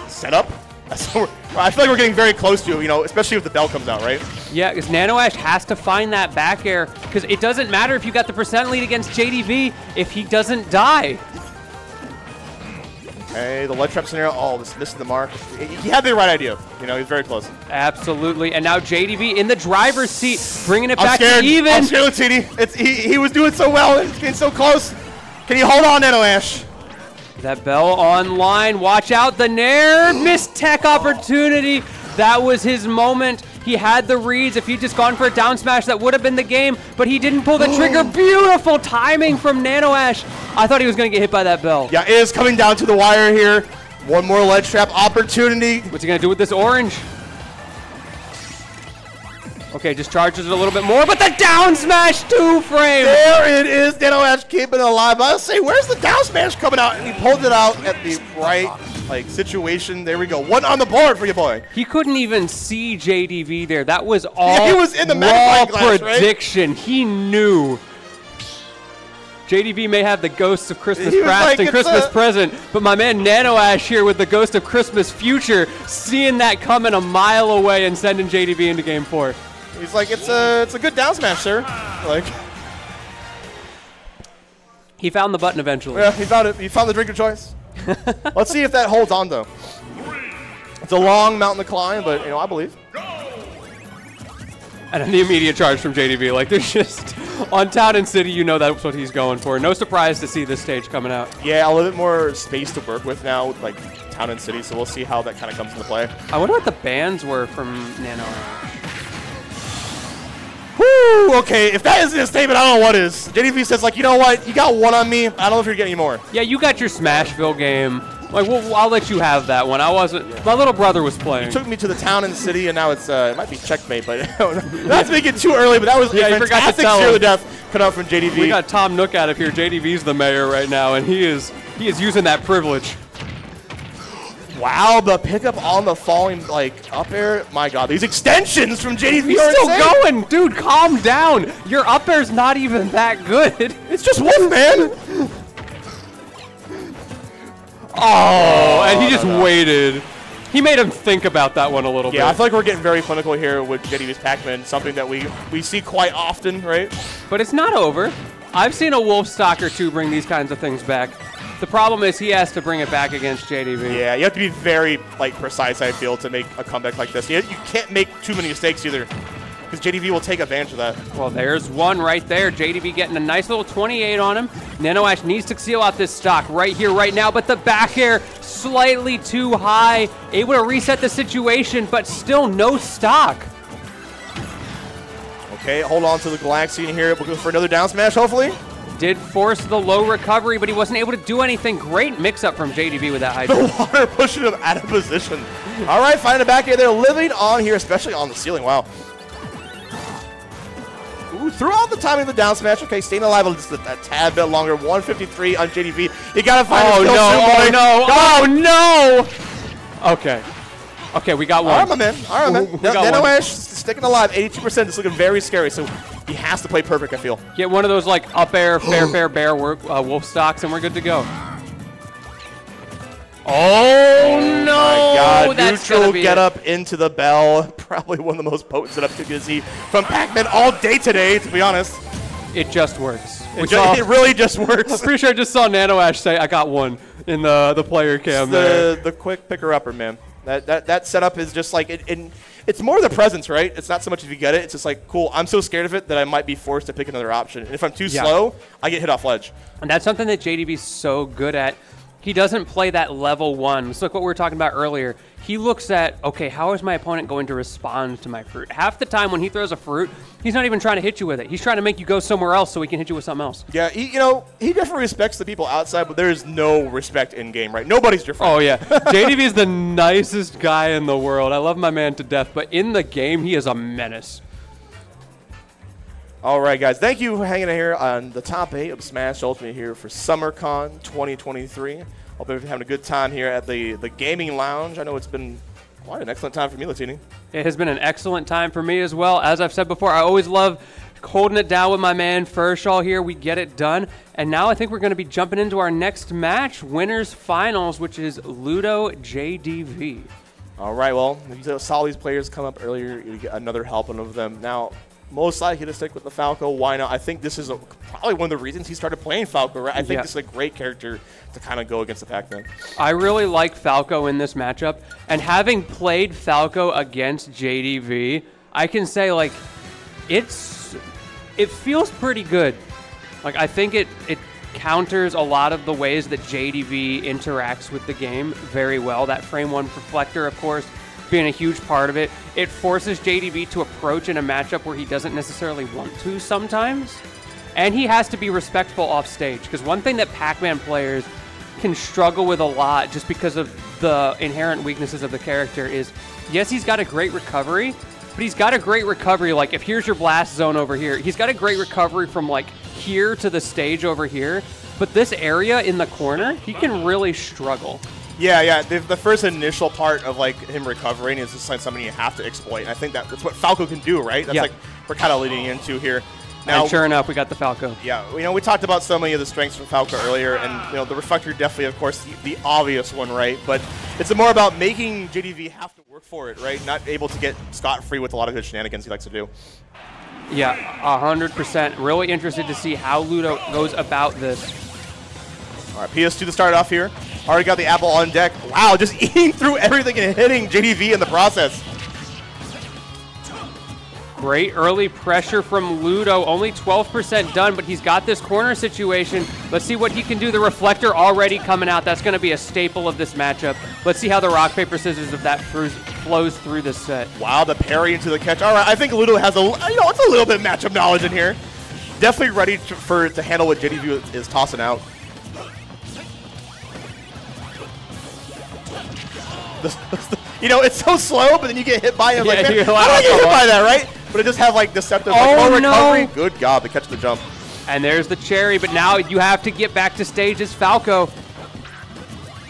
setup, I feel like we're getting very close to, especially if the bell comes out, right? Yeah, because Nano Ash has to find that back air, because it doesn't matter if you got the percent lead against JDV if he doesn't die. Okay, the ledge trap scenario. Oh, this missing the mark. He had the right idea. He's very close. Absolutely. And now JDV in the driver's seat, bringing it back to even. I'm scared, TD. He was doing so well and getting so close. Can you hold on, Nano Ash? That bell online. Watch out, the Nair. Missed tech opportunity. That was his moment. He had the reads. If he'd just gone for a down smash, that would have been the game, but he didn't pull the trigger. Beautiful timing from Nano Ash. I thought he was going to get hit by that bell. Yeah, it is coming down to the wire here. One more ledge trap opportunity. What's he going to do with this orange? Okay, just charges it a little bit more, but the down smash 2-frame. There it is. Nano Ash keeping it alive. I was saying, where's the down smash coming out? And he pulled it out at the right situation. There we go. 1 on the board for you, boy. He couldn't even see JDV there. That was all he was in the raw glass, prediction. Right? He knew. JDV may have the ghosts of Christmas past and Christmas present, but my man Nano Ash here with the ghost of Christmas future, seeing that coming a mile away and sending JDV into game 4. He's like, it's a good down smash, sir. He found the button eventually. Yeah, he found it. He found the drink of choice. Let's see if that holds on, though. It's a long mountain to climb, but, I believe. And then the immediate charge from JDV. Like, there's just, on Town and City, that's what he's going for. No surprise to see this stage coming out. Yeah, a little bit more space to work with now, with, Town and City, so we'll see how that kind of comes into play. I wonder what the bans were from Nano Ash. Woo! Okay, if that isn't a statement, I don't know what is. JDV says, you know what? You got 1 on me. I don't know if you're getting any more. Yeah, you got your Smashville game. I'll let you have that one. I wasn't. My little brother was playing. You took me to the Town and City, and now it's it might be checkmate, but not to make it too early. But that was a fantastic Zero to Death cut out from JDV. We got Tom Nook out of here. JDV's the mayor right now, and he is using that privilege. Wow, the pickup on the falling up air. My God, these extensions from JDV He's are still insane. going, dude. Calm down. Your up air's not even that good. It's just Wolf, man. Oh, and he just waited. He made him think about that one a little bit. Yeah, I feel like we're getting very clinical here with JDV's Pac-Man, something that we see quite often, right? But it's not over. I've seen a Wolf stock or two bring these kinds of things back. The problem is he has to bring it back against JDV. Yeah, you have to be very precise, I feel, to make a comeback like this. You can't make too many mistakes either, because JDV will take advantage of that. Well, there's one right there. JDV getting a nice little 28 on him. Nano Ash needs to seal out this stock right here, right now, but the back air slightly too high. Able to reset the situation, but still no stock. Okay, hold on to the Galaxian here. We'll go for another down smash, hopefully. Did force the low recovery, but he wasn't able to do anything. Great mix-up from JDV with that high The water pushing him out of position. All right, finding the back air there. Living on here, especially on the ceiling. Wow. Ooh, throughout the timing of the down smash. Okay, staying alive just a tad bit longer. 153 on JDV. You got to find oh, the no, no. Oh, no. Okay. Okay, we got one. All right, my man. All right, man. Nano Ash sticking alive. 82%. It's looking very scary. So He has to play perfect, I feel. Get one of those like up air, fair bear wolf stocks, and we're good to go. Oh no! My God, That's neutral get up into the bell. Probably one of the most potent setups you're going to see from Pac-Man all day today, to be honest. It just works. It really just works. I'm pretty sure I just saw Nano Ash say, I got one in the player cam there. The quick picker-upper, man. That setup is just like, it's more the presence, right? It's not so much if you get it. It's just like, cool, I'm so scared of it that I might be forced to pick another option. And if I'm too slow, I get hit off ledge. And that's something that JDB's so good at. He doesn't play that level 1. It's like what we were talking about earlier. He looks at, okay, how is my opponent going to respond to my fruit? Half the time when he throws a fruit, he's not even trying to hit you with it. He's trying to make you go somewhere else so he can hit you with something else. Yeah, he definitely respects the people outside, but there is no respect in game, right? Nobody's your friend. Oh, yeah. JDB is the nicest guy in the world. I love my man to death, but in the game, he is a menace. All right, guys. Thank you for hanging out here on the top 8 of Smash Ultimate here for SummerCon 2023. Hope you're having a good time here at the gaming lounge. I know it's been quite an excellent time for me, Latini. It has been an excellent time for me as well. As I've said before, I always love holding it down with my man Furshaw here. We get it done. And now I think we're going to be jumping into our next match, Winners Finals, which is Ludo JDV. All right, well, you saw these players come up earlier. You get another helping of them. Now, most likely to stick with the Falco. Why not? I think this is probably one of the reasons he started playing Falco, right? I think this is a great character to kind of go against the Pac-Man. I really like Falco in this matchup. And having played Falco against JDV, I can say, like, it feels pretty good. Like, I think it counters a lot of the ways that JDV interacts with the game very well. That frame 1 reflector, of course, being a huge part of it. It forces JDV to approach in a matchup where he doesn't necessarily want to sometimes. And he has to be respectful off stage, because one thing that Pac-Man players can struggle with a lot just because of the inherent weaknesses of the character is, yes, he's got a great recovery, but he's got a great recovery, like if here's your blast zone over here, he's got a great recovery from like here to the stage over here, but this area in the corner, he can really struggle. Yeah. The first initial part of like him recovering is just like something you have to exploit. And I think that's what Falco can do, right? That's like we're kind of leading into here. Now, and sure enough, we got the Falco. Yeah, we talked about so many of the strengths from Falco earlier, and the reflector definitely, of course, the obvious one, right? But it's more about making JDV have to work for it, right? Not able to get scot-free with a lot of his shenanigans he likes to do. Yeah, 100%. Really interested to see how Ludo goes about this. All right, PS2 to start off here. Already got the apple on deck. Wow, just eating through everything and hitting JDV in the process. Great early pressure from Ludo. Only 12% done, but he's got this corner situation. Let's see what he can do. The reflector already coming out. That's going to be a staple of this matchup. Let's see how the rock, paper, scissors of that flows through this set. Wow, the parry into the catch. All right, I think Ludo has it's a little bit of matchup knowledge in here. Definitely ready to handle what JDV is tossing out. It's so slow, but then you get hit by him. Like, man, how do I get hit by that, right? But it just have like deceptive recovery. Good God, to catch the jump. And there's the cherry, but now you have to get back to stage as Falco.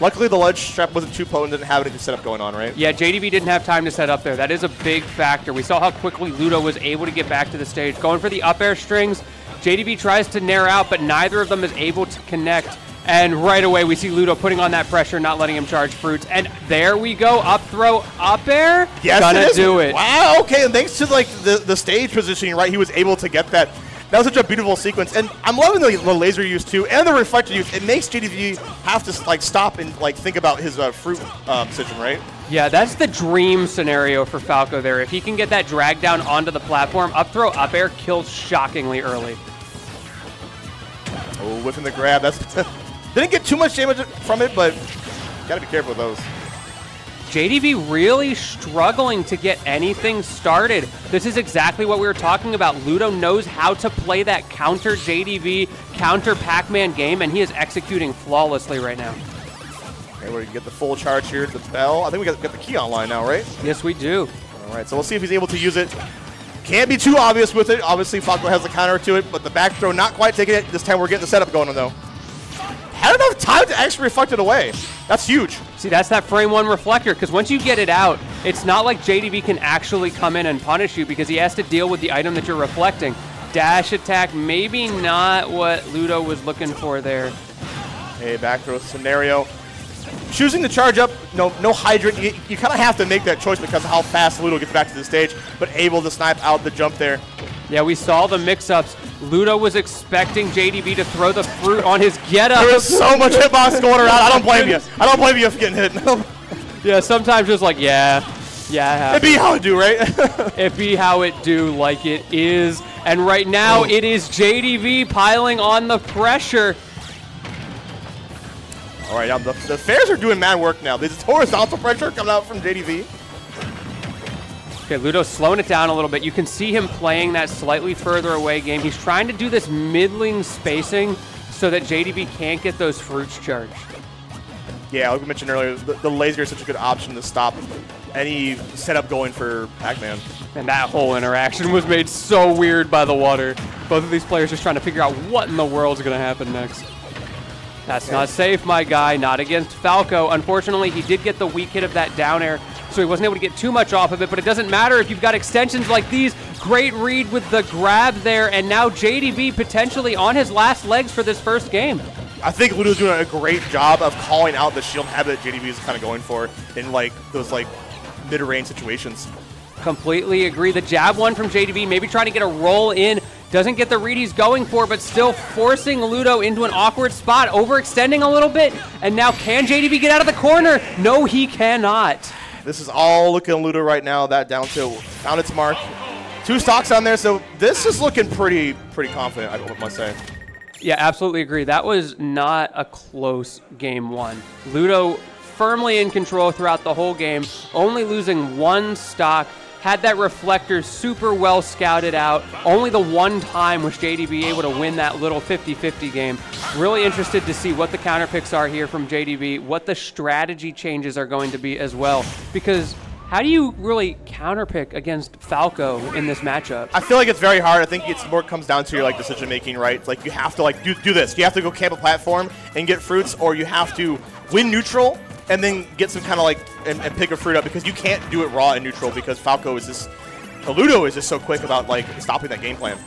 Luckily, the ledge strap wasn't too potent, didn't have anything set up going on, right? Yeah, JDV didn't have time to set up there. That is a big factor. We saw how quickly Ludo was able to get back to the stage. Going for the up air strings. JDV tries to nair out, but neither of them is able to connect. And right away, we see Ludo putting on that pressure, not letting him charge fruits. And there we go, up throw, up air. Yes, gonna do it. Wow, okay, and thanks to like the stage positioning, right, he was able to get that. That was such a beautiful sequence, and I'm loving the laser use too, and the reflector use. It makes JDV have to like stop and like think about his fruit position, right? Yeah, that's the dream scenario for Falco there. If he can get that drag down onto the platform, up throw, up air kills shockingly early. Oh, whiffing the grab. That's didn't get too much damage from it, but gotta be careful with those. JDV really struggling to get anything started. This is exactly what we were talking about. Ludo knows how to play that counter JDV, counter Pac-Man game, and he is executing flawlessly right now. Okay, we're gonna get the full charge here. The bell. I think we got the key online now, right? Yes, we do. All right, so we'll see if he's able to use it. Can't be too obvious with it. Obviously, Falco has the counter to it, but the back throw not quite taking it. This time we're getting the setup going on, though. Had enough time to actually reflect it away. That's huge. See, that's that frame 1 reflector, because once you get it out, it's not like JDV can actually come in and punish you because he has to deal with the item that you're reflecting. dash attack. Maybe not what Ludo was looking for there. A back throw scenario. Choosing to charge up, no hydrant. You kind of have to make that choice because of how fast Ludo gets back to the stage, but able to snipe out the jump there. Yeah, we saw the mix-ups. Ludo was expecting JDB to throw the fruit on his get-up. There was so much hitbox going around. I don't blame you. I don't blame you for getting hit. Yeah, sometimes just like, yeah, it be how it do, right? It be how it do, like it is. And right now, it is JDB piling on the pressure. All right, now the fairs are doing mad work now. There's horizontal pressure coming out from JDB. Okay, Ludo's slowing it down a little bit. You can see him playing that slightly further away game. He's trying to do this middling spacing so that JDB can't get those fruits charged. Yeah, like we mentioned earlier, the laser is such a good option to stop any setup going for Pac-Man. And that whole interaction was made so weird by the water. Both of these players just trying to figure out what in the world's going to happen next. That's not safe, my guy. Not against Falco. Unfortunately, he did get the weak hit of that down air, so he wasn't able to get too much off of it, but it doesn't matter if you've got extensions like these. Great read with the grab there, and now JDB potentially on his last legs for this first game. I think Ludo's doing a great job of calling out the shield habit that JDB is kind of going for in like those like mid-range situations. Completely agree. The jab one from JDB, maybe trying to get a roll in. Doesn't get the read he's going for, but still forcing Ludo into an awkward spot, overextending a little bit. And now can JDB get out of the corner? No, he cannot. This is all looking at Ludo right now. That down tilt found its mark. 2 stocks on there, so this is looking pretty confident, I must say. Yeah, absolutely agree. That was not a close game one. Ludo firmly in control throughout the whole game, only losing 1 stock. Had that reflector super well scouted out. Only the one time was JDB able to win that little 50-50 game. Really interested to see what the counter picks are here from JDB, what the strategy changes are going to be as well. Because how do you really counter pick against Falco in this matchup? I feel like it's very hard. I think it's more comes down to your like decision making, right? It's like you have to like do this. You have to go camp a platform and get fruits, or you have to win neutral and then get some kind of like and pick a fruit up, because you can't do it raw and neutral because Falco is just, Ludo is just so quick about like stopping that game plan.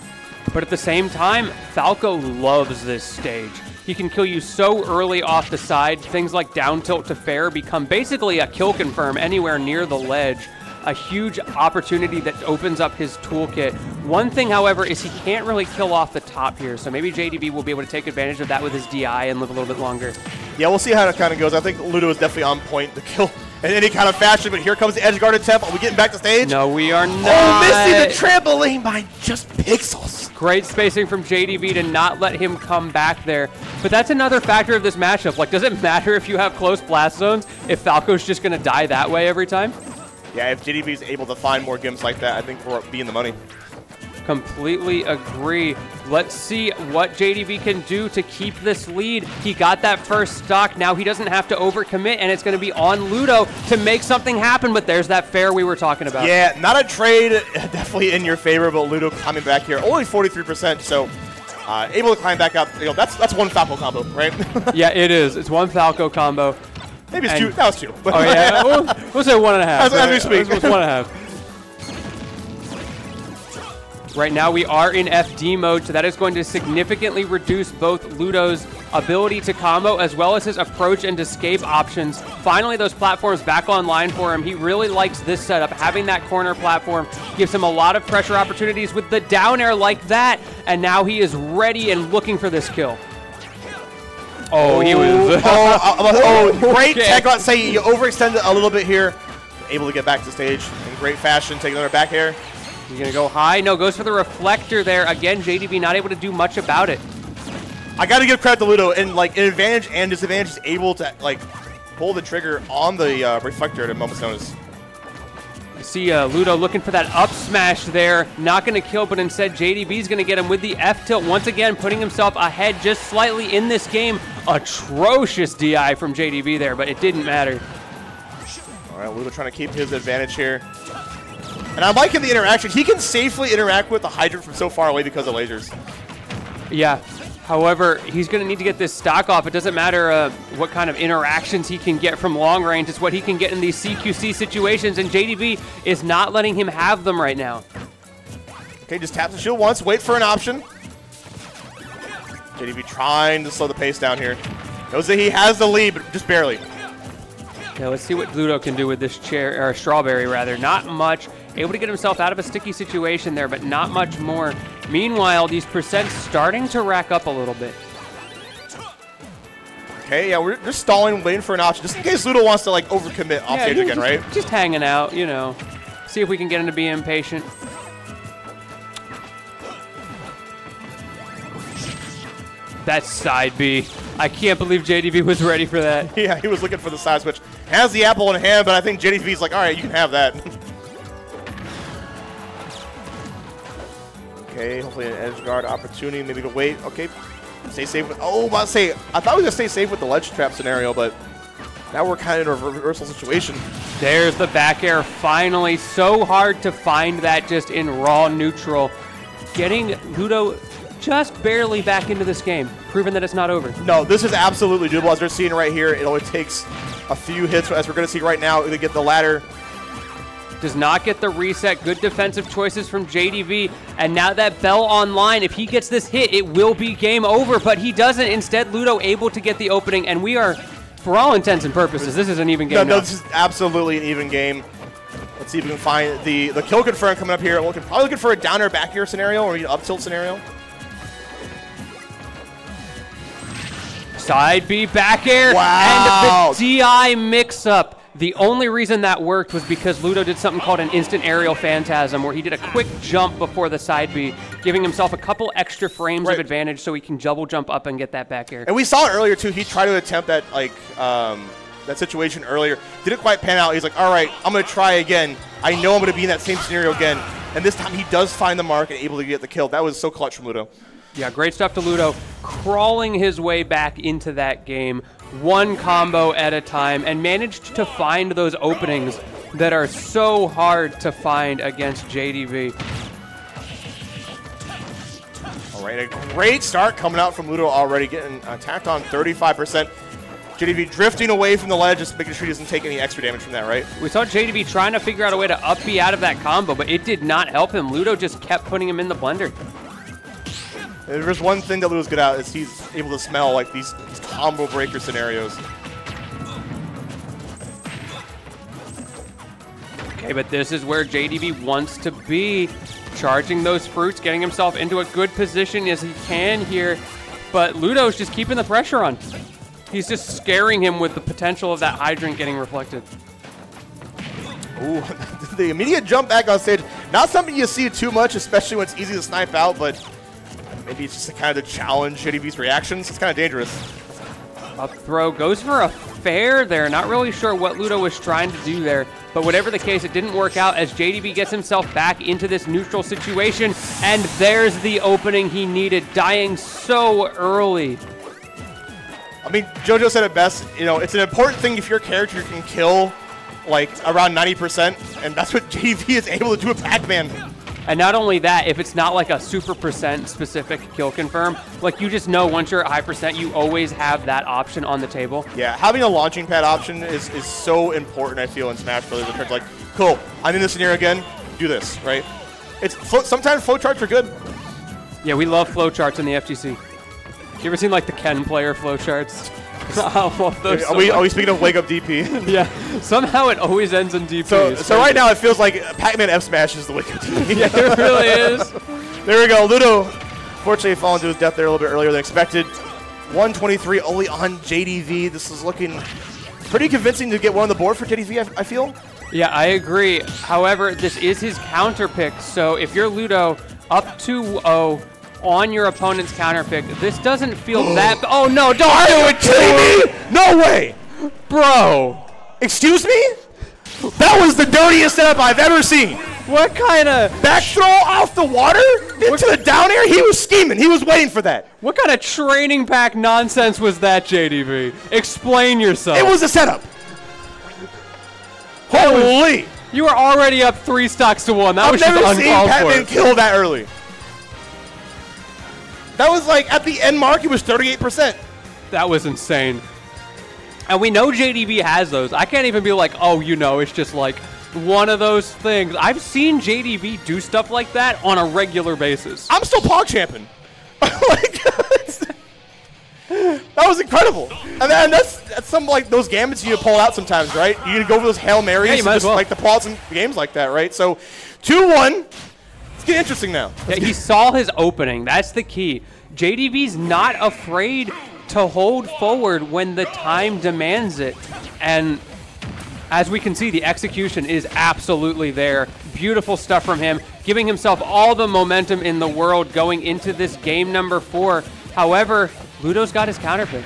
But at the same time, Falco loves this stage. He can kill you so early off the side. Things like down tilt to fair become basically a kill confirm anywhere near the ledge. A huge opportunity that opens up his toolkit. One thing, however, is he can't really kill off the top here, so maybe JDB will be able to take advantage of that with his DI and live a little bit longer. Yeah, we'll see how it kind of goes. I think Ludo is definitely on point to kill in any kind of fashion, but here comes the edge guard attempt. Are we getting back to stage? No, we are not. Oh, missing the trampoline by just pixels. Great spacing from JDB to not let him come back there. But that's another factor of this matchup. Like, does it matter if you have close blast zones if Falco's just going to die that way every time? Yeah, if JDB is able to find more gimmicks like that, I think we'll be in the money. Completely agree. Let's see what JDB can do to keep this lead. He got that first stock. Now he doesn't have to overcommit, and it's going to be on Ludo to make something happen, but there's that fair we were talking about. Yeah, not a trade, definitely in your favor, but Ludo climbing back here. Only 43%, so able to climb back up. You know, that's 1 Falco combo, right? Yeah, it is. It's 1 Falco combo. Maybe it's 2. That was 2. Oh, yeah. We'll say 1.5. As we speak. It was 1.5. Right now we are in FD mode, so that is going to significantly reduce both Ludo's ability to combo as well as his approach and escape options. Finally, those platforms back online for him. He really likes this setup. Having that corner platform gives him a lot of pressure opportunities with the down air like that, and now he is ready and looking for this kill. Oh, he was... Great tech. Let's say you overextended a little bit here. Able to get back to stage in great fashion. Take another back air. He's going to go high. No, goes for the reflector there. Again, JDB not able to do much about it. I got to give credit to Ludo. And, like, an advantage and disadvantage is able to, like, pull the trigger on the reflector at a moment's notice. You see Ludo looking for that up smash there. Not going to kill, but instead JDB's going to get him with the F tilt. Once again, putting himself ahead just slightly in this game. Atrocious DI from JDB there, but it didn't matter. All right, Ludo trying to keep his advantage here. And I'm liking the interaction. He can safely interact with the hydrant from so far away because of lasers. Yeah. However, he's going to need to get this stock off. It doesn't matter what kind of interactions he can get from long range. It's what he can get in these CQC situations, and JDB is not letting him have them right now. Okay, just tap the shield once, wait for an option. JDV trying to slow the pace down here. Knows that he has the lead, but just barely. Yeah, let's see what Ludo can do with this chair, or strawberry rather. Not much. Able to get himself out of a sticky situation there, but not much more. Meanwhile, these percents starting to rack up a little bit. Okay, yeah, we're just stalling, waiting for an option, just in case Ludo wants to like overcommit off stage again, right? Just hanging out, you know. See if we can get him to be impatient. That side B. I can't believe JDV was ready for that. Yeah, he was looking for the side switch. Has the apple in hand, but I think JDV's like, all right, you can have that. Okay, hopefully an edge guard opportunity, maybe to wait. Okay, stay safe with, oh, I thought we were gonna stay safe with the ledge trap scenario, but now we're kind of in a reversal situation. There's the back air finally. So hard to find that just in raw neutral. Getting Ludo just barely back into this game, proving that it's not over. No, this is absolutely doable. As we're seeing right here, it only takes a few hits, as we're going to see right now, to get the ladder. Does not get the reset. Good defensive choices from JDV. And now that Bell online, if he gets this hit, it will be game over. But he doesn't. Instead, Ludo able to get the opening. And we are, for all intents and purposes, this is an even game. No, this is absolutely an even game. Let's see if we can find the kill confirm coming up here. Probably looking for a down air back air scenario or an up tilt scenario. Side B back air. Wow. And the DI mix-up. The only reason that worked was because Ludo did something called an instant aerial phantasm, where he did a quick jump before the side B, giving himself a couple extra frames of advantage so he can double jump up and get that back air. And we saw it earlier too. He tried to attempt that that situation earlier. Didn't quite pan out. He's like, all right, I'm going to try again. I know I'm going to be in that same scenario again. And this time he does find the mark and able to get the kill. That was so clutch from Ludo. Yeah, great stuff to Ludo, crawling his way back into that game, one combo at a time, and managed to find those openings that are so hard to find against JDV. All right, a great start coming out from Ludo already, getting attacked on 35%. JDV drifting away from the ledge, just making sure he doesn't take any extra damage from that, right? We saw JDV trying to figure out a way to up B out of that combo, but it did not help him. Ludo just kept putting him in the blender. If there's one thing that Ludo's good at, is he's able to smell like these combo breaker scenarios. Okay, but this is where JDV wants to be. Charging those fruits, getting himself into a good position as he can here. But Ludo's just keeping the pressure on. He's just scaring him with the potential of that hydrant getting reflected. Ooh, the immediate jump back on stage. Not something you see too much, especially when it's easy to snipe out, but maybe it's just a kind of challenge JDV's reactions. It's kind of dangerous. Up throw goes for a fair there. Not really sure what Ludo was trying to do there, but whatever the case, it didn't work out as JDV gets himself back into this neutral situation, and there's the opening he needed, dying so early. I mean, JoJo said it best, you know, it's an important thing if your character can kill like around 90%, and that's what JDV is able to do with Pac-Man. And not only that, if it's not like a super percent specific kill confirm, like you just know once you're at high percent, you always have that option on the table. Yeah, having a launching pad option is so important, I feel, in Smash Brothers. In terms of like, cool, I'm in this scenario again, do this, right? Sometimes flowcharts are good. Yeah, we love flowcharts in the FGC. You ever seen like the Ken player flowcharts? Are we speaking of Wake Up DP? Yeah, somehow it always ends in DP. So right now it feels like Pac-Man F Smash is the Wake Up DP. Yeah, it really is. There we go. Ludo, fortunately, fallen to his death there a little bit earlier than expected. 123 only on JDV. This is looking pretty convincing to get one on the board for JDV, I feel. Yeah, I agree. However, this is his counter pick, so if you're Ludo up 2-0 on your opponent's counter pick, this doesn't feel that. Oh no! Don't do it to me! No way, bro. Excuse me? That was the dirtiest setup I've ever seen. What kind of back throw off the water into the down air? He was scheming. He was waiting for that. What kind of training pack nonsense was that, JDV? Explain yourself. It was a setup. Holy! You were already up 3 stocks to 1. That was just uncalled for. I've never seen Pac-Man kill that early. That was like, at the end mark, it was 38%. That was insane. And we know JDV has those. I can't even be like, oh, you know, it's just like one of those things. I've seen JDV do stuff like that on a regular basis. I'm still Pog champion. Like, that was incredible. And then that's some like those gambits you pull out sometimes, right? You can go for those Hail Marys Yeah, you might and as well. like to pull out some games like that, right? So 2-1. It's getting interesting now. Yeah, he saw his opening. That's the key. JDV's not afraid to hold forward when the time demands it. And as we can see, the execution is absolutely there. Beautiful stuff from him, giving himself all the momentum in the world going into this game number 4. However, Ludo's got his counterpick.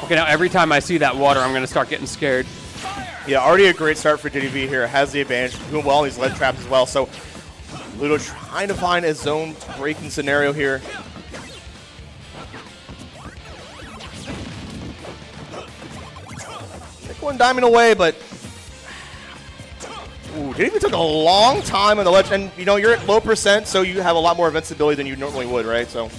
Okay, now every time I see that water, I'm going to start getting scared. Yeah, already a great start for JDV here. Has the advantage, doing well in these lead traps as well. So Ludo trying to find a zone breaking scenario here. Take one diamond away, but ooh, JDV took a long time on the ledge, and you know you're at low percent, so you have a lot more invincibility than you normally would, right? So.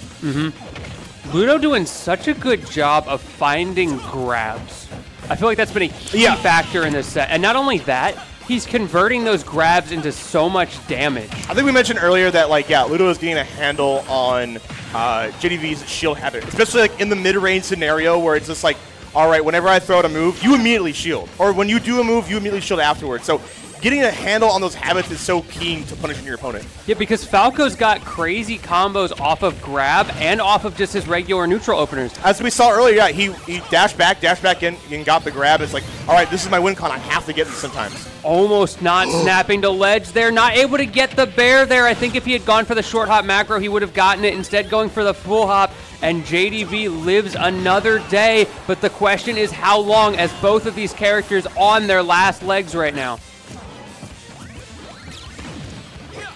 Ludo doing such a good job of finding grabs. I feel like that's been a key factor in this set. And not only that, he's converting those grabs into so much damage. I think we mentioned earlier that, like, yeah, Ludo is getting a handle on JDV's shield habit, especially like in the mid-range scenario where it's just like, all right, whenever I throw out a move, you immediately shield. Or when you do a move, you immediately shield afterwards. So getting a handle on those habits is so key to punishing your opponent. Yeah, because Falco's got crazy combos off of grab and off of just his regular neutral openers. As we saw earlier, yeah, he dashed back in, and got the grab. It's like, all right, this is my win con. I have to get this sometimes. Almost not snapping to ledge there. Not able to get the bear there. I think if he had gone for the short hop macro, he would have gotten it. Instead, going for the full hop. And JDV lives another day. But the question is how long, as both of these characters on their last legs right now.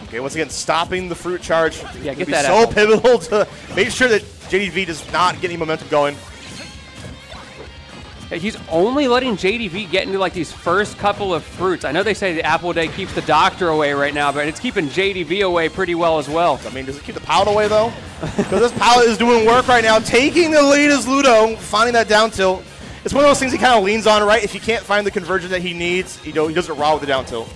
Okay, once again, stopping the fruit charge. Yeah, get be that so apple. pivotal to make sure that JDV does not get any momentum going. He's only letting JDV get into like these first couple of fruits. I know they say the apple day keeps the doctor away right now, but it's keeping JDV away pretty well as well. I mean, does it keep the pallet away though? Because this pallet is doing work right now, taking the lead as Ludo, finding that down tilt. It's one of those things he kind of leans on, right? If he can't find the conversion that he needs, you know, he doesn't raw with the down tilt.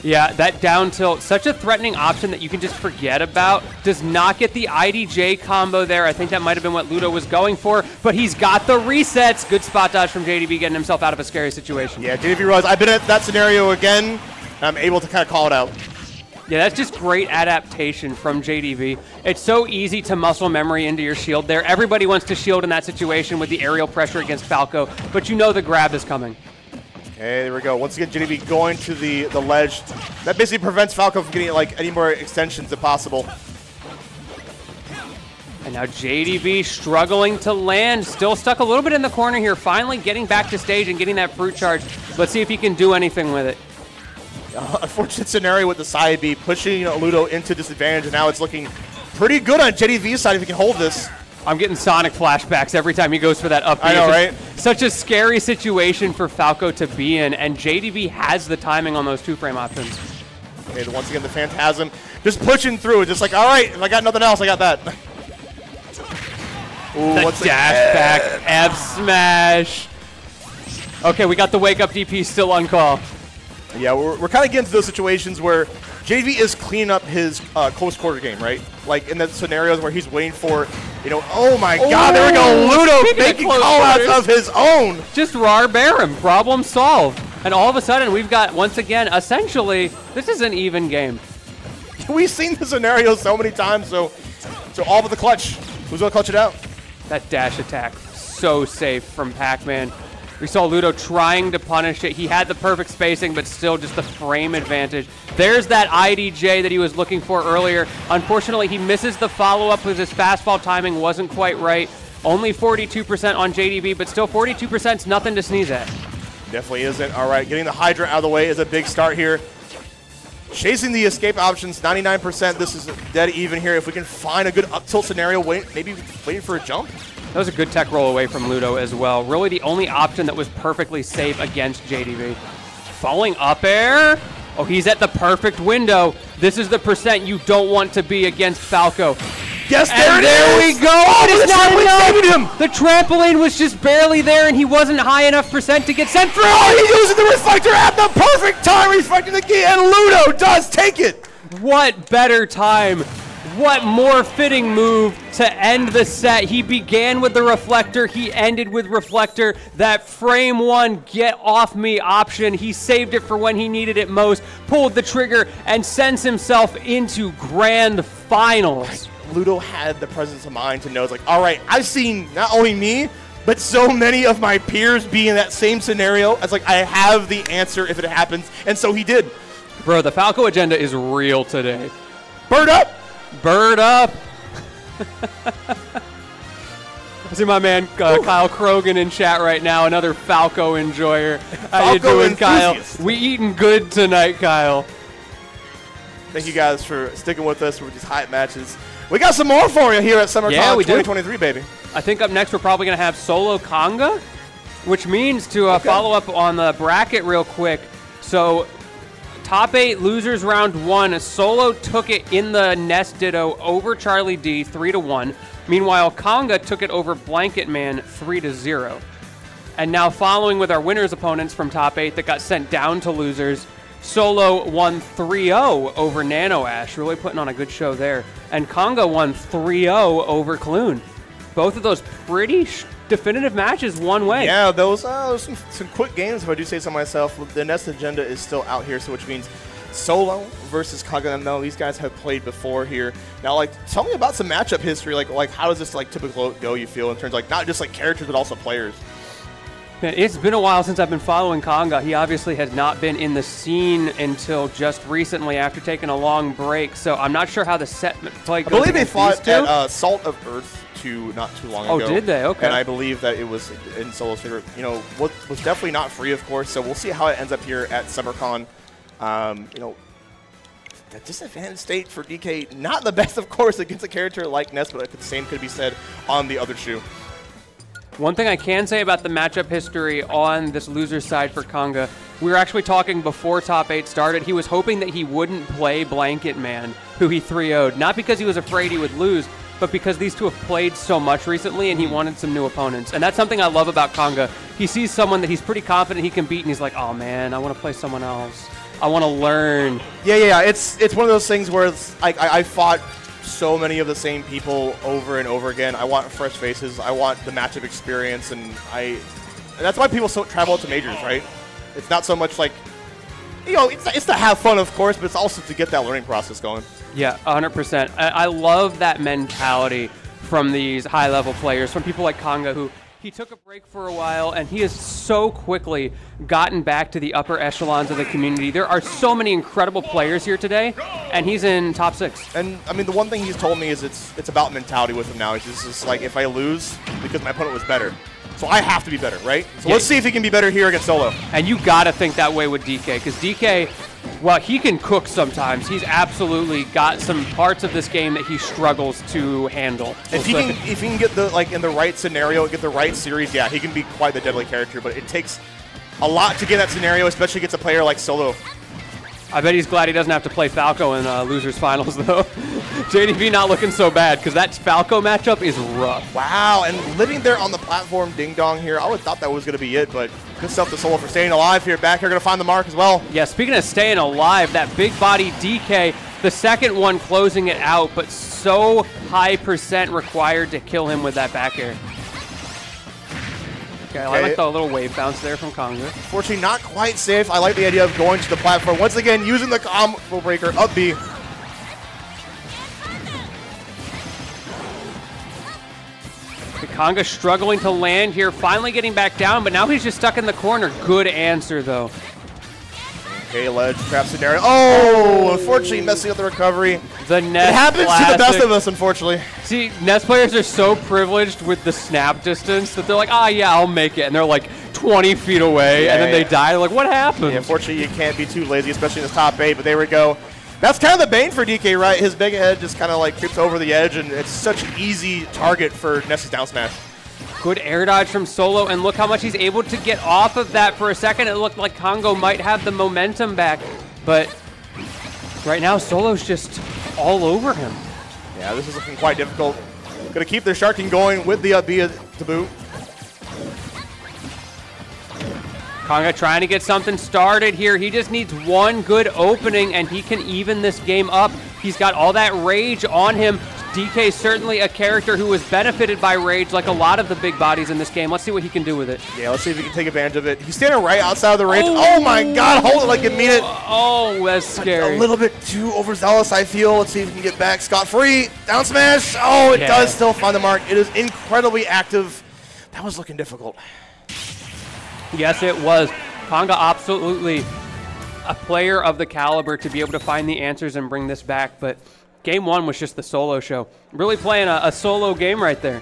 Yeah, that down tilt, such a threatening option that you can just forget about. Does not get the IDJ combo there. I think that might have been what Ludo was going for, but he's got the resets. Good spot dodge from JDV, getting himself out of a scary situation. Yeah, JDV realized I've been at that scenario again, and I'm able to kind of call it out. Yeah, that's just great adaptation from JDV. It's so easy to muscle memory into your shield there. Everybody wants to shield in that situation with the aerial pressure against Falco, but you know the grab is coming. Okay, there we go. Once again, JDV going to the ledge. That basically prevents Falco from getting like any more extensions if possible. And now JDV struggling to land. Still stuck a little bit in the corner here. Finally getting back to stage and getting that fruit charge. Let's see if he can do anything with it. Unfortunate scenario with the side B, pushing Ludo into disadvantage, and now it's looking pretty good on JDV's side if he can hold this. I'm getting Sonic flashbacks every time he goes for that up B. I know, right? Such a scary situation for Falco to be in, and JDV has the timing on those two-frame options. Okay, once again, the Phantasm just pushing through. Just like, all right, if I got nothing else, I got that. Ooh, The dash back, F smash. Okay, we got the wake up DP still on call. Yeah, we're kind of getting to those situations where JDV is cleaning up his close quarter game, right? Like in the scenarios where he's waiting for, oh my God, there we go, Ludo making call-outs of his own. Just raw bear him, problem solved. And all of a sudden, we've got, once again, essentially, this is an even game. We've seen the scenario so many times, so all but the clutch. Who's going to clutch it out? That dash attack, so safe from Pac-Man. We saw Ludo trying to punish it. He had the perfect spacing, but still just the frame advantage. There's that IDJ that he was looking for earlier. Unfortunately, he misses the follow-up because his fastball timing wasn't quite right. Only 42% on JDV, but still 42% is nothing to sneeze at. Definitely isn't. All right, getting the Hydra out of the way is a big start here. Chasing the escape options, 99%. This is dead even here. If we can find a good up tilt scenario, maybe waiting for a jump. That was a good tech roll away from Ludo as well. Really the only option that was perfectly safe against JDV. Falling up air. Oh, he's at the perfect window. This is the percent you don't want to be against Falco. Yes, and there we go. Oh, It is the not trampoline saved him. enough. The trampoline was just barely there, and he wasn't high enough percent to get sent through. Oh, he uses the reflector at the perfect time, reflecting the key, and Ludo does take it. What better time? What more fitting move to end the set? He began with the reflector. He ended with reflector. That frame one get off me option. He saved it for when he needed it most, pulled the trigger, and sends himself into grand finals. Ludo had the presence of mind to know, it's like, all right, I've seen not only me, but so many of my peers be in that same scenario. It's like, I have the answer if it happens, and so he did. Bro, the Falco agenda is real today. Bird up! Bird up! I see my man Kyle Krogan in chat right now, another Falco enjoyer. How you doing, Kyle? We eating good tonight, Kyle. Thank you guys for sticking with us with these hype matches. We got some more for you here at SummerCon 2023, baby. I think up next we're probably going to have Solo Conga, which means to follow up on the bracket real quick. So top 8 losers round 1. Solo took it in the Nest Ditto over Charlie D 3-1. Meanwhile, Conga took it over Blanket Man 3-0. And now following with our winners opponents from top 8 that got sent down to losers, Solo won 3-0 over Nano Ash, really putting on a good show there. And Conga won 3-0 over Clune. Both of those pretty definitive matches one way. Yeah, those some quick games, if I do say so myself. The Nest agenda is still out here, so which means Solo versus Conga. I know these guys have played before here. Now, like, tell me about some matchup history. Like how does this typically go? You feel in terms of not just characters but also players. Man, it's been a while since I've been following Conga. He obviously has not been in the scene until just recently after taking a long break, so I'm not sure how the set play goes. I believe they fought at Salt of Earth not too long ago. Oh, did they? Okay. And I believe that it was in Solo's favor. What was definitely not free, of course, so we'll see how it ends up here at SummerCon. The disadvantage state for DK, not the best, of course, against a character like Ness, but the same could be said on the other shoe. One thing I can say about the matchup history on this loser side for Conga, we were actually talking before top 8 started. He was hoping that he wouldn't play Blanket Man, who he 3-0'd. Not because he was afraid he would lose, but because these two have played so much recently and he wanted some new opponents. And that's something I love about Conga. He sees someone that he's pretty confident he can beat, and he's like, oh man, I want to play someone else. I want to learn. Yeah. It's one of those things where it's, I fought so many of the same people over and over again. I want fresh faces. I want the matchup experience, and that's why people travel to majors, right? It's not so much it's to have fun, of course, but it's also to get that learning process going. Yeah, 100%. I love that mentality from these high-level players, from people like Conga, who he took a break for a while, and he has so quickly gotten back to the upper echelons of the community. There are so many incredible players here today, and he's in top 6. And, I mean, the one thing he's told me is it's about mentality with him now. It's just like, if I lose, because my opponent was better, so I have to be better, right? So let's see if he can be better here against Solo. And you got to think that way with DK, because DK, well, he can cook sometimes. He's absolutely got some parts of this game that he struggles to handle. If he can get in the right scenario, get the right series, yeah, he can be quite the deadly character. But it takes a lot to get that scenario, especially against a player like Solo. I bet he's glad he doesn't have to play Falco in losers finals, though. JDV not looking so bad, because that Falco matchup is rough. Wow, and living there on the platform, Ding Dong here, I would have thought that was going to be it, but good stuff to Solo for staying alive here. Back here, going to find the mark as well. Yeah, speaking of staying alive, that big body DK, the second one closing it out, but so high percent required to kill him with that back air. Okay, I like the little wave bounce there from Conga. Unfortunately, not quite safe. I like the idea of going to the platform. Once again, using the combo breaker up B. Conga struggling to land here, finally getting back down, but now he's just stuck in the corner. Good answer, though. Okay, ledge trap scenario. Oh, unfortunately, messing up the recovery. The Nest It happens classic. to the best of us, unfortunately. See, Nest players are so privileged with the snap distance that they're like, yeah, I'll make it. And they're like 20 feet away, and then they die. They're like, what happened? Yeah, unfortunately, you can't be too lazy, especially in this top 8, but there we go. That's kind of the bane for DK, right? His big head just kind of creeps over the edge, and it's such an easy target for Nest's down smash. Good air dodge from Solo, and look how much he's able to get off of that. For a second, it looked like Congo might have the momentum back, but right now, Solo's just all over him. Yeah, this is looking quite difficult. Going to keep their Sharking going with the B to boot. Konga trying to get something started here. He just needs one good opening, and he can even this game up. He's got all that rage on him. DK is certainly a character who was benefited by rage like a lot of the big bodies in this game. Let's see what he can do with it. Yeah, let's see if he can take advantage of it. He's standing right outside of the range. Oh my God, hold it like you mean it. Oh, that's scary. A little bit too overzealous, I feel. Let's see if we can get back scot-free. Down smash. Oh, it does still find the mark. It is incredibly active. That was looking difficult. Yes, it was. Konga absolutely a player of the caliber to be able to find the answers and bring this back, but game one was just the solo show. Really playing a solo game right there.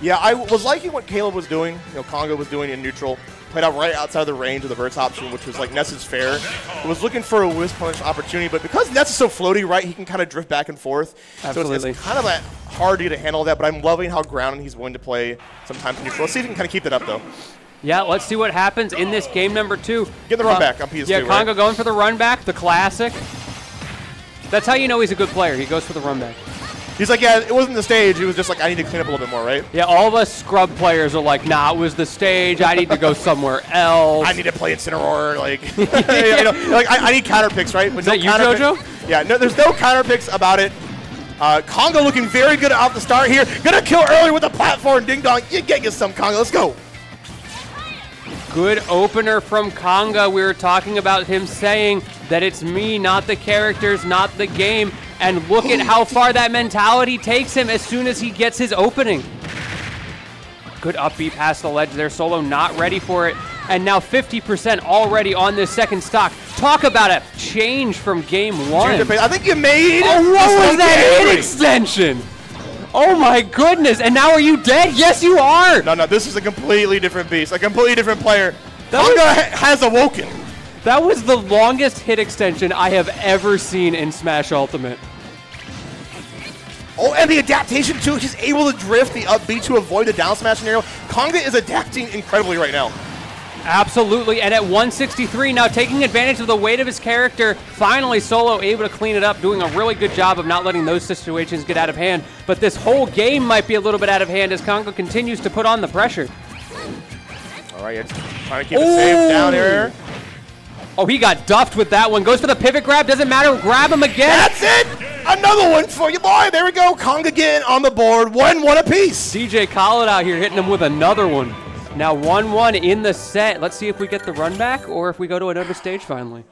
Yeah, I was liking what Caleb was doing, Konga was doing in neutral. Played out right outside of the range of the burst option, which was like Ness's fair. I was looking for a whisk punish opportunity, but because Ness is so floaty, right, he can kind of drift back and forth. Absolutely. So it's kind of hard to get a handle of that, but I'm loving how grounded he's willing to play sometimes neutral. Let's see if he can kind of keep that up, though. Yeah, let's see what happens in this game number 2. Get the run back on PS2, Yeah, Konga right? going for the run back, the classic. That's how you know he's a good player. He goes for the run back. He's like, yeah, it wasn't the stage. He was just like, I need to clean up a little bit more, right? Yeah, all of us scrub players are like, nah, it was the stage. I need to go somewhere else. I need to play Incineroar. Like, like I need counter picks, right? But is that you, JoJo? Yeah, no, there's no counter picks about it. Konga looking very good off the start here. Gonna kill early with the platform. Ding dong. You get some, Konga. Let's go. Good opener from Konga. We were talking about him saying that it's me, not the characters, not the game. And look at how far that mentality takes him as soon as he gets his opening. Good up B past the ledge there. Solo not ready for it. And now 50% already on this second stock. Talk about a change from game one. I think you made what was that hit extension? Oh my goodness, and now are you dead? Yes, you are! No, this is a completely different beast, a completely different player. Konga has awoken. That was the longest hit extension I have ever seen in Smash Ultimate. Oh, and the adaptation too. He's able to drift the up B to avoid the down smash scenario. Konga is adapting incredibly right now. Absolutely, and at 163, now taking advantage of the weight of his character, finally Solo able to clean it up, doing a really good job of not letting those situations get out of hand. But this whole game might be a little bit out of hand as Konga continues to put on the pressure. All right, it's trying to keep it safe down air. Oh, he got duffed with that one. Goes for the pivot grab, doesn't matter, grab him again. That's it! Another one for you, boy. There we go. Konga getting on the board, 1-1 apiece. DJ Khaled out here hitting him with another one. Now 1-1 in the set. Let's see if we get the run back or if we go to another stage finally.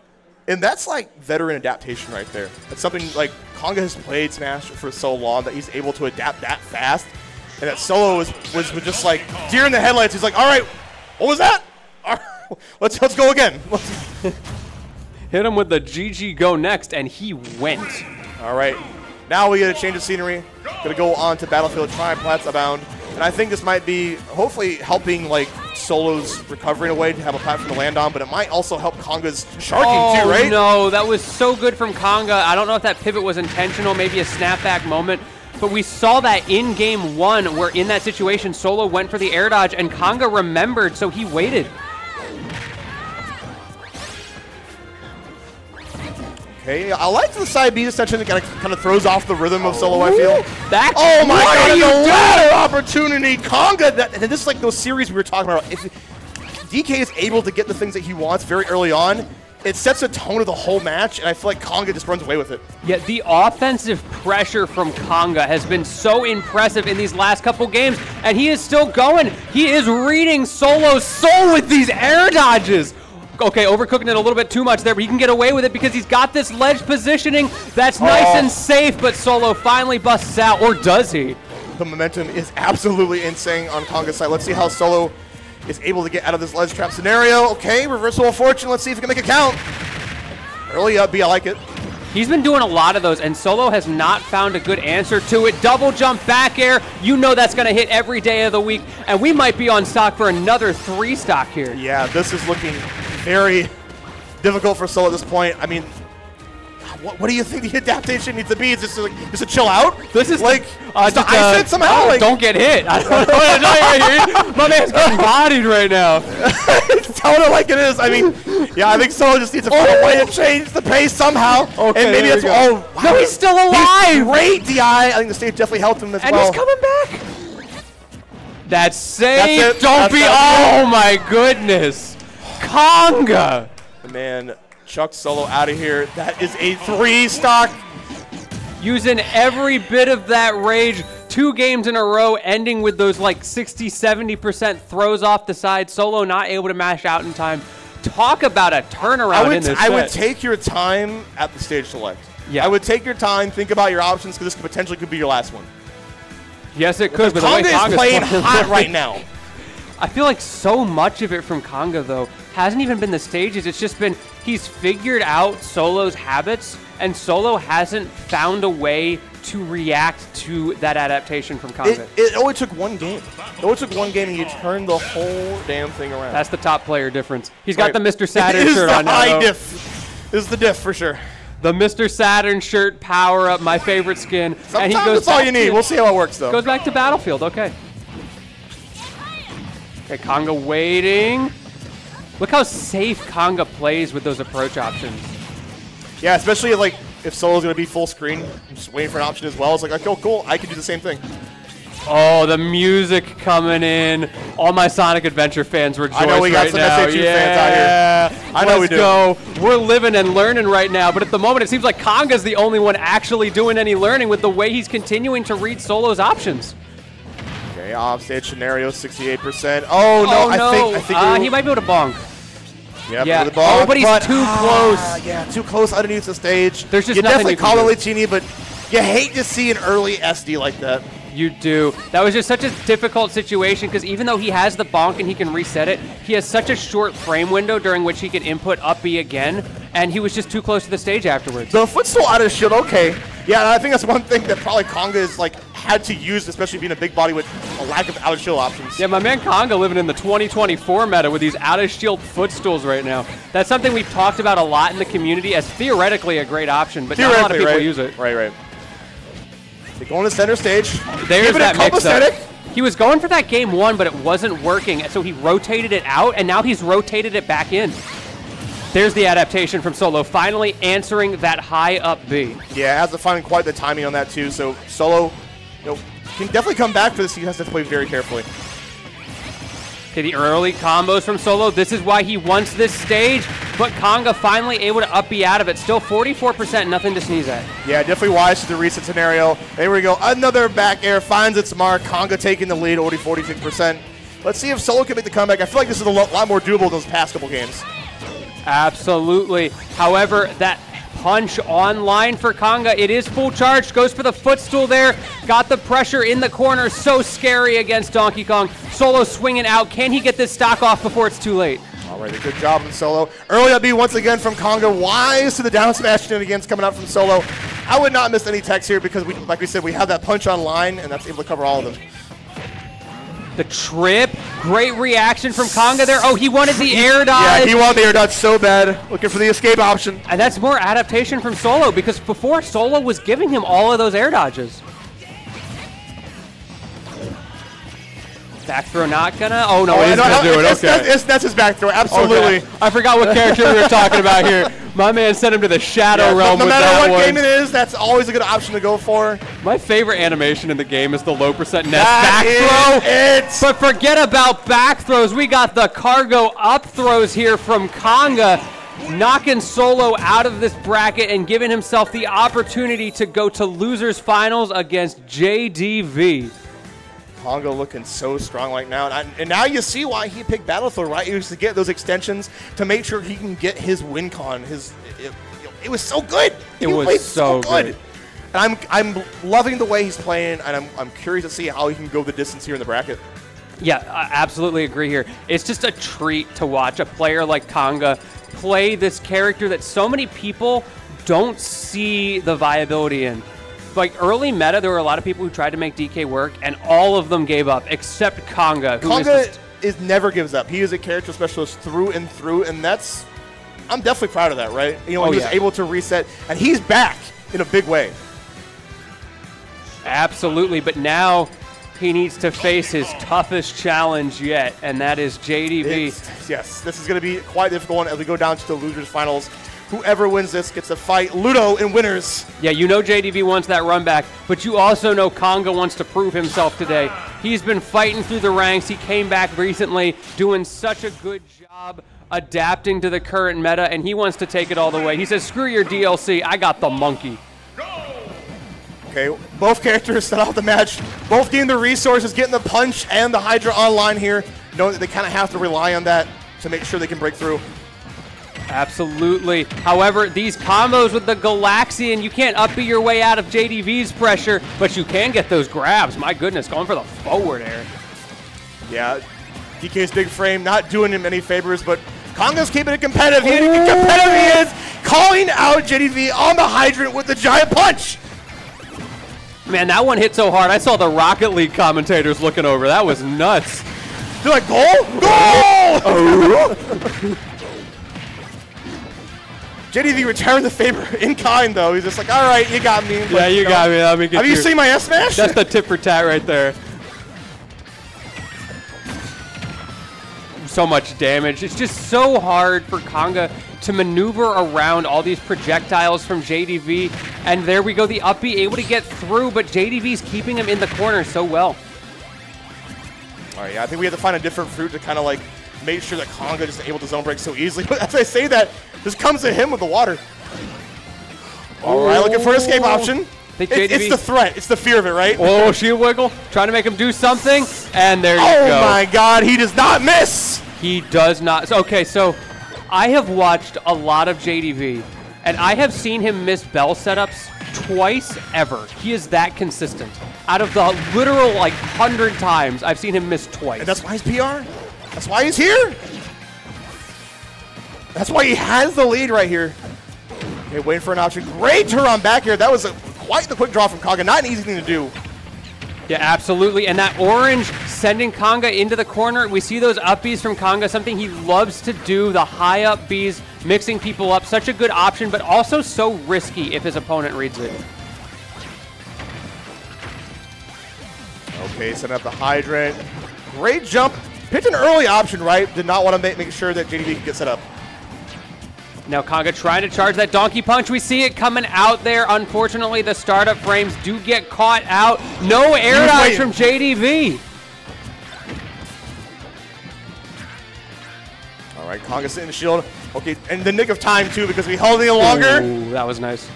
And that's like veteran adaptation right there. That's something like Konga has played Smash for so long that he's able to adapt that fast. And that Solo was just like deer in the headlights. He's like, all right, what was that? All right, let's go again. Hit him with the GG go next, and he went. All right, now we get a change of scenery. Gonna go on to Battlefield Tri-Plats Abound. And I think this might be hopefully helping like Solo's recovery in a way to have a platform to land on, but it might also help Konga's sharking too, right? No, that was so good from Konga. I don't know if that pivot was intentional, maybe a snapback moment, but we saw that in game one where in that situation Solo went for the air dodge and Konga remembered, so he waited. Okay, I like the side B extension that kind of throws off the rhythm of Solo, I feel. That's oh my God, the ladder opportunity! Konga, and this is like those series we were talking about. If DK is able to get the things that he wants very early on, it sets a tone of the whole match, and I feel like Konga just runs away with it. Yeah, the offensive pressure from Konga has been so impressive in these last couple games, and he is still going. He is reading Solo's soul with these air dodges. Okay, overcooking it a little bit too much there, but he can get away with it because he's got this ledge positioning that's nice and safe, but Solo finally busts out, or does he? The momentum is absolutely insane on Konga's side. Let's see how Solo is able to get out of this ledge trap scenario. Okay, reversal of fortune. Let's see if he can make it count. Early up B, I like it. He's been doing a lot of those, and Solo has not found a good answer to it. Double jump back air. You know that's going to hit every day of the week, and we might be on stock for another 3 stock here. Yeah, this is looking very difficult for Solo at this point. I mean, what do you think the adaptation needs to be? Is just like just to chill out? This is like just ice it somehow. Like, don't get hit. I don't know what to tell you right here. My man's getting bodied right now. Tell it like it is. I mean, yeah, I think Solo just needs to find a way to change the pace somehow. Okay, and maybe that's all. Wow. No, he's still alive. He's great, DI. I think the stage definitely helped him as well. And he's coming back. That's safe. That's it. Don't be. Oh my goodness. Conga. Man, Chuck Solo out of here. That is a 3 stock. Using every bit of that rage. 2 games in a row, ending with those like 60, 70% throws off the side. Solo not able to mash out in time. Talk about a turnaround in this set. I would take your time at the stage select. Yeah. I would take your time, think about your options, because this potentially could be your last one. Yes, it could. But Conga is playing hot right now. I feel like so much of it from Conga, though, hasn't even been the stages. It's just been he's figured out Solo's habits, and Solo hasn't found a way to react to that adaptation from Conga. It only took 1 game. It only took 1 game, and you turned the whole damn thing around. That's the top player difference. He's got the Mr. Saturn shirt on now. High diff. This is the diff for sure. The Mr. Saturn shirt power up, my favorite skin. Sometimes and he goes that's all you need. We'll see how it works, though. Goes back to Battlefield. Okay. Okay, Conga waiting. Look how safe Conga plays with those approach options. Yeah, especially if Solo's going to be full screen, I'm just waiting for an option as well. It's like, oh, cool, I can do the same thing. Oh, the music coming in. All my Sonic Adventure fans rejoice right now. I know we got some SAT fans out here. I know we do. Let's go. We're living and learning right now, but at the moment it seems like Conga's the only one actually doing any learning with the way he's continuing to read Solo's options. Okay, offstage scenario, 68%. Oh, no, I think he might be able to bonk. Yep, yeah. The ball, oh, but he's too close. Yeah, too close underneath the stage. There's just you nothing definitely you call can it Latini, but you hate to see an early SD like that. You do. That was just such a difficult situation because even though he has the bonk and he can reset it, he has such a short frame window during which he can input up B again, and he was just too close to the stage afterwards. The footstool out of shield, okay. Yeah, and I think that's one thing that probably Conga is had to use, especially being a big body with a lack of out of shield options. Yeah, my man Conga living in the 2024 meta with these out of shield footstools right now. That's something we've talked about a lot in the community as theoretically a great option, but not a lot of people use it. Right. They go on the center stage. There's that mix-up. He was going for that game 1, but it wasn't working, so he rotated it out, and now he's rotated it back in. There's the adaptation from Solo, finally answering that high up B. Yeah, has to find quite the timing on that too. So Solo, can definitely come back for this. He has to play very carefully. Okay, the early combos from Solo. This is why he wants this stage, but Conga finally able to up B out of it. Still 44%, nothing to sneeze at. Yeah, definitely wise to the reset scenario. There we go. Another back air finds its mark. Conga taking the lead, already 46%. Let's see if Solo can make the comeback. I feel like this is a lot more doable than those past couple games. Absolutely. However, that punch online for Conga, it is full charge, goes for the footstool there, got the pressure in the corner, so scary against Donkey Kong. Solo swinging out, can he get this stock off before it's too late? All right, a good job from Solo. Early up B once again from Conga, wise to the down smash shenanigans coming out from Solo. I would not miss any techs here because, like we said, we have that punch online, and that's able to cover all of them. The trip, great reaction from Conga there. Oh, he wanted the air dodge. Yeah, he wanted the air dodge so bad. Looking for the escape option. And that's more adaptation from Solo because before Solo was giving him all of those air dodges. Back throw not gonna? Oh, no, he's gonna do it. Okay. That's his back throw, absolutely. Okay. I forgot what character we were talking about here. My man sent him to the Shadow Realm with that one. No matter what game it is, that's always a good option to go for. My favorite animation in the game is the low percent net back throw. But forget about back throws. We got the cargo up throws here from Conga, knocking Solo out of this bracket and giving himself the opportunity to go to losers finals against JDV. Conga looking so strong right now, and now you see why he picked Battlefield, right? He was to get those extensions to make sure he can get his win con. It was so good. It was so good. And I'm loving the way he's playing, and I'm curious to see how he can go the distance here in the bracket. Yeah, I absolutely agree here. It's just a treat to watch a player like Conga play this character that so many people don't see the viability in. Like early meta, there were a lot of people who tried to make DK work, and all of them gave up except Conga. Conga never gives up. He is a character specialist through and through, and that's I'm definitely proud of that, right? You know, Oh, he was yeah. able to reset, and he's back in a big way. Absolutely, but now he needs to face his toughest challenge yet, and that is JDV. Yes, this is going to be quite a difficult one as we go down to the losers finals. Whoever wins this gets to fight Ludo in winners. Yeah, you know JDV wants that run back, but you also know Conga wants to prove himself today. He's been fighting through the ranks. He came back recently, doing such a good job adapting to the current meta, and he wants to take it all the way. He says, screw your DLC, I got the monkey. Okay, both characters set off the match. Both getting the resources, getting the punch and the Hydra online here, knowing that they kind of have to rely on that to make sure they can break through. Absolutely. However, these combos with the Galaxian, you can't upbeat your way out of JDV's pressure, but you can get those grabs. My goodness, going for the forward air. Yeah, DK's big frame not doing him any favors, but Conga's keeping it competitive. Competitive he is, calling out JDV on the hydrant with the giant punch. Man, that one hit so hard. I saw the Rocket League commentators looking over. That was nuts. They're like, goal? Goal! JDV returned the favor in kind, though. He's just like, all right, you got me. Yeah, you got me. Let me get Have you seen my S smash? That's the tit for tat right there. So much damage. It's just so hard for Conga to maneuver around all these projectiles from JDV. And there we go, the up B able to get through, but JDV's keeping him in the corner so well. All right, yeah, I think we have to find a different fruit to kind of like make sure that Conga isn't able to zone break so easily. But as I say that, this comes to him with the water. All right, looking for an escape option. It's the threat. It's the fear of it, right? Oh, shield wiggle. Trying to make him do something. And there you go. Oh, my God. He does not miss. He does not. Okay, so I have watched a lot of JDV, and I have seen him miss bell setups twice ever. He is that consistent. Out of the literal, 100 times, I've seen him miss twice. And that's why he's PR. That's why he's here. That's why he has the lead right here. Okay, waiting for an option. Great turn on back here. That was quite the quick draw from Conga. Not an easy thing to do. Yeah, absolutely. And that orange sending Conga into the corner. We see those up Bs from Conga, something he loves to do. The high up Bs, mixing people up. Such a good option, but also so risky if his opponent reads it. Okay, setting up the hydrant. Great jump. Picked an early option, right? Did not want to make sure that JDV could get set up. Now Conga trying to charge that donkey punch. We see it coming out there. Unfortunately, the startup frames do get caught out. No air dodge from JDV. All right, Conga sitting in the shield. Okay, in the nick of time, too, because we held it longer. Ooh, that was nice.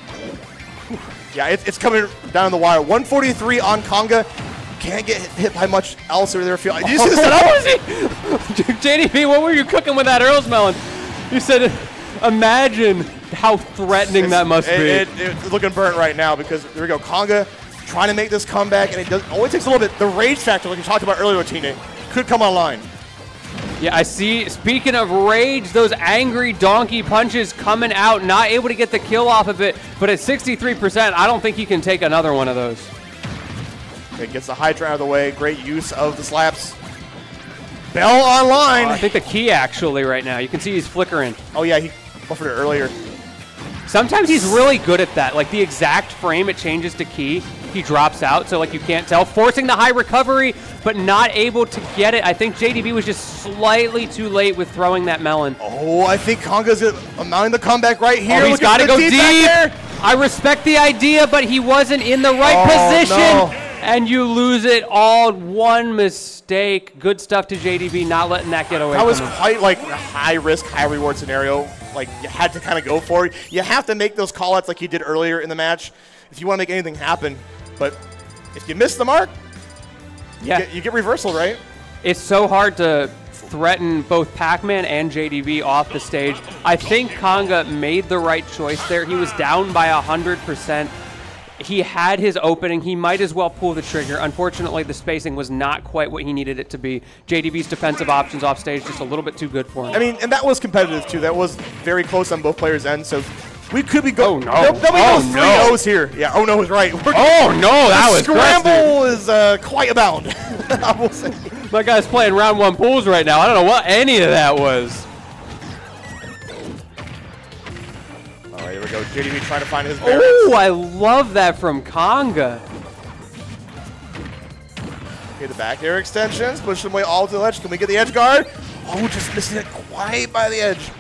Yeah, it's coming down the wire. 143 on Conga. Can't get hit by much else over there. Did you see the setup? JDV, what were you cooking with that Earl's melon? You said, imagine how threatening that must be. It's looking burnt right now because there we go. Conga trying to make this comeback, and it always takes a little bit. The rage factor, like you talked about earlier, Tina, could come online. Yeah, I see. Speaking of rage, those angry donkey punches coming out, not able to get the kill off of it, but at 63%, I don't think he can take another one of those. It gets the Hydra out of the way. Great use of the slaps. Bell online. I think the key actually right now. You can see he's flickering. Oh, yeah, he buffered it earlier. Sometimes he's really good at that. Like the exact frame it changes to key, he drops out, so you can't tell. Forcing the high recovery, but not able to get it. I think JDV was just slightly too late with throwing that melon. Oh, I think Conga's mounting the comeback right here. Oh, he's got to go deep. I respect the idea, but he wasn't in the right position. No. And you lose it all. One mistake. Good stuff to JDV, not letting that get away. That was quite a high risk, high reward scenario. You had to kind of go for it. You have to make those call outs like you did earlier in the match if you want to make anything happen. But if you miss the mark, you get reversal, right? It's so hard to threaten both Pac-Man and JDV off the stage. I think Conga made the right choice there. He was down by 100%. He had his opening. He might as well pull the trigger. Unfortunately, the spacing was not quite what he needed it to be. JDV's defensive options off stage just a little bit too good for him. I mean, and that was competitive, too. That was very close on both players' ends, so we could be going. Oh, no. There'll be no 3-0s here. Yeah, oh, no is right. That was scramble is quite abound, I will say. My guy's playing round one pools right now. I don't know what any of that was. JDV trying to find his bearings. Oh, I love that from Conga. Okay, the back air extensions, push them away all to the ledge. Can we get the edge guard? Oh, just missing it quite by the edge.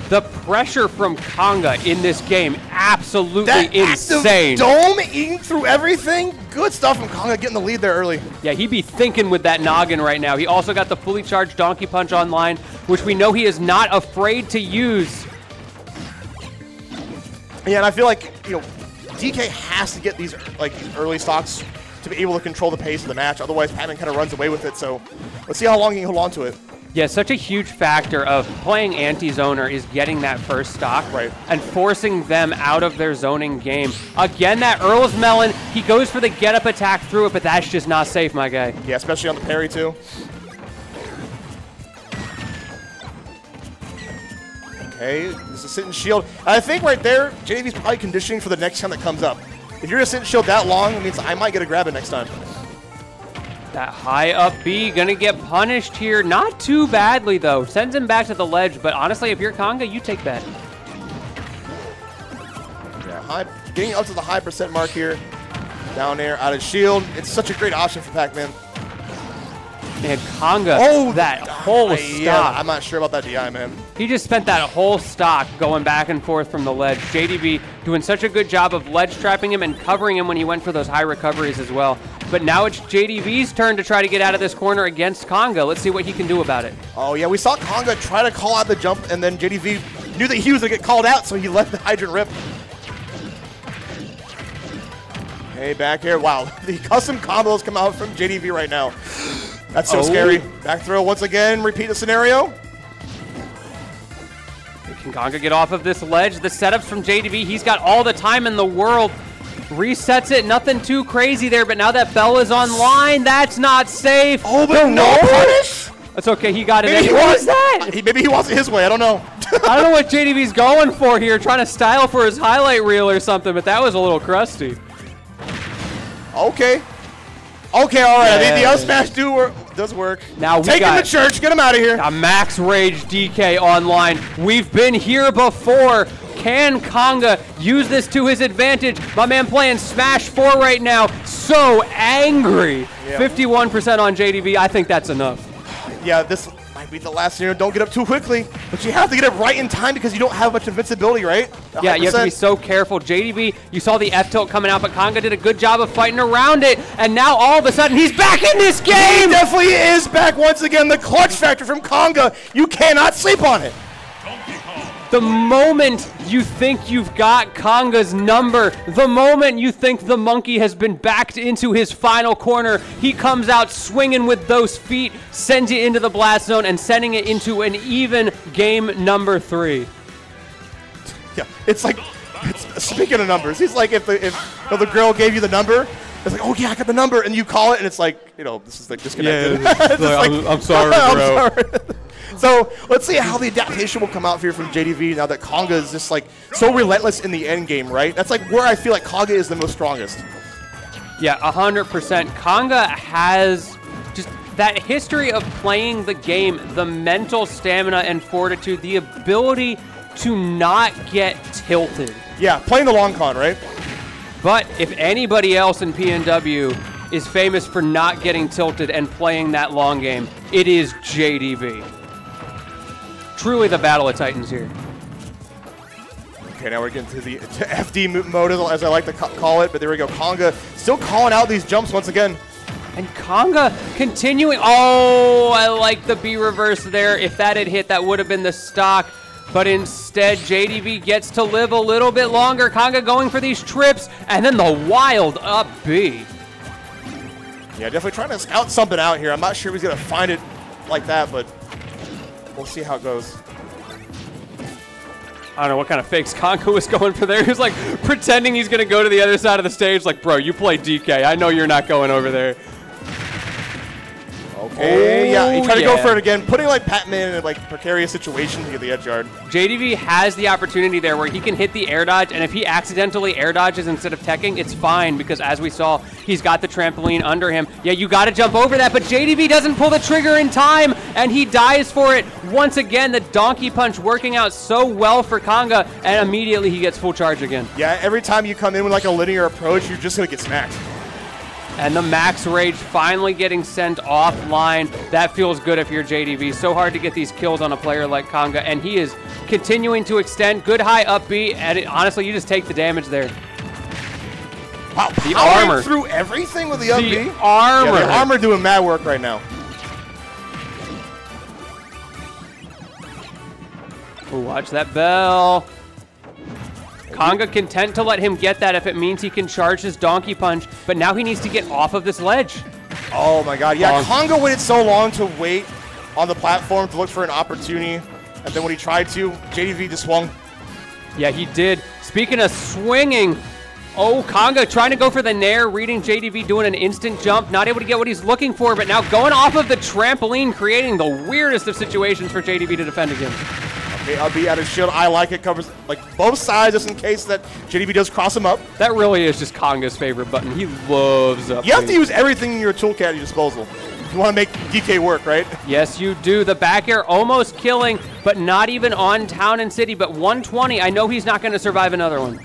The pressure from Conga in this game, absolutely insane. Dome eating through everything. Good stuff from Conga getting the lead there early. Yeah, he'd be thinking with that noggin right now. He also got the fully charged Donkey Punch online, which we know he is not afraid to use. Yeah, and I feel like, you know, DK has to get these early stocks to be able to control the pace of the match. Otherwise, Patman kind of runs away with it. So let's see how long he can hold on to it. Yeah, such a huge factor of playing anti-zoner is getting that first stock and forcing them out of their zoning game. Again, that Earl's Melon, he goes for the get-up attack through it, but that's just not safe, my guy. Yeah, especially on the parry, too. Okay, this is sit and shield. I think right there, JDV's probably conditioning for the next time that comes up. If you're going to sit and shield that long, it means I might get a grab it next time. That high up B gonna get punished here. Not too badly though. Sends him back to the ledge, but honestly, if you're Conga, you take that. Yeah, getting up to the high percent mark here. Down there, out of shield. It's such a great option for Pac-Man. Man, Conga, that whole stock. Yeah, I'm not sure about that DI, man. He just spent that whole stock going back and forth from the ledge. JDV doing such a good job of ledge trapping him and covering him when he went for those high recoveries as well. But now it's JDV's turn to try to get out of this corner against Conga. Let's see what he can do about it. Oh, yeah, we saw Conga try to call out the jump, and then JDV knew that he was going to get called out, so he let the hydrant rip. Hey, back air. Wow, the custom combos come out from JDV right now. That's so scary. Back throw once again. Repeat the scenario. Can Conga get off of this ledge? The setups from JDV, he's got all the time in the world. Resets it, nothing too crazy there, but now that Bell is online, that's not safe. Oh, but no punish? That's okay, he got it. Maybe What was that? Maybe he wants it his way, I don't know. I don't know what JDV's going for here, trying to style for his highlight reel or something, but that was a little crusty. Okay. Okay, all right. I think the up smash does work. Now we take him to church. Get him out of here. A Max Rage DK online. We've been here before. Can Conga use this to his advantage? My man playing Smash 4 right now. So angry. Yeah. 51% on JDV. I think that's enough. Yeah, this might be the last scenario. Don't get up too quickly. But you have to get it right in time because you don't have much invincibility, right? 100%. Yeah, you have to be so careful. JDV, you saw the F-tilt coming out, but Conga did a good job of fighting around it. And now all of a sudden, he's back in this game! He definitely is back once again. The clutch factor from Conga. You cannot sleep on it. The moment you think you've got Conga's number, the moment you think the monkey has been backed into his final corner, he comes out swinging with those feet, sends you into the blast zone, and sending it into an even game number 3. Yeah, it's like, speaking of numbers, he's like if the girl gave you the number, it's like, oh yeah, I got the number, and you call it, and it's like, you know, this is like disconnected. Yeah, I'm sorry, bro. I'm sorry. So let's see how the adaptation will come out here from JDV now that Conga is just like so relentless in the end game, right? That's like where I feel like Conga is the most strongest. Yeah, 100%. Conga has just that history of playing the game, the mental stamina and fortitude, the ability to not get tilted. Yeah, playing the long con, right? But if anybody else in PNW is famous for not getting tilted and playing that long game, it is JDV. Truly the battle of Titans here. Okay, now we're getting to the FD mode, as I like to call it, but there we go. Conga still calling out these jumps once again. And Conga continuing. Oh, I like the B reverse there. If that had hit, that would have been the stock. But instead, JDV gets to live a little bit longer. Conga going for these trips, and then the wild up B. Yeah, definitely trying to scout something out here. I'm not sure he's going to find it like that, but we'll see how it goes. I don't know what kind of fakes Conga was going for there. He was like pretending he's going to go to the other side of the stage. Like, bro, you play DK. I know you're not going over there. Okay, yeah, he tried to go for it again, putting like Patman in a like precarious situation to get the edge guard. JDV has the opportunity there where he can hit the air dodge, and if he accidentally air dodges instead of teching, it's fine because as we saw, he's got the trampoline under him. Yeah, you got to jump over that, but JDV doesn't pull the trigger in time, and he dies for it. Once again, the donkey punch working out so well for Kanga, and immediately he gets full charge again. Yeah, every time you come in with like a linear approach, you're just going to get smacked. And the max rage finally getting sent offline. That feels good if you're JDV. So hard to get these kills on a player like Kanga, and he is continuing to extend. Good high up B, and honestly, you just take the damage there. Wow, the armor through everything with the up B. The armor. Yeah, the armor doing mad work right now. Ooh, watch that bell. Kanga content to let him get that if it means he can charge his donkey punch, but now he needs to get off of this ledge. Oh my god, yeah, Kanga waited so long to wait on the platform to look for an opportunity, and then when he tried to, JDV just swung. Yeah, he did. Speaking of swinging, oh, Kanga trying to go for the nair, reading JDV doing an instant jump, not able to get what he's looking for, but now going off of the trampoline, creating the weirdest of situations for JDV to defend against. Okay, I'll be out of shield. I like it. Covers like both sides just in case that JDV does cross him up. That really is just Kanga's favorite button. He loves up. You have to use everything in your toolkit at your disposal if you want to make DK work, right? Yes, you do. The back air almost killing, but not even on Town and City. But 120, I know he's not going to survive another one.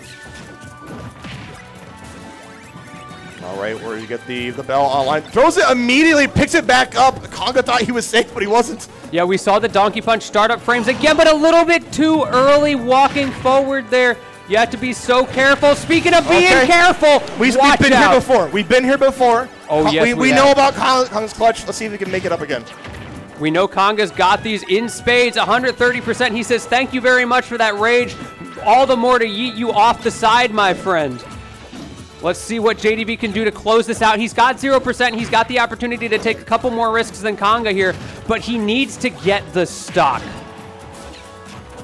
All right, where you get the bell online. Throws it immediately, picks it back up. Kanga thought he was safe, but he wasn't. Yeah, we saw the donkey punch startup frames again, but a little bit too early walking forward there. You have to be so careful. Speaking of being careful, we've been here before. We've been here before. Oh, yes, we know about Kanga's clutch. Let's see if we can make it up again. We know Kanga's got these in spades, 130%. He says, thank you very much for that rage. All the more to yeet you off the side, my friend. Let's see what JDV can do to close this out. He's got 0%. He's got the opportunity to take a couple more risks than Kanga here, but he needs to get the stock.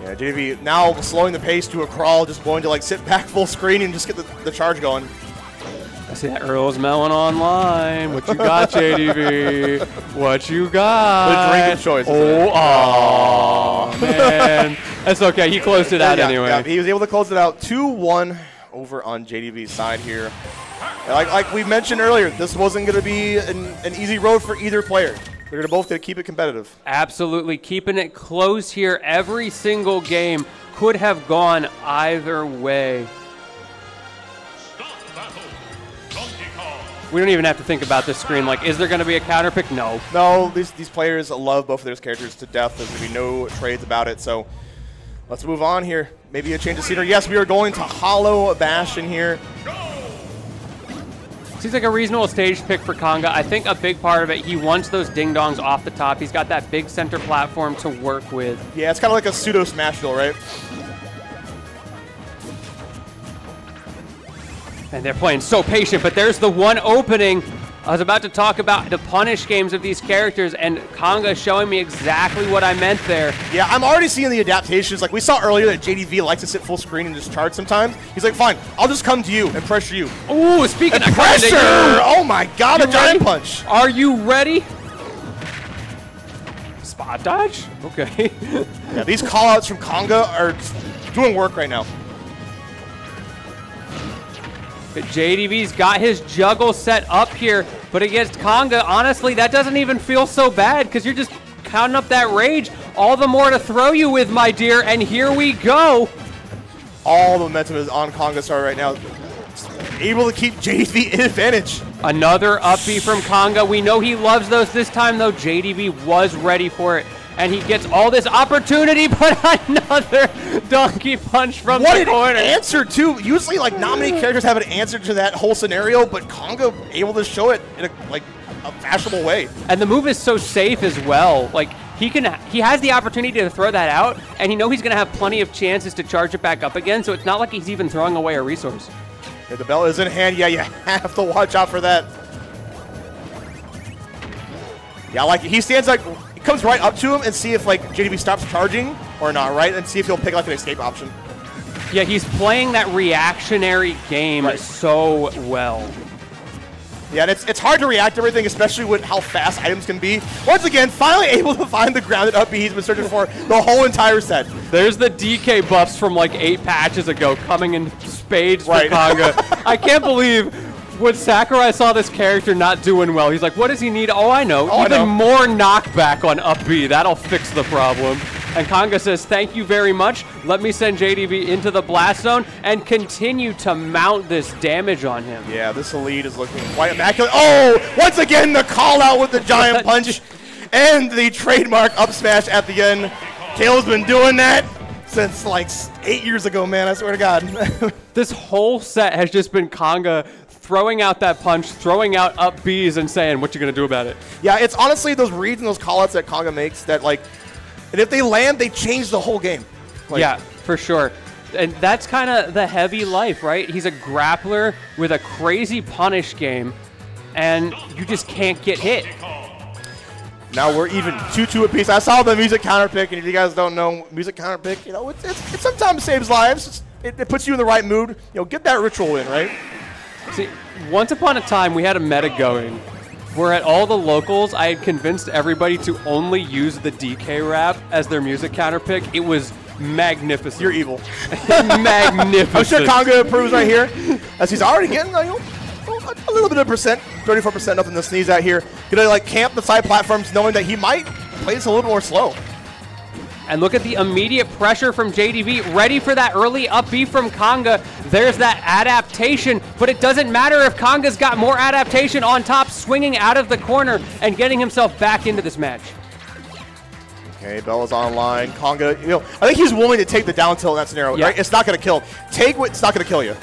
Yeah, JDV now slowing the pace to a crawl, just going to like sit back full screen and just get the charge going. I see that Earl's melon online. What you got, JDV? What you got? The drink of choice. Oh, man. That's okay. He closed it out anyway. Yeah, he was able to close it out 2-1. Over on JDV's side here. Like we mentioned earlier, this wasn't going to be an easy road for either player. They're going to both keep it competitive. Absolutely. Keeping it close here. Every single game could have gone either way. We don't even have to think about this screen. Like, is there going to be a counter pick? No. No, these players love both of their characters to death. There's going to be no trades about it. So let's move on here. Maybe a change of scenery. Yes, we are going to Hollow Bastion here. Seems like a reasonable stage pick for Kanga. I think a big part of it, he wants those ding-dongs off the top. He's got that big center platform to work with. Yeah, it's kind of like a pseudo smash deal, right? And they're playing so patient, but there's the one opening. I was about to talk about the punish games of these characters, and Kanga showing me exactly what I meant there. Yeah, I'm already seeing the adaptations. Like, we saw earlier that JDV likes to sit full screen and just charge sometimes. He's like, fine, I'll just come to you and pressure you. Ooh, speaking of pressure! Oh my god, a giant punch. Are you ready? Spot dodge? Okay. Yeah, these call-outs from Kanga are doing work right now. JDV's got his juggle set up here, but against Kanga, honestly, that doesn't even feel so bad because you're just counting up that rage. All the more to throw you with, my dear, and here we go. All the momentum is on Kanga's side right now. Able to keep JDV in advantage. Another up B from Kanga. We know he loves those. This time, though, JDV was ready for it. And he gets all this opportunity, but another donkey punch from the corner. What an answer, too. Usually, like, not many characters have an answer to that whole scenario, but Kanga able to show it in a fashionable way. And the move is so safe as well. Like, he has the opportunity to throw that out, and he knows he's going to have plenty of chances to charge it back up again, so it's not like he's even throwing away a resource. Yeah, the bell is in hand. Yeah, you have to watch out for that. Yeah, like, he stands like... comes right up to him and see if like JDV stops charging or not, right? And see if he'll pick like an escape option. Yeah, he's playing that reactionary game so well. Yeah, and it's hard to react to everything, especially with how fast items can be. Once again, finally able to find the grounded up B he's been searching for the whole entire set. There's the DK buffs from like 8 patches ago coming in spades for Kanga. I can't believe when Sakurai saw this character not doing well, he's like, what does he need? Oh, I know. Oh, Even more knockback on up B. That'll fix the problem. And Konga says, thank you very much. Let me send JDV into the blast zone and continue to mount this damage on him. Yeah, this lead is looking quite immaculate. Oh, once again, the call out with the giant punch and the trademark up smash at the end. Kale's been doing that since like 8 years ago, man. I swear to God. This whole set has just been Konga throwing out that punch, throwing out up Bs, and saying, what you going to do about it? Yeah, it's honestly those reads and those callouts that Konga makes that, like, and if they land, they change the whole game. Like, yeah, for sure. And that's kind of the heavy life, right? He's a grappler with a crazy punish game, and you just can't get hit. Now we're even 2-2 apiece. I saw the music counter pick, and if you guys don't know, music counter pick, you know, it sometimes saves lives. It puts you in the right mood. You know, get that ritual in, right? See, once upon a time, we had a meta going where at all the locals, I had convinced everybody to only use the DK rap as their music counter pick. It was magnificent. You're evil. Magnificent. I'm sure Konga approves right here, as he's already getting a little bit of percent, 34%, nothing to sneeze at here. Gonna like camp the side platforms, knowing that he might play this a little more slow. And look at the immediate pressure from JDV, ready for that early up B from Konga. There's that adaptation, but it doesn't matter if Konga's got more adaptation on top, swinging out of the corner and getting himself back into this match. Okay, Bella's online. Konga, you know, I think he's willing to take the down tilt in that scenario, right? It's not going to kill. Take what, it's not going to kill you.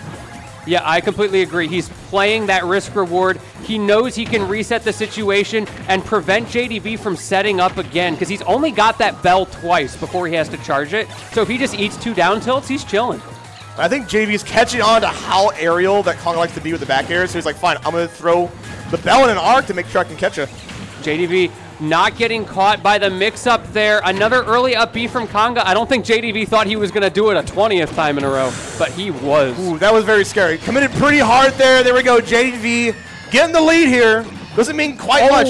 Yeah, I completely agree. He's playing that risk reward. He knows he can reset the situation and prevent JDV from setting up again because he's only got that bell twice before he has to charge it. So if he just eats 2 down tilts, he's chilling. I think JDV's catching on to how aerial that Konga likes to be with the back air. So he's like, fine, I'm going to throw the bell in an arc to make sure I can catch you. JDV not getting caught by the mix-up there. Another early up B from Konga. I don't think JDV thought he was going to do it a 20th time in a row, but he was. Ooh, that was very scary. Committed pretty hard there. There we go. JDV getting the lead here. Doesn't mean quite much.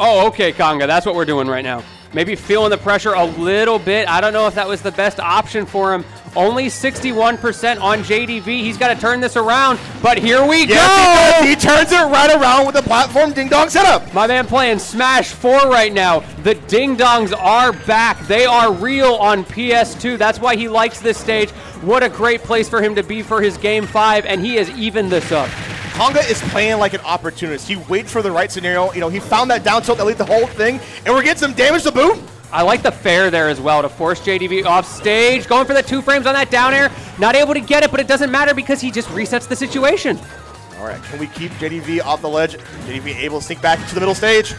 Oh, okay, Konga. That's what we're doing right now. Maybe feeling the pressure a little bit. I don't know if that was the best option for him. Only 61% on JDV. He's got to turn this around, but here we go! He turns it right around with the platform ding-dong setup. My man playing Smash 4 right now. The ding-dongs are back. They are real on PS2. That's why he likes this stage. What a great place for him to be for his Game 5, and he has evened this up. Konga is playing like an opportunist. He waits for the right scenario. You know, he found that down tilt that lead the whole thing, and we're getting some damage to boot. I like the fair there as well to force JDV off stage. Going for the 2 frames on that down air. Not able to get it, but it doesn't matter because he just resets the situation. All right, can we keep JDV off the ledge? JDV able to sneak back to the middle stage.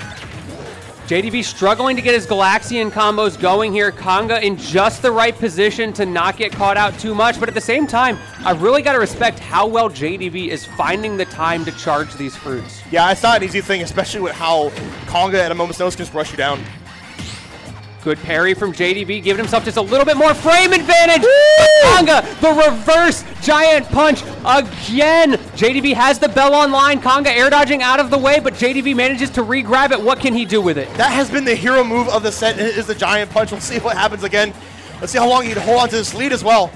JDV struggling to get his Galaxian combos going here. Konga in just the right position to not get caught out too much. But at the same time, I really got to respect how well JDV is finding the time to charge these fruits. Yeah, it's not an easy thing, especially with how Konga at a moment's notice can just rush you down. Good parry from JDV, giving himself just a little bit more frame advantage. Konga, the reverse giant punch again. JDV has the bell online. Konga air dodging out of the way, but JDV manages to re-grab it. What can he do with it? That has been the hero move of the set, is the giant punch. We'll see what happens again. Let's see how long he can hold on to this lead as well.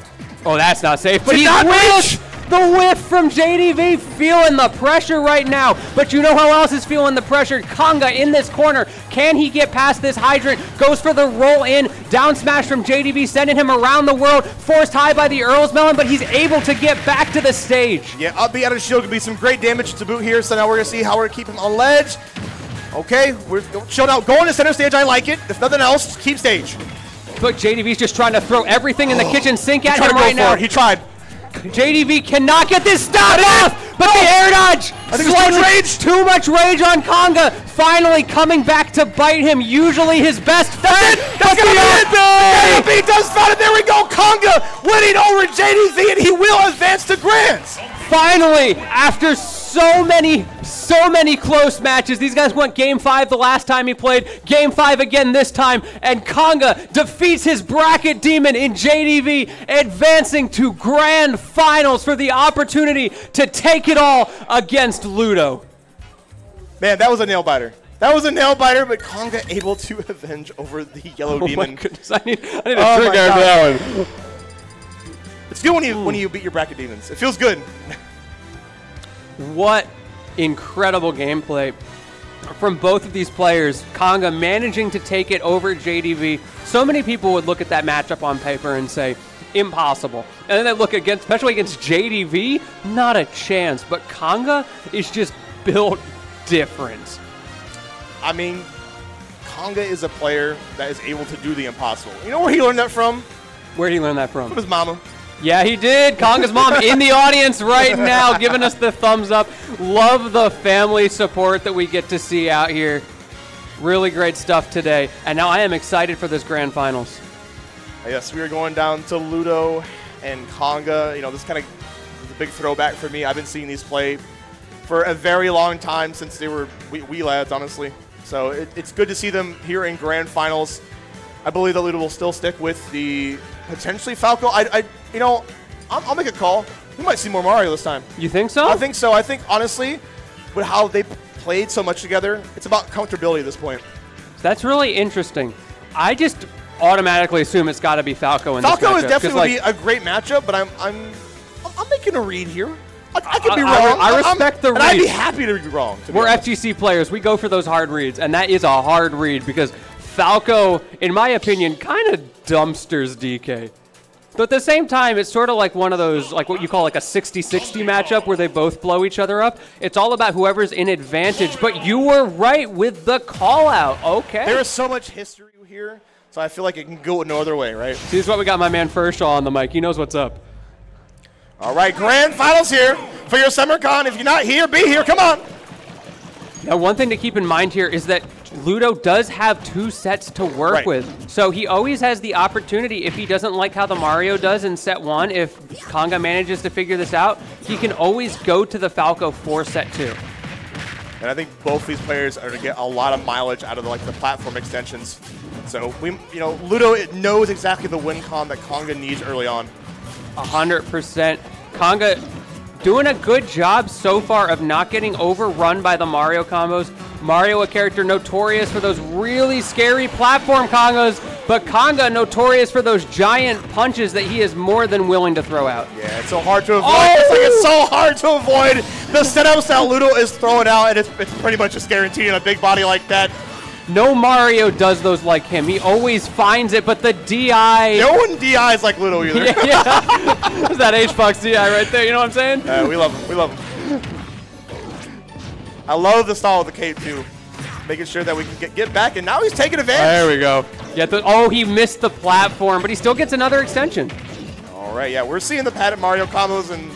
Oh, that's not safe, but he's whiffed. The whiff from JDV, feeling the pressure right now. But you know who else is feeling the pressure? Konga in this corner. Can he get past this hydrant? Goes for the roll in. Down smash from JDV, sending him around the world. Forced high by the Earl's Melon, but he's able to get back to the stage. Yeah, up B out of shield could be some great damage to boot here. So now we're going to see how we're going to keep him on ledge. Okay, we're chilled out. Going to center stage, I like it. If nothing else, keep stage. But JDV's just trying to throw everything in the kitchen sink at him right now. He tried. JDV cannot get this stop off, but the air dodge. I think too much rage on Konga. Finally coming back to bite him. Usually his best friend. That's gonna be it. Does found it. There we go. Konga winning over JDV, and he will advance to Grands. Finally, after so many close matches. These guys went Game 5 the last time he played, Game 5 again this time, and Konga defeats his bracket demon in JDV, advancing to Grand Finals for the opportunity to take it all against Ludo. Man, that was a nail-biter. That was a nail-biter, but Konga able to avenge over the yellow demon. My goodness, I need a trigger for that one. It's good when you beat your bracket demons. It feels good. what incredible gameplay from both of these players. Kanga managing to take it over JDV. So many people would look at that matchup on paper and say, impossible. And then they look against, especially against JDV, not a chance. But Kanga is just built different. I mean, Kanga is a player that is able to do the impossible. You know where he learned that from? Where did he learn that from? From his mama. Yeah, he did. Kanga's mom in the audience right now giving us the thumbs up. Love the family support that we get to see out here. Really great stuff today. And now I am excited for this grand finals. Yes, we are going down to Ludo and Kanga. You know, this kind of is a big throwback for me. I've been seeing these play for a very long time, since they were wee lads, honestly. So it's good to see them here in grand finals. I believe that Ludo will still stick with the potentially Falco. You know, I'll make a call. We might see more Mario this time. You think so? I think so. I think, honestly, with how they played so much together, it's about comfortability at this point. That's really interesting. I just automatically assume it's got to be Falco in this matchup. Falco is definitely be a great matchup, but I'm making a read here. I could be wrong. I respect the read. And I'd be happy to be wrong. We're FGC players. We go for those hard reads, and that is a hard read because Falco, in my opinion, kind of dumpsters DK. But at the same time, it's sort of like one of those, like what you call like a 60-60 matchup where they both blow each other up. It's all about whoever's in advantage. But you were right with the call-out. Okay. There is so much history here, so I feel like it can go no other way, right? See, this is what we got my man Furshaw on the mic. He knows what's up. All right, grand finals here for your SummerCon. If you're not here, be here. Come on. Now, one thing to keep in mind here is that Ludo does have 2 sets to work with. So he always has the opportunity, if he doesn't like how the Mario does in set 1, if Kanga manages to figure this out, he can always go to the Falco for set 2. And I think both these players are going to get a lot of mileage out of the platform extensions. So Ludo knows exactly the win con that Kanga needs early on. 100%. Kanga doing a good job so far of not getting overrun by the Mario combos. Mario, a character notorious for those really scary platform Kangas, but Kanga notorious for those giant punches that he is more than willing to throw out. Yeah, it's so hard to avoid. It's so hard to avoid the setups that Ludo is throwing out, and it's pretty much just guaranteed in a big body like that. No Mario does those like him. He always finds it, but the DI... No one DIs like Ludo either. Yeah. There's that H-Fox DI right there, you know what I'm saying? We love him. We love him. I love the style of the cape, too. Making sure that we can get back, and now he's taking advantage. There we go. Yeah, he missed the platform, but he still gets another extension. All right, yeah, we're seeing the padded Mario combos, and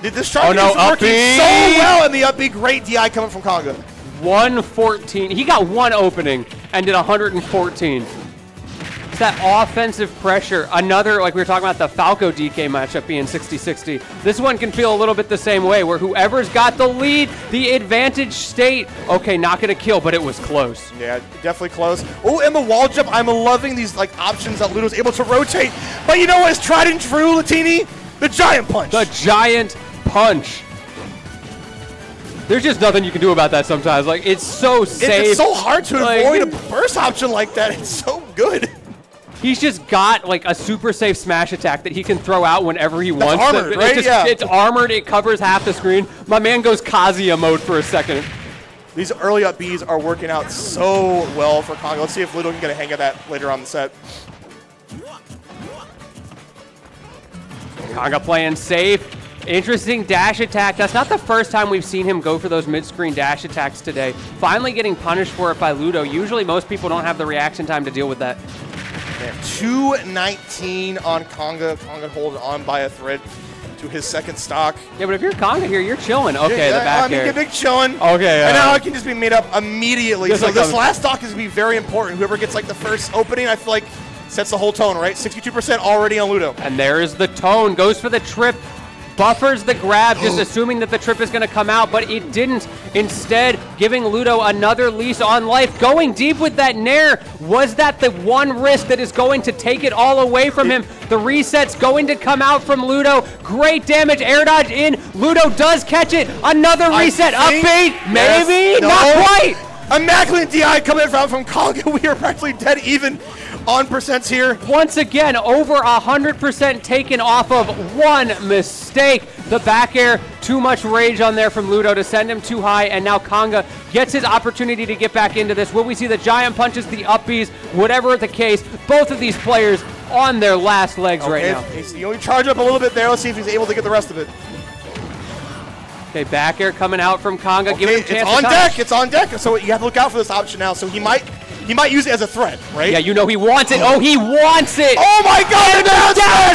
this shot is working uppy. so well in the up B. Great DI coming from Kanga. 114. He got one opening and did 114. It's that offensive pressure. Another, like we were talking about the Falco DK matchup being 60-60. This one can feel a little bit the same way, where whoever's got the lead, the advantage state. Okay, not going to kill, but it was close. Yeah, definitely close. Oh, and the wall jump. I'm loving these options that Ludo's able to rotate. But you know what is tried and true, Latini? The giant punch. The giant punch. There's just nothing you can do about that sometimes. Like, it's so safe. It's so hard to avoid a burst option like that. It's so good. He's just got like a super safe smash attack that he can throw out whenever he wants. Armored, right? It's armored. It covers half the screen. My man goes Kazuya mode for a second. These early up Bs are working out so well for Kanga. Let's see if Ludo can get a hang of that later on the set. Kanga playing safe. Interesting dash attack. That's not the first time we've seen him go for those mid-screen dash attacks today. Finally getting punished for it by Ludo. Usually most people don't have the reaction time to deal with that. Man, 219 on Kanga. Kanga holding on by a thread to his second stock. Yeah, but if you're Kanga here, you're chilling. Okay, yeah, the back air. I mean, big chilling. Okay, and now it can just be made up immediately. Just so like this last stock is going to be very important. Whoever gets the first opening, I feel like sets the whole tone, right? 62% already on Ludo. And there is the tone. Goes for the trip. Buffers the grab, just assuming that the trip is going to come out, but it didn't. Instead, giving Ludo another lease on life. Going deep with that Nair. Was that the one risk that is going to take it all away from him? The reset's going to come out from Ludo. Great damage. Air dodge in. Ludo does catch it. Another reset. Up B. Maybe. No. Not quite. Immaculate DI coming from Conga. We are practically dead even on percents here. Once again, over 100% taken off of one mistake. The back air, too much rage on there from Ludo to send him too high, and now Conga gets his opportunity to get back into this. Will we see the giant punches, the up Bs, whatever the case, both of these players on their last legs right now. You only charge up a little bit there. Let's see if he's able to get the rest of it. Okay, back air coming out from Conga. Give him a chance. It's on deck. It's on deck. So you have to look out for this option now. So he might use it as a threat, right? Yeah, you know he wants it. Oh, he wants it. Oh my God!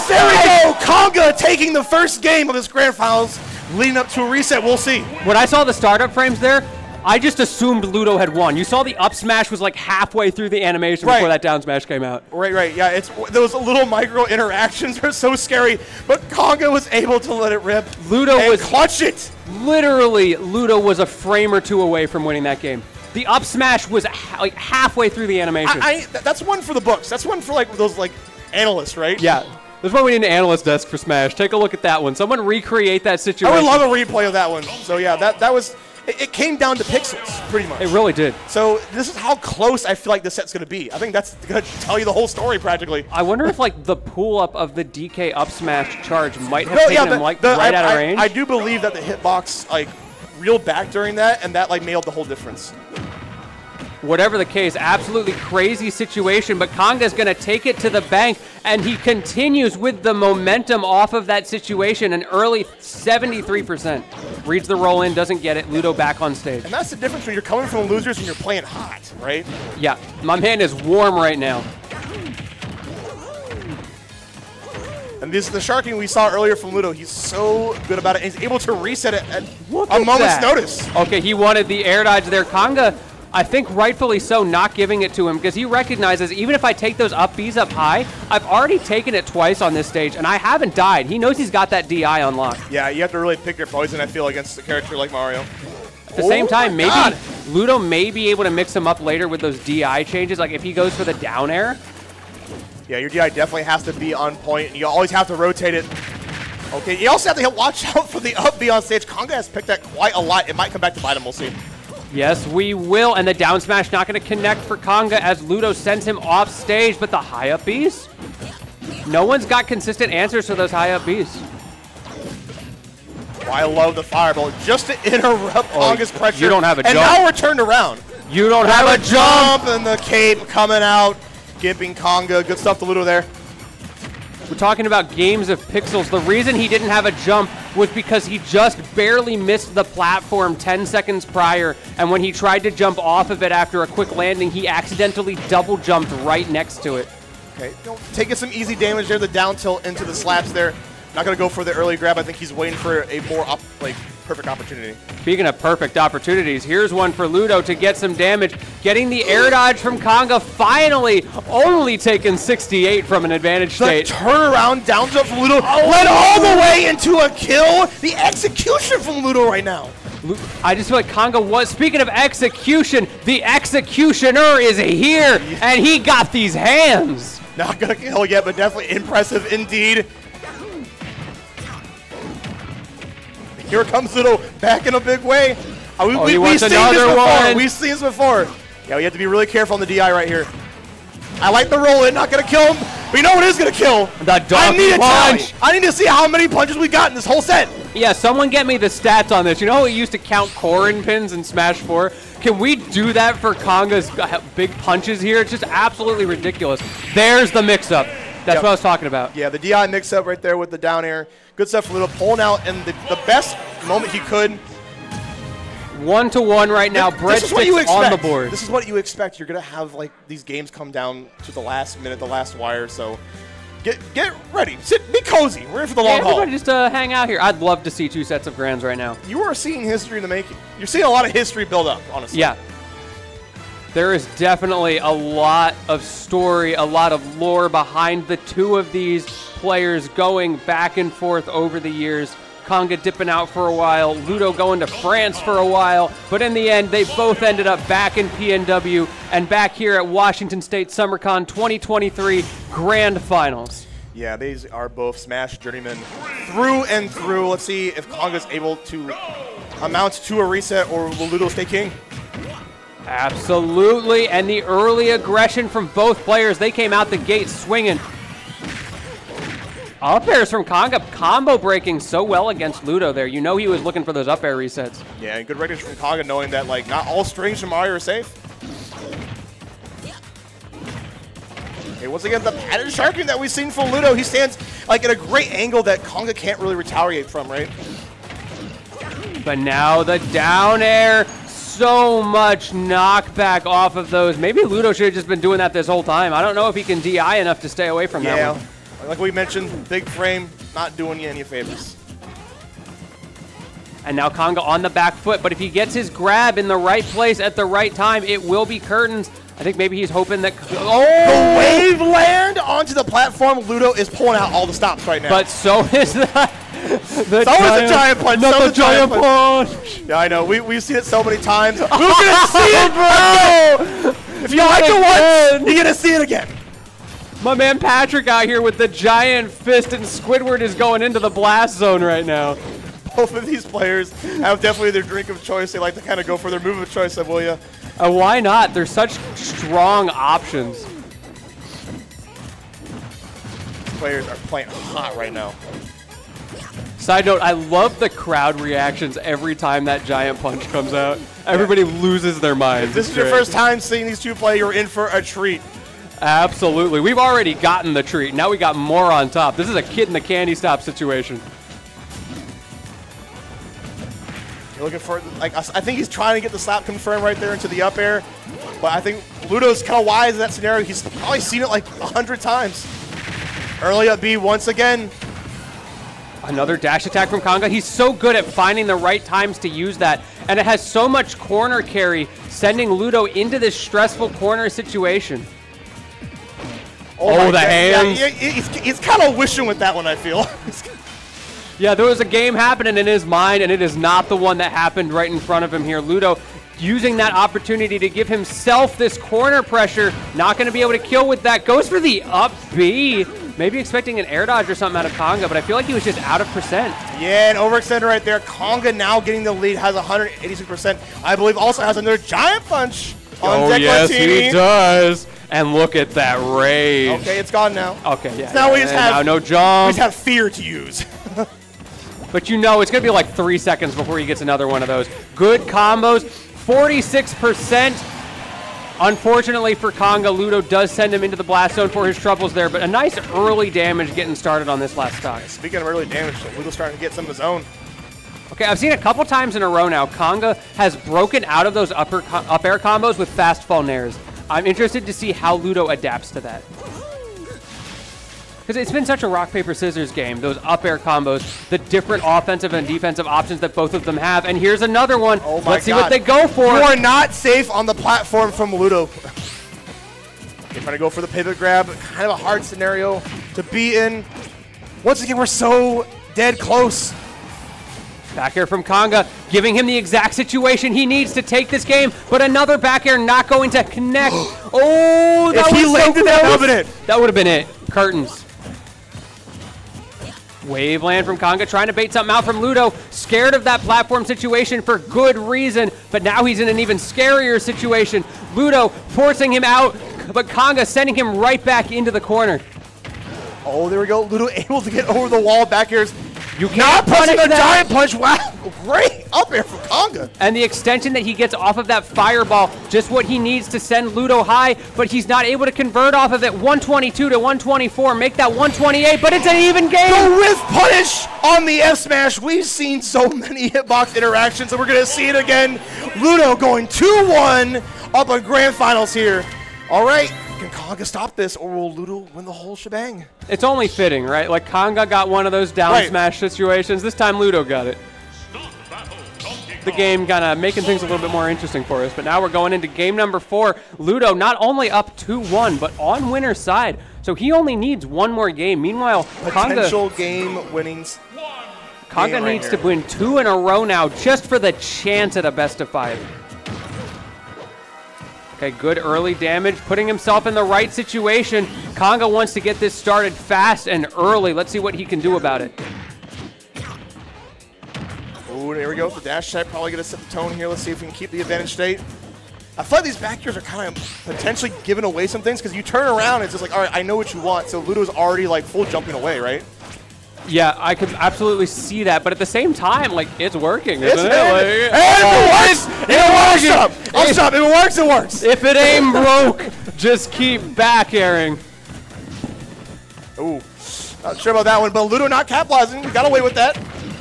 There we go. Conga taking the first game of this grand finals, leading up to a reset. We'll see. When I saw the startup frames there, I just assumed Ludo had won. You saw the up smash was like halfway through the animation before that down smash came out. Right. Yeah, those little micro interactions are so scary, but Conga was able to let it rip. Ludo was clutch it. Literally, Ludo was a frame or two away from winning that game. The up smash was like halfway through the animation. That's one for the books. That's one for like those like analysts, right? Yeah. There's why we need an analyst desk for Smash. Take a look at that one. Someone recreate that situation. I would love a replay of that one. So yeah, that was. It came down to pixels, pretty much. It really did. So this is how close I feel like this set's going to be. I think that's going to tell you the whole story practically. I wonder if like the pull up of the DK up smash charge might have taken him like right out of range. I do believe that the hitbox like reeled back during that, and that like made the whole difference. Whatever the case, absolutely crazy situation, but Conga's going to take it to the bank, and he continues with the momentum off of that situation, an early 73%. Reads the roll in, doesn't get it, Ludo back on stage. And that's the difference when you're coming from losers and you're playing hot, right? Yeah, my man is warm right now. And this is the sharking we saw earlier from Ludo. He's so good about it, and he's able to reset it at a moment's notice. Okay, he wanted the air dodge there. Conga, I think rightfully so, not giving it to him because he recognizes even if I take those up Bs up high, I've already taken it twice on this stage and I haven't died. He knows he's got that DI unlocked. Yeah, you have to really pick your poison, I feel, against a character like Mario. At the same time, maybe Ludo may be able to mix him up later with those DI changes, like if he goes for the down air. Yeah, your DI definitely has to be on point, and you always have to rotate it. Okay, you also have to watch out for the up B on stage. Conga has picked that quite a lot. It might come back to bite him, we'll see. Yes, we will, and the down smash not going to connect for Conga as Ludo sends him off stage, but the high up Bs? No one's got consistent answers to those high up Bs. Oh, I love the fireball just to interrupt Conga's pressure. You don't have a jump. And now we're turned around. You don't have a jump. And the cape coming out, gimping Conga. Good stuff to Ludo there. We're talking about games of pixels. The reason he didn't have a jump was because he just barely missed the platform 10 seconds prior, and when he tried to jump off of it after a quick landing, he accidentally double jumped right next to it. Okay, taking some easy damage there, the down tilt into the slaps there. Not going to go for the early grab. I think he's waiting for a more perfect opportunity. Speaking of perfect opportunities, here's one for Ludo to get some damage. Getting the air dodge from Conga, finally only taking 68 from an advantage state. The turnaround down jump from Ludo led all the way into a kill. The execution from Ludo right now. I just feel like Conga was, speaking of execution, the executioner is here, and he got these hands. Not going to kill yet, but definitely impressive indeed. Here comes Ludo back in a big way. We've seen another one. We've seen this before. Yeah, we have to be really careful on the DI right here. I like the roll in, not going to kill him. But you know what is going to kill? The donkey punch. I need to see how many punches we got in this whole set. Yeah, someone get me the stats on this. You know how we used to count Corrin pins in Smash 4? Can we do that for Conga's big punches here? It's just absolutely ridiculous. There's the mix-up. That's what I was talking about. Yeah, the DI mix-up right there with the down air. Good stuff for Ludo, pulling out in the best moment he could. 1-1 right now. Breadsticks on the board. This is what you expect. You're going to have these games come down to the last minute, the last wire. So get ready. Be cozy. We're here for the long haul. Everybody just hang out here. I'd love to see 2 sets of grands right now. You are seeing history in the making. You're seeing a lot of history build up, honestly. Yeah. There is definitely a lot of story, a lot of lore behind the two of these players going back and forth over the years. Conga dipping out for a while, Ludo going to France for a while, but in the end, they both ended up back in PNW and back here at Washington State SummerCon 2023 Grand Finals. Yeah, these are both Smash journeymen through and through. Let's see if Conga's able to amount to a reset, or will Ludo stay king? Absolutely, and the early aggression from both players. They came out the gate swinging. Up airs from Conga, combo breaking so well against Ludo there. You know he was looking for those up air resets. Yeah, and good recognition from Conga, knowing that like not all strings from Mario are safe. Okay, once again, the pattern sharking that we've seen from Ludo, he stands like at a great angle that Conga can't really retaliate from, right? But now the down air, so much knockback off of those. Maybe Ludo should have just been doing that this whole time. I don't know if he can DI enough to stay away from that one. Like we mentioned, big frame, not doing you any favors. And now Conga on the back foot, but if he gets his grab in the right place at the right time, it will be curtains. I think maybe he's hoping that... Oh! The wave land onto the platform. Ludo is pulling out all the stops right now. But so is the giant punch. Not the giant punch. Yeah, I know. We've seen it so many times. We're going to see it, bro! If you like it once, you're going to see it again. My man Patrick out here with the giant fist, and Squidward is going into the blast zone right now. Both of these players have definitely their drink of choice. They like to kind of go for their move of choice, will you? Why not? They're such strong options. These players are playing hot right now. Side note, I love the crowd reactions every time that giant punch comes out. Everybody loses their minds. If this is your first time seeing these two play, you're in for a treat. Absolutely. We've already gotten the treat. Now we got more on top. This is a kid in the candy stop situation. You're looking for, like, I think he's trying to get the slap confirmed right there into the up air. But I think Ludo's kind of wise in that scenario. He's probably seen it like 100 times. Early up B once again. Another dash attack from Conga. He's so good at finding the right times to use that. And it has so much corner carry, sending Ludo into this stressful corner situation. Oh, the hands. Yeah, he's kind of wishing with that one, I feel. Yeah, there was a game happening in his mind, and it is not the one that happened right in front of him here. Ludo using that opportunity to give himself this corner pressure. Not going to be able to kill with that. Goes for the up B. Maybe expecting an air dodge or something out of Conga, but I feel like he was just out of percent. Yeah, an overextender right there. Conga now getting the lead, has 186%. I believe also has another giant punch on Deck yes, Martini. He does. And look at that rage. Okay, it's gone now. Okay, yeah. So now we just have no jump. We just have fear to use. But you know it's going to be like 3 seconds before he gets another one of those. Good combos, 46%. Unfortunately for Conga, Ludo does send him into the blast zone for his troubles there, but a nice early damage getting started on this last stock. Speaking of early damage, Ludo's starting to get some of his own. Okay, I've seen a couple times in a row now, Conga has broken out of those up air combos with fast fall nairs. I'm interested to see how Ludo adapts to that. Because it's been such a rock, paper, scissors game, those up air combos, the different offensive and defensive options that both of them have. And here's another one. Oh my Let's see God. what they go for. You are not safe on the platform from Ludo. They're trying to go for the pivot grab. Kind of a hard scenario to be in. Once again, we're so dead close. Back air from Conga, giving him the exact situation he needs to take this game, but another back air not going to connect. Oh, that if he was landed so that, close. that would have been it. That would have been it. Curtains. Wave land from Conga, trying to bait something out from Ludo. Scared of that platform situation for good reason, but now he's in an even scarier situation. Ludo forcing him out, but Conga sending him right back into the corner. Oh, there we go. Ludo able to get over the wall. Back airs. You can't punching punish a that. giant punch. Wow, great up air from Conga. And the extension that he gets off of that fireball, just what he needs to send Ludo high, but he's not able to convert off of it. 122 to 124, make that 128, but it's an even game. The whiff punish on the F smash. We've seen so many hitbox interactions, and we're going to see it again. Ludo going 2-1 up on grand finals here. All right. Can Conga stop this, or will Ludo win the whole shebang? It's only fitting, right? Like Conga got one of those down smash situations. This time Ludo got it. The game kind of making things a little bit more interesting for us. But now we're going into game number 4. Ludo not only up 2-1, but on winner's side. So he only needs one more game. Meanwhile, potential game winnings. Conga needs to win 2 in a row now just for the chance at a best of 5. Okay, good early damage, putting himself in the right situation. Conga wants to get this started fast and early. Let's see what he can do about it. Oh, there we go. The dash type probably going to set the tone here. Let's see if we can keep the advantage state. I feel like these back airs are kind of potentially giving away some things because you turn around and it's just like, all right, I know what you want. So Ludo's already like full jumping away, right? Yeah, I could absolutely see that, but at the same time, like, it's working, isn't it? If it works, I'll stop. If it works, it works. If it ain't broke, just keep back airing. Ooh, not sure about that one, but Ludo not capitalizing. He got away with that.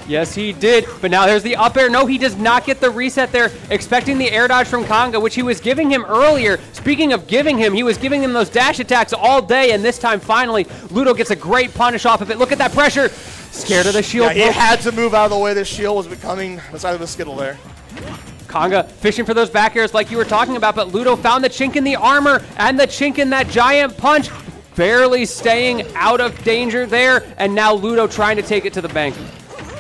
Yes, he did, but now there's the up air. No, he does not get the reset there, expecting the air dodge from Conga, which he was giving him earlier. Speaking of giving him, he was giving him those dash attacks all day, and this time, finally, Ludo gets a great punish off of it. Look at that pressure. Scared of the shield. Yeah, he had to move out of the way. The shield was becoming the side of the skittle there. Conga fishing for those back airs like you were talking about, but Ludo found the chink in the armor and the chink in that giant punch, barely staying out of danger there, and now Ludo trying to take it to the bank.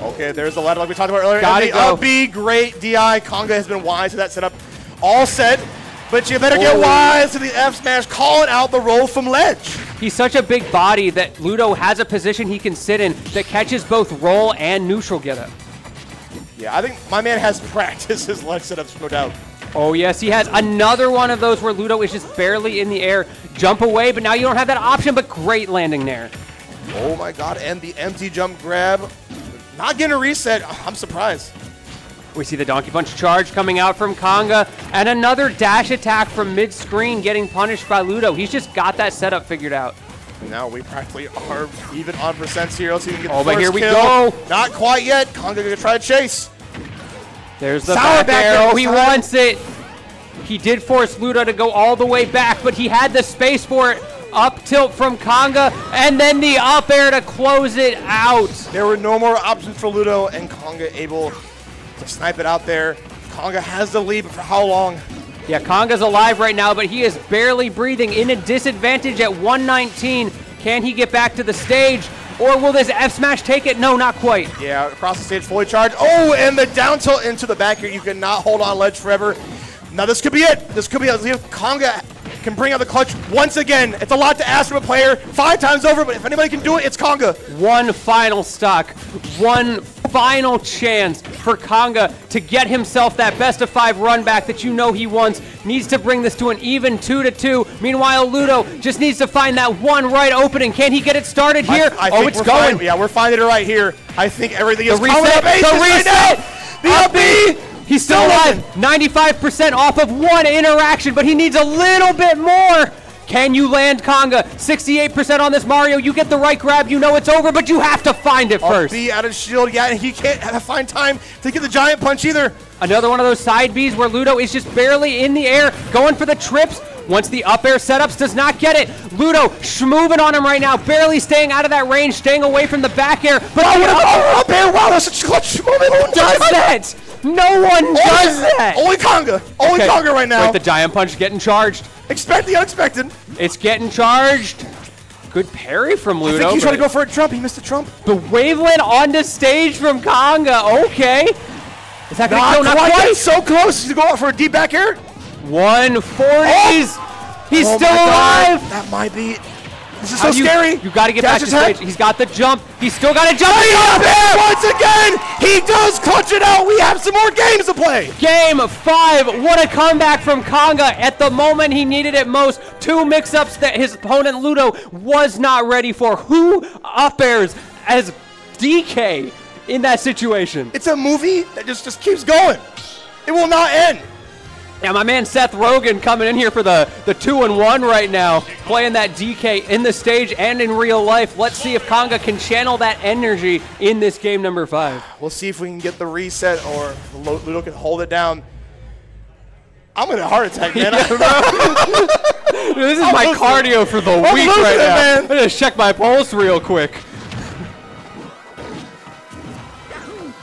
Okay, there's the ladder like we talked about earlier. Gotta and the up B, great DI. Conga has been wise to that setup. All set, but you better get wise to the F smash, calling out the roll from ledge. He's such a big body that Ludo has a position he can sit in that catches both roll and neutral getup. Yeah, I think my man has practiced his ledge setups, no doubt. Oh, yes, he has another one of those where Ludo is just barely in the air. Jump away, but now you don't have that option, but great landing there. Oh, my God, and the empty jump grab. Not getting a reset. I'm surprised. We see the Donkey Punch charge coming out from Conga, and another dash attack from mid-screen getting punished by Ludo. He's just got that setup figured out. Now we practically are even on percents here. Let's see if we can get the but first here we kill. go. Not quite yet. Conga gonna try to chase. There's the back air. Oh, he wants it. He did force Ludo to go all the way back, but he had the space for it. Up tilt from Conga, and then the up air to close it out. There were no more options for Ludo, and Conga able to snipe it out there. Conga has the lead, but for how long? Yeah, Conga's alive right now, but he is barely breathing, in a disadvantage at 119. Can he get back to the stage, or will this F smash take it? No, not quite. Yeah, across the stage, fully charged. Oh, and the down tilt into the back here. You cannot hold on ledge forever. Now this could be it. This could be it. Conga can bring out the clutch once again. It's a lot to ask from a player 5 times over, but if anybody can do it, it's Conga. One final stock, one final chance for Conga to get himself that best-of-5 run back that you know he wants. Needs to bring this to an even 2-2. Meanwhile, Ludo just needs to find that one right opening. Can he get it started here? Oh, it's going. Yeah, we're finding it right here. I think everything is coming up. The reset. The up B. He's still alive, 95% off of one interaction, but he needs a little bit more. Can you land Conga? 68% on this Mario. You get the right grab, you know it's over, but you have to find it first. B out of shield, yeah, and he can't find time to get the giant punch either. Another one of those side Bs where Ludo is just barely in the air, going for the trips. Once the up air setups, does not get it. Ludo schmoving on him right now, barely staying out of that range, staying away from the back air. But up air, wow, that's such a clutch movement. Who does that? No one does that. Only Conga. Only Conga right now. Wait, the giant punch getting charged. Expect the unexpected. It's getting charged. Good parry from Ludo. I think he's trying to go for a trump. He missed the trump. The wavelet onto stage from Conga. Okay. Is that going to kill? Not quite. So close. He's going for a deep back air. 140s. He's still alive. That might be. This is so scary. You got to get back to stage. He's got the jump. He's still got to jump. Once again, he does clutch it out. We have some more games to play. Game 5. What a comeback from Conga. At the moment he needed it most. 2 mix-ups that his opponent Ludo was not ready for. Who up airs as DK in that situation? It's a movie that just keeps going. It will not end. Yeah, my man Seth Rogen coming in here for the 2-1 right now, playing that DK in the stage and in real life. Let's see if Conga can channel that energy in this game number 5. We'll see if we can get the reset or Ludo can hold it down. I'm in a heart attack, man. I don't know. This is my cardio for the week right now. Man. I'm going to check my pulse real quick.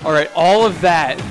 All right, all of that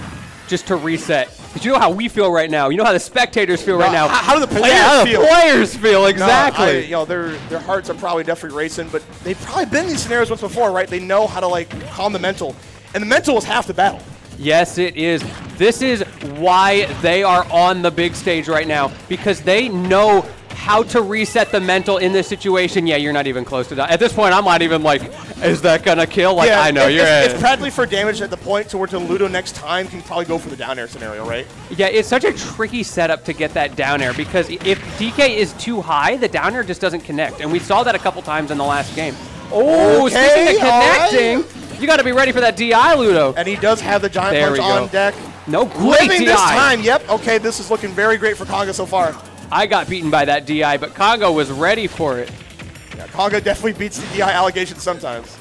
just to reset. Because you know how we feel right now. You know how the spectators feel right now. How do the players feel? How the players feel, exactly. Their hearts are probably definitely racing, but they've probably been in these scenarios once before, right? They know how to, like, calm the mental. And the mental is half the battle. Yes, it is. This is why they are on the big stage right now, because they know how to reset the mental in this situation. Yeah, you're not even close to that. At this point, I'm not even like, is that going to kill? Like, yeah, I know, it's practically for damage at the point to where Ludo next time can probably go for the down air scenario, right? Yeah, it's such a tricky setup to get that down air because if DK is too high, the down air just doesn't connect. And we saw that a couple times in the last game. Oh, speaking of connecting, you got to be ready for that DI, Ludo. And he does have the Giant Punch on deck. No, great Living DI. this time, yep. Okay, this is looking very great for Konga so far. I got beaten by that DI, but Konga was ready for it. Yeah, Konga definitely beats the DI allegations sometimes.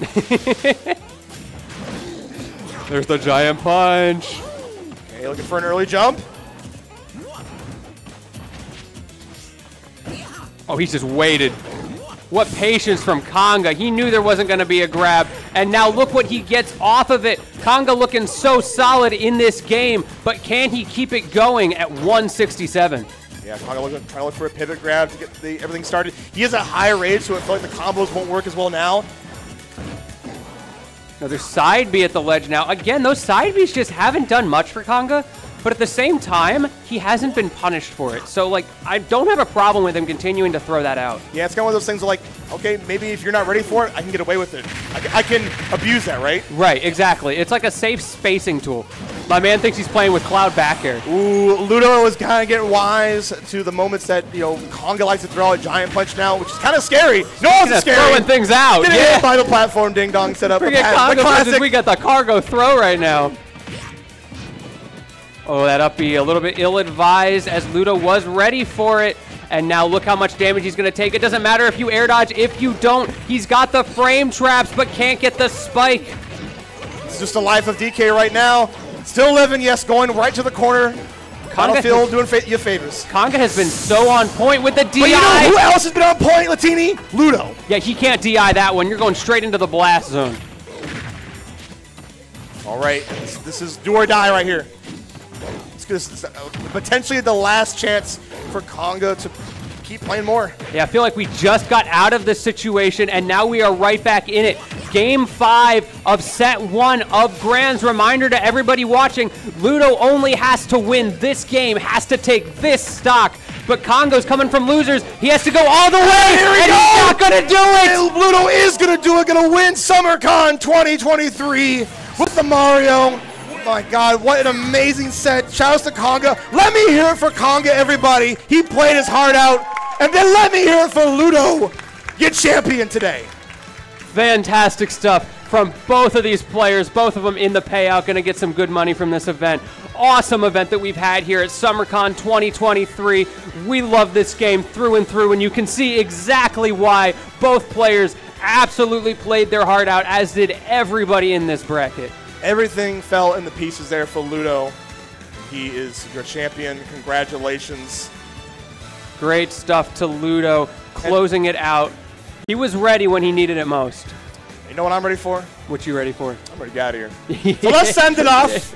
There's the Giant Punch. Okay, looking for an early jump. Oh, he's just waited. What patience from Konga. He knew there wasn't going to be a grab, and now look what he gets off of it. Konga looking so solid in this game, but can he keep it going at 167? Yeah, Konga trying to look for a pivot grab to get everything started. He is at high rage, so I feel like the combos won't work as well now. Another side B at the ledge now. Again, those side Bs just haven't done much for Konga, but at the same time, he hasn't been punished for it. So, like, I don't have a problem with him continuing to throw that out. Yeah, it's kind of one of those things like, okay, maybe if you're not ready for it, I can get away with it. I can abuse that, right? Right, exactly. It's like a safe spacing tool. My man thinks he's playing with Cloud back air. Ooh, Ludo is kind of getting wise to the moments that, Konga likes to throw a Giant Punch now, which is kind of scary. No one's scary. Throwing things out. Didn't hit by the platform ding-dong setup. Forget Konga versus we got the cargo throw right now. Oh, that up B a little bit ill-advised as Ludo was ready for it. And now look how much damage he's going to take. It doesn't matter if you air dodge. If you don't, he's got the frame traps, but can't get the spike. It's just the life of DK right now. Still living, yes, going right to the corner. Battlefield doing you favors. Konga has been so on point with the DI. But you know who else has been on point, Latini? Ludo. Yeah, he can't DI that one. You're going straight into the blast zone. All right, this is do or die right here. This is potentially the last chance for Konga to keep playing more. Yeah, I feel like we just got out of this situation, and now we are right back in it. Game 5 of set 1 of Grands. Reminder to everybody watching, Ludo only has to win this game, has to take this stock. But Konga's coming from losers. He has to go all the way, and he's not going to do it. Ludo is going to do it, going to win SummerCon 2023 with the Mario. My God, what an amazing set. Shouts to Konga. Let me hear it for Konga, everybody. He played his heart out. And then let me hear it for Ludo, your champion today. Fantastic stuff from both of these players, both of them in the payout, going to get some good money from this event. Awesome event that we've had here at SummerCon 2023. We love this game through and through, and you can see exactly why both players absolutely played their heart out, as did everybody in this bracket. Everything fell in the pieces there for Ludo. He is your champion. Congratulations. Great stuff to Ludo, closing it out. He was ready when he needed it most. You know what I'm ready for? What you ready for? I'm ready to get out of here. So let's send it off.